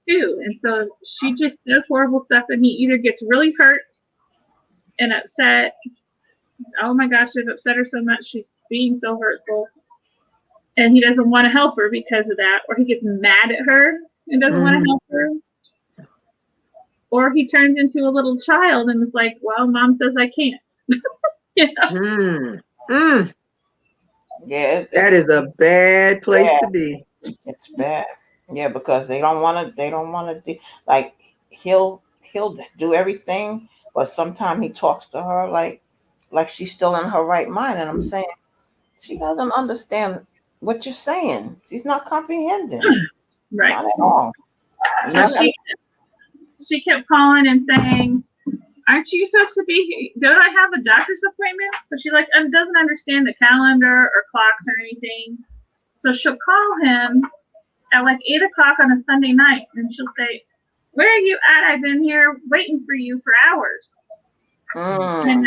Too. And so she just does horrible stuff, and he either gets really hurt and upset. Oh my gosh, I've upset her so much. She's being so hurtful. And he doesn't want to help her because of that. Or he gets mad at her and doesn't want to help her. Or he turns into a little child and is like, well, mom says I can't. Yeah, that is a bad place to be. It's bad. Yeah, because they don't want to like he'll do everything, but sometimes he talks to her like she's still in her right mind, and I'm saying she doesn't understand what you're saying. She's not comprehending. Right. Not at all. So she kept calling and saying, aren't you supposed to be here? Don't I have a doctor's appointment? So she doesn't understand the calendar or clocks or anything. So she'll call him at like 8 o'clock on a Sunday night, and she'll say, where are you at? I've been here waiting for you for hours. And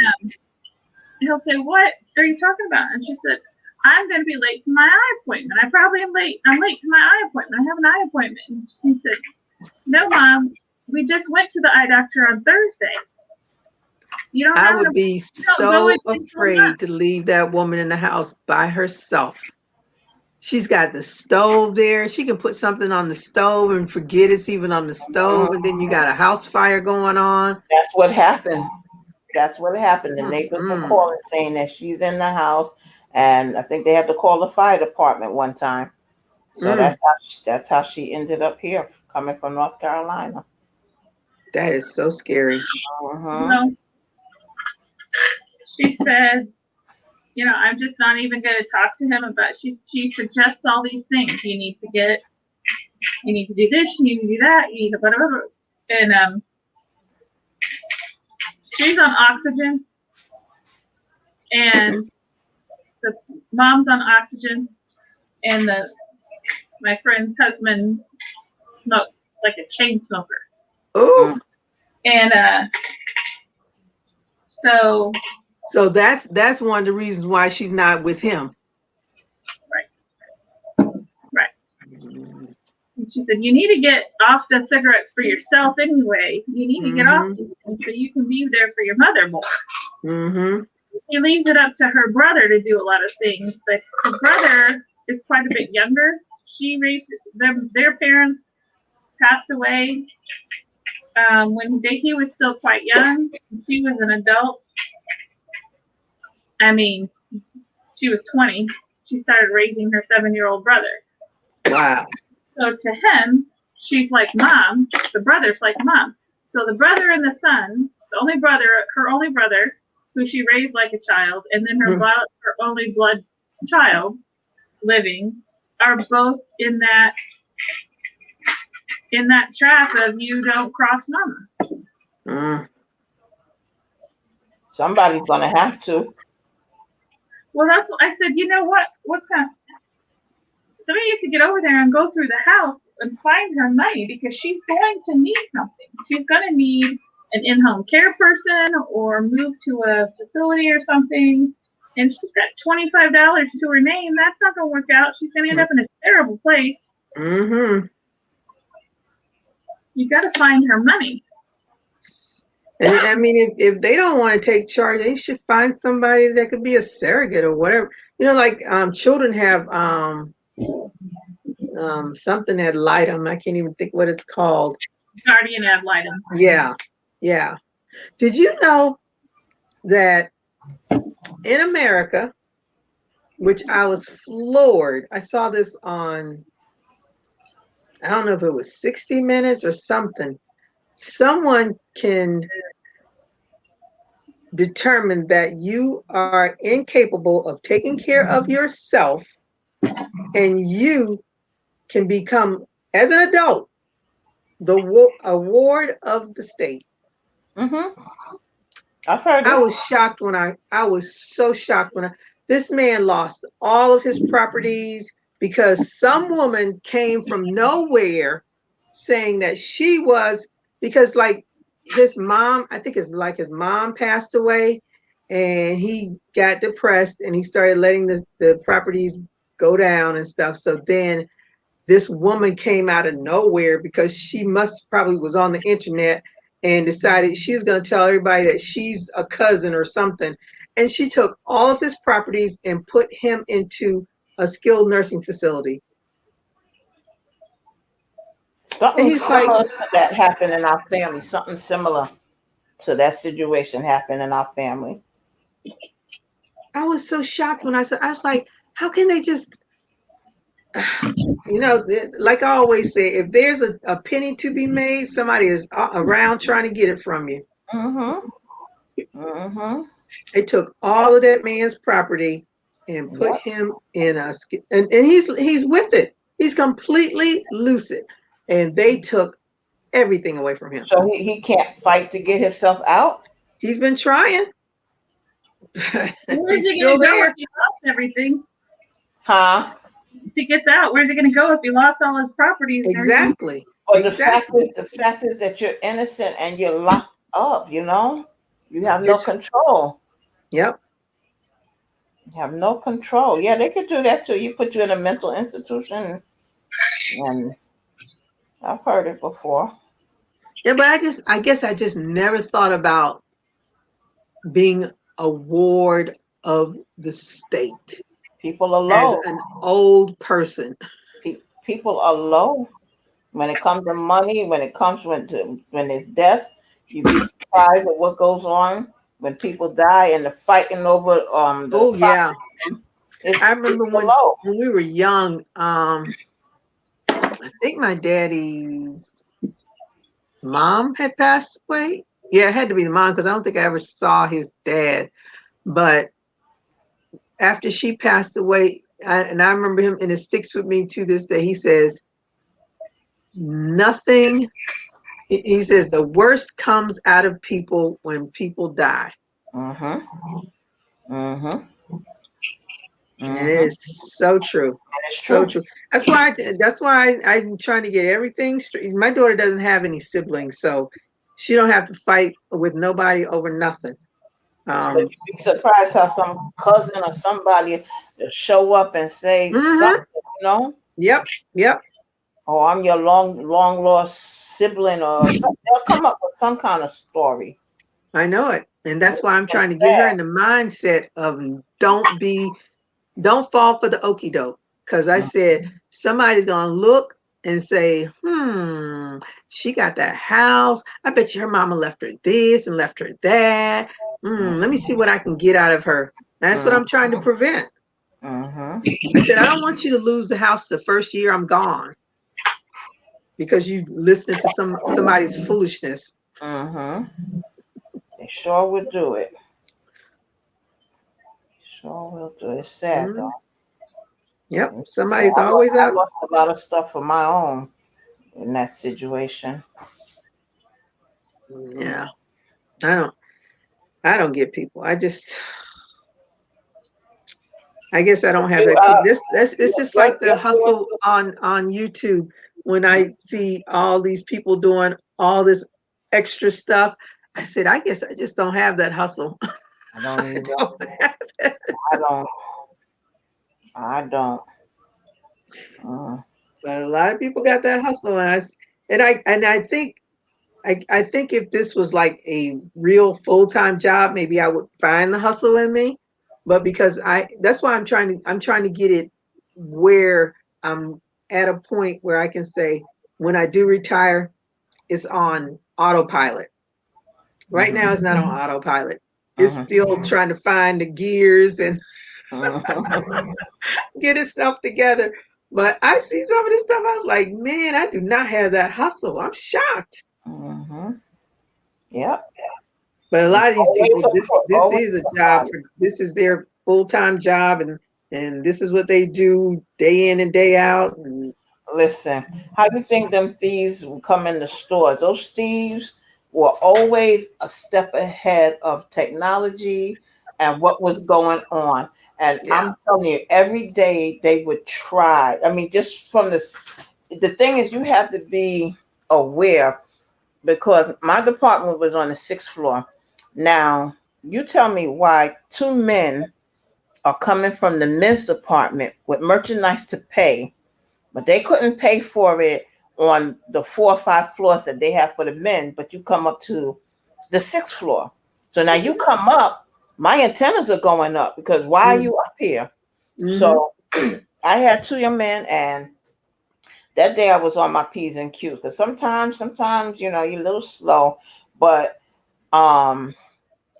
he'll say, what are you talking about? And she said, I'm going to be late to my eye appointment. I probably am late. I'm late to my eye appointment. I have an eye appointment. And she said, no, Mom, we just went to the eye doctor on Thursday. You don't I would be so afraid to leave that woman in the house by herself. She's got the stove there. She can put something on the stove and forget it's even on the stove. And then you got a house fire going on. That's what happened. The neighbors were calling saying that she's in the house. And I think they had to call the fire department one time. So that's how she ended up here, coming from North Carolina. That is so scary. Well, she said, I'm just not even going to talk to him about. She suggests all these things. You need to do this. You need to do that. You need to whatever. And she's on oxygen, and the mom's on oxygen, and my friend's husband smokes like a chain smoker. Oh. And So that's one of the reasons why she's not with him. Right. And she said, you need to get off the cigarettes for yourself anyway. You need to get off them so you can be there for your mother more. She leaves it up to her brother to do a lot of things, but her brother is quite a bit younger. She raised their parents passed away when he was still quite young. She was an adult. I mean, she was 20. She started raising her 7-year-old brother. Wow. So to him, she's like mom. The brother's like mom. So the brother and the son, her only brother, who she raised like a child, and then her only blood child living, are both in that trap of you don't cross mama. Somebody's gonna have to. Well, that's what I said. You know what? Somebody needs to get over there and go through the house and find her money, because she's going to need something. She's going to need an in-home care person or move to a facility or something. And she's got $25 to her name. That's not going to work out. She's going to end up in a terrible place. You got to find her money. And I mean, if they don't want to take charge, they should find somebody that could be a surrogate or whatever. Like children have something ad litem. I can't even think what it's called. Guardian ad litem. Yeah. Did you know that in America, which I was floored, I saw this on, I don't know if it was 60 Minutes or something. Someone can determine that you are incapable of taking care of yourself and you can become, as an adult, the award of the state. Mm-hmm. I've heard I it. was shocked when I was so shocked when this man lost all of his properties because some woman came from nowhere saying that she was, because like his mom, I think it's like his mom passed away and he got depressed and he started letting the properties go down and stuff. So then this woman came out of nowhere because she must probably was on the internet and decided she was going to tell everybody that she's a cousin or something. And she took all of his properties and put him into a skilled nursing facility. And Something he's like, similar to that happened in our family. Something similar to that situation happened in our family. I was so shocked when I was like, how can they just, like I always say, if there's a penny to be made, somebody is around trying to get it from you. Mm-hmm. Mm-hmm. They took all of that man's property and put Yep. him in and he's with it. He's completely lucid. And they took everything away from him. So he can't fight to get himself out? He's been trying. Where's He's he still gonna go there. if he lost everything? Huh? If he gets out, where's he gonna go if he lost all his properties and everything? Exactly. But Exactly. the fact is that you're innocent and you're locked up, you know? You have no It's, control. yep. You have no control. Yeah, they could do that too. You put you in a mental institution, and I've heard it before. Yeah, but I guess I just never thought about being a ward of the state People are as low. an old person. People are low when it comes to money. When it comes when there's death, you'd be surprised at what goes on when people die and the fighting over the Oh yeah. property. I It's remember people low. when we were young, I think my daddy's mom had passed away. Yeah, it had to be the mom because I don't think I ever saw his dad. But after she passed away, and I remember him, and it sticks with me to this day. He says, nothing, he says, the worst comes out of people when people die. Mm-hmm. Mm-hmm. And it Mm-hmm. is so true. It's So true. true. That's why I'm trying to get everything straight. My daughter doesn't have any siblings, so she don't have to fight with nobody over nothing. But you'd be surprised how some cousin or somebody show up and say something, you know? Yep, yep. Oh, I'm your long lost sibling or something. They'll come up with some kind of story. I know it. And that's why I'm It's trying to get her sad. in the mindset of don't fall for the okie doke. Because I said somebody's gonna look and say, she got that house. I bet you her mama left her this and left her that. Let me see what I can get out of her. And that's what I'm trying to prevent. Mm-hmm. I said, I don't want you to lose the house the first year I'm gone because you listening to somebody's foolishness. Mm-hmm. They sure would do it. Sure will do it. It's sad though. Yep, It's sad. somebody's always I out. lost a lot of stuff for my own in that situation. Yeah, I don't get people. I guess I don't have You, that. It's just like the you're doing hustle on YouTube. When I see all these people doing all this extra stuff, I said, I guess I just don't have that hustle. I don't I either. don't have it. I don't. But a lot of people got that hustle, and I think I think if this was like a real full-time job, maybe I would find the hustle in me. But because that's why I'm trying to get it where I'm at a point where I can say when I do retire, it's on autopilot. Right now, it's not on autopilot. It's still trying to find the gears and get itself together. But I see some of this stuff. I was like, man, I do not have that hustle. I'm shocked. Yep. But a lot of these people, this is Always a job for this is their full-time job, and and this is what they do day in and day out. And Listen, how you think them thieves will come in the store? Those thieves were always a step ahead of technology and what was going on. And yeah, I'm telling you, every day they would try. I mean, just from this, the thing is, you have to be aware because my department was on the sixth floor. Now, you tell me why two men are coming from the men's department with merchandise to pay, but they couldn't pay for it on the 4 or 5 floors that they have for the men, but you come up to the sixth floor. So now you come up, my antennas are going up because why are you up here? mm-hmm. So I had two young men, and that day I was on my P's and Q's because sometimes, you're a little slow, but um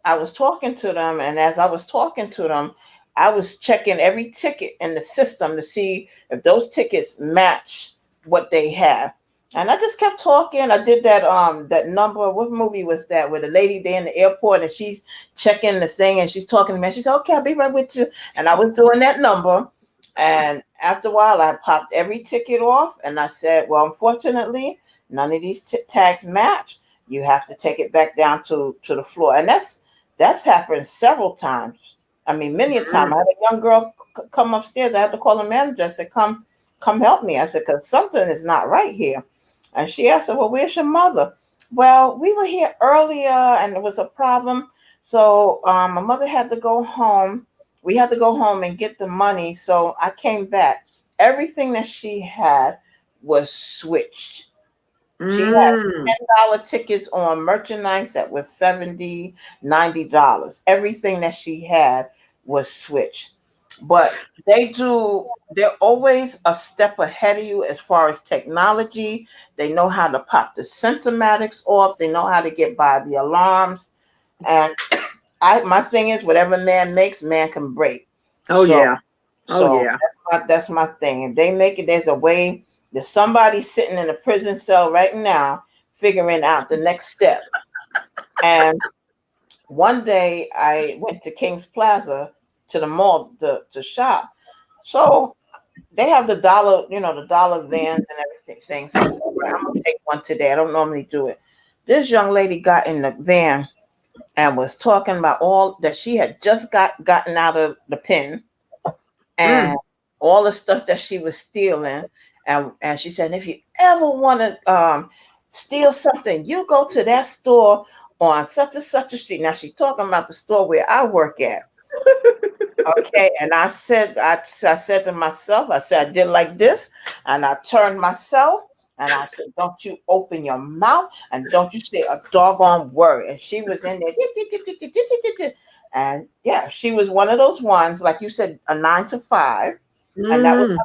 I was talking to them, and as I was talking to them, I was checking every ticket in the system to see if those tickets match what they have. And I just kept talking. I did that number. What movie was that? Where the lady there in the airport and she's checking the thing and she's talking to me. And she said, "Okay, I'll be right with you." And I was doing that number. And after a while, I popped every ticket off, and I said, "Well, unfortunately, none of these tags match. You have to take it back down to the floor." And that's happened several times. I mean, many a time. I had a young girl come upstairs. I had to call the manager. I said, come help me. I said, because something is not right here. And she asked her, "Well, where's your mother?" "Well, we were here earlier and there was a problem. So my mother had to go home. We had to go home and get the money. So I came back. Everything that she had was switched. She had Mm. $10 tickets on merchandise that was $70, $90. Everything that she had was switched. But they're always a step ahead of you as far as technology. They know how to pop the sensormatics off, they know how to get by the alarms. And my thing is whatever man makes, man can break. Oh So yeah, oh so yeah. that's my thing. If they make it, there's a way. There's somebody sitting in a prison cell right now figuring out the next step. And one day I went to King's Plaza to the mall to shop. So they have the dollar vans and everything. So I said, "Well, I'm gonna take one today. I don't normally do it." This young lady got in the van and was talking about all that she had just gotten out of the pen Mm. and all the stuff that she was stealing. And she said, "If you ever want to steal something, you go to that store on such and such a street." Now she's talking about the store where I work at. Okay, and I said to myself, I said I did like this, and I turned myself, and I said, "Don't you open your mouth, and don't you say a doggone word." And she was in there, and yeah, she was one of those ones, like you said, a 9 to 5, and that was Mm.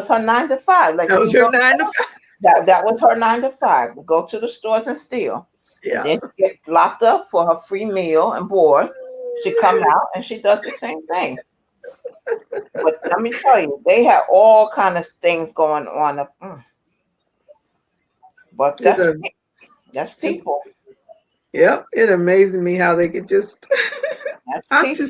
her 9 to 5. Like That when was you your go, 9 to 5. that was her 9 to 5. Go to the stores and steal, and Yeah. then she get locked up for her free meal and board. She come out and she does the same thing. But let me tell you, they had all kind of things going on. But It's a, that's it, people. yep. It amazes me how they could just. That's I'm people.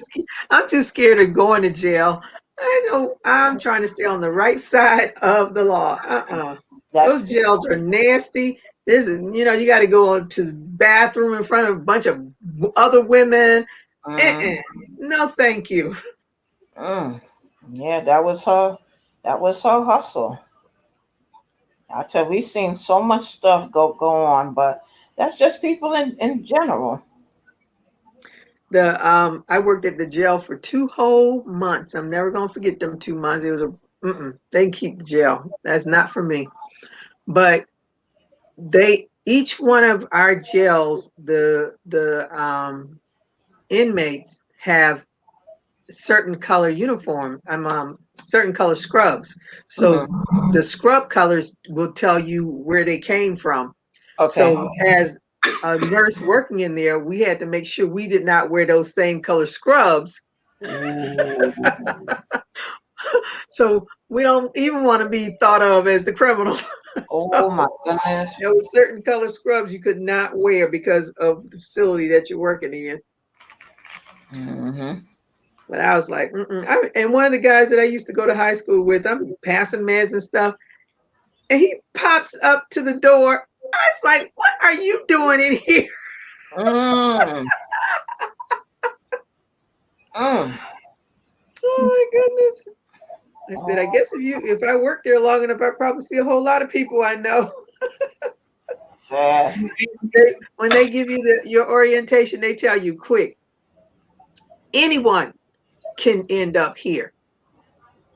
I'm too scared of going to jail. I know I'm trying to stay on the right side of the law. That's Those people. jails are nasty. This is, you got to go to the bathroom in front of a bunch of other women. Mm, Uh-uh. No, thank you. mm. Yeah, that was her. That was her hustle. I tell you, we've seen so much stuff go on, but that's just people in general. I worked at the jail for 2 whole months. I'm never gonna forget them 2 months. It was they can keep the jail. That's not for me. But they each one of our jails, the inmates have certain color uniform. Certain color scrubs. So Hmm. the scrub colors will tell you where they came from. Okay. So as a nurse working in there, we had to make sure we did not wear those same color scrubs. Ooh. So we don't even want to be thought of as the criminal. Oh So my goodness. there was certain color scrubs you could not wear because of the facility that you're working in. Hmm. But I was like, mm-mm. And one of the guys that I used to go to high school with, I'm passing meds and stuff, and he pops up to the door. I was like, what are you doing in here? Mm. Mm. Oh my goodness. I said, I guess if I work there long enough, I probably see a whole lot of people I know. Sad. When they give you your orientation, they tell you quick, anyone can end up here.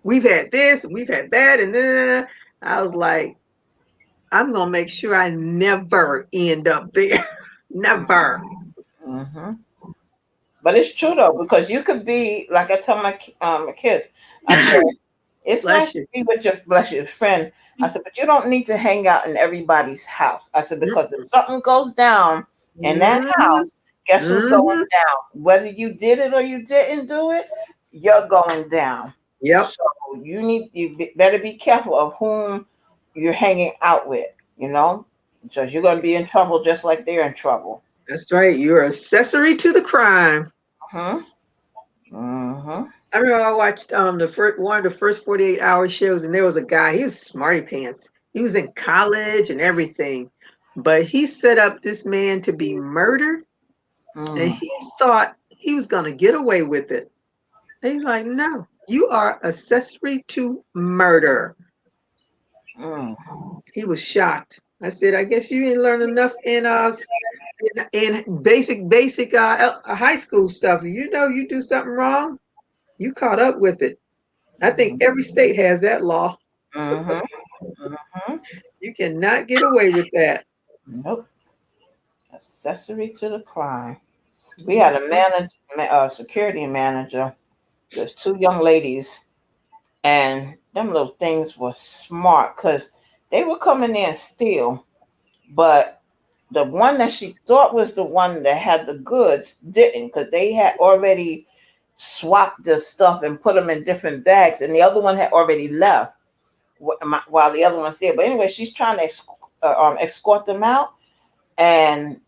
We've had this, we've had that, and then I was like, I'm gonna make sure I never end up there. Never. Mm-hmm. But it's true though, because you could be like I tell my kids. I said it's nice Bless to you. be with your bless your friend. I said, but you don't need to hang out in everybody's house. I said because if something goes down in that Mm-hmm. house, guess who's going Mm-hmm. down? Whether you did it or you didn't do it, you're going down. Yep. So better be careful of whom you're hanging out with. You know, because you're going to be in trouble just like they're in trouble. That's right. You're accessory to the crime. Hmm. Hmm. I remember I watched one of the first 48-hour shows, and there was a guy, he was smarty pants. He was in college and everything. But he set up this man to be murdered, and Mm. he thought he was gonna get away with it. And he's like, no, you are accessory to murder. Mm. He was shocked. I said, I guess you didn't learn enough in basic high school stuff. You know you do something wrong, you caught up with it. I think every state has that law. Mm-hmm. Mm-hmm. You cannot get away with that. Nope. Accessory to the crime. We had security manager. There's two young ladies, and them little things were smart because they were coming in and steal. But the one that she thought was the one that had the goods didn't, because they had already swapped the stuff and put them in different bags, and the other one had already left while the other one's there. But anyway, she's trying to escort them out, and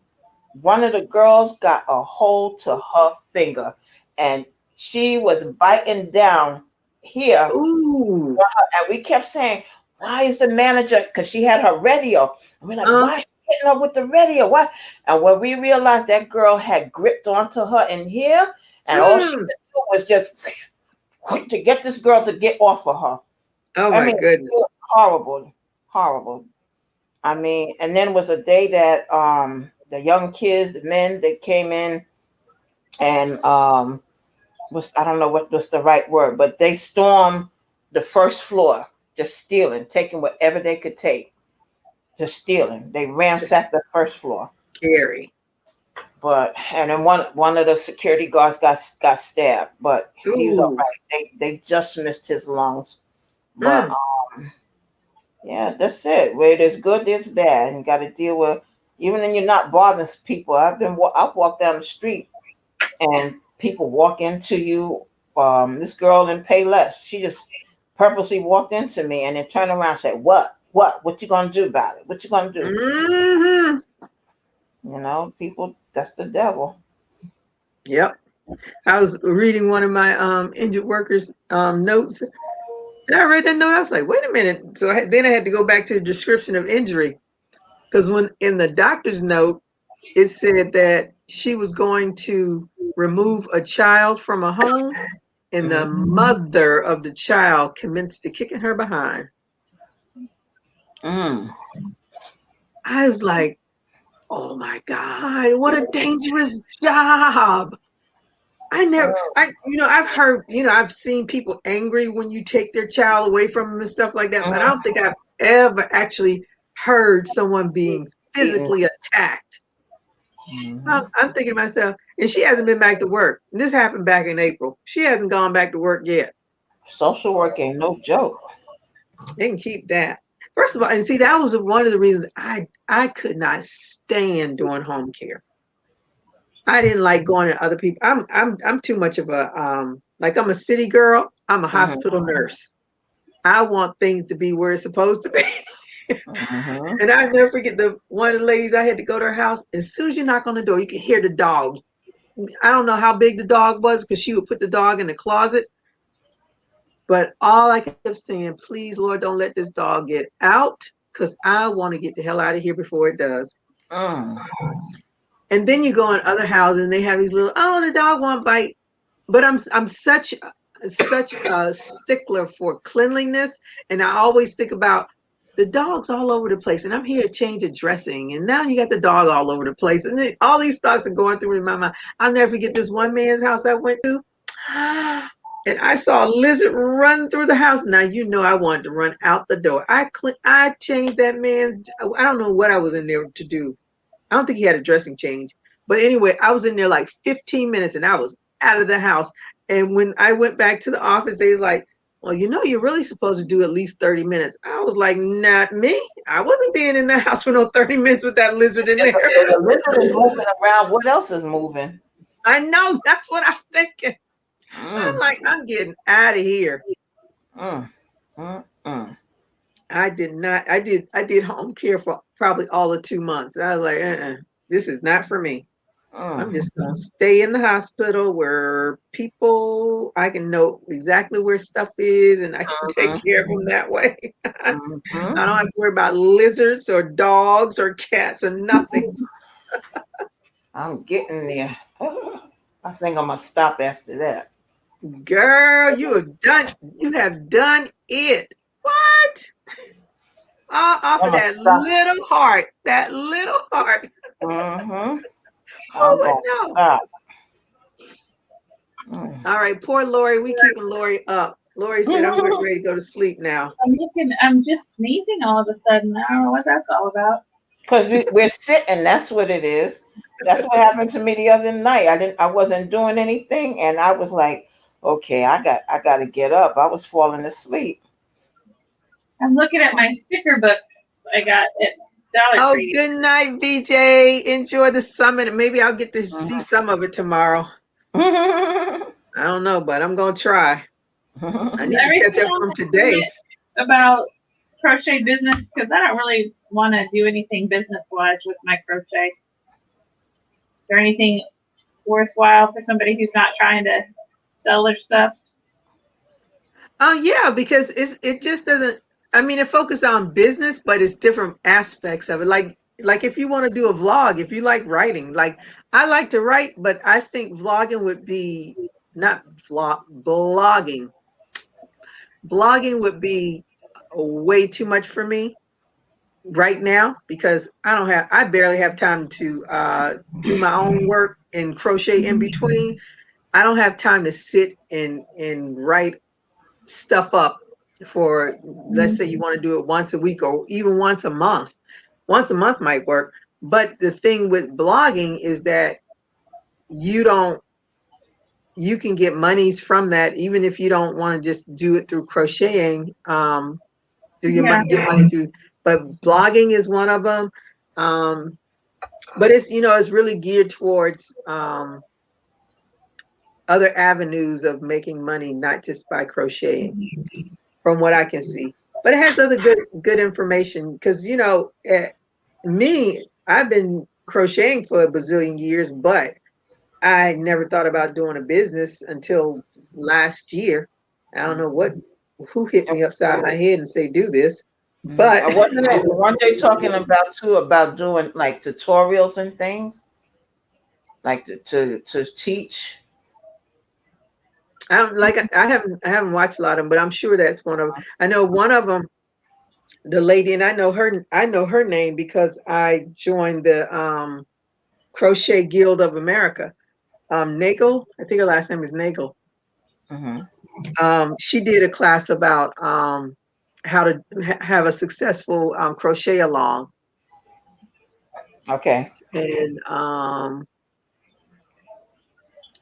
one of the girls got a hold to her finger, and she was biting down here. Ooh. And we kept saying, why is the manager, because she had her radio, and we're like, why is she hitting her with the radio? Why? And when we realized that girl had gripped onto her in here, and all she could do was just to get this girl to get off of her. Oh I my mean, it goodness. was horrible, horrible. I mean, and then was a day that the young kids, the men, they came in and was, I don't know what was the right word, but they stormed the first floor, just stealing, taking whatever they could take, just stealing. They ransacked the first floor. Scary. But and then one of the security guards got stabbed, but he was all Ooh. right. They just missed his lungs. But Mm. yeah, that's it. Where there's good, there's bad, and you got to deal with. Even when you're not bothering people, I've walked down the street and people walk into you. This girl in Payless, she just purposely walked into me and then turned around and said, what you gonna do about it? What you gonna do? Mm-hmm. You know, people, that's the devil. Yep. I was reading one of my injured workers notes, and I read that note. I was like, wait a minute. So then I had to go back to the description of injury, because when in the doctor's note, it said that she was going to remove a child from a home, and the mother of the child commenced to kicking her behind. Mm. I was like, oh my God, what a dangerous job. I've heard, I've seen people angry when you take their child away from them and stuff like that, but I don't think I've ever actually heard someone being physically attacked. I'm thinking to myself, and she hasn't been back to work. And this happened back in April. She hasn't gone back to work yet. Social work ain't no joke. They can keep that. First of all, and see, that was one of the reasons I could not stand doing home care. I didn't like going to other people. I'm too much of a like I'm a city girl. I'm a hospital nurse. I want things to be where it's supposed to be. And I never forget one of the ladies, I had to go to her house. As soon as you knock on the door, you can hear the dog I don't know how big the dog was because she would put the dog in the closet. But all I kept saying, please, Lord, don't let this dog get out because I want to get the hell out of here before it does. Mm. And then you go in other houses and they have these little, oh, the dog won't bite. But I'm such a stickler for cleanliness, and I always think about the dog's all over the place, and I'm here to change a dressing, and now you got the dog all over the place, and all these thoughts are going through my mind. I'll never forget this one man's house I went to, and I saw a lizard run through the house. Now you know I wanted to run out the door. I changed that man's. I don't know what I was in there to do. I don't think he had a dressing change. But anyway, I was in there like 15 minutes and I was out of the house. And when I went back to the office, they was like, well, you know, you're really supposed to do at least 30 minutes. I was like, not me. I wasn't being in the house for no 30 minutes with that lizard in there. If the lizard is moving around, what else is moving? I know. That's what I'm thinking. I'm like, I'm getting out of here. I did not. I did home care for probably all of 2 months. I was like, this is not for me. I'm just gonna stay in the hospital where people I can know exactly where stuff is and I can take care of them that way. I don't have to worry about lizards or dogs or cats or nothing. I'm getting there. I think I'm gonna stop after that. Girl, you have done it. What? Off of that little heart. That little heart. I'm Who would gonna know? stop. All right, poor Lori. We keeping Lori up. Lori said, I'm ready to go to sleep now. I'm just sneezing all of a sudden. I don't know what that's all about. Because we're sitting, that's what it is. That's what happened to me the other night. I wasn't doing anything, and I was like, okay, I got to get up. I was falling asleep. I'm looking at my sticker book I got at Dollar Tree. Good night, VJ. Enjoy the summit. Maybe I'll get to see some of it tomorrow. I don't know, but I'm going to try. I need to catch up from today. About crochet business, because I don't really want to do anything business-wise with my crochet. Is there anything worthwhile for somebody who's not trying to sell their stuff? Yeah, because it just doesn't. I mean, it focuses on business, but it's different aspects of it. Like if you want to do a vlog, if you like writing, like I like to write, but I think vlogging would be not blogging. Blogging would be way too much for me right now because I barely have time to do my own work and crochet in between. I don't have time to sit and write stuff up for, let's say you want to do it once a week or even once a month. Once a month might work. But the thing with blogging is that you can get monies from that even if you don't want to just do it through crocheting. Get money through, but blogging is one of them. But it's really geared towards other avenues of making money, not just by crocheting, from what I can see. But it has other good information because I've been crocheting for a bazillion years, but I never thought about doing a business until last year. I don't know who hit me upside my head and say do this. But weren't they talking about doing like tutorials and things, like to teach? I haven't watched a lot of them, but I'm sure that's one of them. I know one of them, the lady, and I know her name because I joined the Crochet Guild of America. Nagel, I think her last name is Nagel. She did a class about how to have a successful crochet along. Okay. And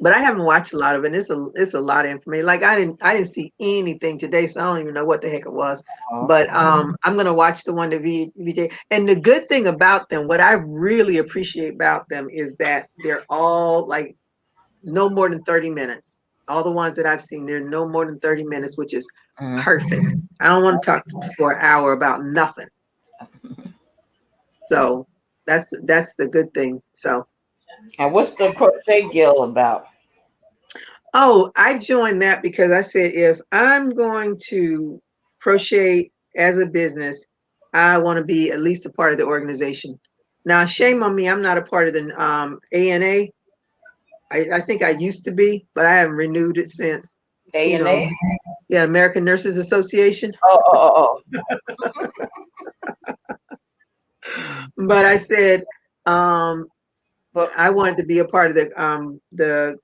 but I haven't watched a lot of it. It's a lot of information. Like I didn't see anything today, so I don't even know what the heck it was. But I'm gonna watch the one to VJ. And the good thing about them, what I really appreciate about them, is that they're all like no more than 30 minutes. All the ones that I've seen, they're no more than 30 minutes, which is perfect. I don't want to talk for an hour about nothing. So that's the good thing. So And what's the crochet guild about? Oh, I joined that because I said if I'm going to crochet as a business, I want to be at least a part of the organization. Now, shame on me, I'm not a part of the ANA. I think I used to be, but I haven't renewed it since. You know, A&A? yeah, American Nurses Association. Oh. But I said But I wanted to be a part of a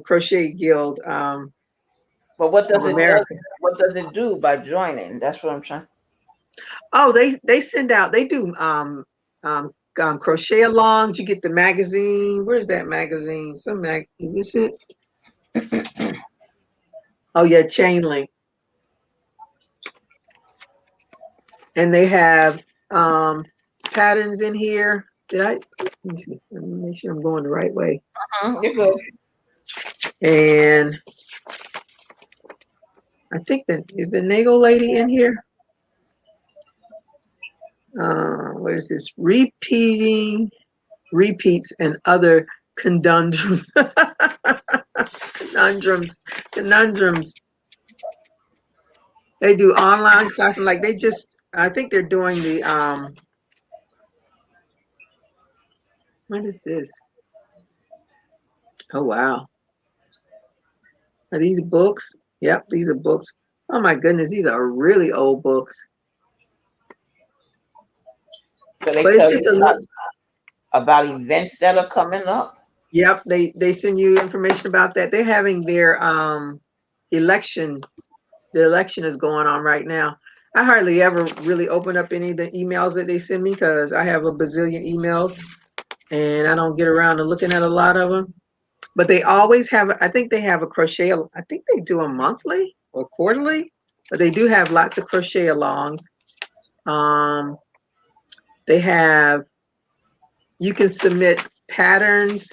crochet guild but what of does it do? America. What does it do by joining? That's what I'm trying. Oh, they send out. They do crochet alongs. You get the magazine. Where's that magazine? Is this it? Oh yeah, Chain Link. And they have patterns in here. Let me see. Let me make sure I'm going the right way. You're good. And I think that is the Nagel lady in here. What is this? Repeats and other conundrums. Conundrums. They do online classes. Like I think they're doing the what is this? Oh wow. Are these books? Yep, these are books. Oh my goodness, these are really old books. So they But it's tell just you a little. about events that are coming up. Yep, they send you information about that. They're having their election. The election is going on right now. I hardly ever really open up any of the emails that they send me because I have a bazillion emails and I don't get around to looking at a lot of them. But they always have, I think they have a crochet, I think they do a monthly or quarterly, but they do have lots of crochet alongs. They have, you can submit patterns.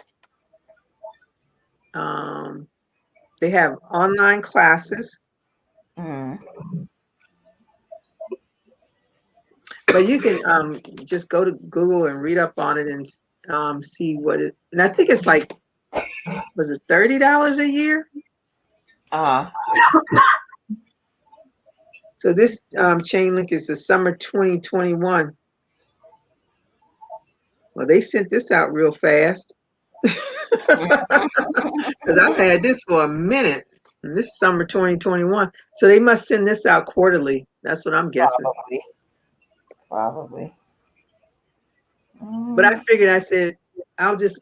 They have online classes. But you can just go to Google and read up on it and see what it. And I think it's like, was it $30 a year? So this chain link is the summer 2021. Well, they sent this out real fast because I've had this for a minute. And this is summer 2021. So they must send this out quarterly. That's what I'm guessing. Probably. But I figured, I said, I'll just,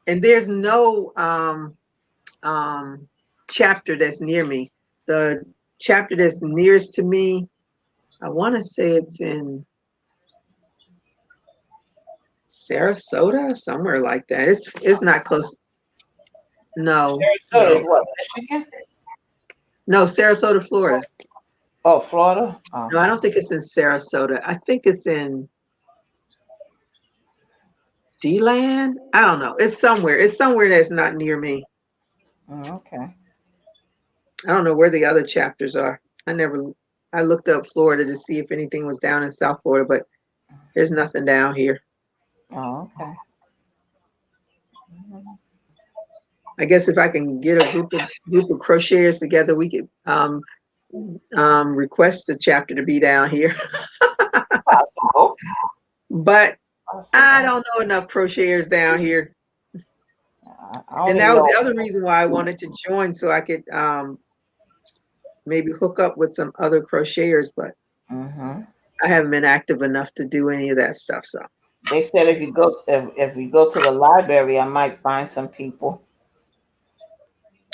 and there's no chapter that's near me. The chapter that's nearest to me, I want to say it's in Sarasota, somewhere like that. It's not close. No. Sarasota is what, Michigan? No, Sarasota, Florida. Oh, Florida? Oh. No, I don't think it's in Sarasota. I think it's in D-Land. I don't know. It's somewhere. It's somewhere that's not near me. Okay. I don't know where the other chapters are. I looked up Florida to see if anything was down in South Florida, but there's nothing down here. Oh, okay. I guess if I can get a group of crocheters together, we could request the chapter to be down here. Possible. But I don't know enough crocheters down here. And that was the other reason why I wanted to join, so I could maybe hook up with some other crocheters, but I haven't been active enough to do any of that stuff. So they said if we go to the library, I might find some people.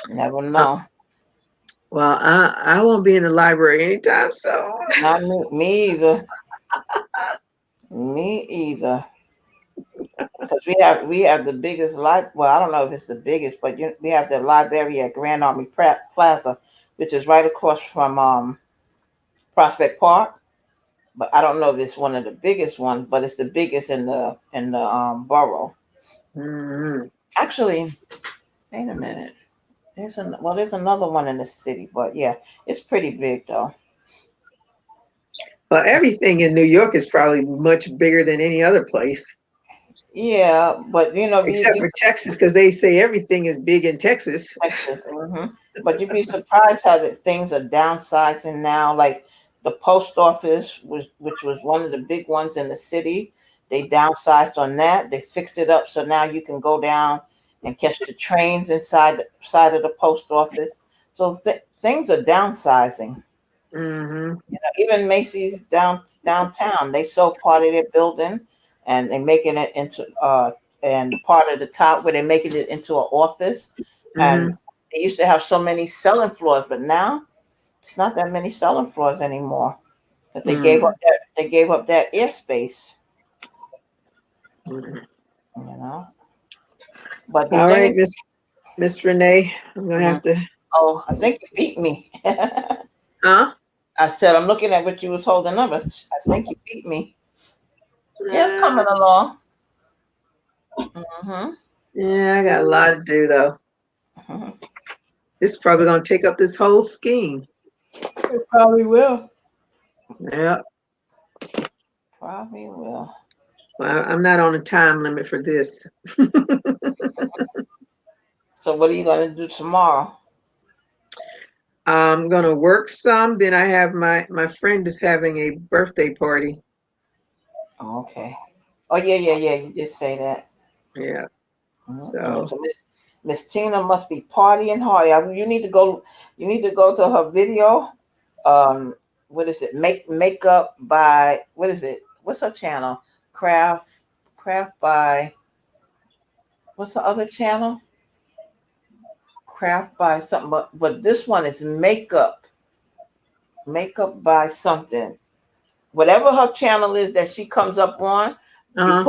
Never know. Well, I won't be in the library anytime soon. Not me either. Me either. Because we have the biggest well, I don't know if it's the biggest, but we have the library at Grand Army Plaza, which is right across from Prospect Park. But I don't know if it's one of the biggest ones, but it's the biggest in the borough. Actually, wait a minute. There's another one in the city, but yeah, it's pretty big though. Well, everything in New York is probably much bigger than any other place. Yeah, but except for Texas, because they say everything is big in Texas. Texas. But you'd be surprised how the things are downsizing now. Like the post office, which was one of the big ones in the city, they downsized on that. They fixed it up so now you can go down and catch the trains inside the side of the post office. So things are downsizing. Mm-hmm. Even Macy's downtown, they sold part of their building, and they're making it into and part of the top where they're making it into an office. Mm-hmm. And they used to have so many selling floors, but now it's not that many selling floors anymore because Mm-hmm. they gave up that airspace. Mm-hmm. You know. But the All thing right, is, Miss Renee, I'm gonna Mhm. have to. Oh, I think you beat me. Huh? I said I'm looking at what you was holding up. I think you beat me. Yeah, it's Uh, coming along. Hmm. yeah, I got a lot to do though. This is probably gonna take up this whole scheme. It probably will. Yeah. Probably will. Well, I'm not on a time limit for this. So what are you going to do tomorrow? I'm gonna work some. Then I have my friend is having a birthday party. Oh, okay. Oh yeah. You did say that. Yeah. Mm-mm. So So Miss Tina must be partying hard. You need to go. You need to go to her video. Um, what is it? Makeup by what is it? What's her channel? Craft by what's the other channel? Craft by something. But this one is makeup by something. Whatever her channel is that she comes up on, you uh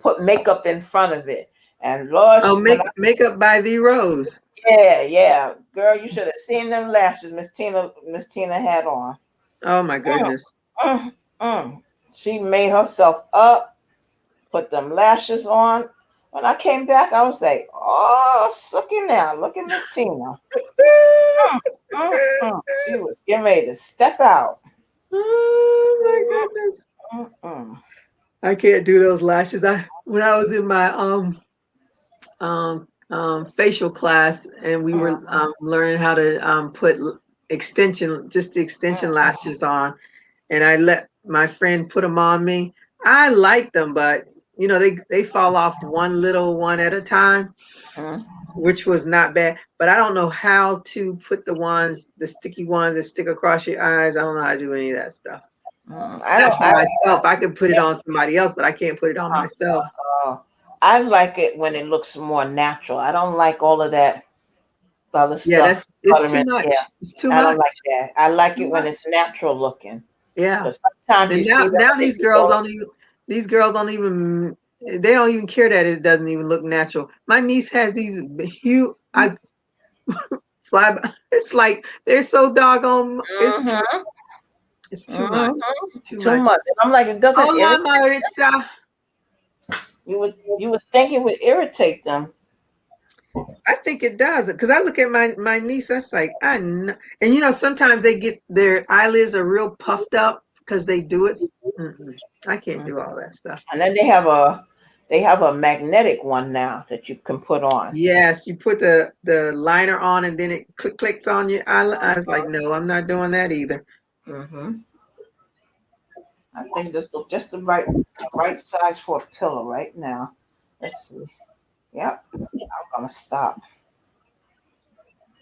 put makeup in front of it. And Lord, oh, when makeup by the Rose. yeah, girl, you should have seen them lashes Miss Tina had on. Oh my Mm, goodness. mm. She made herself up, put them lashes on. When I came back, I was like, "Oh, looky now, look at Miss Tina." She was getting ready to step out. Oh my goodness. Mm-mm. I can't do those lashes. When I was in my facial class and we were learning how to put just the extension lashes on, and I let my friend put them on me. I like them, but they fall off one little one at a time, Mm-mm. which was not bad. But I don't know how to put the sticky ones that stick across your eyes. I don't know how to do any of that stuff. I Not don't. for myself. I can put it on somebody else, but I can't put it on myself. I like it when it looks more natural. I don't like all of that other Yeah, stuff. it's too Buttermint. much. Yeah, It's too I don't much. like that. I like Too it when much. it's natural looking. Yeah. Because sometimes you And see them now and they be going, these girls don't even they don't even care that it doesn't even look natural. My niece has these huge I fly by, it's like they're so doggone mm-hmm, it's too much. mm-hmm, Too too much. much. And I'm like, it doesn't Hola, irritate. Maritza. You would think it would irritate them. I think it does because I look at my niece. That's like and sometimes they get their eyelids are real puffed up because they do it. Mm-mm. I can't do all that stuff. And then they have a magnetic one now that you can put on. Yes, you put the liner on and then it clicks on your eyelid. I was like, no, I'm not doing that either. Mm-hmm. I think this looks just the right size for a pillow right now. Let's see. Yep, I'm gonna stop.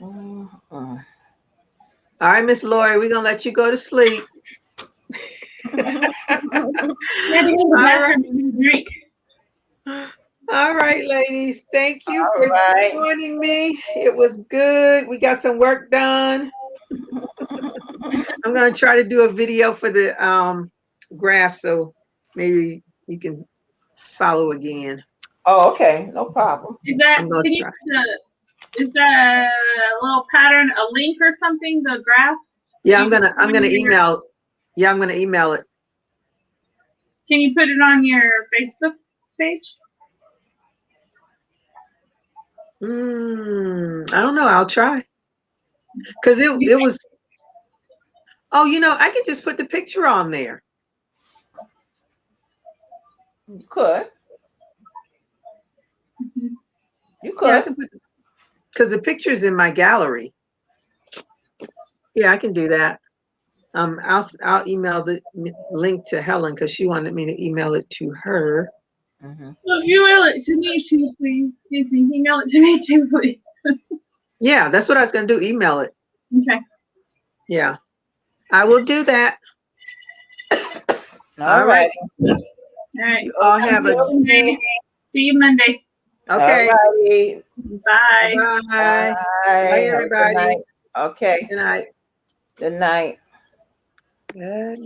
Mm-mm. All right, Miss Lori, we're gonna let you go to sleep. Yeah, to go to the All right. bathroom and drink. All right, ladies. Thank you All for right. joining me. It was good. We got some work done. I'm gonna try to do a video for the graph so maybe you can follow again. Oh, okay, no problem. Is that, I'm gonna can you try. is that a little pattern, a link or something, the graph? Yeah, You can put I'm gonna on your, email. Yeah, I'm gonna email it. can you put it on your Facebook page? I don't know. I'll try. Because it was, oh, I could just put the picture on there. You could. Mhm. You Yeah, I could. can put because the picture's in my gallery. Yeah, I can do that. I'll email the link to Helen because she wanted me to email it to her. Mm-hmm. So if you email it to me too, please. Excuse me. Email it to me too, please. Yeah, that's what I was going to do. Email it. Okay. Yeah, I will do that. All All right. right. All right. You all have a Okay. See you Monday. okay. All righty. Bye. Bye. Bye. Bye, Have a good everybody. night. Okay. Good night. Good night. Good